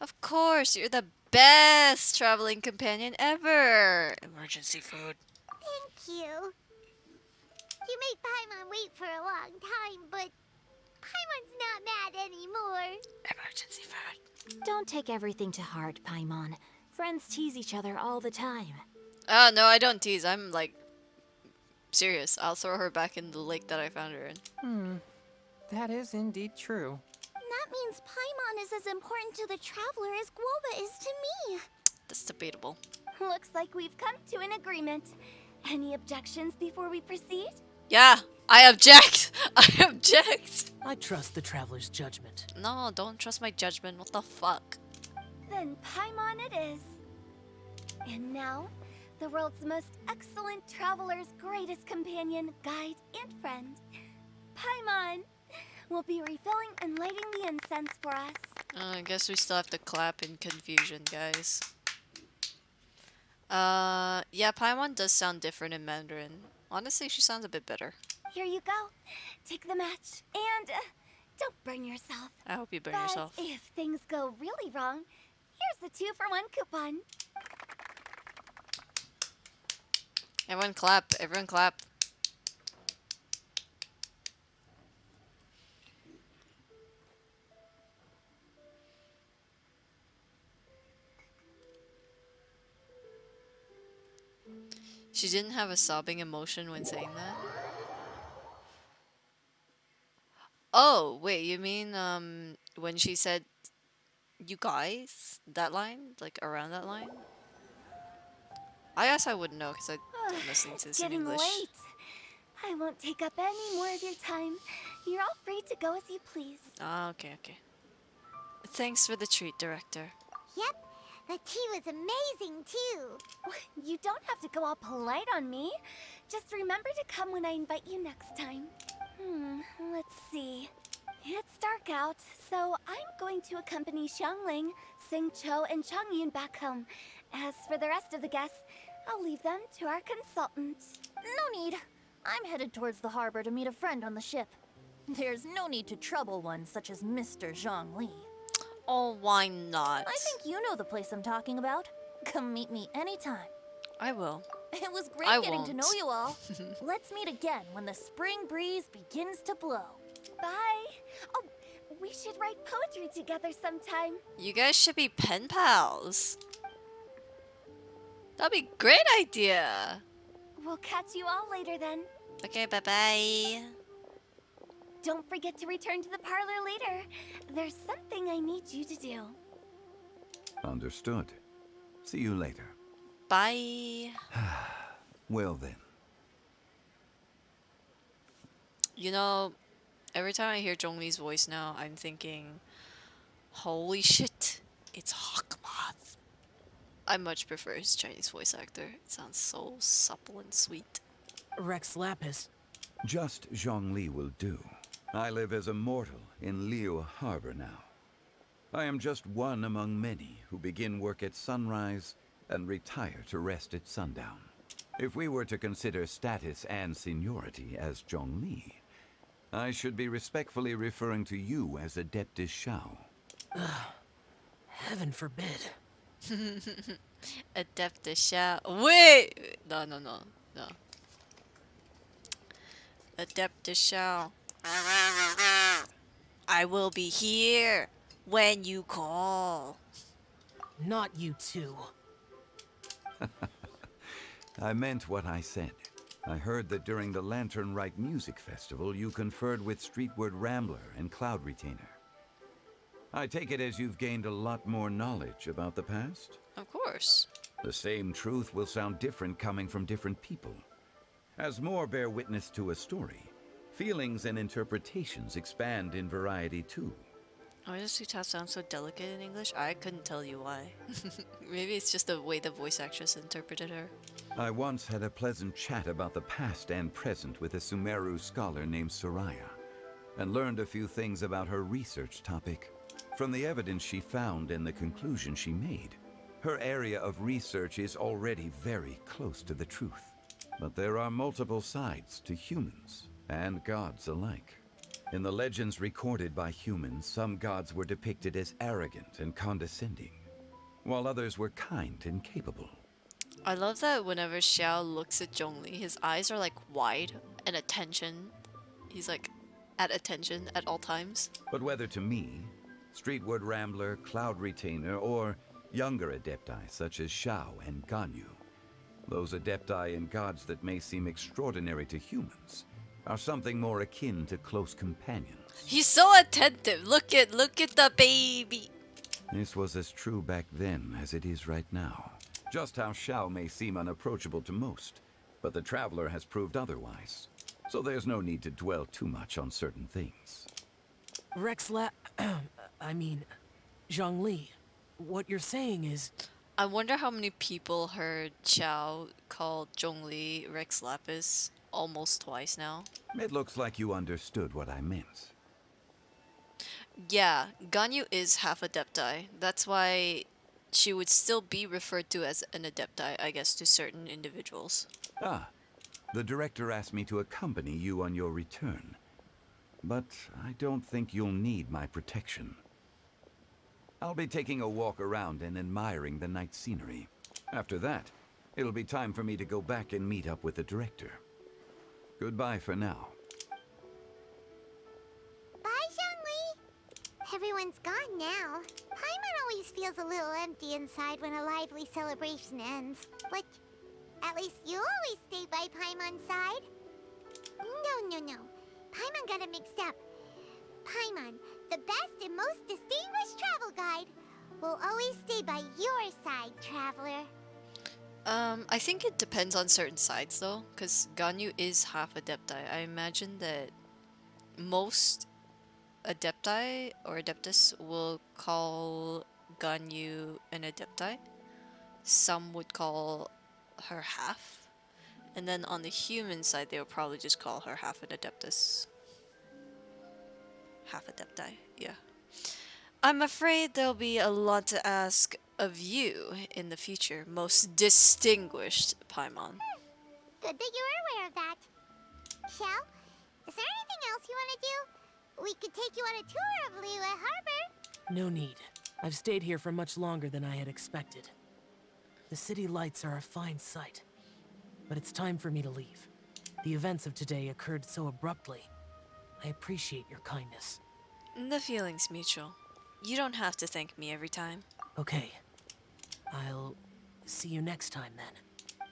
Of course, you're the best traveling companion ever. Emergency food. Thank you. You made Paimon wait for a long time, but Paimon's not mad anymore. Emergency food. Don't take everything to heart, Paimon. Friends tease each other all the time. No, I don't tease. I'm like serious. I'll throw her back in the lake that I found her in. That is indeed true. That means Paimon is as important to the traveler as Guoba is to me. That's debatable. Looks like we've come to an agreement. Any objections before we proceed? Yeah, I object. I object. I trust the traveler's judgment. No, don't trust my judgment. What the fuck? Then Paimon it is. And now, the world's most excellent traveler's greatest companion, guide, and friend, Paimon, will be refilling and lighting the incense for us. I guess we still have to clap in confusion, guys. Yeah, Paimon does sound different in Mandarin. Honestly, she sounds a bit better. Here you go. Take the match. And don't burn yourself. I hope you burn But yourself. if things go really wrong, here's the 2-for-1 coupon. Everyone clap. Everyone clap. She didn't have a sobbing emotion when saying that. Oh, wait, you mean when she said you guys? That line? Like around that line? I guess I wouldn't know because I'm listening to It's this in getting English. late. I won't take up any more of your time. You're all free to go as you please. Ah, okay, okay. Thanks for the treat, director. Yep, the tea was amazing too. You don't have to go all polite on me. Just remember to come when I invite you next time. Let's see. It's dark out, so I'm going to accompany Xiangling, Xingqiu, and Changyun back home. As for the rest of the guests, I'll leave them to our consultant. No need. I'm headed towards the harbor to meet a friend on the ship. There's no need to trouble one such as Mr. Zhongli. Oh, why not? I think you know the place I'm talking about. Come meet me anytime. I will. It was great I getting to know won't. you all. Let's meet again when the spring breeze begins to blow. Bye. Oh, we should write poetry together sometime. You guys should be pen pals. That'd be a great idea. We'll catch you all later then. Okay, bye-bye. Don't forget to return to the parlor later. There's something I need you to do. Understood. See you later. Bye. Well then. You know, every time I hear Zhongli's voice now, I'm thinking, holy shit, it's Hawkmoth. I much prefer his Chinese voice actor. It sounds so supple and sweet. Rex Lapis. Just Zhongli will do. I live as a mortal in Liyue Harbor now. I am just one among many who begin work at sunrise and retire to rest at sundown. If we were to consider status and seniority as Zhongli, I should be respectfully referring to you as Adeptus Shao. Heaven forbid. Adeptus Shao. Wait! No. Adeptus Shao. I will be here when you call. Not you too. I meant what I said. I heard that during the Lantern Rite Music Festival, you conferred with Streetward Rambler and Cloud Retainer. I take it as you've gained a lot more knowledge about the past? Of course. The same truth will sound different coming from different people. As more bear witness to a story, feelings and interpretations expand in variety too. Why does Sutao sound so delicate in English? I couldn't tell you why. Maybe it's just the way the voice actress interpreted her. I once had a pleasant chat about the past and present with a Sumeru scholar named Soraya, and learned a few things about her research topic. From the evidence she found and the conclusion she made, her area of research is already very close to the truth. But there are multiple sides to humans and gods alike. In the legends recorded by humans, some gods were depicted as arrogant and condescending, while others were kind and capable. I love that whenever Xiao looks at Zhongli, his eyes are like wide and attention. He's like at attention at all times. But whether to me, Streetward Rambler, Cloud Retainer, or younger adepti such as Xiao and Ganyu, those adepti and gods that may seem extraordinary to humans are something more akin to close companions. He's so attentive. Look at the baby. This was as true back then as it is right now. Just how Xiao may seem unapproachable to most, but the Traveler has proved otherwise. So there's no need to dwell too much on certain things. Zhongli, what you're saying is... I wonder how many people heard Xiao call Zhongli Rex Lapis almost twice now. It looks like you understood what I meant. Yeah, Ganyu is half Adepti. That's why she would still be referred to as an Adepti, I guess, to certain individuals. Ah, the director asked me to accompany you on your return. But I don't think you'll need my protection. I'll be taking a walk around and admiring the night scenery. After that, it'll be time for me to go back and meet up with the director. Goodbye for now. Bye, Zhongli. Everyone's gone now. Paimon always feels a little empty inside when a lively celebration ends. But at least you always stay by Paimon's side. No. Paimon got it mixed up. Paimon, the best and most distinguished travel guide, will always stay by your side, Traveler. I think it depends on certain sides though, because Ganyu is half Adepti. I imagine that most Adepti or Adeptus will call Ganyu an Adepti. Some would call her half. And then on the human side, they would probably just call her half an Adeptus. Half Adepti, yeah. I'm afraid there'll be a lot to ask of you in the future, most distinguished Paimon. Good that you were aware of that. Xiao, is there anything else you want to do? We could take you on a tour of Liyue Harbor. No need. I've stayed here for much longer than I had expected. The city lights are a fine sight, but it's time for me to leave. The events of today occurred so abruptly. I appreciate your kindness. The feeling's mutual. You don't have to thank me every time. Okay. I'll see you next time then.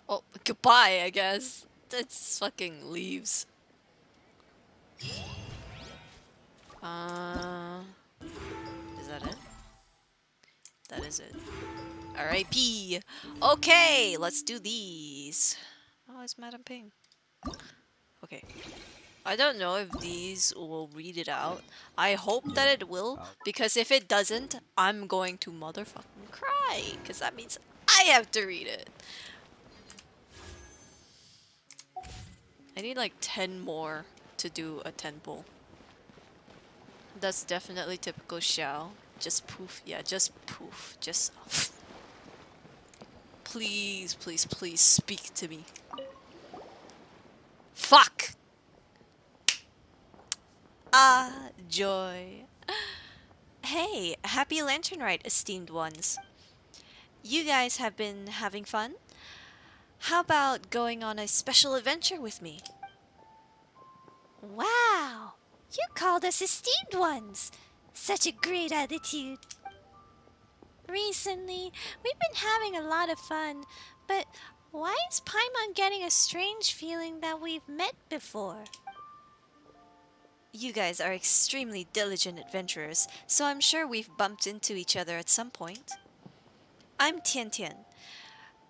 Oh, goodbye, I guess. That's fucking leaves. Is that it? That is it. R.I.P. Okay, let's do these. Oh, it's Madam Ping. Okay. I don't know if these will read it out. I hope that it will, because if it doesn't, I'm going to motherfucking cry, because that means I have to read it. I need like 10 more to do a 10 pull. That's definitely typical Xiao. Just poof. Yeah, just poof. Just Please, please, please speak to me. Fuck! Ah, joy. Hey, happy Lantern Rite, esteemed ones. You guys have been having fun? How about going on a special adventure with me? Wow! You called us esteemed ones! Such a great attitude. Recently, we've been having a lot of fun, but why is Paimon getting a strange feeling that we've met before? You guys are extremely diligent adventurers, so I'm sure we've bumped into each other at some point. I'm Tian Tian.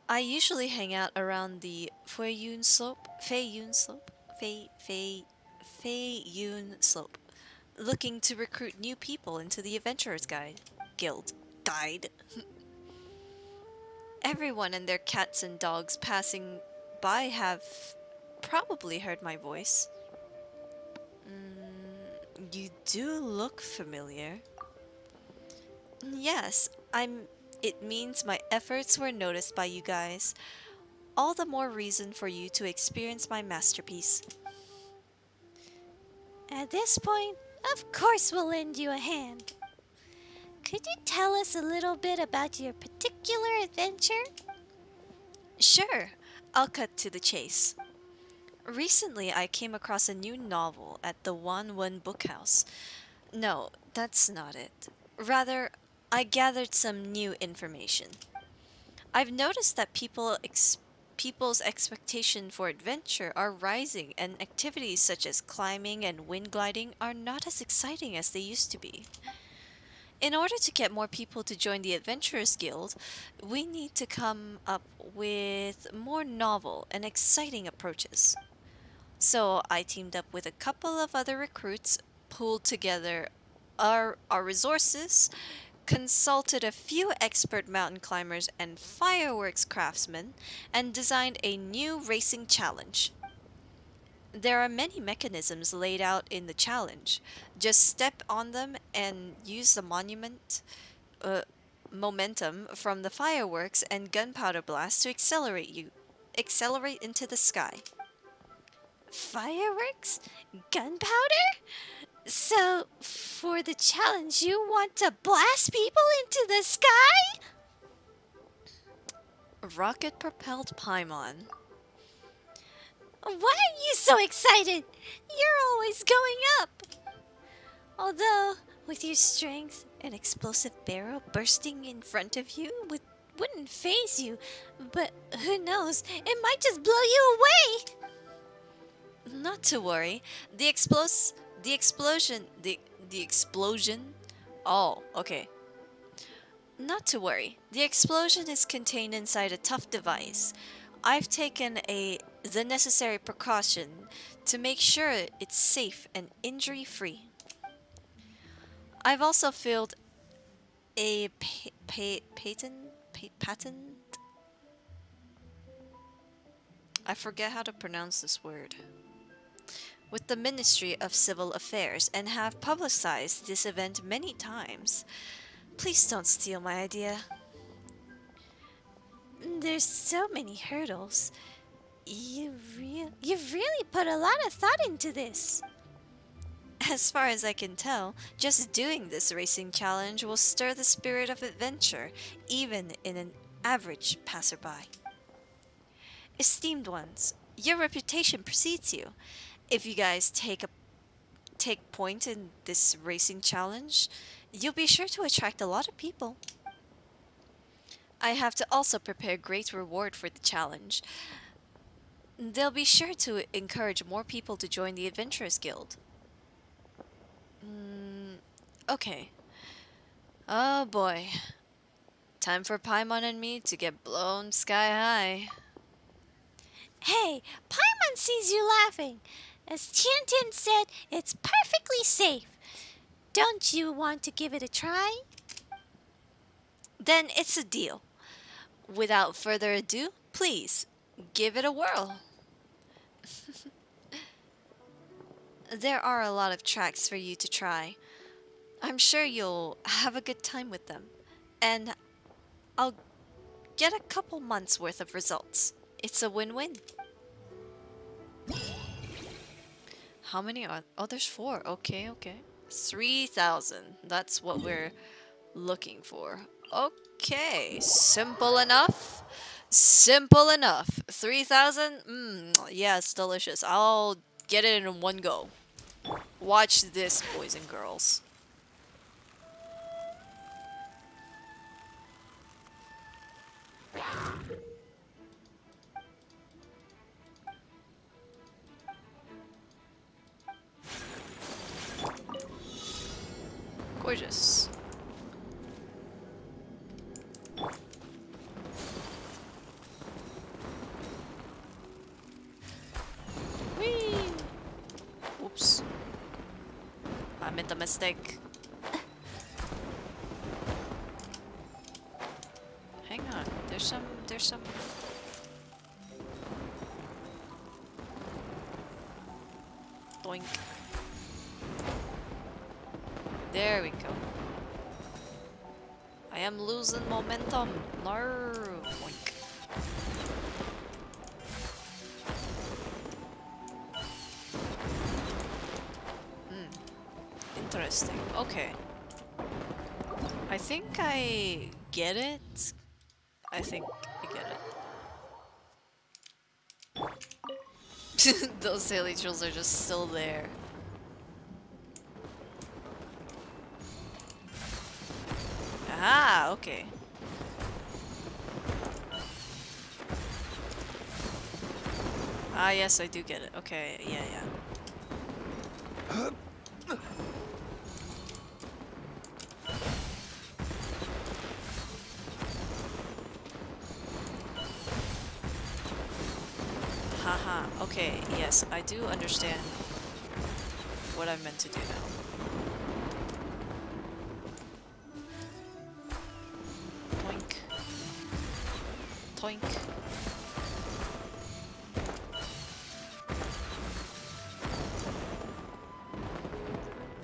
I usually hang out around the Feiyun Slope, looking to recruit new people into the Adventurers Guild. Everyone and their cats and dogs passing by have probably heard my voice. You do look familiar. Yes, it means my efforts were noticed by you guys. All the more reason for you to experience my masterpiece. At this point, of course we'll lend you a hand. Could you tell us a little bit about your particular adventure? Sure, I'll cut to the chase. Recently, I came across a new novel at the Wanwen Bookhouse. No, that's not it. Rather, I gathered some new information. I've noticed that people's expectation for adventure are rising, and activities such as climbing and wind gliding are not as exciting as they used to be. In order to get more people to join the Adventurers Guild, we need to come up with more novel and exciting approaches. So I teamed up with a couple of other recruits, pooled together our resources, consulted a few expert mountain climbers and fireworks craftsmen, and designed a new racing challenge. There are many mechanisms laid out in the challenge. Just step on them and use the momentum from the fireworks and gunpowder blast to accelerate into the sky. Fireworks? Gunpowder? So, for the challenge, you want to blast people into the sky? Rocket-propelled Paimon. Why are you so excited? You're always going up. Although, with your strength, an explosive barrel bursting in front of you wouldn't faze you. But who knows, it might just blow you away. Not to worry. The explosion. Oh, okay. Not to worry. The explosion is contained inside a tough device. I've taken the necessary precaution to make sure it's safe and injury-free. I've also filled a patent. I forget how to pronounce this word. With the Ministry of Civil Affairs and have publicized this event many times. Please don't steal my idea. There's so many hurdles. You've really put a lot of thought into this. As far as I can tell, just doing this racing challenge will stir the spirit of adventure, even in an average passerby. Esteemed ones, your reputation precedes you. If you guys take point in this racing challenge, you'll be sure to attract a lot of people. I have to also prepare great reward for the challenge. They'll be sure to encourage more people to join the Adventurers Guild. Okay. Oh boy. Time for Paimon and me to get blown sky high. Hey, Paimon sees you laughing. As Tiantian said, it's perfectly safe. Don't you want to give it a try? Then it's a deal. Without further ado, please, give it a whirl. There are a lot of tracks for you to try. I'm sure you'll have a good time with them. And I'll get a couple months worth of results. It's a win-win. How many are... Oh, there's 4. Okay, okay. 3,000. That's what we're looking for. Okay, simple enough. Simple enough. 3,000? Yeah, it's delicious. I'll get it in one go. Watch this, boys and girls. Gorgeous. Whee! Oops. I made a mistake. Hang on. There's some... Doink. There we go. I am losing momentum. No. Boink. Interesting. Okay. I think I get it. I think I get it. Those silly trolls are just still there. Ah, okay. Ah, yes, I do get it. Okay, yeah, yeah. Haha, okay, yes, I do understand what I'm meant to do now. Toink.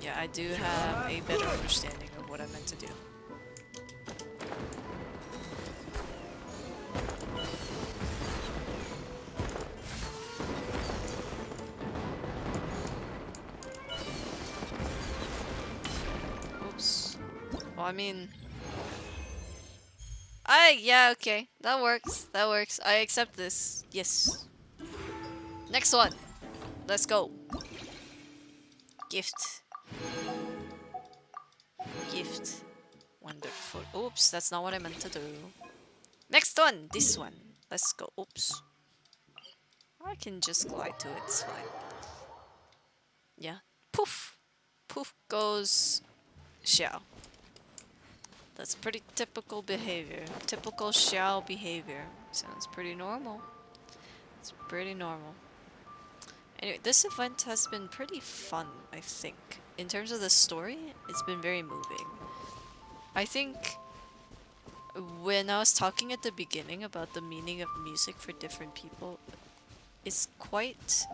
Yeah, I do have a better understanding of what I meant to do. Oops. Well, I mean... yeah, okay. That works. That works. I accept this. Yes. Next one. Let's go. Gift. Gift. Wonderful. Oops, that's not what I meant to do. Next one. This one. Let's go. Oops. I can just glide to it. It's fine. Yeah. Poof. Poof goes Xiao. That's pretty typical behavior. Typical Xiao behavior. Sounds pretty normal. It's pretty normal. Anyway, this event has been pretty fun, I think. In terms of the story, it's been very moving. I think when I was talking at the beginning about the meaning of music for different people, it's quite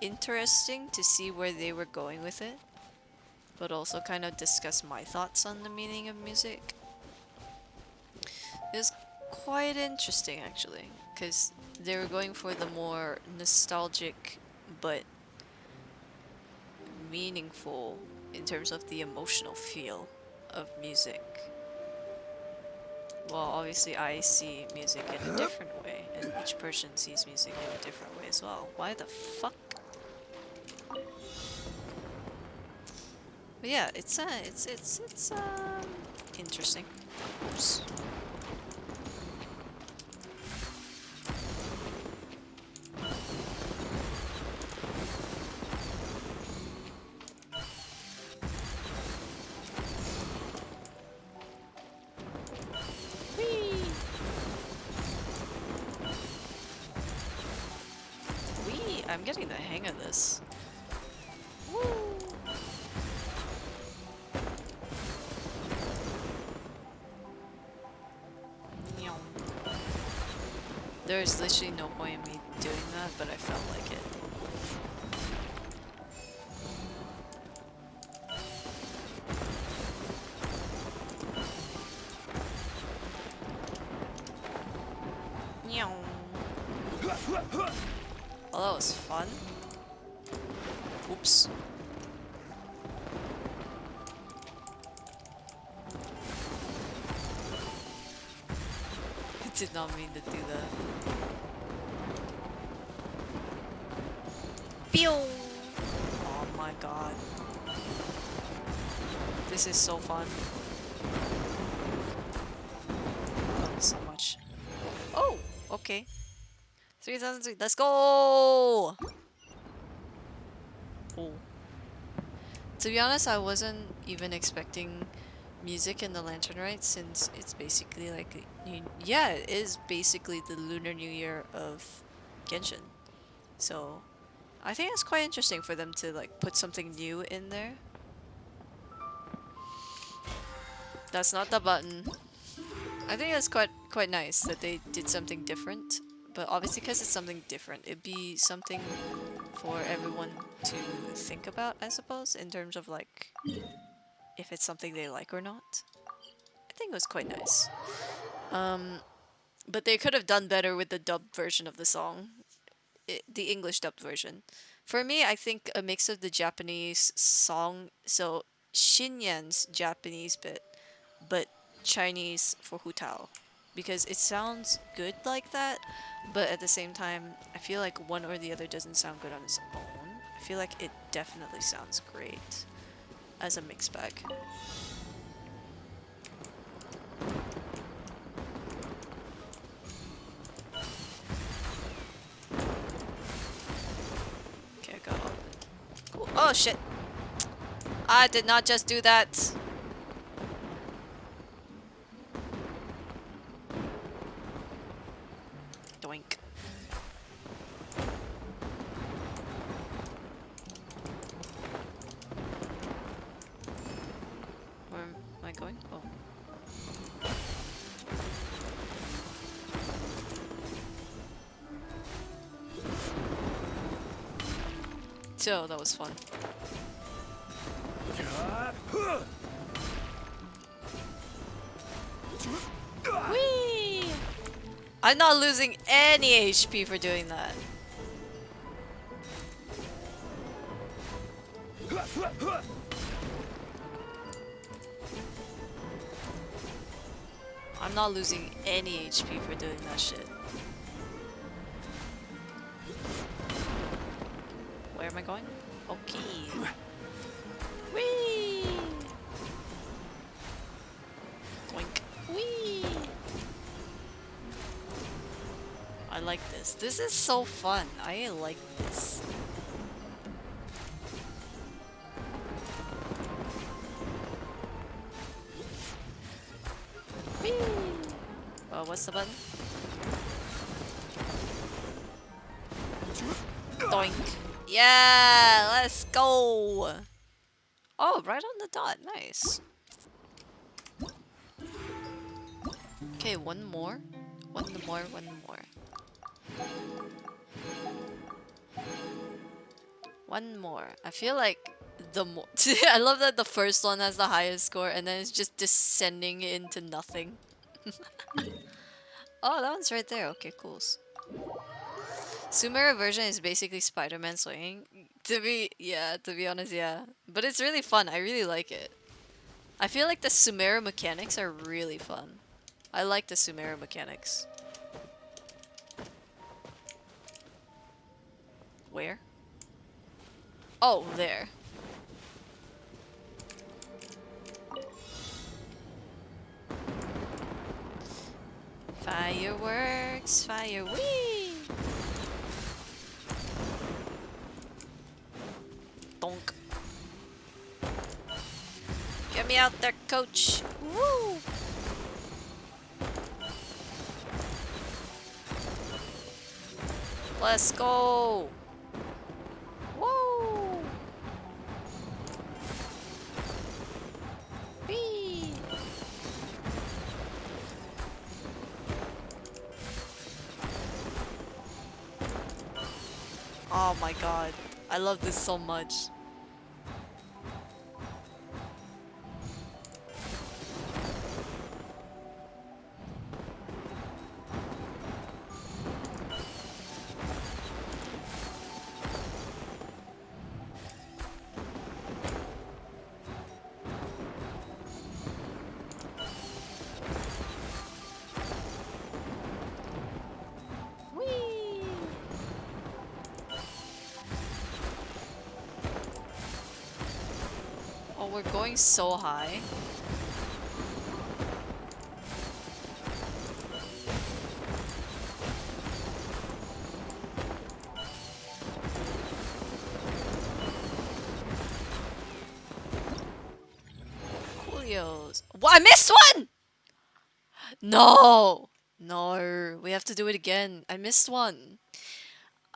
interesting to see where they were going with it, but also kind of discuss my thoughts on the meaning of music. It was quite interesting, actually, because they were going for the more nostalgic but meaningful in terms of the emotional feel of music. Well, obviously I see music in a different way, and each person sees music in a different way as well. Why the fuck? But yeah, it's interesting. Oops. I'm getting the hang of this. Woo. There's literally no point in me doing that, but I felt like it. Oh, that was fun. Oops. I did not mean to do that. Pew! Oh my god. This is so fun. I love it so much. Oh! Okay. 3003. Let's go! Oh. To be honest, I wasn't even expecting music in the Lantern Rite since it's basically like... Yeah, it is basically the Lunar New Year of Genshin. So, I think it's quite interesting for them to like put something new in there. That's not the button. I think it's quite nice that they did something different. But obviously because it's something different, it'd be something for everyone to think about, I suppose, in terms of like if it's something they like or not. I think it was quite nice. But they could have done better with the dubbed version of the song. The English dubbed version. For me, I think a mix of the Japanese song, so Shinyan's Japanese bit, but Chinese for Hu Tao. Because it sounds good like that, but at the same time, I feel like one or the other doesn't sound good on its own. I feel like it definitely sounds great as a mixed bag. Okay, I got all of it. Cool. Oh shit! I did not just do that! Doink. Where am I going? Oh. So, that was fun. Whee! I'm not losing any HP for doing that. I'm not losing any HP for doing that shit. Where am I going? Okay. Whee! Doink. Whee! I like this. This is so fun. I like this. Whee! What's the button? Doink. Yeah, let's go. Oh, right on the dot. Nice. Okay, one more. One more. One more. I feel like the more... I love that the first one has the highest score and then it's just descending into nothing. Oh, that one's right there. Okay, cool. Sumeru version is basically Spider-Man swinging. To be honest, yeah. But it's really fun. I really like it. I feel like the Sumeru mechanics are really fun. I like the Sumeru mechanics. Where? Oh, there. Fireworks, fire, whee! Donk. Get me out there, coach. Woo! Let's go. Woo! Whee! Oh my god. I love this so much. we're going so high. Coolios. What? I missed one! No! No, we have to do it again. I missed one.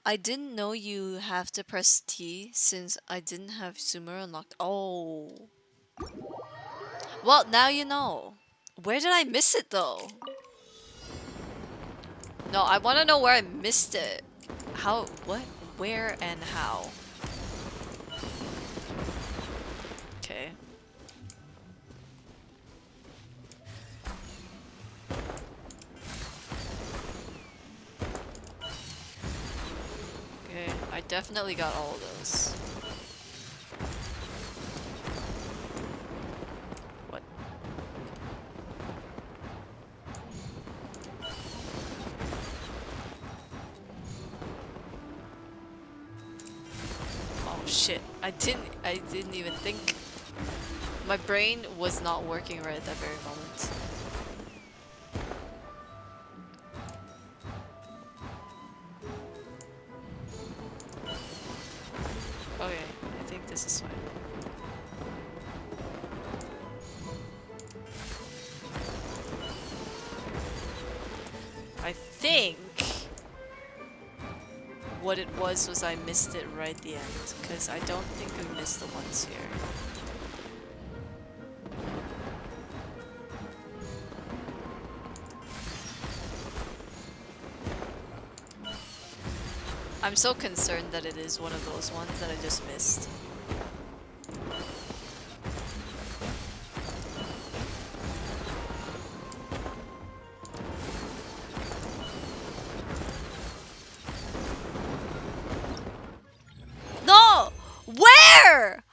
I didn't know you have to press T since I didn't have Sumer unlocked. Oh. Well, now you know. Where did I miss it though? No, I want to know where I missed it. How, what, where, and how. Okay. Okay, I definitely got all of those. What? Oh shit, I didn't even think. My brain was not working right at that very moment. Okay, I think this is fine. I think what it was I missed it right at the end, because I don't think we missed the ones here. I'm so concerned that it is one of those ones that I just missed. No! Where?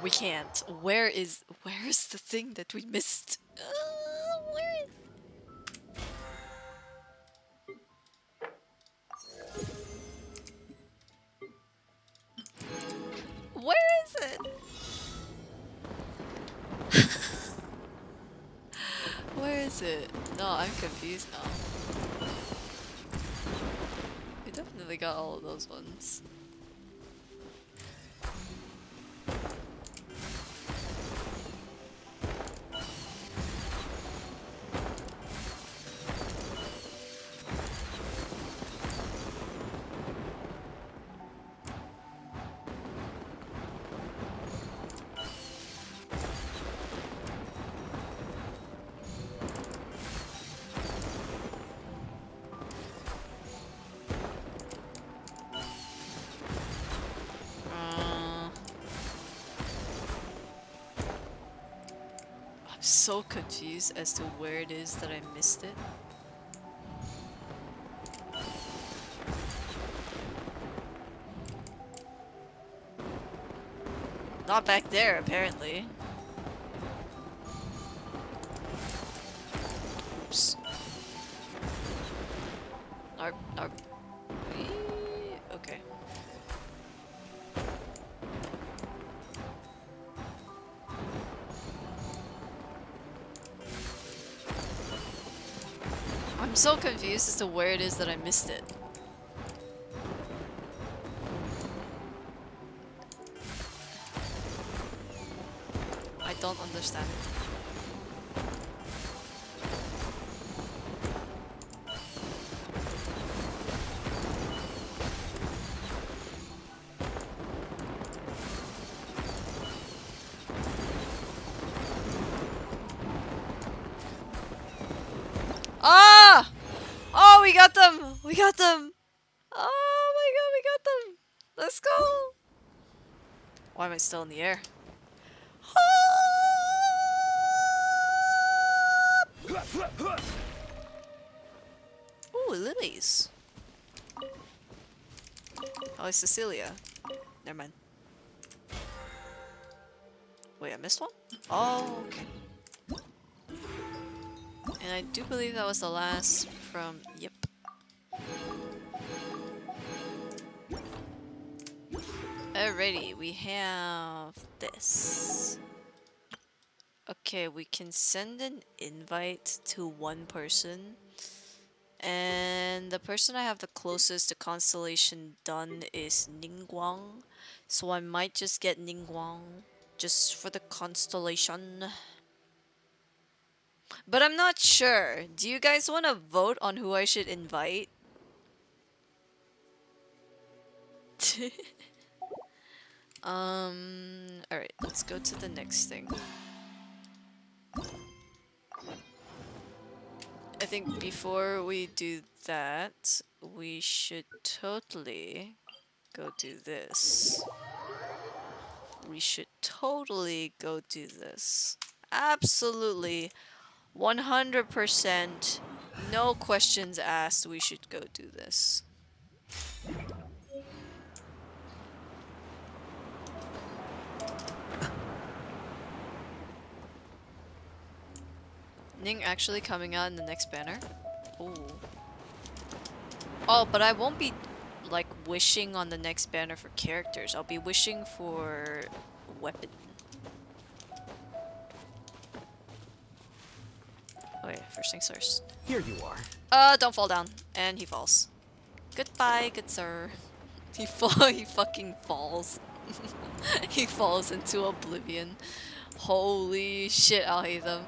We can't. Where's the thing that we missed? Where is... Where is it? Where is it? No, I'm confused now. We definitely got all of those ones. So confused as to where it is that I missed it. Not back there, apparently. Oops. Okay. I'm so confused as to where it is that I missed it. I don't understand. Ah! Oh, we got them! We got them! Oh my god, we got them! Let's go! Why am I still in the air? Ooh, lilies. Oh, it's Cecilia. Never mind. Wait, I missed one? Oh, okay. And I do believe that was the last from... Yep. Alrighty, we have this. Okay, we can send an invite to one person. And the person I have the closest to constellation done is Ningguang. So I might just get Ningguang just for the constellation. But I'm not sure. Do you guys want to vote on who I should invite? Alright, let's go to the next thing. I think before we do that, we should totally go do this. We should totally go do this. Absolutely. 100%. No questions asked. We should go do this. Ning actually coming out in the next banner? Ooh. Oh, but I won't be like wishing on the next banner for characters. I'll be wishing for weapon. Oh yeah, first things first. Here you are. Don't fall down. And he falls. Goodbye, good sir. He fucking falls. He falls into oblivion. Holy shit, I'll hate them.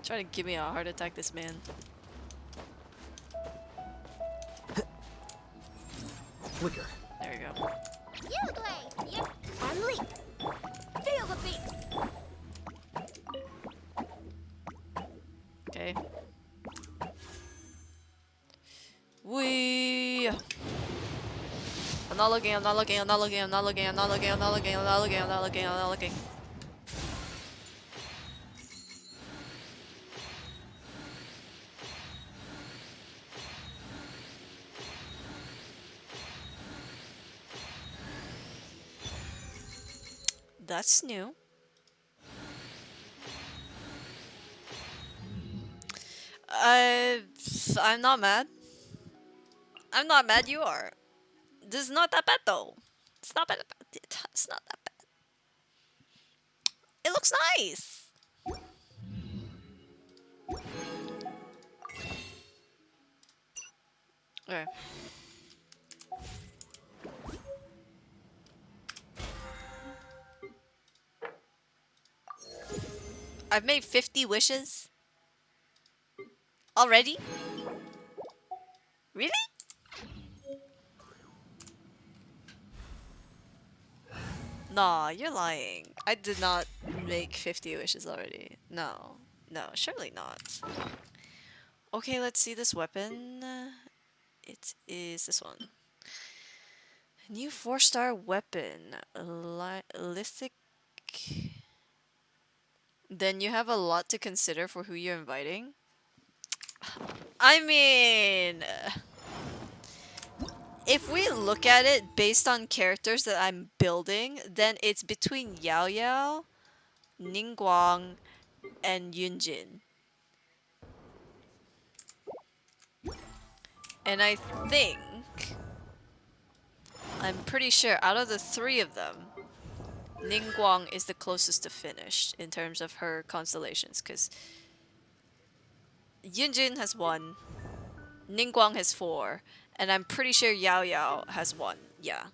Trying to give me a heart attack, this man. Flicker. There we go. You play. You and leap. Feel the beat. Okay. Wee. I'm not looking, I'm not looking, I'm not looking, I'm not looking, I'm not looking, I'm not looking, I'm not looking, I'm not looking, I'm not looking. That's new. I'm not mad. I'm not mad, you are. This is not that bad though. It's not bad. It's not that bad. It looks nice. Okay. I've made 50 wishes. Already? Really? Nah, you're lying. I did not make 50 wishes already. No. No, surely not. Okay, let's see this weapon. It is this one. New 4-star weapon. Lithic. Then you have a lot to consider for who you're inviting. I mean, if we look at it based on characters that I'm building, then it's between Yao Yao, Ningguang, and Yunjin. And I think, I'm pretty sure out of the three of them, Ningguang is the closest to finished in terms of her constellations, because Yunjin has 1, Ningguang has 4, and I'm pretty sure Yao Yao has 1. Yeah.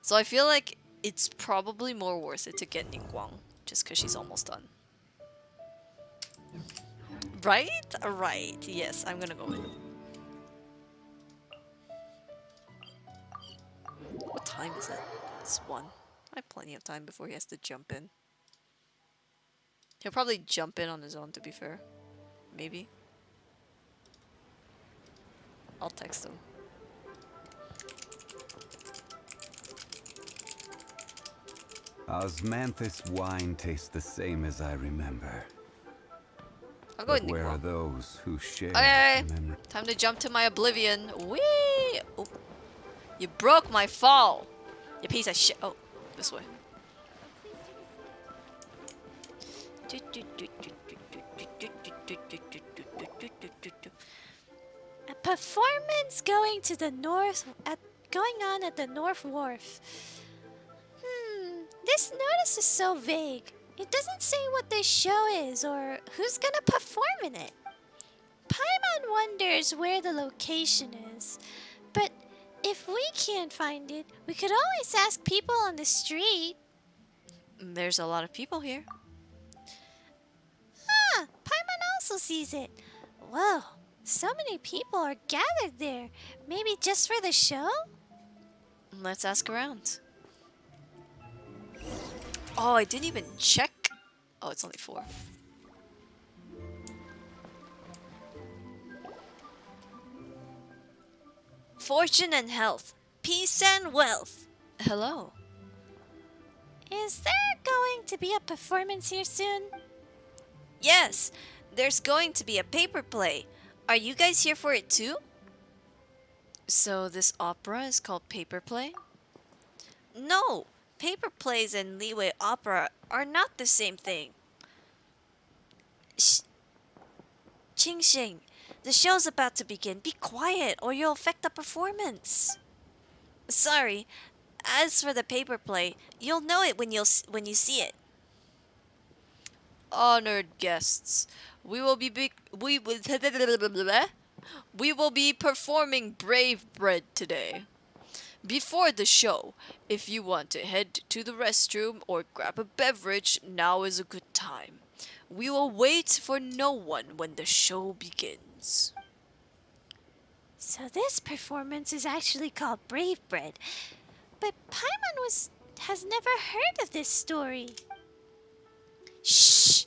So I feel like it's probably more worth it to get Ningguang, just because she's almost done. Right? Right. Yes, I'm gonna go with it. What time is it? It's 1. I have plenty of time before he has to jump in. He'll probably jump in on his own, to be fair. Maybe. I'll text him. Osmanthus wine tastes the same as I remember. I'll go with Where are Ningguang. those who share Okay, the memory? time to jump to my oblivion. Whee! Oh. You broke my fall! You piece of shit. Oh, this way. performance going on at the North Wharf. This notice is so vague. It doesn't say what the show is or who's gonna perform in it. Paimon wonders where the location is, but if we can't find it, we could always ask people on the street. There's a lot of people here. Paimon also sees it. Whoa, so many people are gathered there. Maybe just for the show? Let's ask around. Oh, I didn't even check. Oh, it's only 4. Fortune and health. Peace and wealth. Hello. Is there going to be a performance here soon? Yes, there's going to be a paper play. Are you guys here for it too? So this opera is called paper play? No, paper plays and Liyue opera are not the same thing. Qingxing, the show's about to begin. Be quiet or you'll affect the performance. Sorry. As for the paper play, you'll know it when you see it. Honored guests, we will be performing Brave Bread today. Before the show, if you want to head to the restroom or grab a beverage, now is a good time. We will wait for no one when the show begins. So this performance is actually called Brave Bread. But Paimon has never heard of this story. Shh!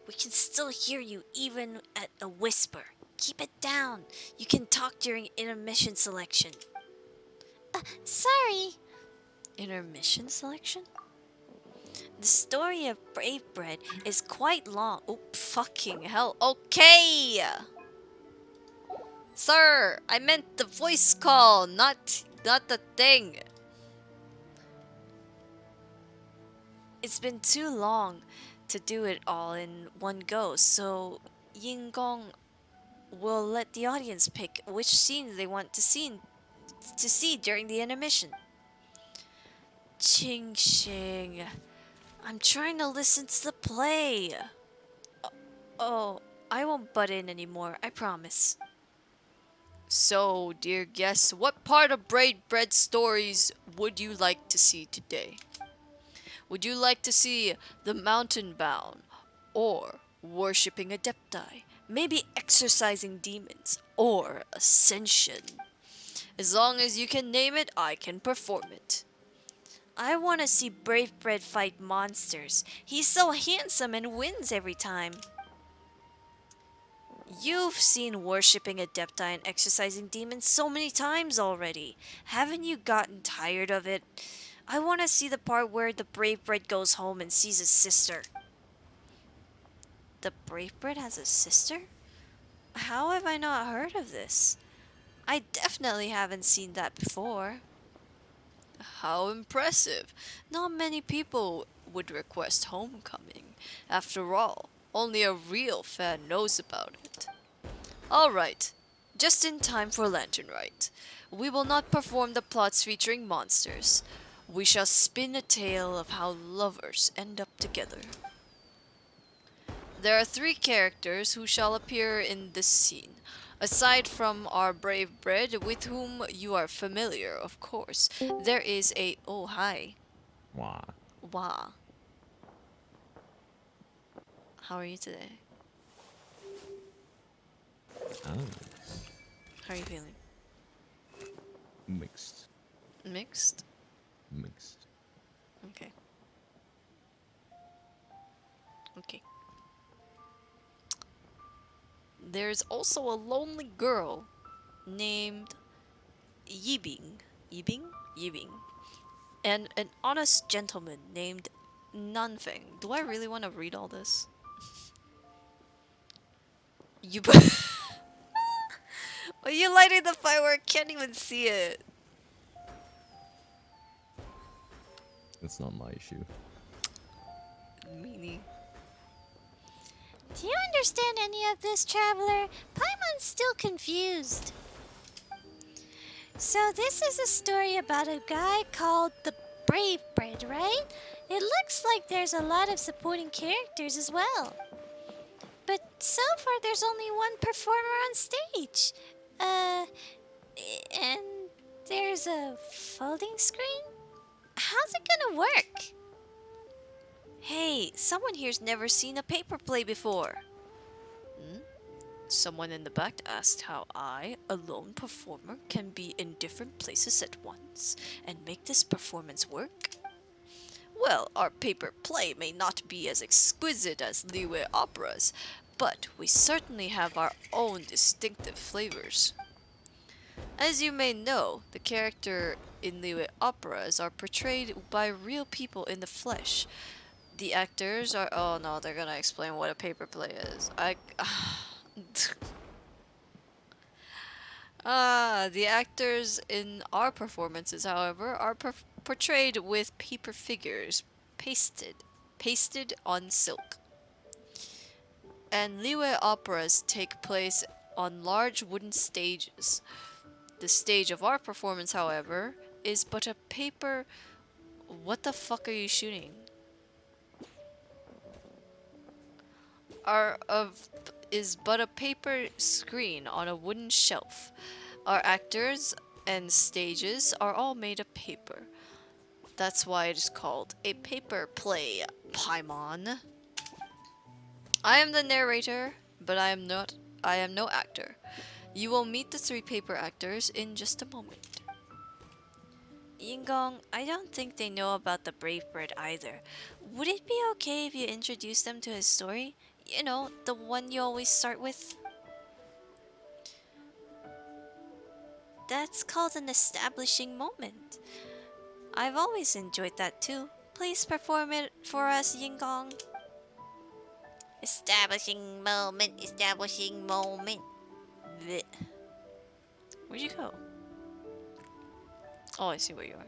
We can still hear you even at a whisper. Keep it down. You can talk during intermission selection. Sorry. Intermission selection? The story of Brave Bread is quite long. Oh, fucking hell. Okay! Sir, I meant the voice call, not the thing. It's been too long to do it all in one go, so Yingong will let the audience pick which scenes they want to see during the intermission. Qingxing, I'm trying to listen to the play. Oh, I won't butt in anymore, I promise. So, dear guests, what part of Brave Bread stories would you like to see today? Would you like to see the mountain bound, or worshipping adepti, maybe exorcising demons, or ascension? As long as you can name it, I can perform it. I want to see Brave Bread fight monsters. He's so handsome and wins every time. You've seen worshipping adepti and exorcising demons so many times already. Haven't you gotten tired of it? I want to see the part where the Brave Bread goes home and sees his sister. The Brave Bread has a sister? How have I not heard of this? I definitely haven't seen that before. How impressive. Not many people would request homecoming. After all, only a real fan knows about it. Alright, just in time for Lantern Rite. We will not perform the plots featuring monsters. We shall spin a tale of how lovers end up together. There are 3 characters who shall appear in this scene. Aside from our Brave Bread, with whom you are familiar, of course, there is a... Oh, hi. Wah. Wah. How are you today? Oh. How are you feeling? Mixed. Mixed? Mixed. Okay. Okay. There's also a lonely girl named Yibing. Yibing. And an honest gentleman named Nanfeng. Do I really want to read all this? You Are you lighting the firework? Can't even see it. It's not my issue. Meanie. Do you understand any of this, traveler? Paimon's still confused. So this is a story about a guy called the Brave Bread, right? It looks like there's a lot of supporting characters as well. But so far there's only one performer on stage. And there's a folding screen? How's it gonna work? Hey, someone here's never seen a paper play before. Someone in the back asked how I, a lone performer, can be in different places at once and make this performance work. Well, our paper play may not be as exquisite as Liyue operas, but we certainly have our own distinctive flavors. As you may know, the character in Liyue operas are portrayed by real people in the flesh. The actors are— oh no, they're gonna explain what a paper play is. The actors in our performances, however, are portrayed with paper figures pasted on silk. And Liyue operas take place on large wooden stages. The stage of our performance, however, is but a paper— what the fuck are you shooting? Is but a paper screen on a wooden shelf. Our actors and stages are all made of paper. That's why it is called a paper play, Paimon. I am the narrator, but I am no actor. You will meet the 3 paper actors in just a moment. Yingong, I don't think they know about the Brave Bird either. Would it be okay if you introduce them to his story? You know, the one you always start with? That's called an establishing moment. I've always enjoyed that too. Please perform it for us, Yingong. Establishing moment, establishing moment. Blech. Where'd you go? Oh, I see where you are.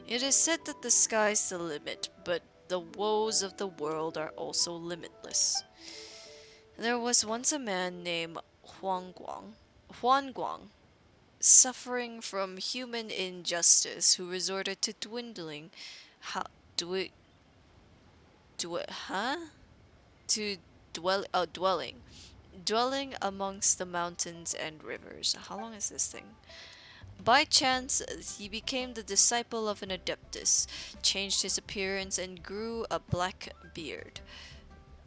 It is said that the sky's the limit, but the woes of the world are also limitless. There was once a man named Huan Guang, suffering from human injustice, who resorted to dwindling— dwelling amongst the mountains and rivers. How long is this thing? By chance, he became the disciple of an adeptus, changed his appearance, and grew a black beard.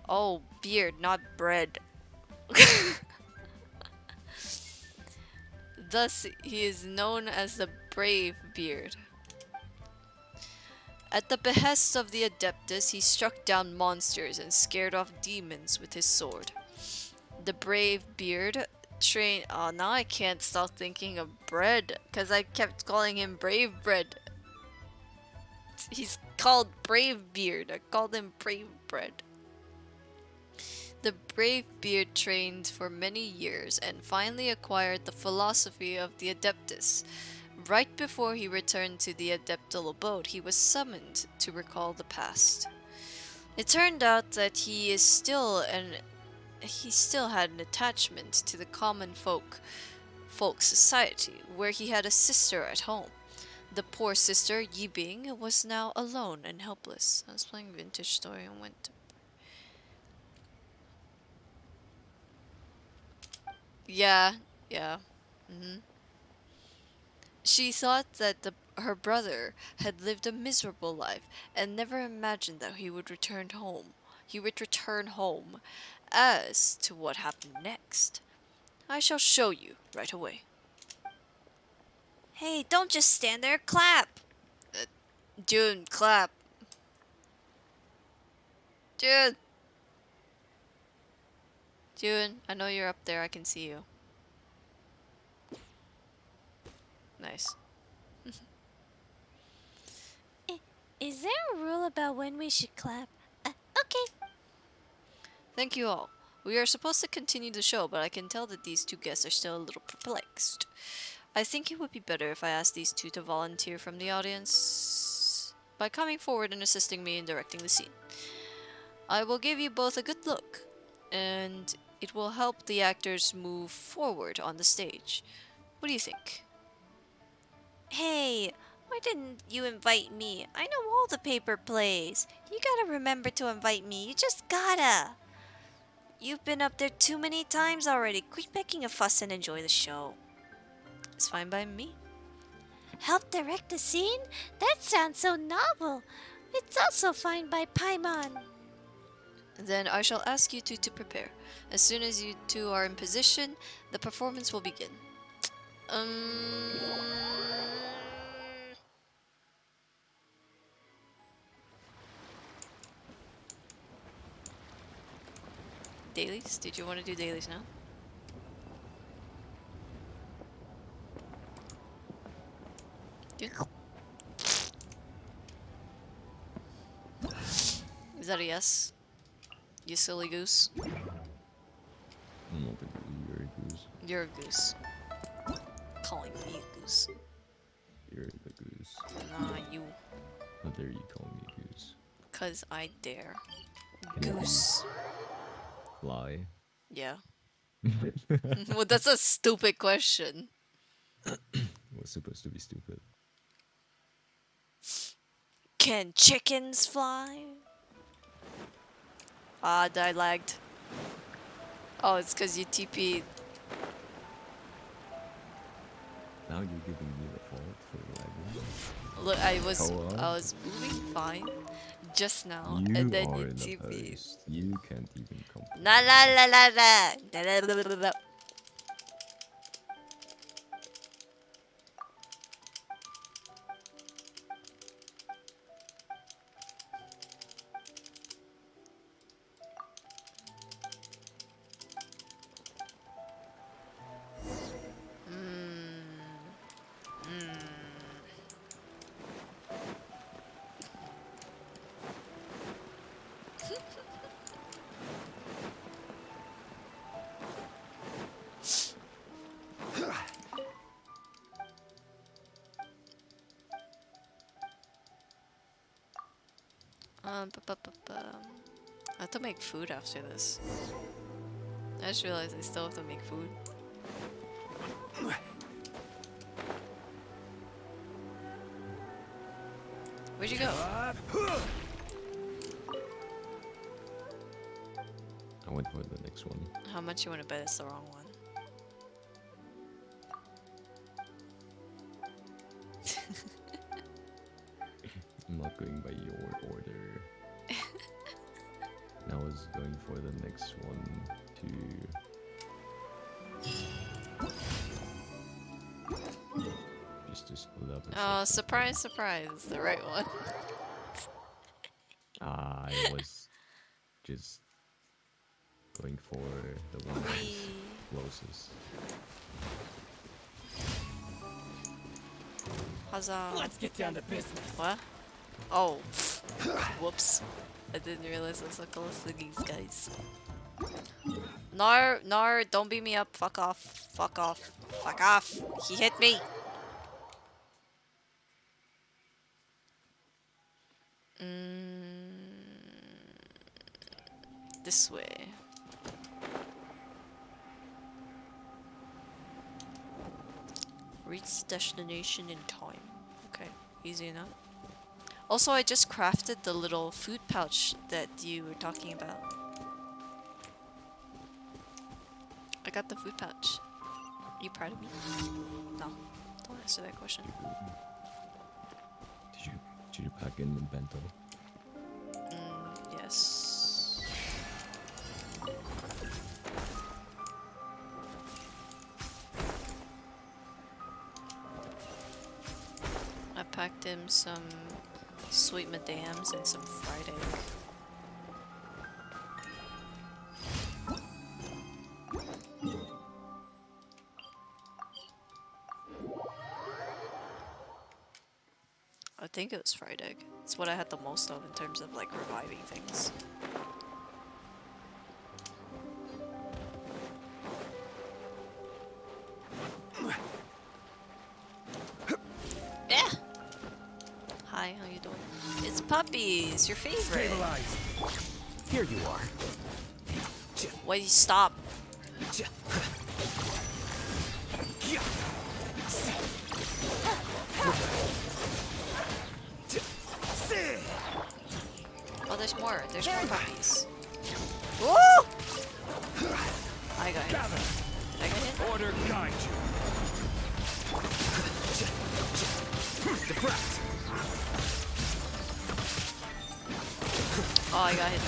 Oh, beard, not bread. Thus, he is known as the Brave Beard. At the behest of the adeptus, he struck down monsters and scared off demons with his sword. The Brave Beard train— oh, now I can't stop thinking of bread because I kept calling him Brave Bread. He's called Brave Beard. I called him Brave Bread. The Brave Beard trained for many years and finally acquired the philosophy of the Adeptus. Right before he returned to the Adeptal abode, he was summoned to recall the past. It turned out that he still had an attachment to the common folk society, where he had a sister at home. The poor sister, Yibing, was now alone and helpless. I was playing Vintage Story and went to— yeah. She thought that her brother had lived a miserable life and never imagined that he would return home. As to what happened next, I shall show you right away. Hey, don't just stand there, clap! June, clap. June, I know you're up there, I can see you. Nice. Is there a rule about when we should clap? Okay. Thank you all. We are supposed to continue the show, but I can tell that these 2 guests are still a little perplexed. I think it would be better if I asked these 2 to volunteer from the audience by coming forward and assisting me in directing the scene. I will give you both a good look, and it will help the actors move forward on the stage. What do you think? Hey, why didn't you invite me? I know all the paper plays. You gotta remember to invite me. You just gotta. You've been up there too many times already. Quit making a fuss and enjoy the show. It's fine by me. Help direct the scene? That sounds so novel. It's also fine by Paimon. Then I shall ask you two to prepare. As soon as you two are in position, the performance will begin. Dailies? Did you want to do dailies now? Yeah. Is that a yes? You silly goose. I'm not a goose, you're a goose. You're a goose. Calling me a goose. You're the goose. Nah, you. How dare you call me a goose? 'Cause I dare. Can Goose. Fly? Yeah. Well, that's a stupid question. What's supposed to be stupid? Can chickens fly? Ah, I lagged. Oh, it's 'cause you TP'd. Now you're giving me the fault for lagging. Look, I was Co-op? moving fine just now, You and then are you in the TP'd. post. You can't even complain. La la la la la. Da, da, da, da, da. I have to make food after this. I just realized I still have to make food. Where'd you go? I went for the next one. How much you want to bet it's the wrong one? I'm not going by your order. I was going for the next one just to split up. Oh, surprise, surprise, the right one. I was just going for the one that was closest. Huzzah. Let's get down to business. What? Oh. Whoops. I didn't realize I was so close to these guys. No, don't beat me up. Fuck off. Fuck off. Fuck off. He hit me. This way. Reach destination in time. Okay, easy enough. Also, I just crafted the little food pouch that you were talking about. I got the food pouch. Are you proud of me? No, don't answer that question. Did you pack in the bento? Yes. I packed him some sweet madams and some fried egg. I think it was fried egg. It's what I had the most of in terms of like reviving things. Yeah. Hi, how you doing? It's puppies, your favorite. Stabilize. Here you are. Wait, stop. Oh, there's more. There's more puppies. Woo! I got hit. Did I get hit? Order guide you. Deflect. Oh, I got hit.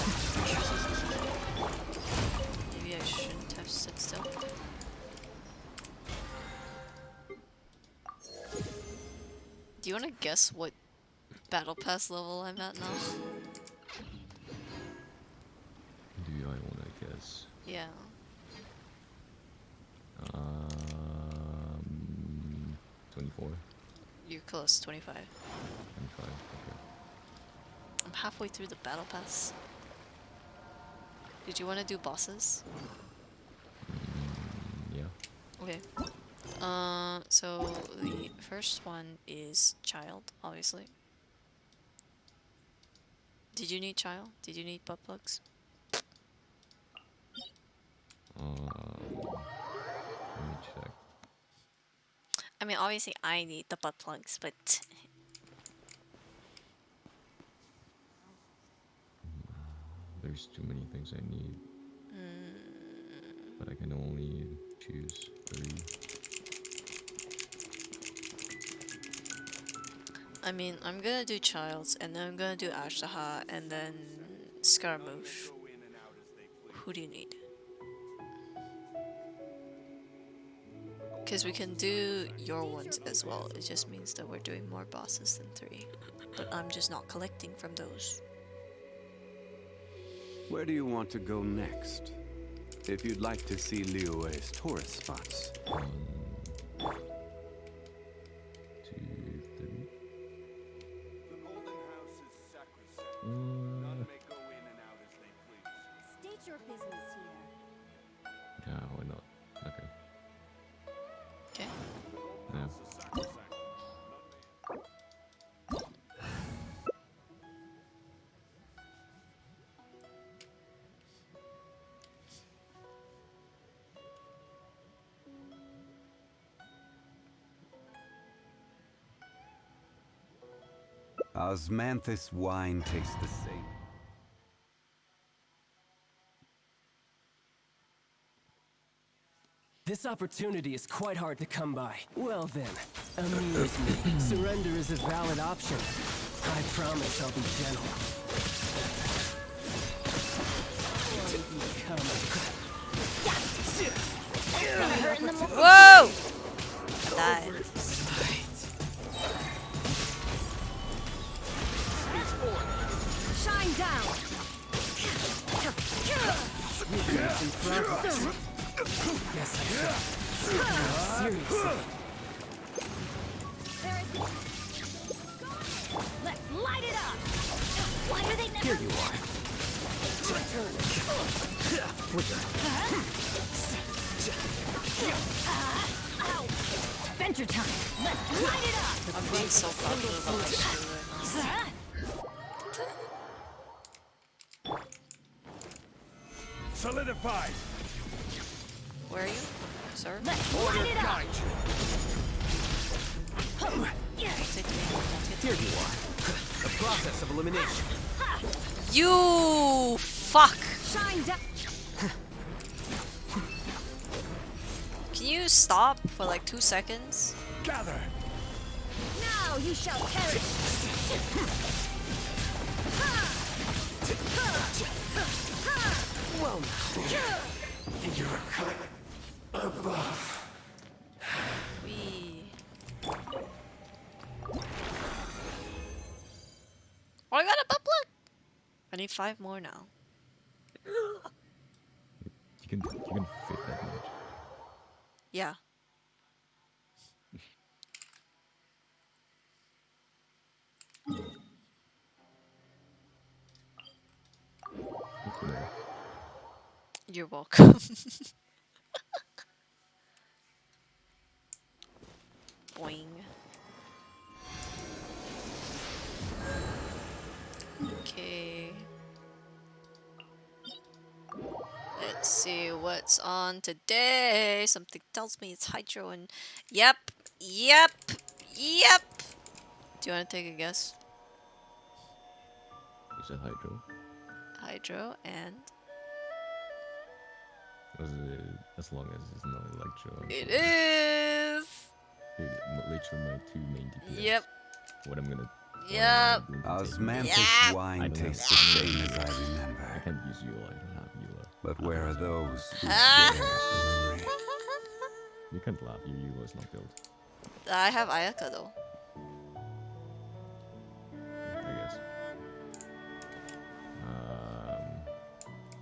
Maybe I shouldn't have stood still. Do you want to guess what battle pass level I'm at now? Do I want to guess? Yeah. 24. You're close, 25. 25, okay. I'm halfway through the battle pass. Did you want to do bosses? Yeah. Okay. So the first one is child, obviously. Did you need child? Did you need butt plugs? Let me check. I mean, obviously I need the butt plugs, but There's too many things I need. But I can only choose 3. I mean, I'm gonna do childs, and then I'm gonna do Ashtaha, and then Scaramouche. Who do you need? Because we can do your ones as well. It just means that we're doing more bosses than 3. But I'm just not collecting from those. Where do you want to go next? If you'd like to see Liyue's tourist spots. 1, 2, 3. State your business here. Yeah, why not? Okay. Okay. Yeah. Osmanthus wine tastes the same. This opportunity is quite hard to come by. Well then, amuse me. Surrender is a valid option. I promise I'll be gentle. Whoa! I died. Shine down. Yes, I can. Seriously. Let's light it up. Why are they never? Here you are. Return. Adventure time. Let's light it up. I'm being so popular about my shit right now. Solidified. Where are you, sir? Let's light it up. Here you are. The process of elimination. You fuck! Shine down. Can you stop for like 2 seconds? Gather. Now you shall perish. Well, you're a cut above. Wee. Oh, I got a butt plug! I need 5 more now. You can fit that much. Yeah. You're welcome. Boing. Okay. Let's see what's on today. Something tells me it's Hydro and... Yep. Do you want to take a guess? Is it Hydro? Hydro and Was it, as long as it's not Electro? it is. Dude, literally my two main DPS. Yep. What I'm gonna. Yep. Osmanthus wine tastes the same as I remember. I can't use Eula. I don't have Eula. But where are those who share the memory? You can't laugh. Your Eula's not built. I have Ayaka though. I guess.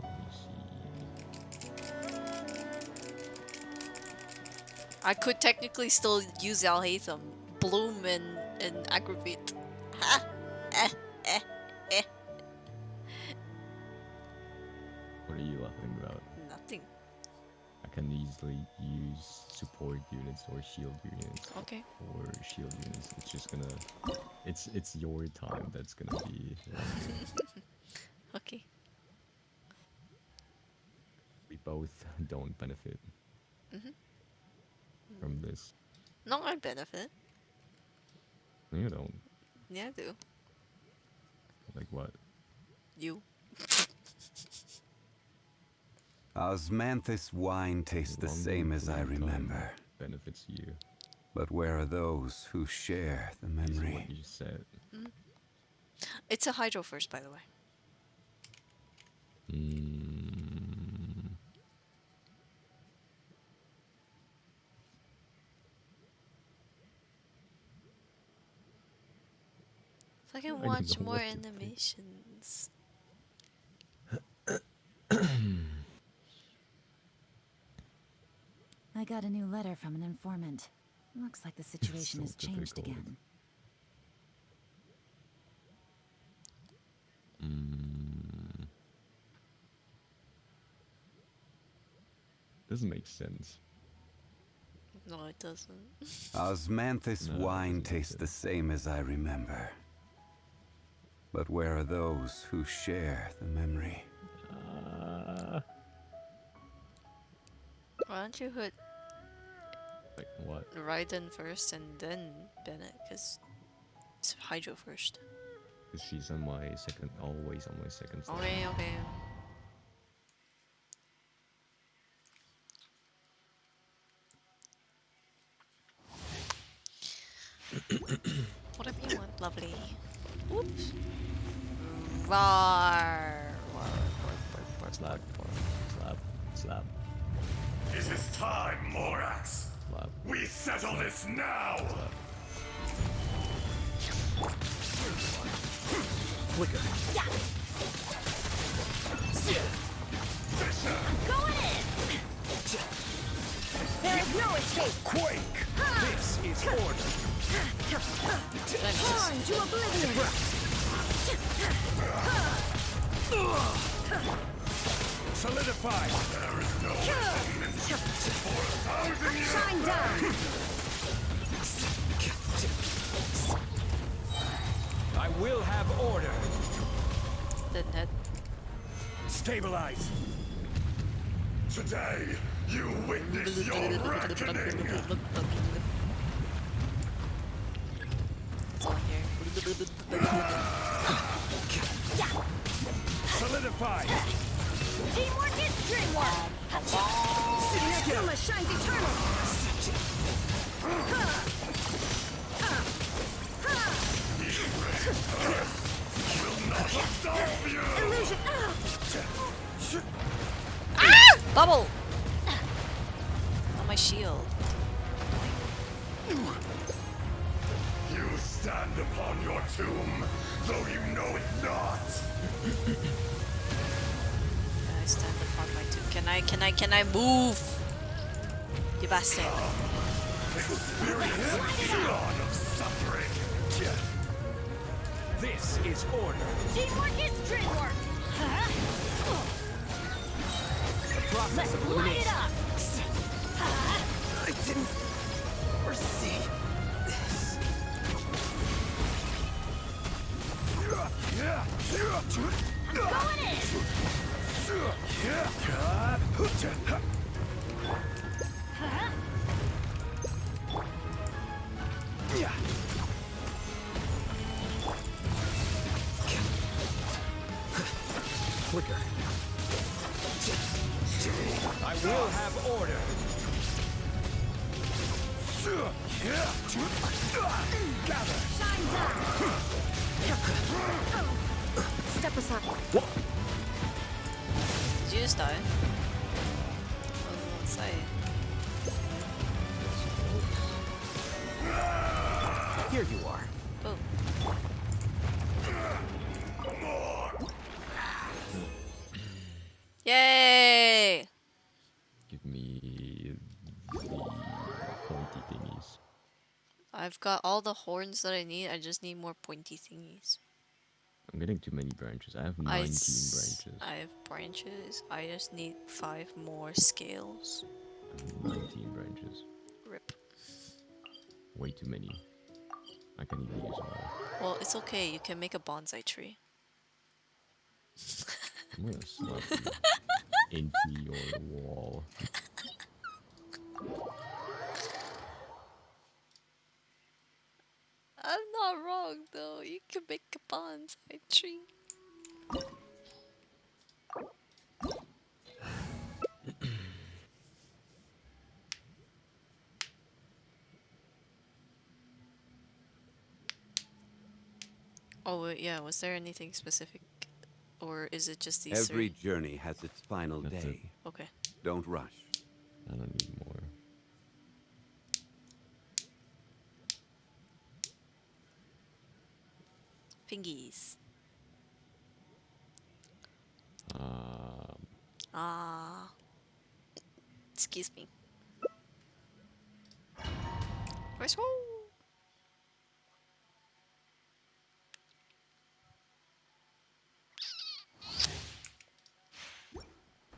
Let me see. I could technically still use Alhaitham, Bloom, and Aggravate. Ha! Eh. What are you laughing about? Nothing. I can easily use support units or shield units. Okay. Or shield units. It's just gonna. It's your time that's gonna be. Okay. We both don't benefit from this. No, I benefit. You don't. Yeah, I do. Like what? You. Osmanthus wine tastes the same as I remember. Benefits you. But where are those who share the memory? What you said. It's a Hydro first, by the way. So I can watch more animations. I got a new letter from an informant. Looks like the situation has changed difficult. again. Doesn't make sense. No, it doesn't. Osmanthus wine tastes the same as I remember. But where are those who share the memory? Why don't you put Like what? Raiden first and then Bennett? Because it's Hydro first. Because she's on my second, always on my second slot. Okay, okay. Whatever you want, lovely. Whoops. Rawr. Slap, slap. It is time, Morax. Slap. We settle this now. Flicker. Yeah. Going in. There is no escape. Quake. This is order. Torn to oblivion. Solidify. There is no atonement for 1,000 years. Shine down. I will have order. The net. Stabilize. Today, you witness your reckoning. It's all here. Solidify. Teamwork is dreamwork. Inazuma shines eternal. Will not absolve you. Illusion. Ah! Bubble! On my shield. You stand upon your tomb, though you know it not. I stand upon my tomb. Can I move? You bastard. Experience the dawn of suffering. This is order. Teamwork is dreamwork. Process of Let's light it elimination. up. I didn't foresee this. I'm going in. flicker. I will have order. Gather. Shine down. Step aside. Did you just die? Let's say. Here you are. Oh. Yay! Give me the pointy thingies. I've got all the horns that I need. I just need more pointy thingies. I'm getting too many branches. I have 19 branches. I have branches. I just need 5 more scales. I have 19 branches. Rip. Way too many. I can't even use them all. Well, it's okay. You can make a bonsai tree. I'm gonna slap you into your wall. I'm not wrong though. You can make a bonsai tree. Oh wait, yeah. Was there anything specific, or is it just these Every three? journey has its final That's day. it. Okay. Don't rush. I don't need more. Fingies. Excuse me. Where's who?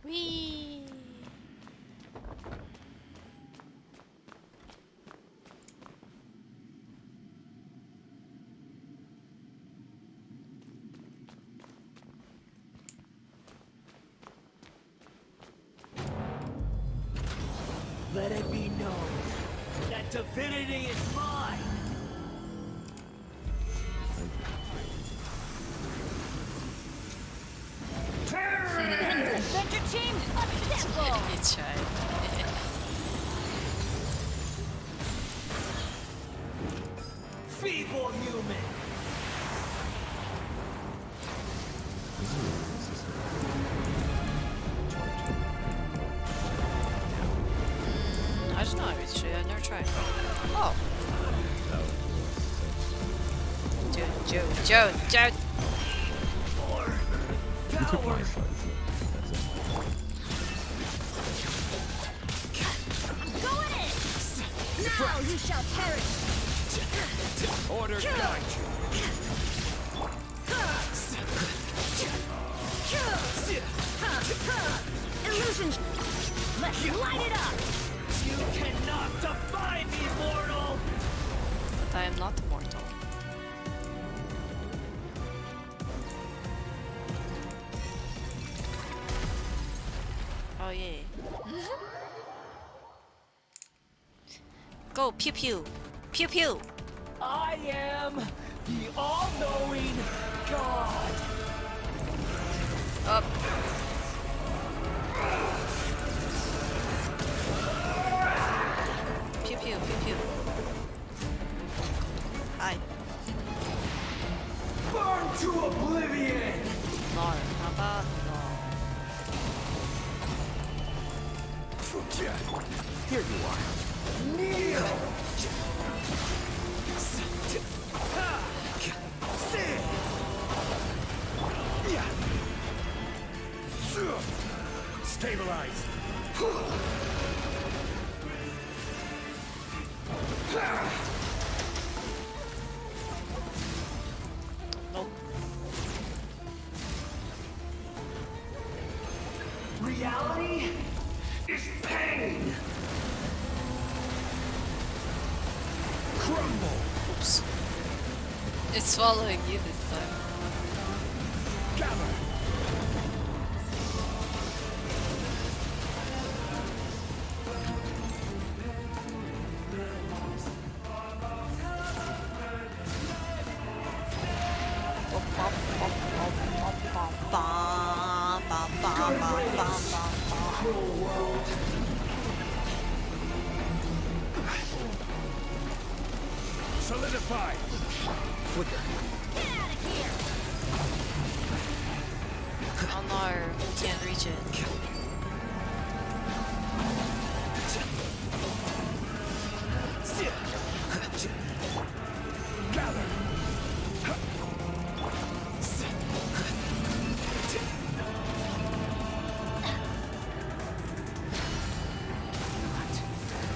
Wee. Let it be known that divinity is mine. Adventure team, assemble! You tried. Feeble human. I just know how to tree. I've never tried. Oh. Joe. You took my slice. Go at it! Now you shall perish! Order guide you. Illusion! Let's light it up! You cannot defy me, mortal! But I am not immortal. Oh yeah. Go pew pew. Pew pew. I am the all-knowing God. Up. Pew pew pew pew. Hi. Burn to oblivion! No, how about no? Here you are. Kneel! Stabilize! Nope. Reality is pain! Crumble! Oops. It's following you this time. Gather! Solidify! Flicker. Oh no, we can't reach it. Gather!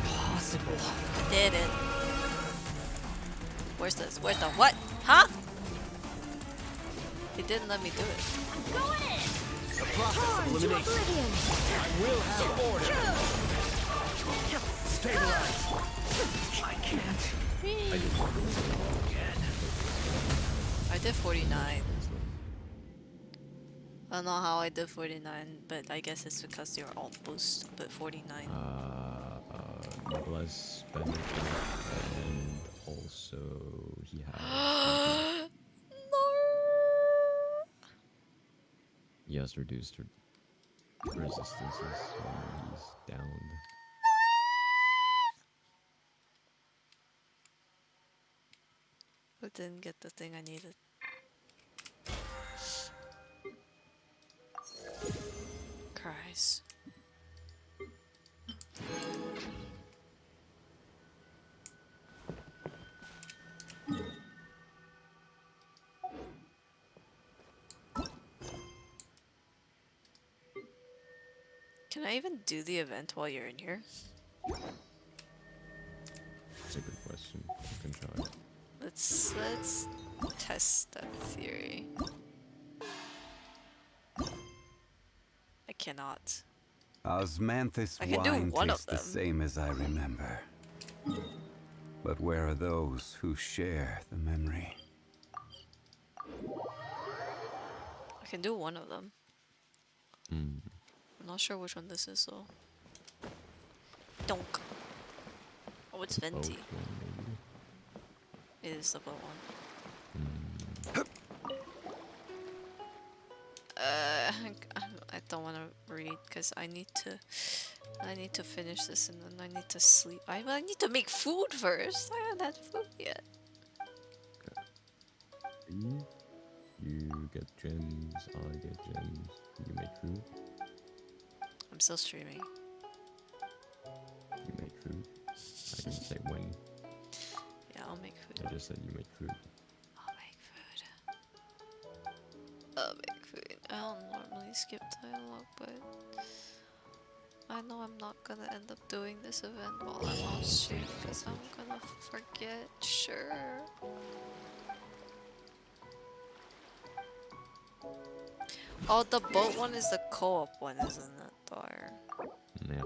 Possible. Did it. Where's this? Where's the what? Huh? It didn't let me do it. Go in! The process of elimination. I will have order. Stabilize! I can't. I did I did 49. I don't know how I did 49, but I guess it's because you're almost but 49. Nicholas Bennett, and also he has he has reduced resistances when he's downed. I didn't get the thing I needed. Christ. Can I even do the event while you're in here? That's a good question. You can try. Let's test that theory. I cannot. Osmanthus I can do wine one of tastes the them. same as I remember. But where are those who share the memory? I can do one of them. Hmm. I'm not sure which one this is though. Donk. Oh, it's venti. It is the boat one. I don't want to read because I need to finish this and then I need to sleep. I need to make food first. I haven't had food yet. You get gems, I get gems. You make food. I'm still streaming. You make food. I didn't say when. Yeah, I'll make food. I just said you make food. I'll make food. I don't normally skip dialogue, but I know I'm not gonna end up doing this event while I'm on stream because I'm gonna forget. Sure. Oh, the boat one is the co-op one, isn't it, Dar? Yeah.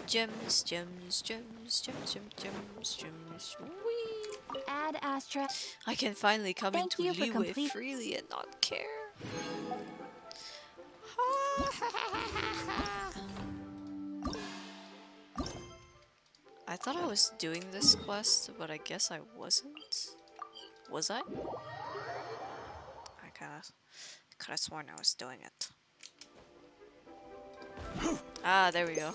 Gems, gems, gems, gems, gems, gems, gems. Whee! Add Astra. I can finally come Thank into you for Leeway complete- freely and not care. I thought I was doing this quest, but I guess I wasn't. Was I? I could have sworn I was doing it. Ah, there we go.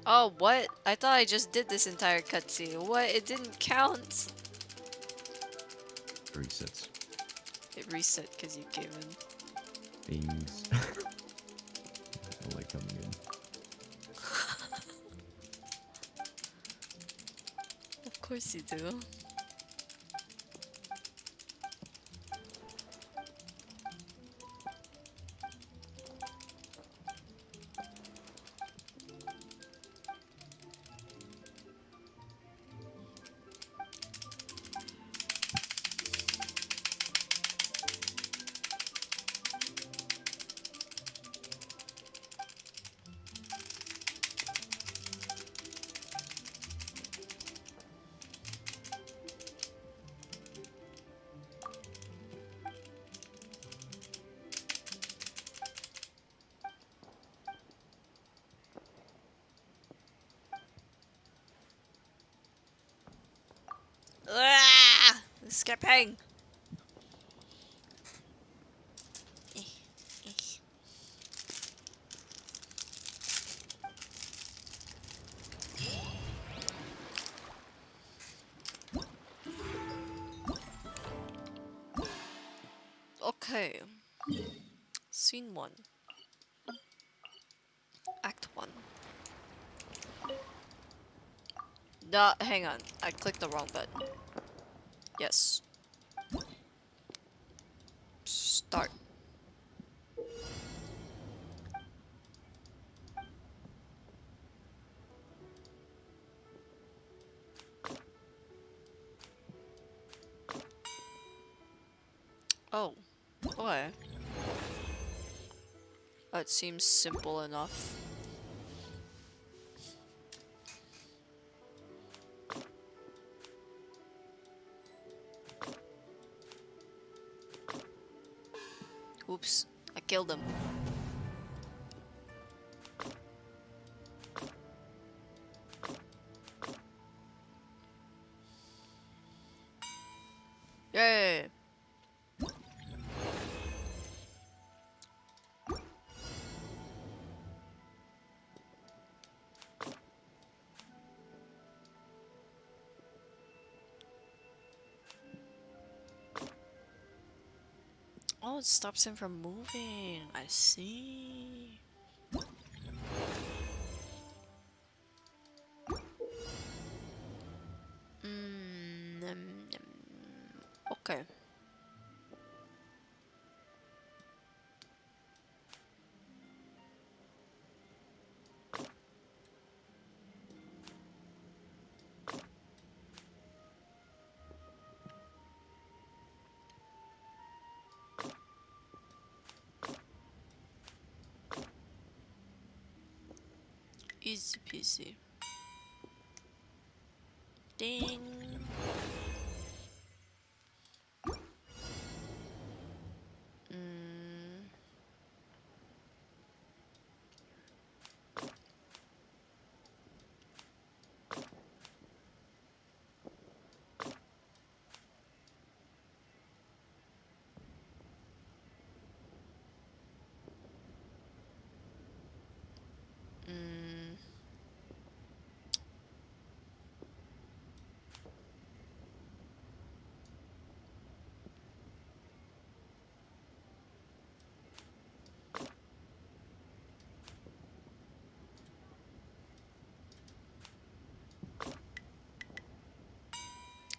Oh, what? I thought I just did this entire cutscene. What? It didn't count. Resets. It reset because you gave in. Things. I like coming in. Of course you do. skipping. Okay. Scene 1. Act 1. Hang on. I clicked the wrong button. Yes. Start. Oh. Okay. That seems simple enough. Oops. I killed him. Yay! Oh, it stops him from moving. I see. Okay. Easy peasy. Ding.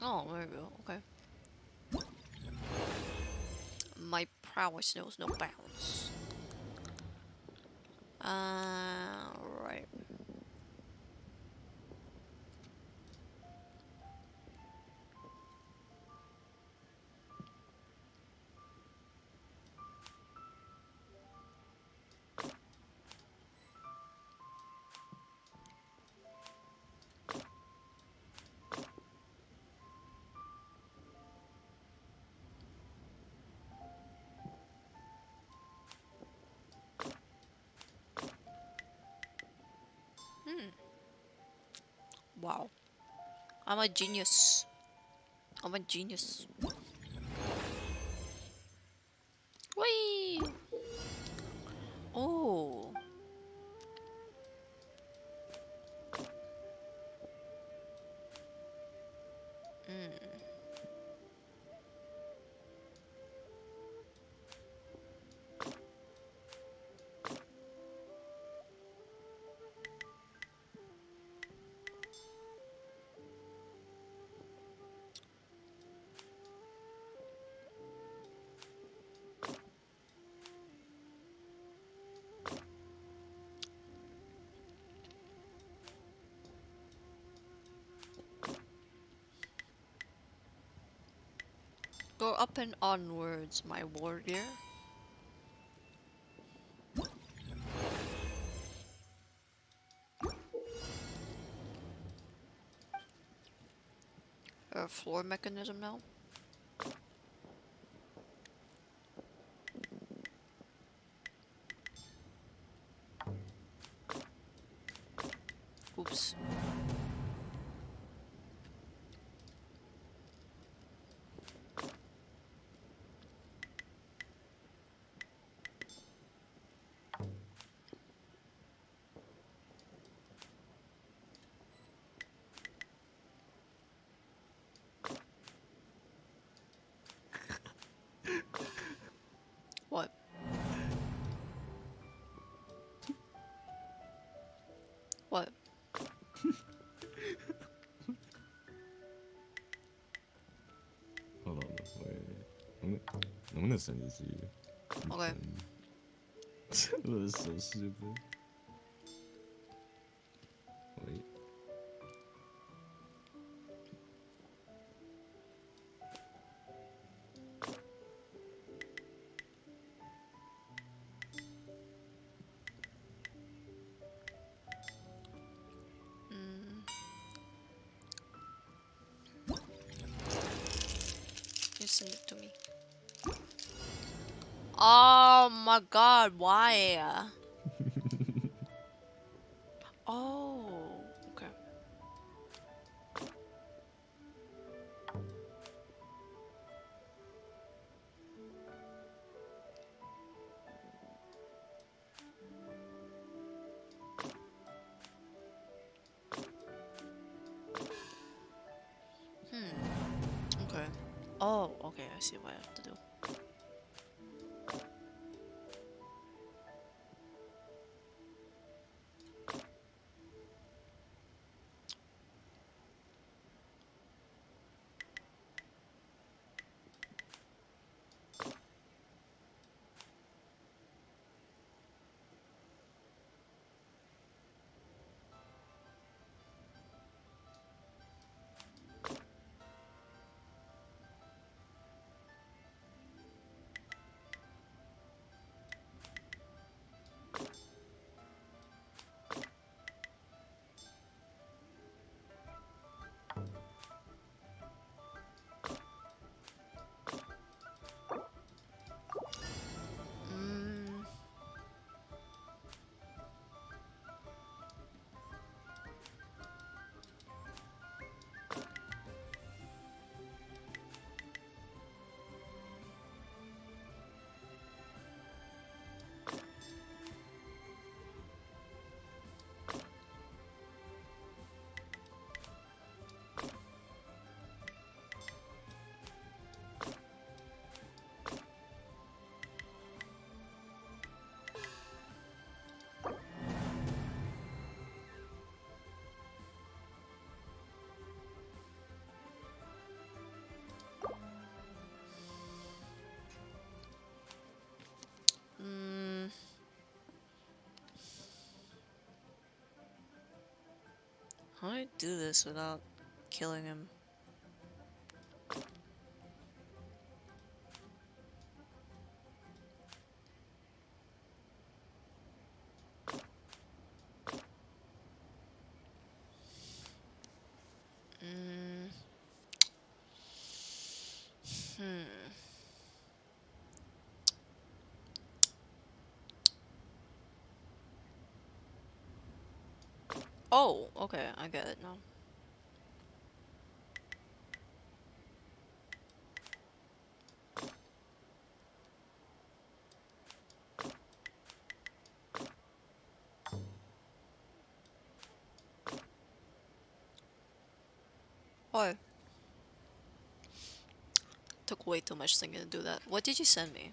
Oh, there we go. Okay. My prowess knows no bounds. Right. Wow. I'm a genius. I'm a genius. Whee! Oh. Go up and onwards, my warrior. A floor mechanism now. Oops. 能的神之之一。 Okay. That was so stupid. Wait. You send it to me. Oh my god, why? Oh, okay. Okay. Oh, okay, I see what I have to do. How do I do this without killing him? Oh, okay, I get it now. Why? Took way too much thinking to do that. What did you send me?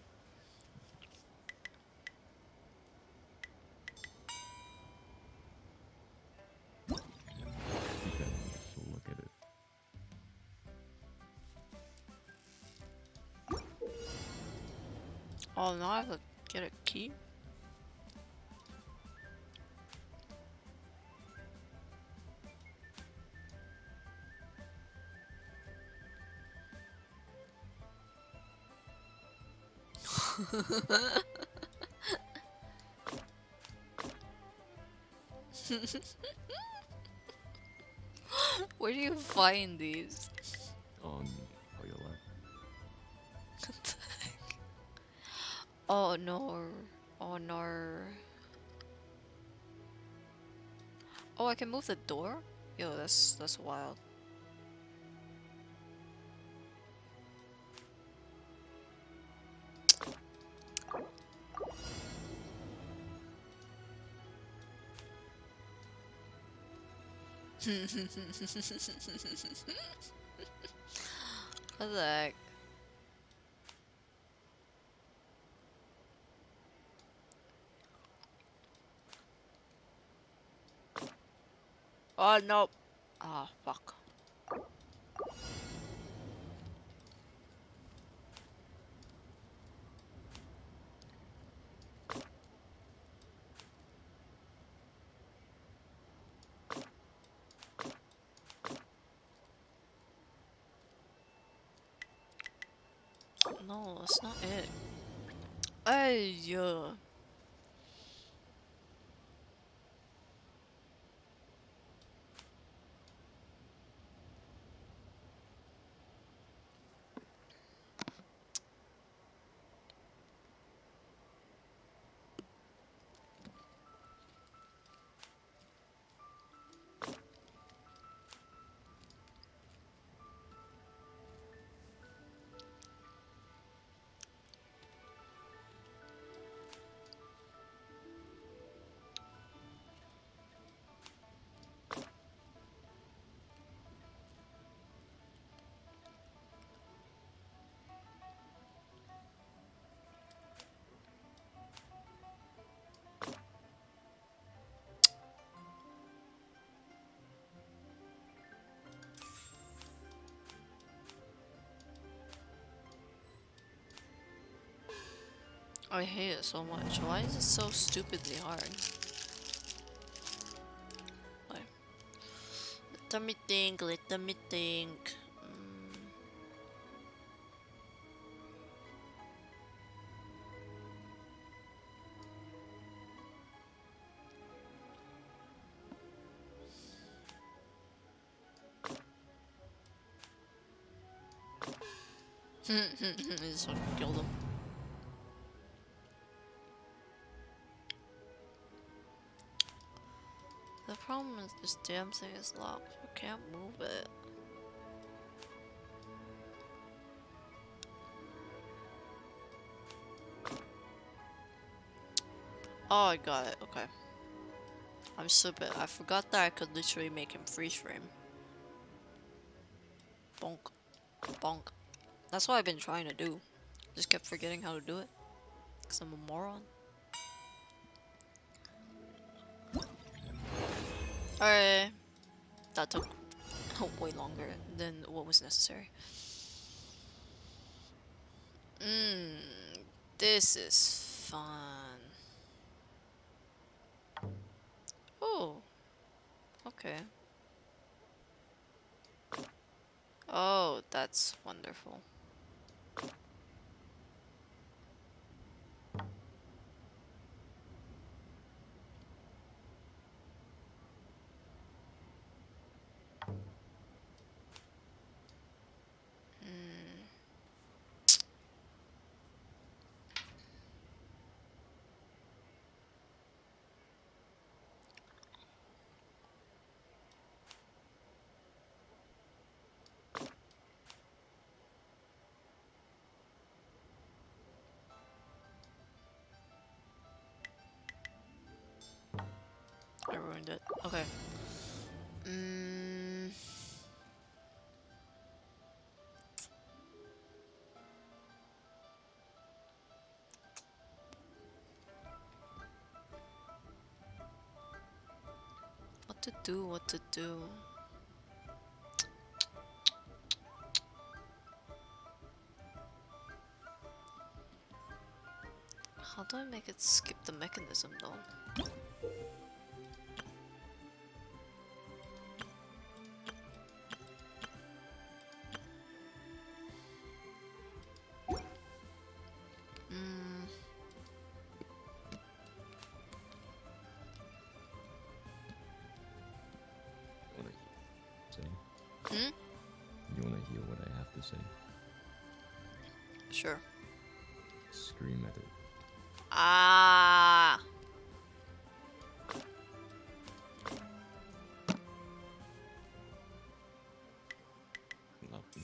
You can look at it. Oh, now I have to get a key? Where do you find these? On your lap. What the heck? Oh no. Oh no. Oh, I can move the door? Yo, that's wild. What the heck? Oh no. Ah, fuck. No, that's not it. Ay, yeah. I hate it so much. Why is it so stupidly hard? Like, let me think, let me think. I just want to kill them. The problem is this damn thing is locked. I can't move it. Oh, I got it. Okay. I'm stupid. I forgot that I could literally make him freeze frame. Bonk. Bonk. That's what I've been trying to do. Just kept forgetting how to do it. Because I'm a moron. Alright. That took way longer than what was necessary. This is fun. Oh. Okay. Oh, that's wonderful. I ruined it. Okay. What to do, what to do. How do I make it skip the mechanism though? You wanna hear what I have to say? Sure. Scream at it. Ah. Love me.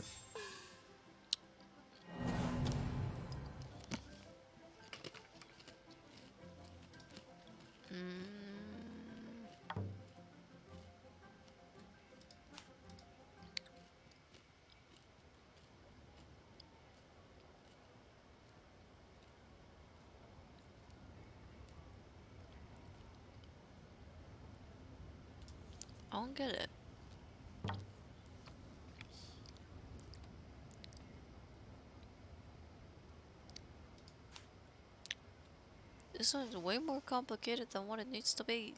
I don't get it. This one's way more complicated than what it needs to be.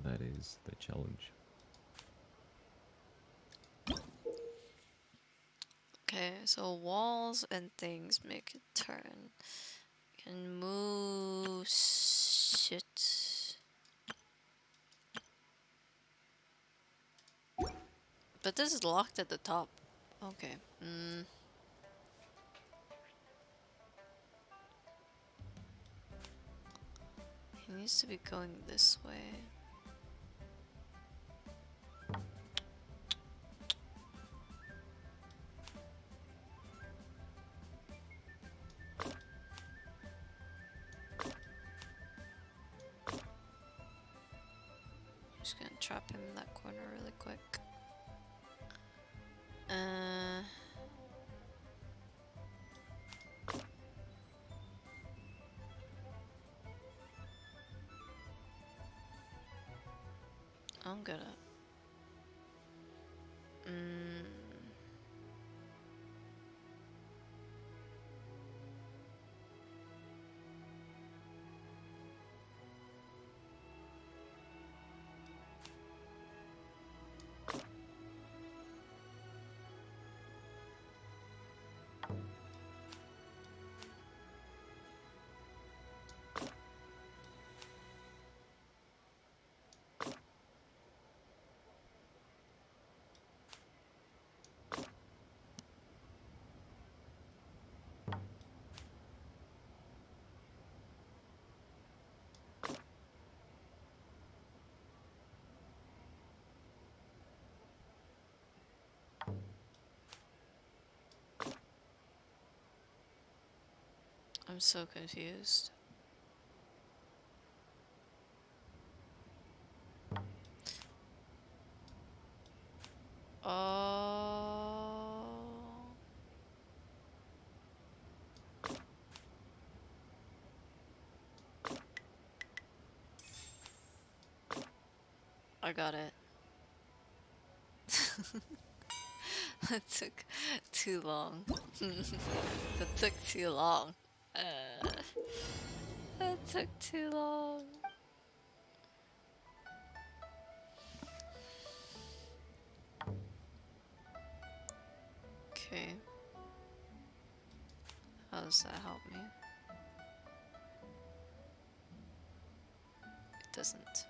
That is the challenge. Okay, so walls and things make it turn. Can move shit. But this is locked at the top. Okay. He needs to be going this way. Just gonna trap him in that corner really quick. I'm gonna. I'm so confused. Oh. I got it. That took too long. That took too long. That took too long. Okay. How does that help me? It doesn't.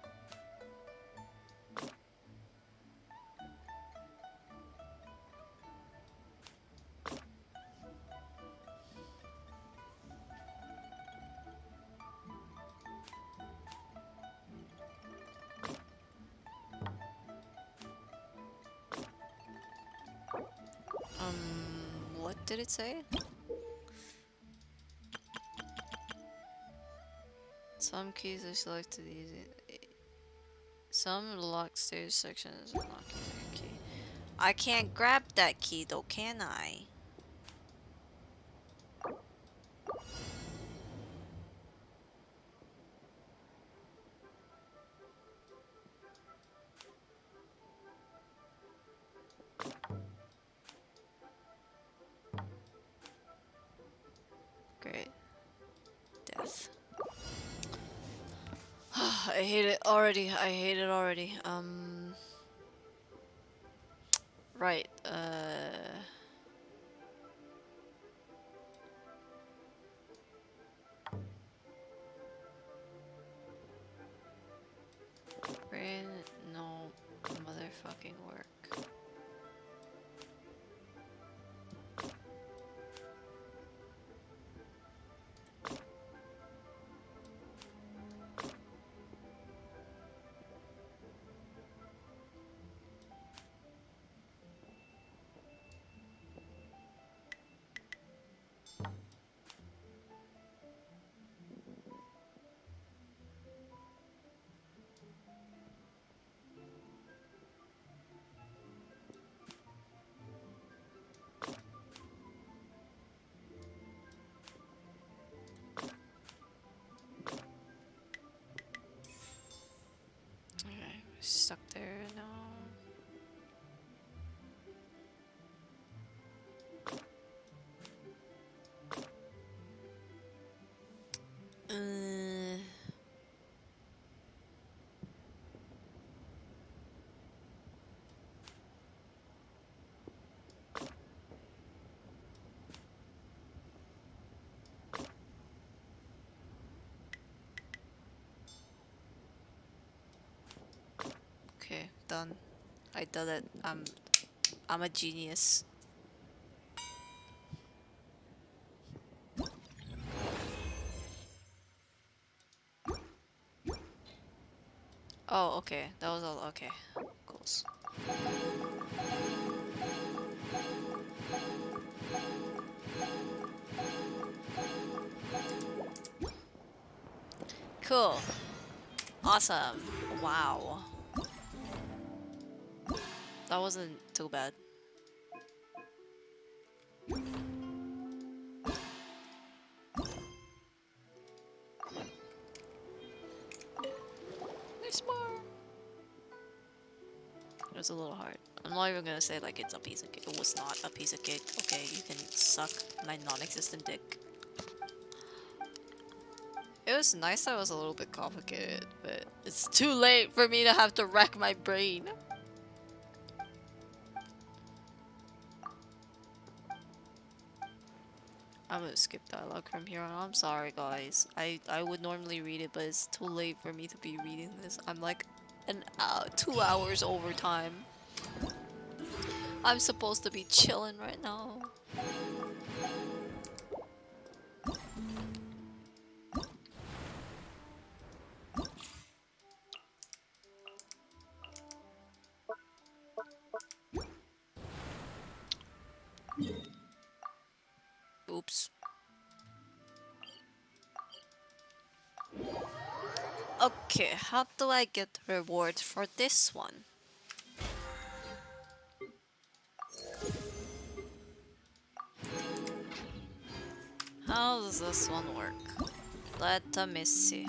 What did it say? Some keys are selected easy. Some locked stairs sections unlock using a key. I can't grab that key though, can I? Great. Death. I hate it already. I hate it already. Right. Brain, no motherfucking work. done. I did it. I'm a genius. Oh, okay. That was all. Okay. Close. Cool. Awesome. Wow. That wasn't too bad. There's more. It was a little hard. I'm not even gonna say like it's a piece of cake. It was not a piece of cake. Okay, you can suck my non-existent dick. It was nice that it was a little bit complicated, but it's too late for me to have to wreck my brain. I'm gonna skip dialogue from here on. I'm sorry, guys. I would normally read it, but it's too late for me to be reading this. I'm like 2 hours over time. I'm supposed to be chilling right now. Oops. Okay, how do I get reward for this one? How does this one work? Let me see.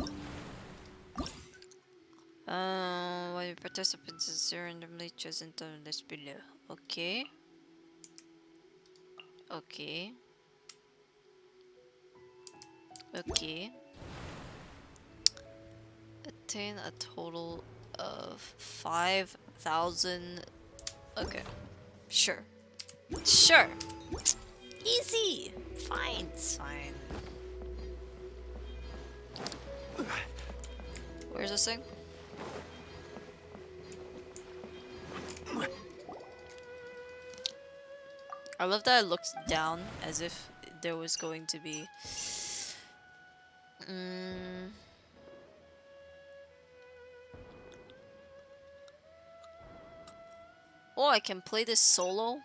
When the participants is randomly chosen to list below. Okay. Okay. Okay. Attain a total of 5,000. Okay. Sure. Sure. Easy. Fine. It's fine. Where's this thing? I love that it looks down as if there was going to be. Oh, I can play this solo?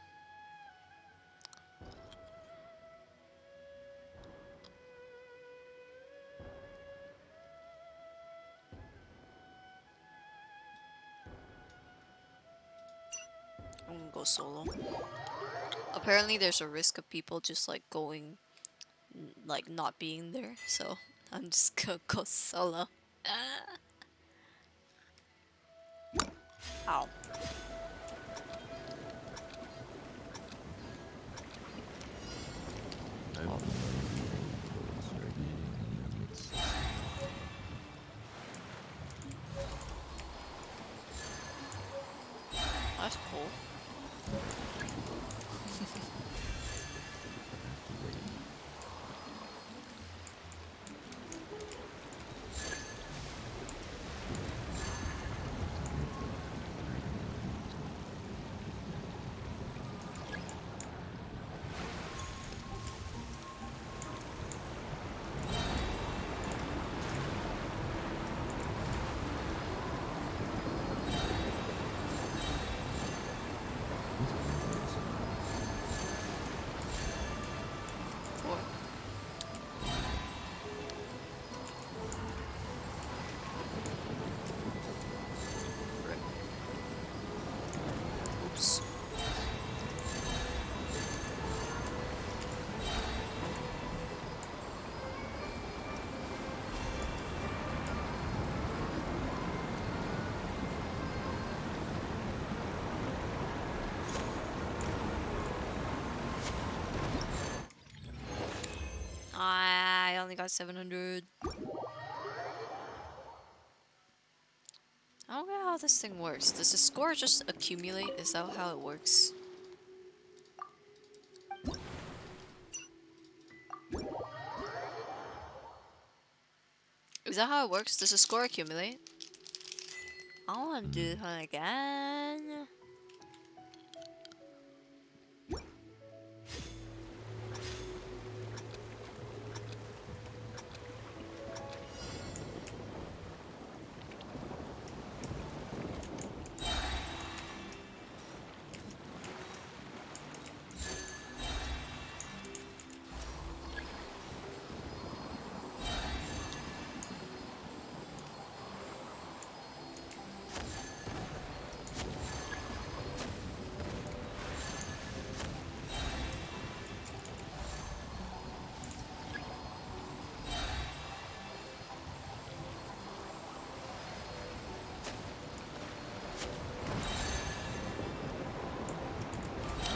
I'm gonna go solo. Apparently there's a risk of people just like going, like not being there, so I'm just gonna go solo. Ow. That's cool. Oops. I only got 700. I don't know how this thing works. Does the score just accumulate? Is that how it works? Is that how it works? Does the score accumulate? I want to do this one again.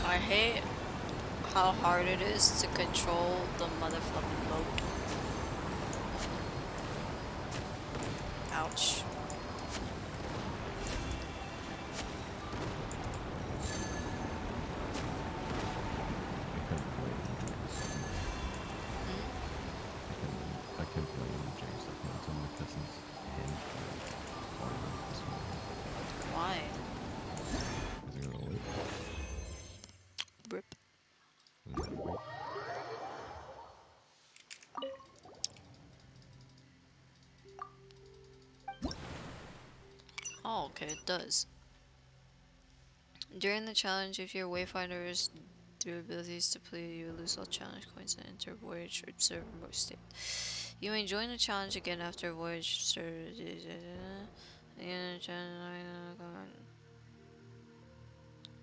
I hate how hard it is to control the motherfucking boat. Ouch. I can play James like my two of my cousins and this one. Why? Is it gonna wait? Rip. Oh, okay, it does. During the challenge, if your wayfinders through abilities to play, you lose all challenge coins and enter voyage or observe remote state. You may join the challenge again after voyage.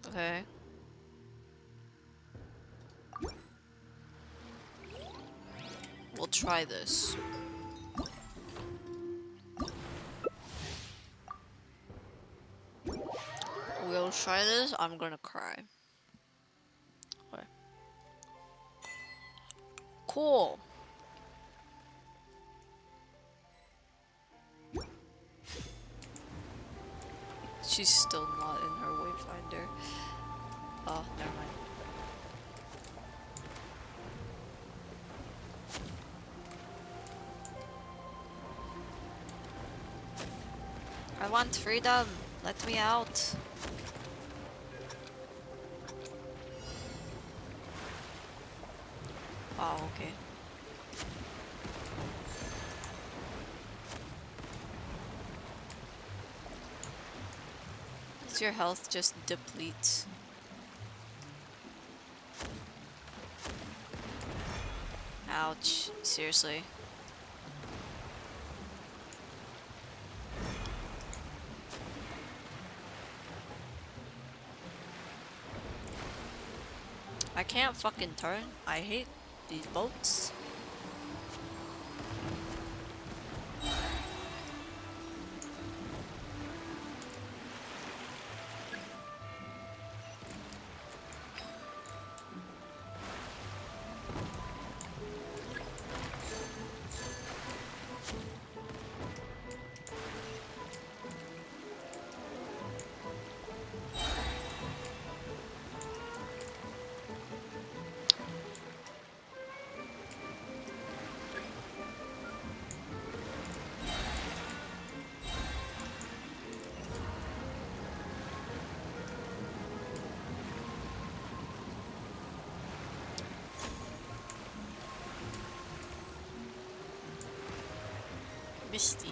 Okay. We'll try this. We'll try this. I'm gonna cry. Okay. Cool. She's still not in her wayfinder. Oh, never mind. I want freedom. Let me out. Oh, okay. Does your health just deplete? Ouch. Seriously. I can't fucking turn. I hate these boats. Misty.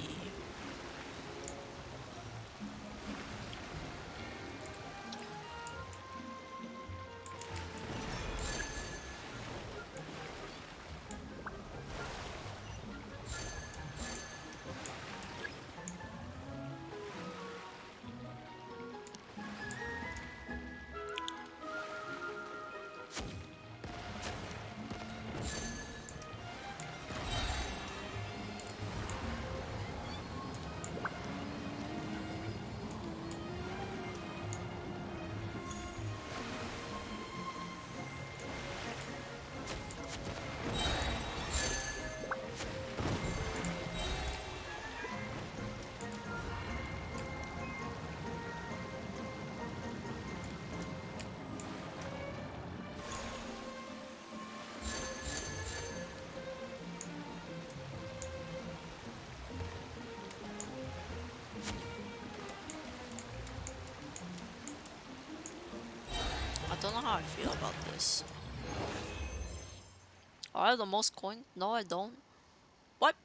don't know how I feel about this. Oh, I have the most coins? No, I don't. What?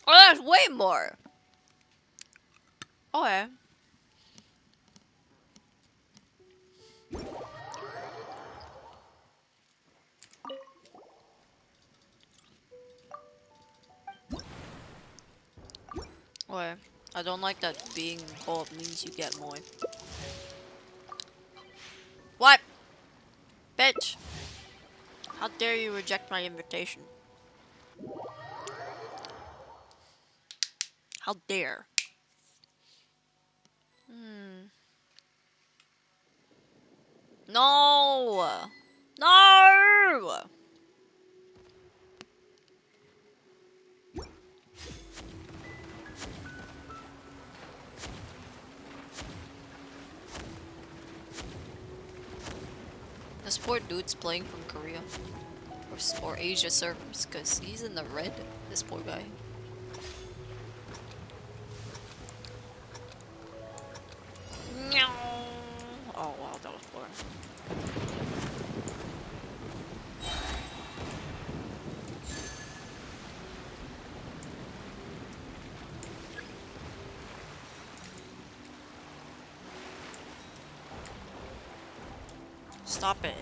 Oh, that's way more. Okay. Okay. I don't like that being co-op means you get more. What? Bitch! How dare you reject my invitation? How dare? No! No! This poor dude's playing from Korea. Or Asia servers, because he's in the red, this poor guy. Meow. Oh wow, that was boring. Stop it,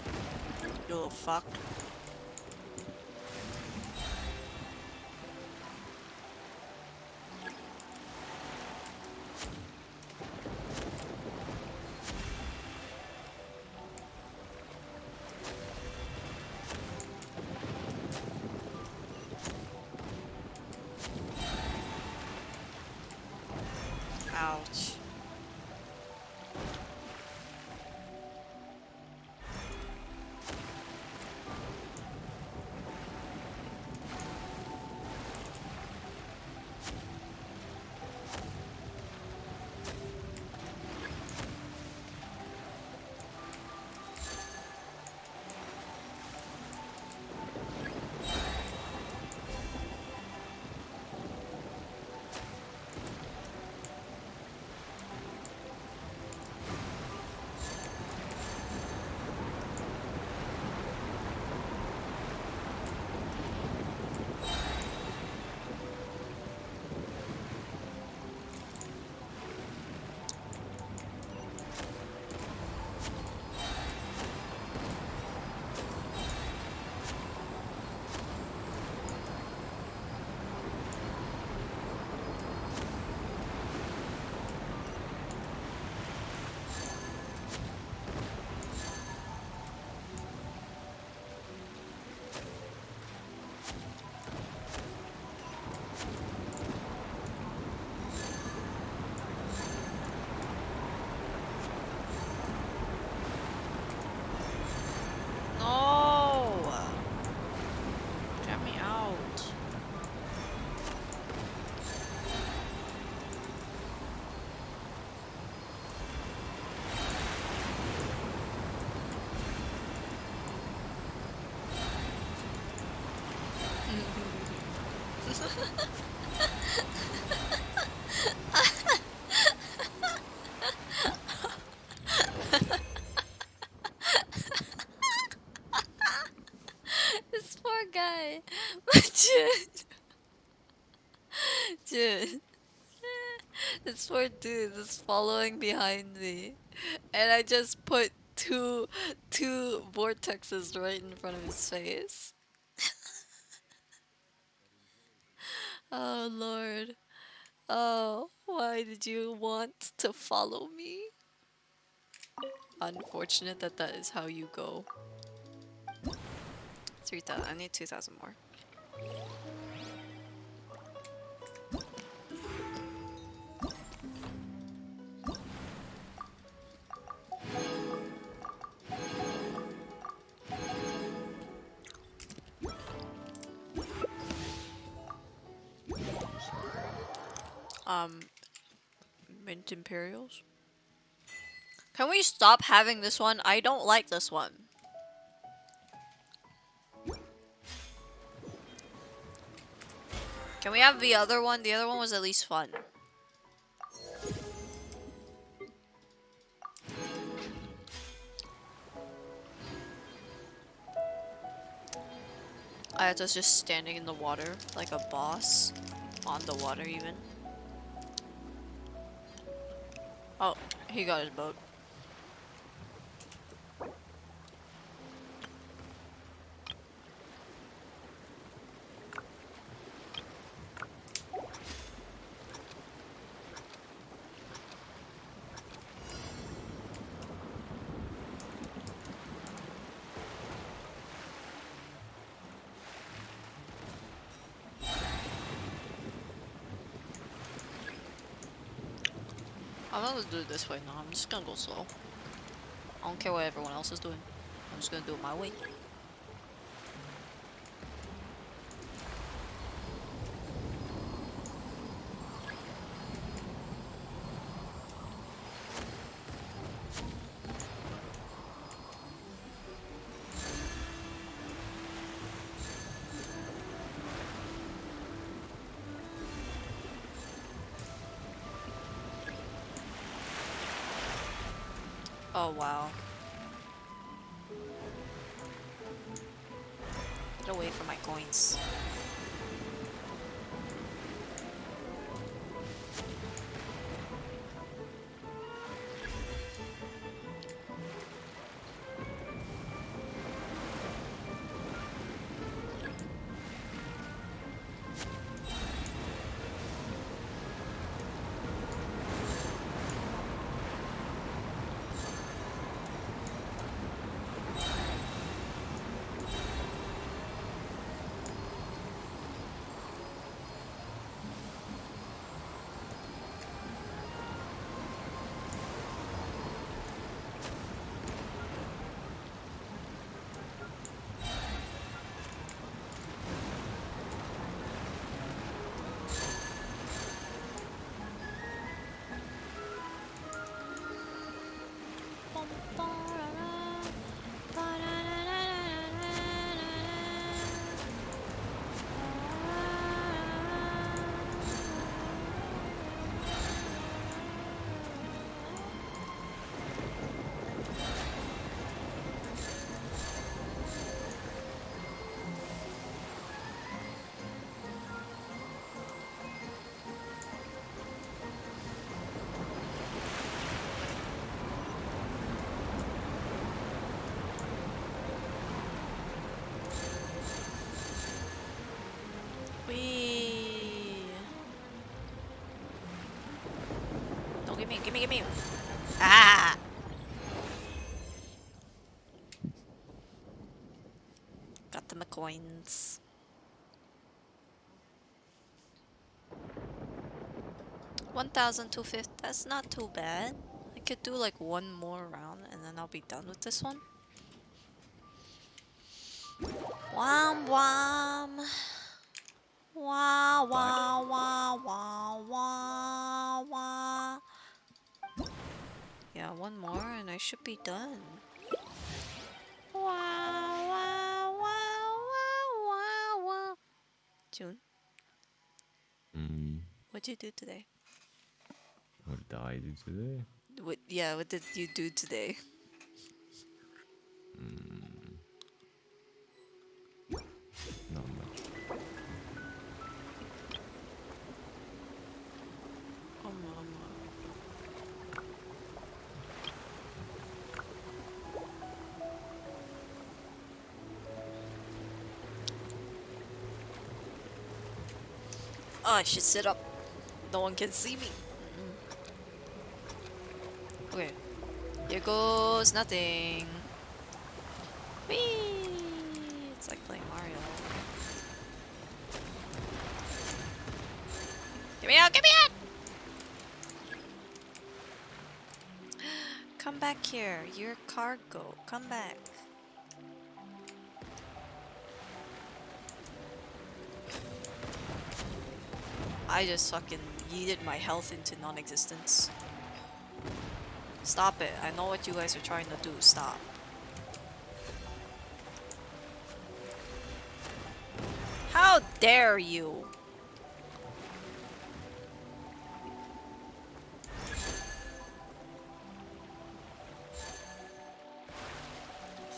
you little fuck. Ouch. No! Get me out. This poor guy. Dude. Dude. This poor dude is following behind me. And I just put two vortexes right in front of his face. Oh lord. Oh, why did you want to follow me? Unfortunate that that is how you go. 3,000. I need 2,000 more. Mint Imperials? Can we stop having this one? I don't like this one. Can we have the other one? The other one was at least fun. I was just standing in the water like a boss. On the water even. Oh, he got his boat. I'm not gonna do it this way now. I'm just gonna go slow. I don't care what everyone else is doing. I'm just gonna do it my way. Oh wow. Get away from my coins. Whee! Don't give me, give me! Ah! Got the coins. 1,250. That's not too bad. I could do like one more round and then I'll be done with this one. Wham wham. Wah wah wah wah wah wah. Yeah, one more and I should be done. Wah wah wah wah wah wah. June, what'd you do today? What did I do today? What did you do today? Not much. Oh mama. Oh, I should sit up. No one can see me. Okay. Here goes nothing. Whee! It's like playing Mario. Get me out! Get me out! Come back here. You're cargo. Come back. I just fucking yeeted my health into non-existence. Stop it. I know what you guys are trying to do. Stop. How dare you?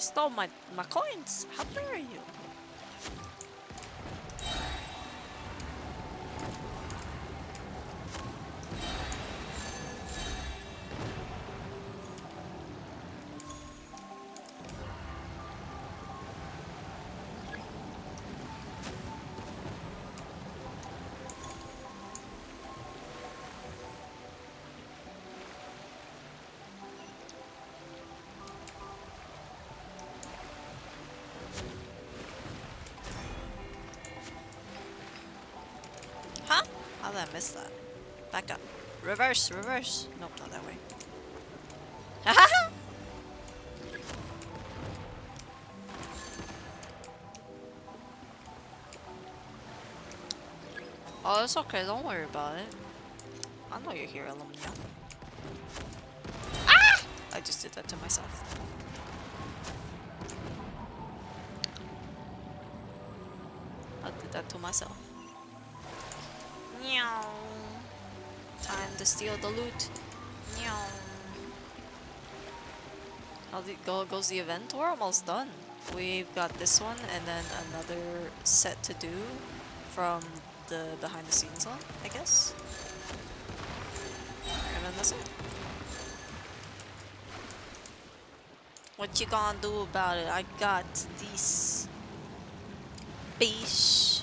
stole my coins. How dare you? Huh? How did I miss that? Back up. Reverse, reverse. Nope, not that way. Oh, it's okay. Don't worry about it. I know you're here, Alumnia. Ah! I just did that to myself. I did that to myself. Meow. Time to steal the loot. Meow. How did goes the event? We're almost done. We've got this one and then another set to do from the behind the scenes one, I guess. And then that's it. What you gonna do about it? I got these fish.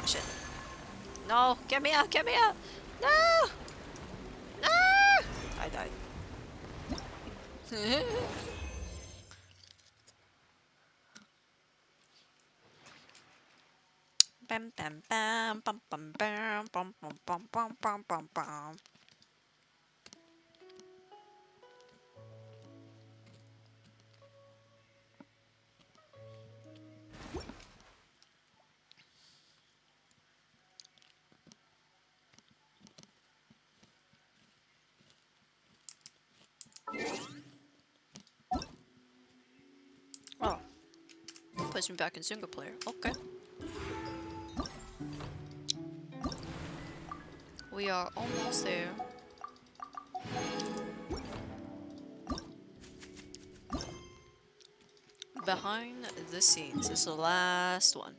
Shit. No, get me out, get me out! No! No! I died. Bam bam bam bam bam bam bam bam bam bam bam bam bam. Oh, puts me back in single player. Okay. We are almost there. Behind the scenes is the last one.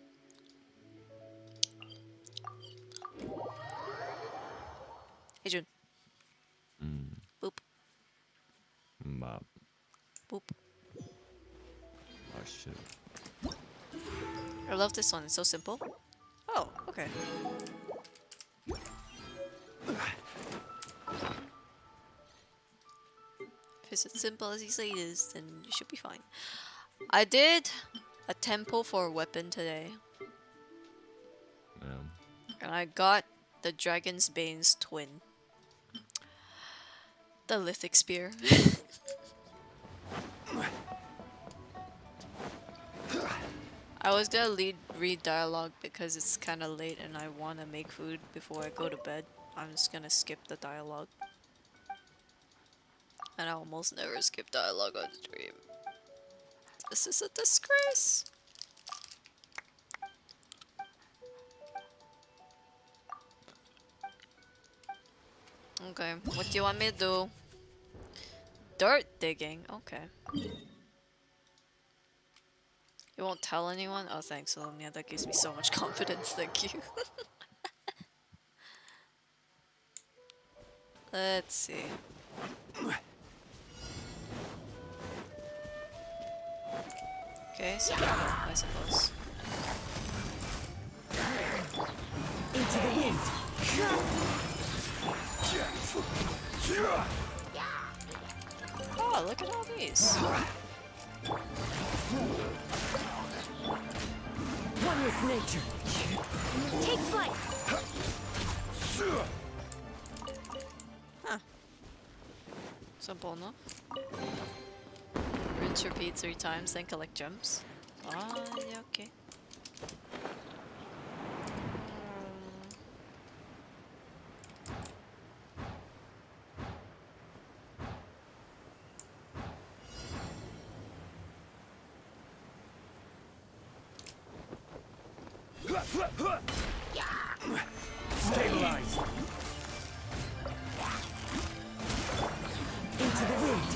Hey Jun. Boop. Mop. Boop. Oh shit. I love this one, it's so simple. Oh, okay. If it's as simple as you say it is, then you should be fine. I did a tempo for a weapon today. And I got the Dragon's Bane's twin. The Lithic Spear. I was gonna read dialogue because it's kind of late and I want to make food before I go to bed. I'm just gonna skip the dialogue. And I almost never skip dialogue on stream. This is a disgrace. Okay, what do you want me to do? Dirt digging, okay. You won't tell anyone? Oh, thanks, Olumia. That gives me so much confidence. Thank you. Let's see. Okay, so I suppose. Into the wind. Oh, look at all these. One with nature. Take flight. Huh. Simple enough. Rinse repeat 3 times, then collect gems. Ah, yeah, okay. Stabilize. Into the wind.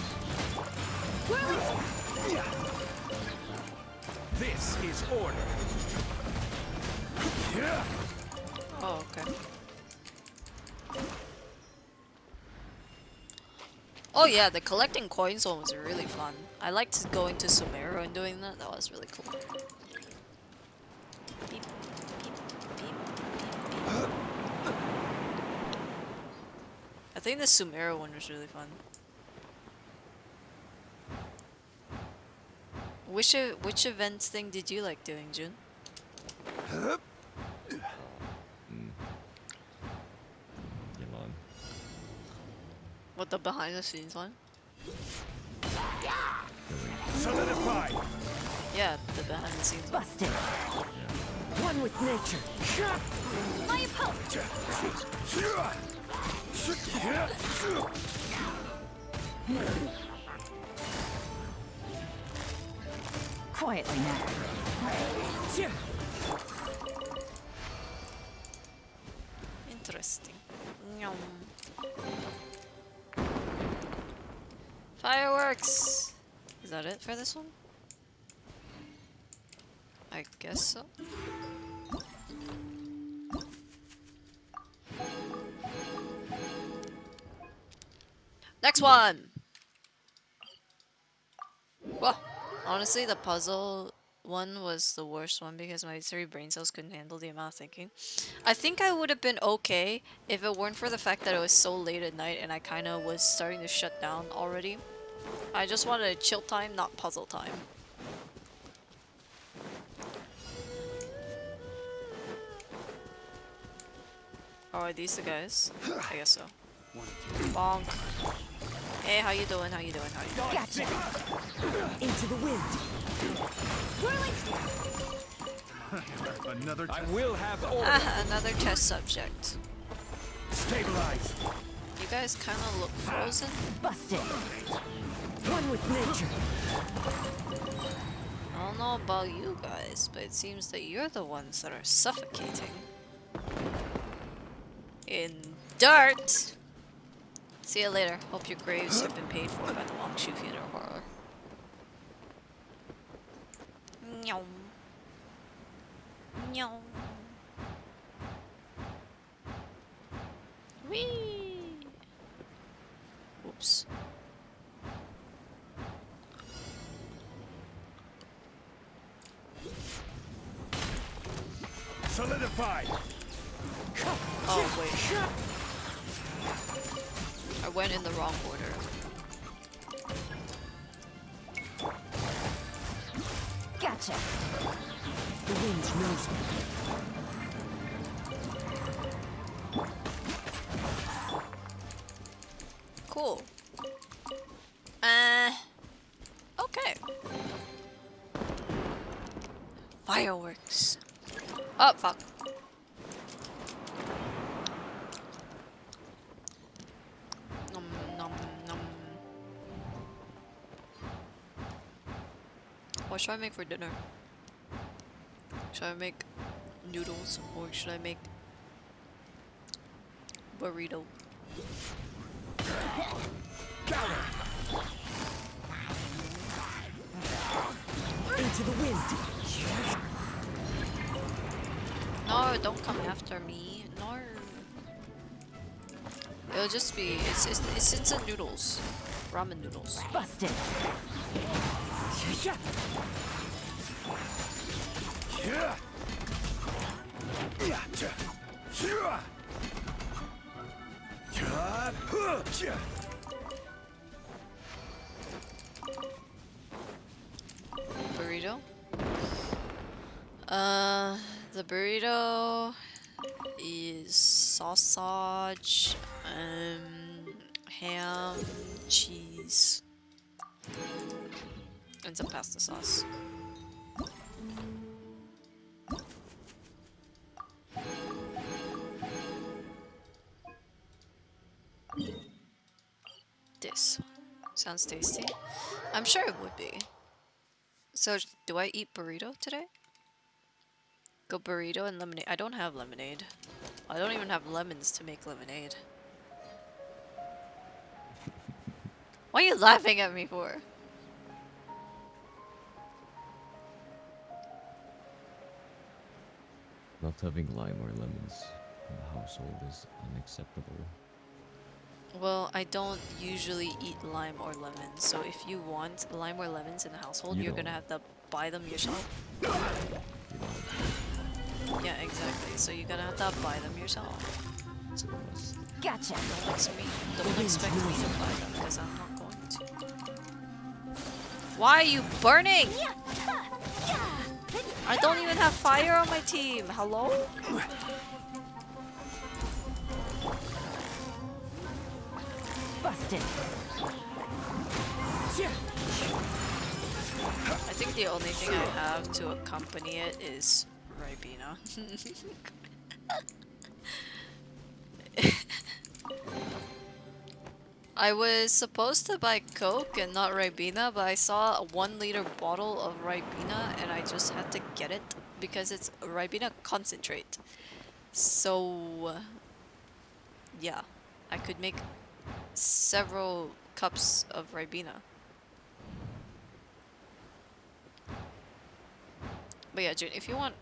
Oh yeah, the collecting coins one was really fun. I liked going to Sumeru and doing that. That was really cool. Beep, beep, beep, beep. I think the Sumeru one was really fun. Which events thing did you like doing, Jun? What, the behind the scenes one? Solidify! Yeah, the behind the scenes one. Busted. One with nature. My opponent! Quietly now. Interesting. Nyum. Fireworks! Is that it for this one? I guess so. Next one! Well, honestly, the puzzle one was the worst one because my 3 brain cells couldn't handle the amount of thinking. I think I would have been okay if it weren't for the fact that it was so late at night and I kind of was starting to shut down already. I just wanted a chill time, not puzzle time. Oh, are these the guys? I guess so. Bonk. Hey, how you doing? How you doing? How you doing? Gotcha. Into the wind. Another I will have order. Another test subject. Stabilize. You guys kind of look frozen. Busted. One with nature. I don't know about you guys, but it seems that you're the ones that are suffocating. In dirt! See you later. Hope your graves have been paid for by the Wangshu Funeral Parlor. Nyom. Nyom. Whee! Oops. Solidify. Oh, wait. I went in the wrong order. Gotcha. The wind knows me. Cool. Okay. Fireworks. Oh, fuck. Nom, nom, nom. What should I make for dinner? Should I make noodles or should I make burrito? Into the wind. No, don't come after me. No. It'll just be it's instant noodles. Ramen noodles. Busted. Burrito? The burrito is sausage, ham, cheese, and some pasta sauce. This sounds tasty. I'm sure it would be. So, do I eat burrito today? Go burrito and lemonade. I don't have lemonade. I don't even have lemons to make lemonade. What are you laughing at me for? Not having lime or lemons in the household is unacceptable. Well, I don't usually eat lime or lemons, so if you want lime or lemons in the household, you're gonna have to buy them yourself. Yeah, exactly. So you're gonna have to buy them yourself. Gotcha. Don't expect me to buy them because I'm not going to. Why are you burning? I don't even have fire on my team. Hello? Busted. I think the only thing I have to accompany it is Ribena. I was supposed to buy Coke and not Ribena, but I saw a 1 liter bottle of Ribena and I just had to get it because it's Ribena concentrate. So, yeah, I could make several cups of Ribena. But yeah, June, if you want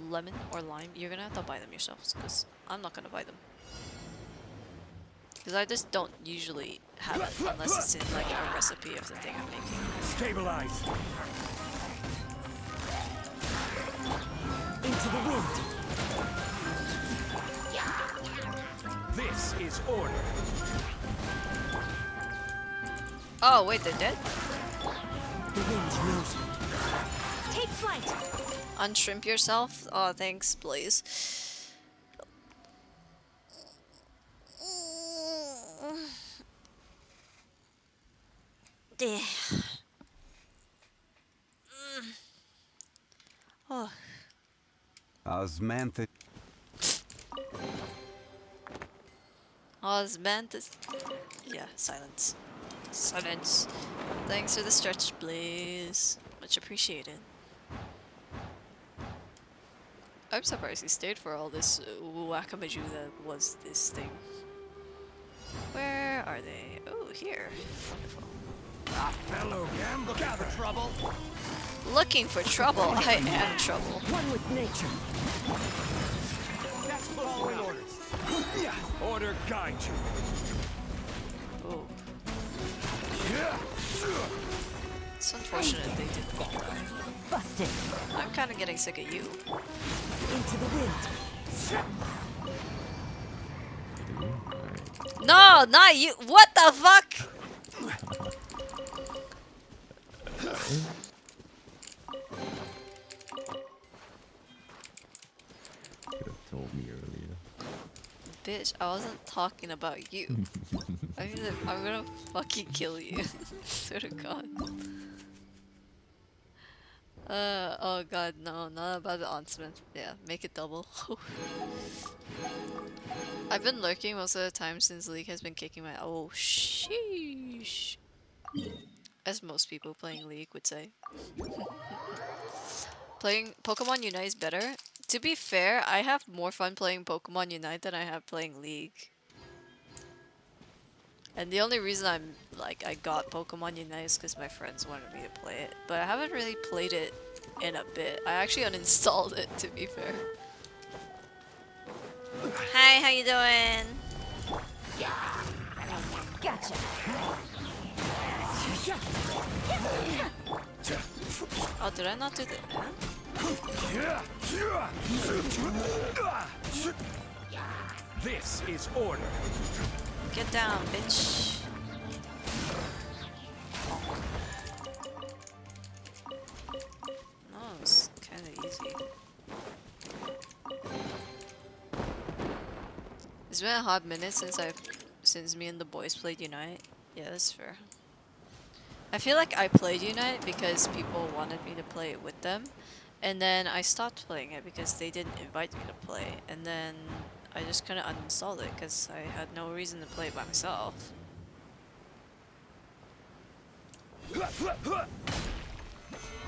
lemon or lime, you're gonna have to buy them yourselves, because I'm not gonna buy them. Because I just don't usually have it unless it's in like a recipe of the thing I'm making. Stabilize. Into the wind. This is order. Oh, wait, they're dead? The wind knows me. Take flight. Unshrimp yourself? Oh, thanks, please. Oh. Osmanthus. Osmanthus. Yeah, silence. Silence. Thanks for the stretch, please. Much appreciated. I'm surprised he stayed for all this whack-a-majoo that was this thing. Where are they? Oh, here. Wonderful. Fellow gambler, gather trouble. Looking for trouble. I am trouble. One with nature. That's following orders. Order guide you. Oh. It's unfortunate they didn't die. Busted. I'm kind of getting sick of you. Into the wind. No, not you. What the fuck? Could have told me earlier. Bitch, I wasn't talking about you. I'm gonna fucking kill you. Swear to God. Oh god, no, not about the onsmith. Yeah, make it double. I've been lurking most of the time since League has been kicking my— oh, sheesh. As most people playing League would say. Playing Pokemon Unite is better. To be fair, I have more fun playing Pokemon Unite than I have playing League. And the only reason I got Pokemon Unite is because my friends wanted me to play it. But I haven't really played it in a bit. I actually uninstalled it, to be fair. Hi, how you doing? Gotcha. Oh, did I not do that? This is order. Get down, bitch. No, it's kind of easy. It's been a hot minute since me and the boys played Unite. Yeah, that's fair. I feel like I played Unite because people wanted me to play it with them, and then I stopped playing it because they didn't invite me to play, and then I just couldn't uninstall it because I had no reason to play it by myself.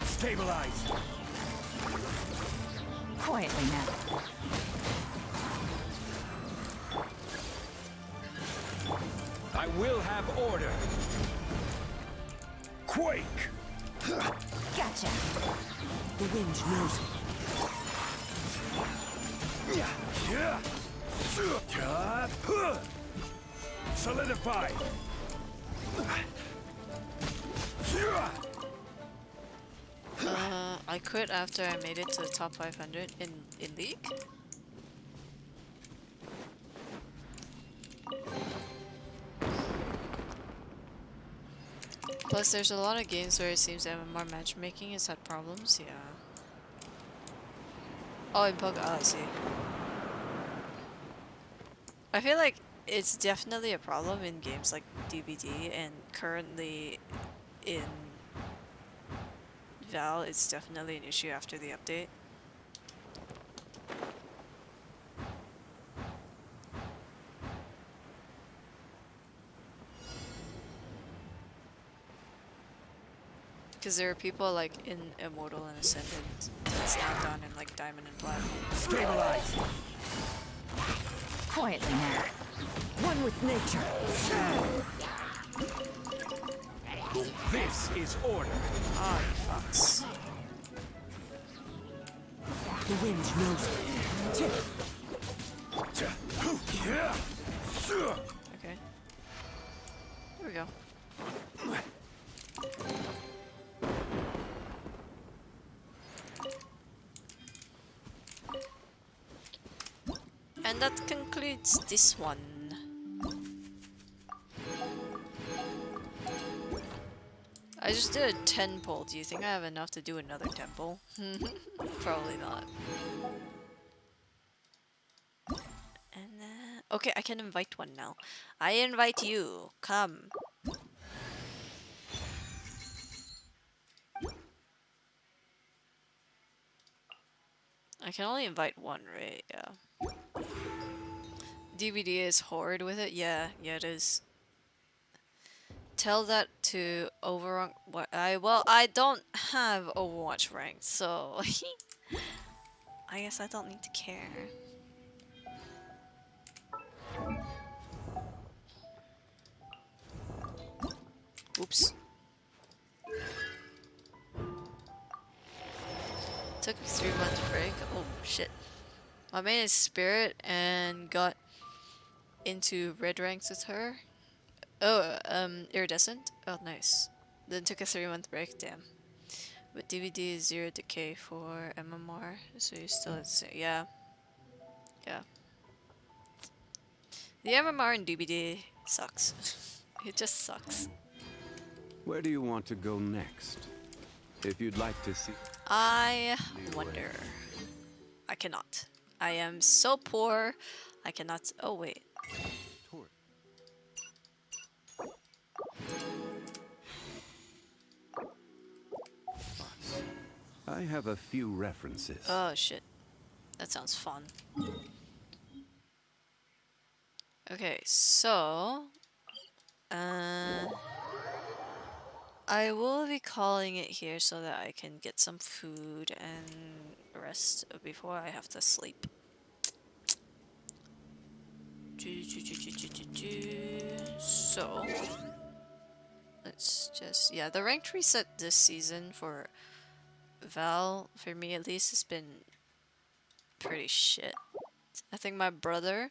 Stabilize. Quietly now. I will have order. Quake. Gotcha. The wind knows me. Solidify! I quit after I made it to the top 500 in League. Plus, there's a lot of games where it seems MMR matchmaking has had problems. Yeah. Oh, in Poke. Oh, I see. I feel like it's definitely a problem in games like DBD, and currently in Val, it's definitely an issue after the update. Because there are people like in Immortal and Ascendant that's now done in like Diamond and Platinum. Stabilize! Quietly now. One with nature. This is order. Ah, you fucks. The wind knows it. Okay. There we go. And that concludes this one. I just did a 10 pull. Do you think I have enough to do another temple? Probably not. And okay, I can invite one now. I invite you. Come. I can only invite one, right? Yeah. DVD is horde with it? Yeah, it is. Tell that to Overwatch. Well, I don't have Overwatch ranked, so I guess I don't need to care. Oops. Took a 3-month break. Oh shit. My main is Spirit and got into red ranks with her. Oh, Iridescent. Oh, nice. Then took a 3-month break. Damn. But DVD is 0 decay for MMR, so you're still at yeah. The MMR in DVD sucks. It just sucks. Where do you want to go next? If you'd like to see... I wonder. I cannot. I am so poor. I cannot. Oh, wait. I have a few references. Oh, shit. That sounds fun. Okay, so... I will be calling it here so that I can get some food and rest before I have to sleep. So... let's just... yeah, the ranked reset this season for Val, for me at least, has been pretty shit. I think my brother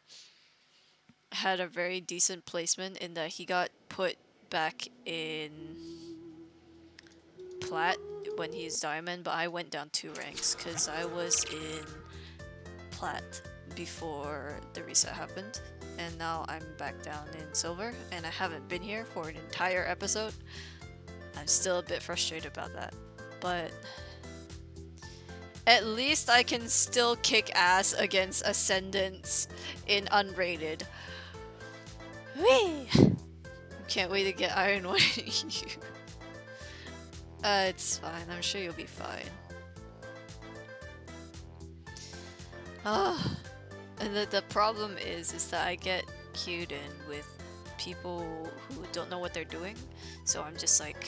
had a very decent placement in that he got put back in Plat when he's Diamond, but I went down 2 ranks because I was in Plat before the reset happened, and now I'm back down in Silver, and I haven't been here for an entire episode. I'm still a bit frustrated about that, but at least I can still kick ass against Ascendants in unrated. Whee! Can't wait to get Iron 1 in you. It's fine. I'm sure you'll be fine. And the problem is that I get queued in with people who don't know what they're doing. So I'm just like...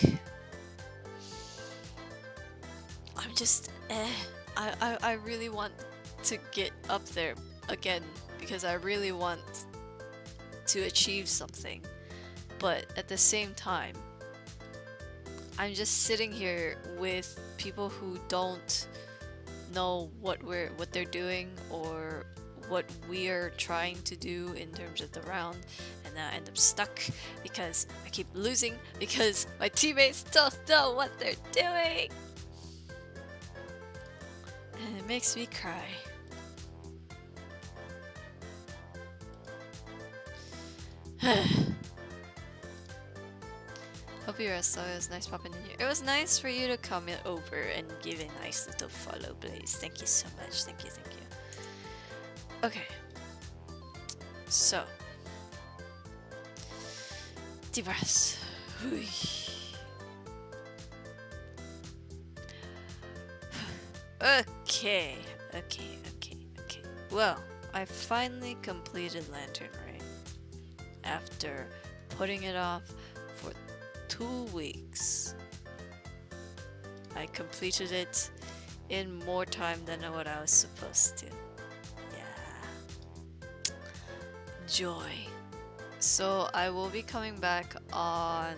I'm just I really want to get up there again because I really want to achieve something, but at the same time I'm just sitting here with people who don't know what they're doing or what we're trying to do in terms of the round, and and then I end up stuck because I keep losing because my teammates don't know what they're doing. And it makes me cry. Hope you rest. It was nice popping in here. It was nice for you to come in over and give a nice little follow, Blaze. Thank you so much. Thank you, thank you. Okay. So. Deep breaths. Okay. Well, I finally completed Lantern Rain after putting it off for 2 weeks. I completed it in more time than what I was supposed to. Yeah. Joy. So I will be coming back on,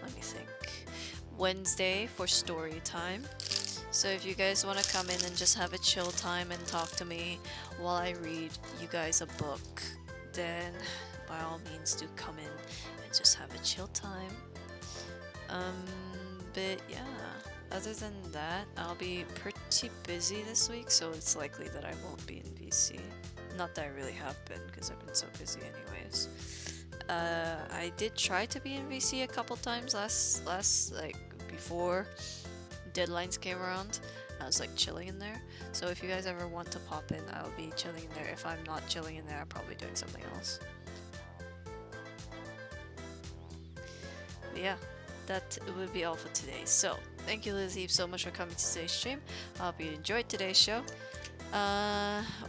let me think, Wednesday for story time. So if you guys want to come in and just have a chill time and talk to me while I read you guys a book, then by all means do come in and just have a chill time. But yeah, other than that, I'll be pretty busy this week, so it's likely that I won't be in VC. Not that I really have been, because I've been so busy anyways. I did try to be in VC a couple times last like before deadlines came around. I was like chilling in there. So if you guys ever want to pop in, I'll be chilling in there. If I'm not chilling in there, I'm probably doing something else. But yeah, that would be all for today. So thank you, Lizzie, so much for coming to today's stream. I hope you enjoyed today's show.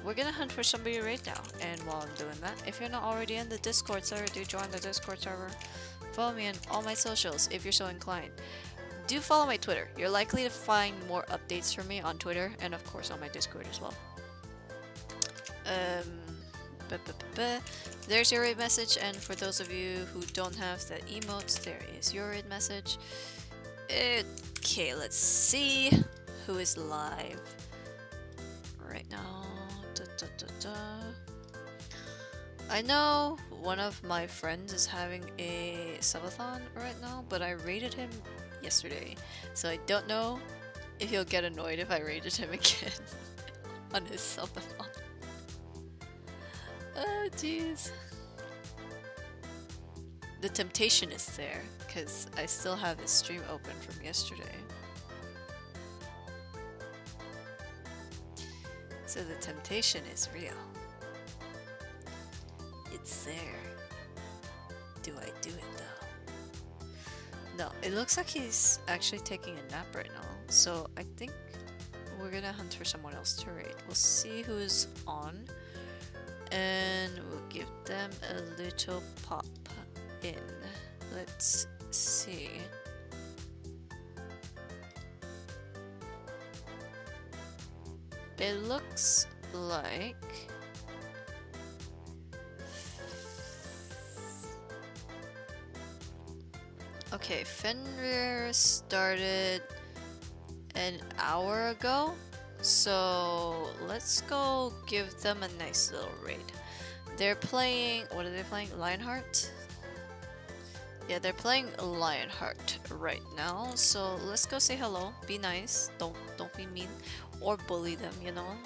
We're gonna hunt for somebody right now, and while I'm doing that, if you're not already in the Discord server, do join the Discord server. Follow me on all my socials if you're so inclined. Do follow my Twitter. You're likely to find more updates from me on Twitter, and of course on my Discord as well. There's your raid message, and for those of you who don't have the emotes, there is your raid message. Okay, let's see who is live right now. I know one of my friends is having a subathon right now, but I raided him yesterday, so I don't know if he'll get annoyed if I raided him again on his subathon. Oh jeez. The temptation is there, because I still have his stream open from yesterday. So the temptation is real. It's there. Do I do it though? No, it looks like he's actually taking a nap right now. So I think we're gonna hunt for someone else to raid. We'll see who's on. And we'll give them a little pop in. Let's see. It looks like okay, Fenrir started an hour ago, so let's go give them a nice little raid. They're playing, what are they playing? Lionheart? Yeah, they're playing Lionheart right now, so let's go say hello. Be nice, don't be mean or bully them, you know?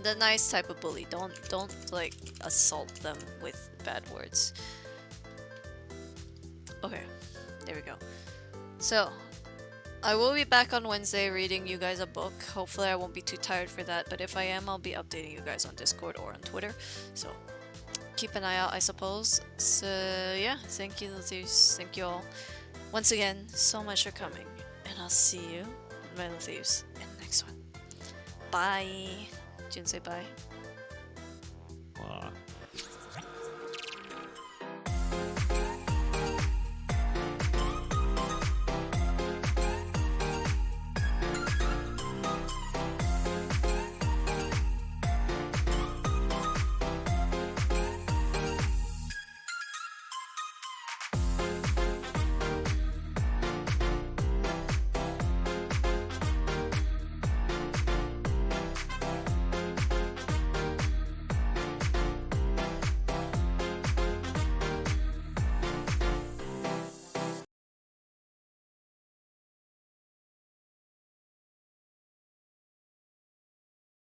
The nice type of bully. Don't like assault them with bad words. Okay, there we go. So I will be back on Wednesday reading you guys a book. Hopefully I won't be too tired for that, but if I am, I'll be updating you guys on Discord or on Twitter. So keep an eye out, I suppose. So yeah, thank you, Thieves. Thank you all once again so much for coming, and I'll see you, my little thieves, in the next one. Bye. June, say bye. Bye.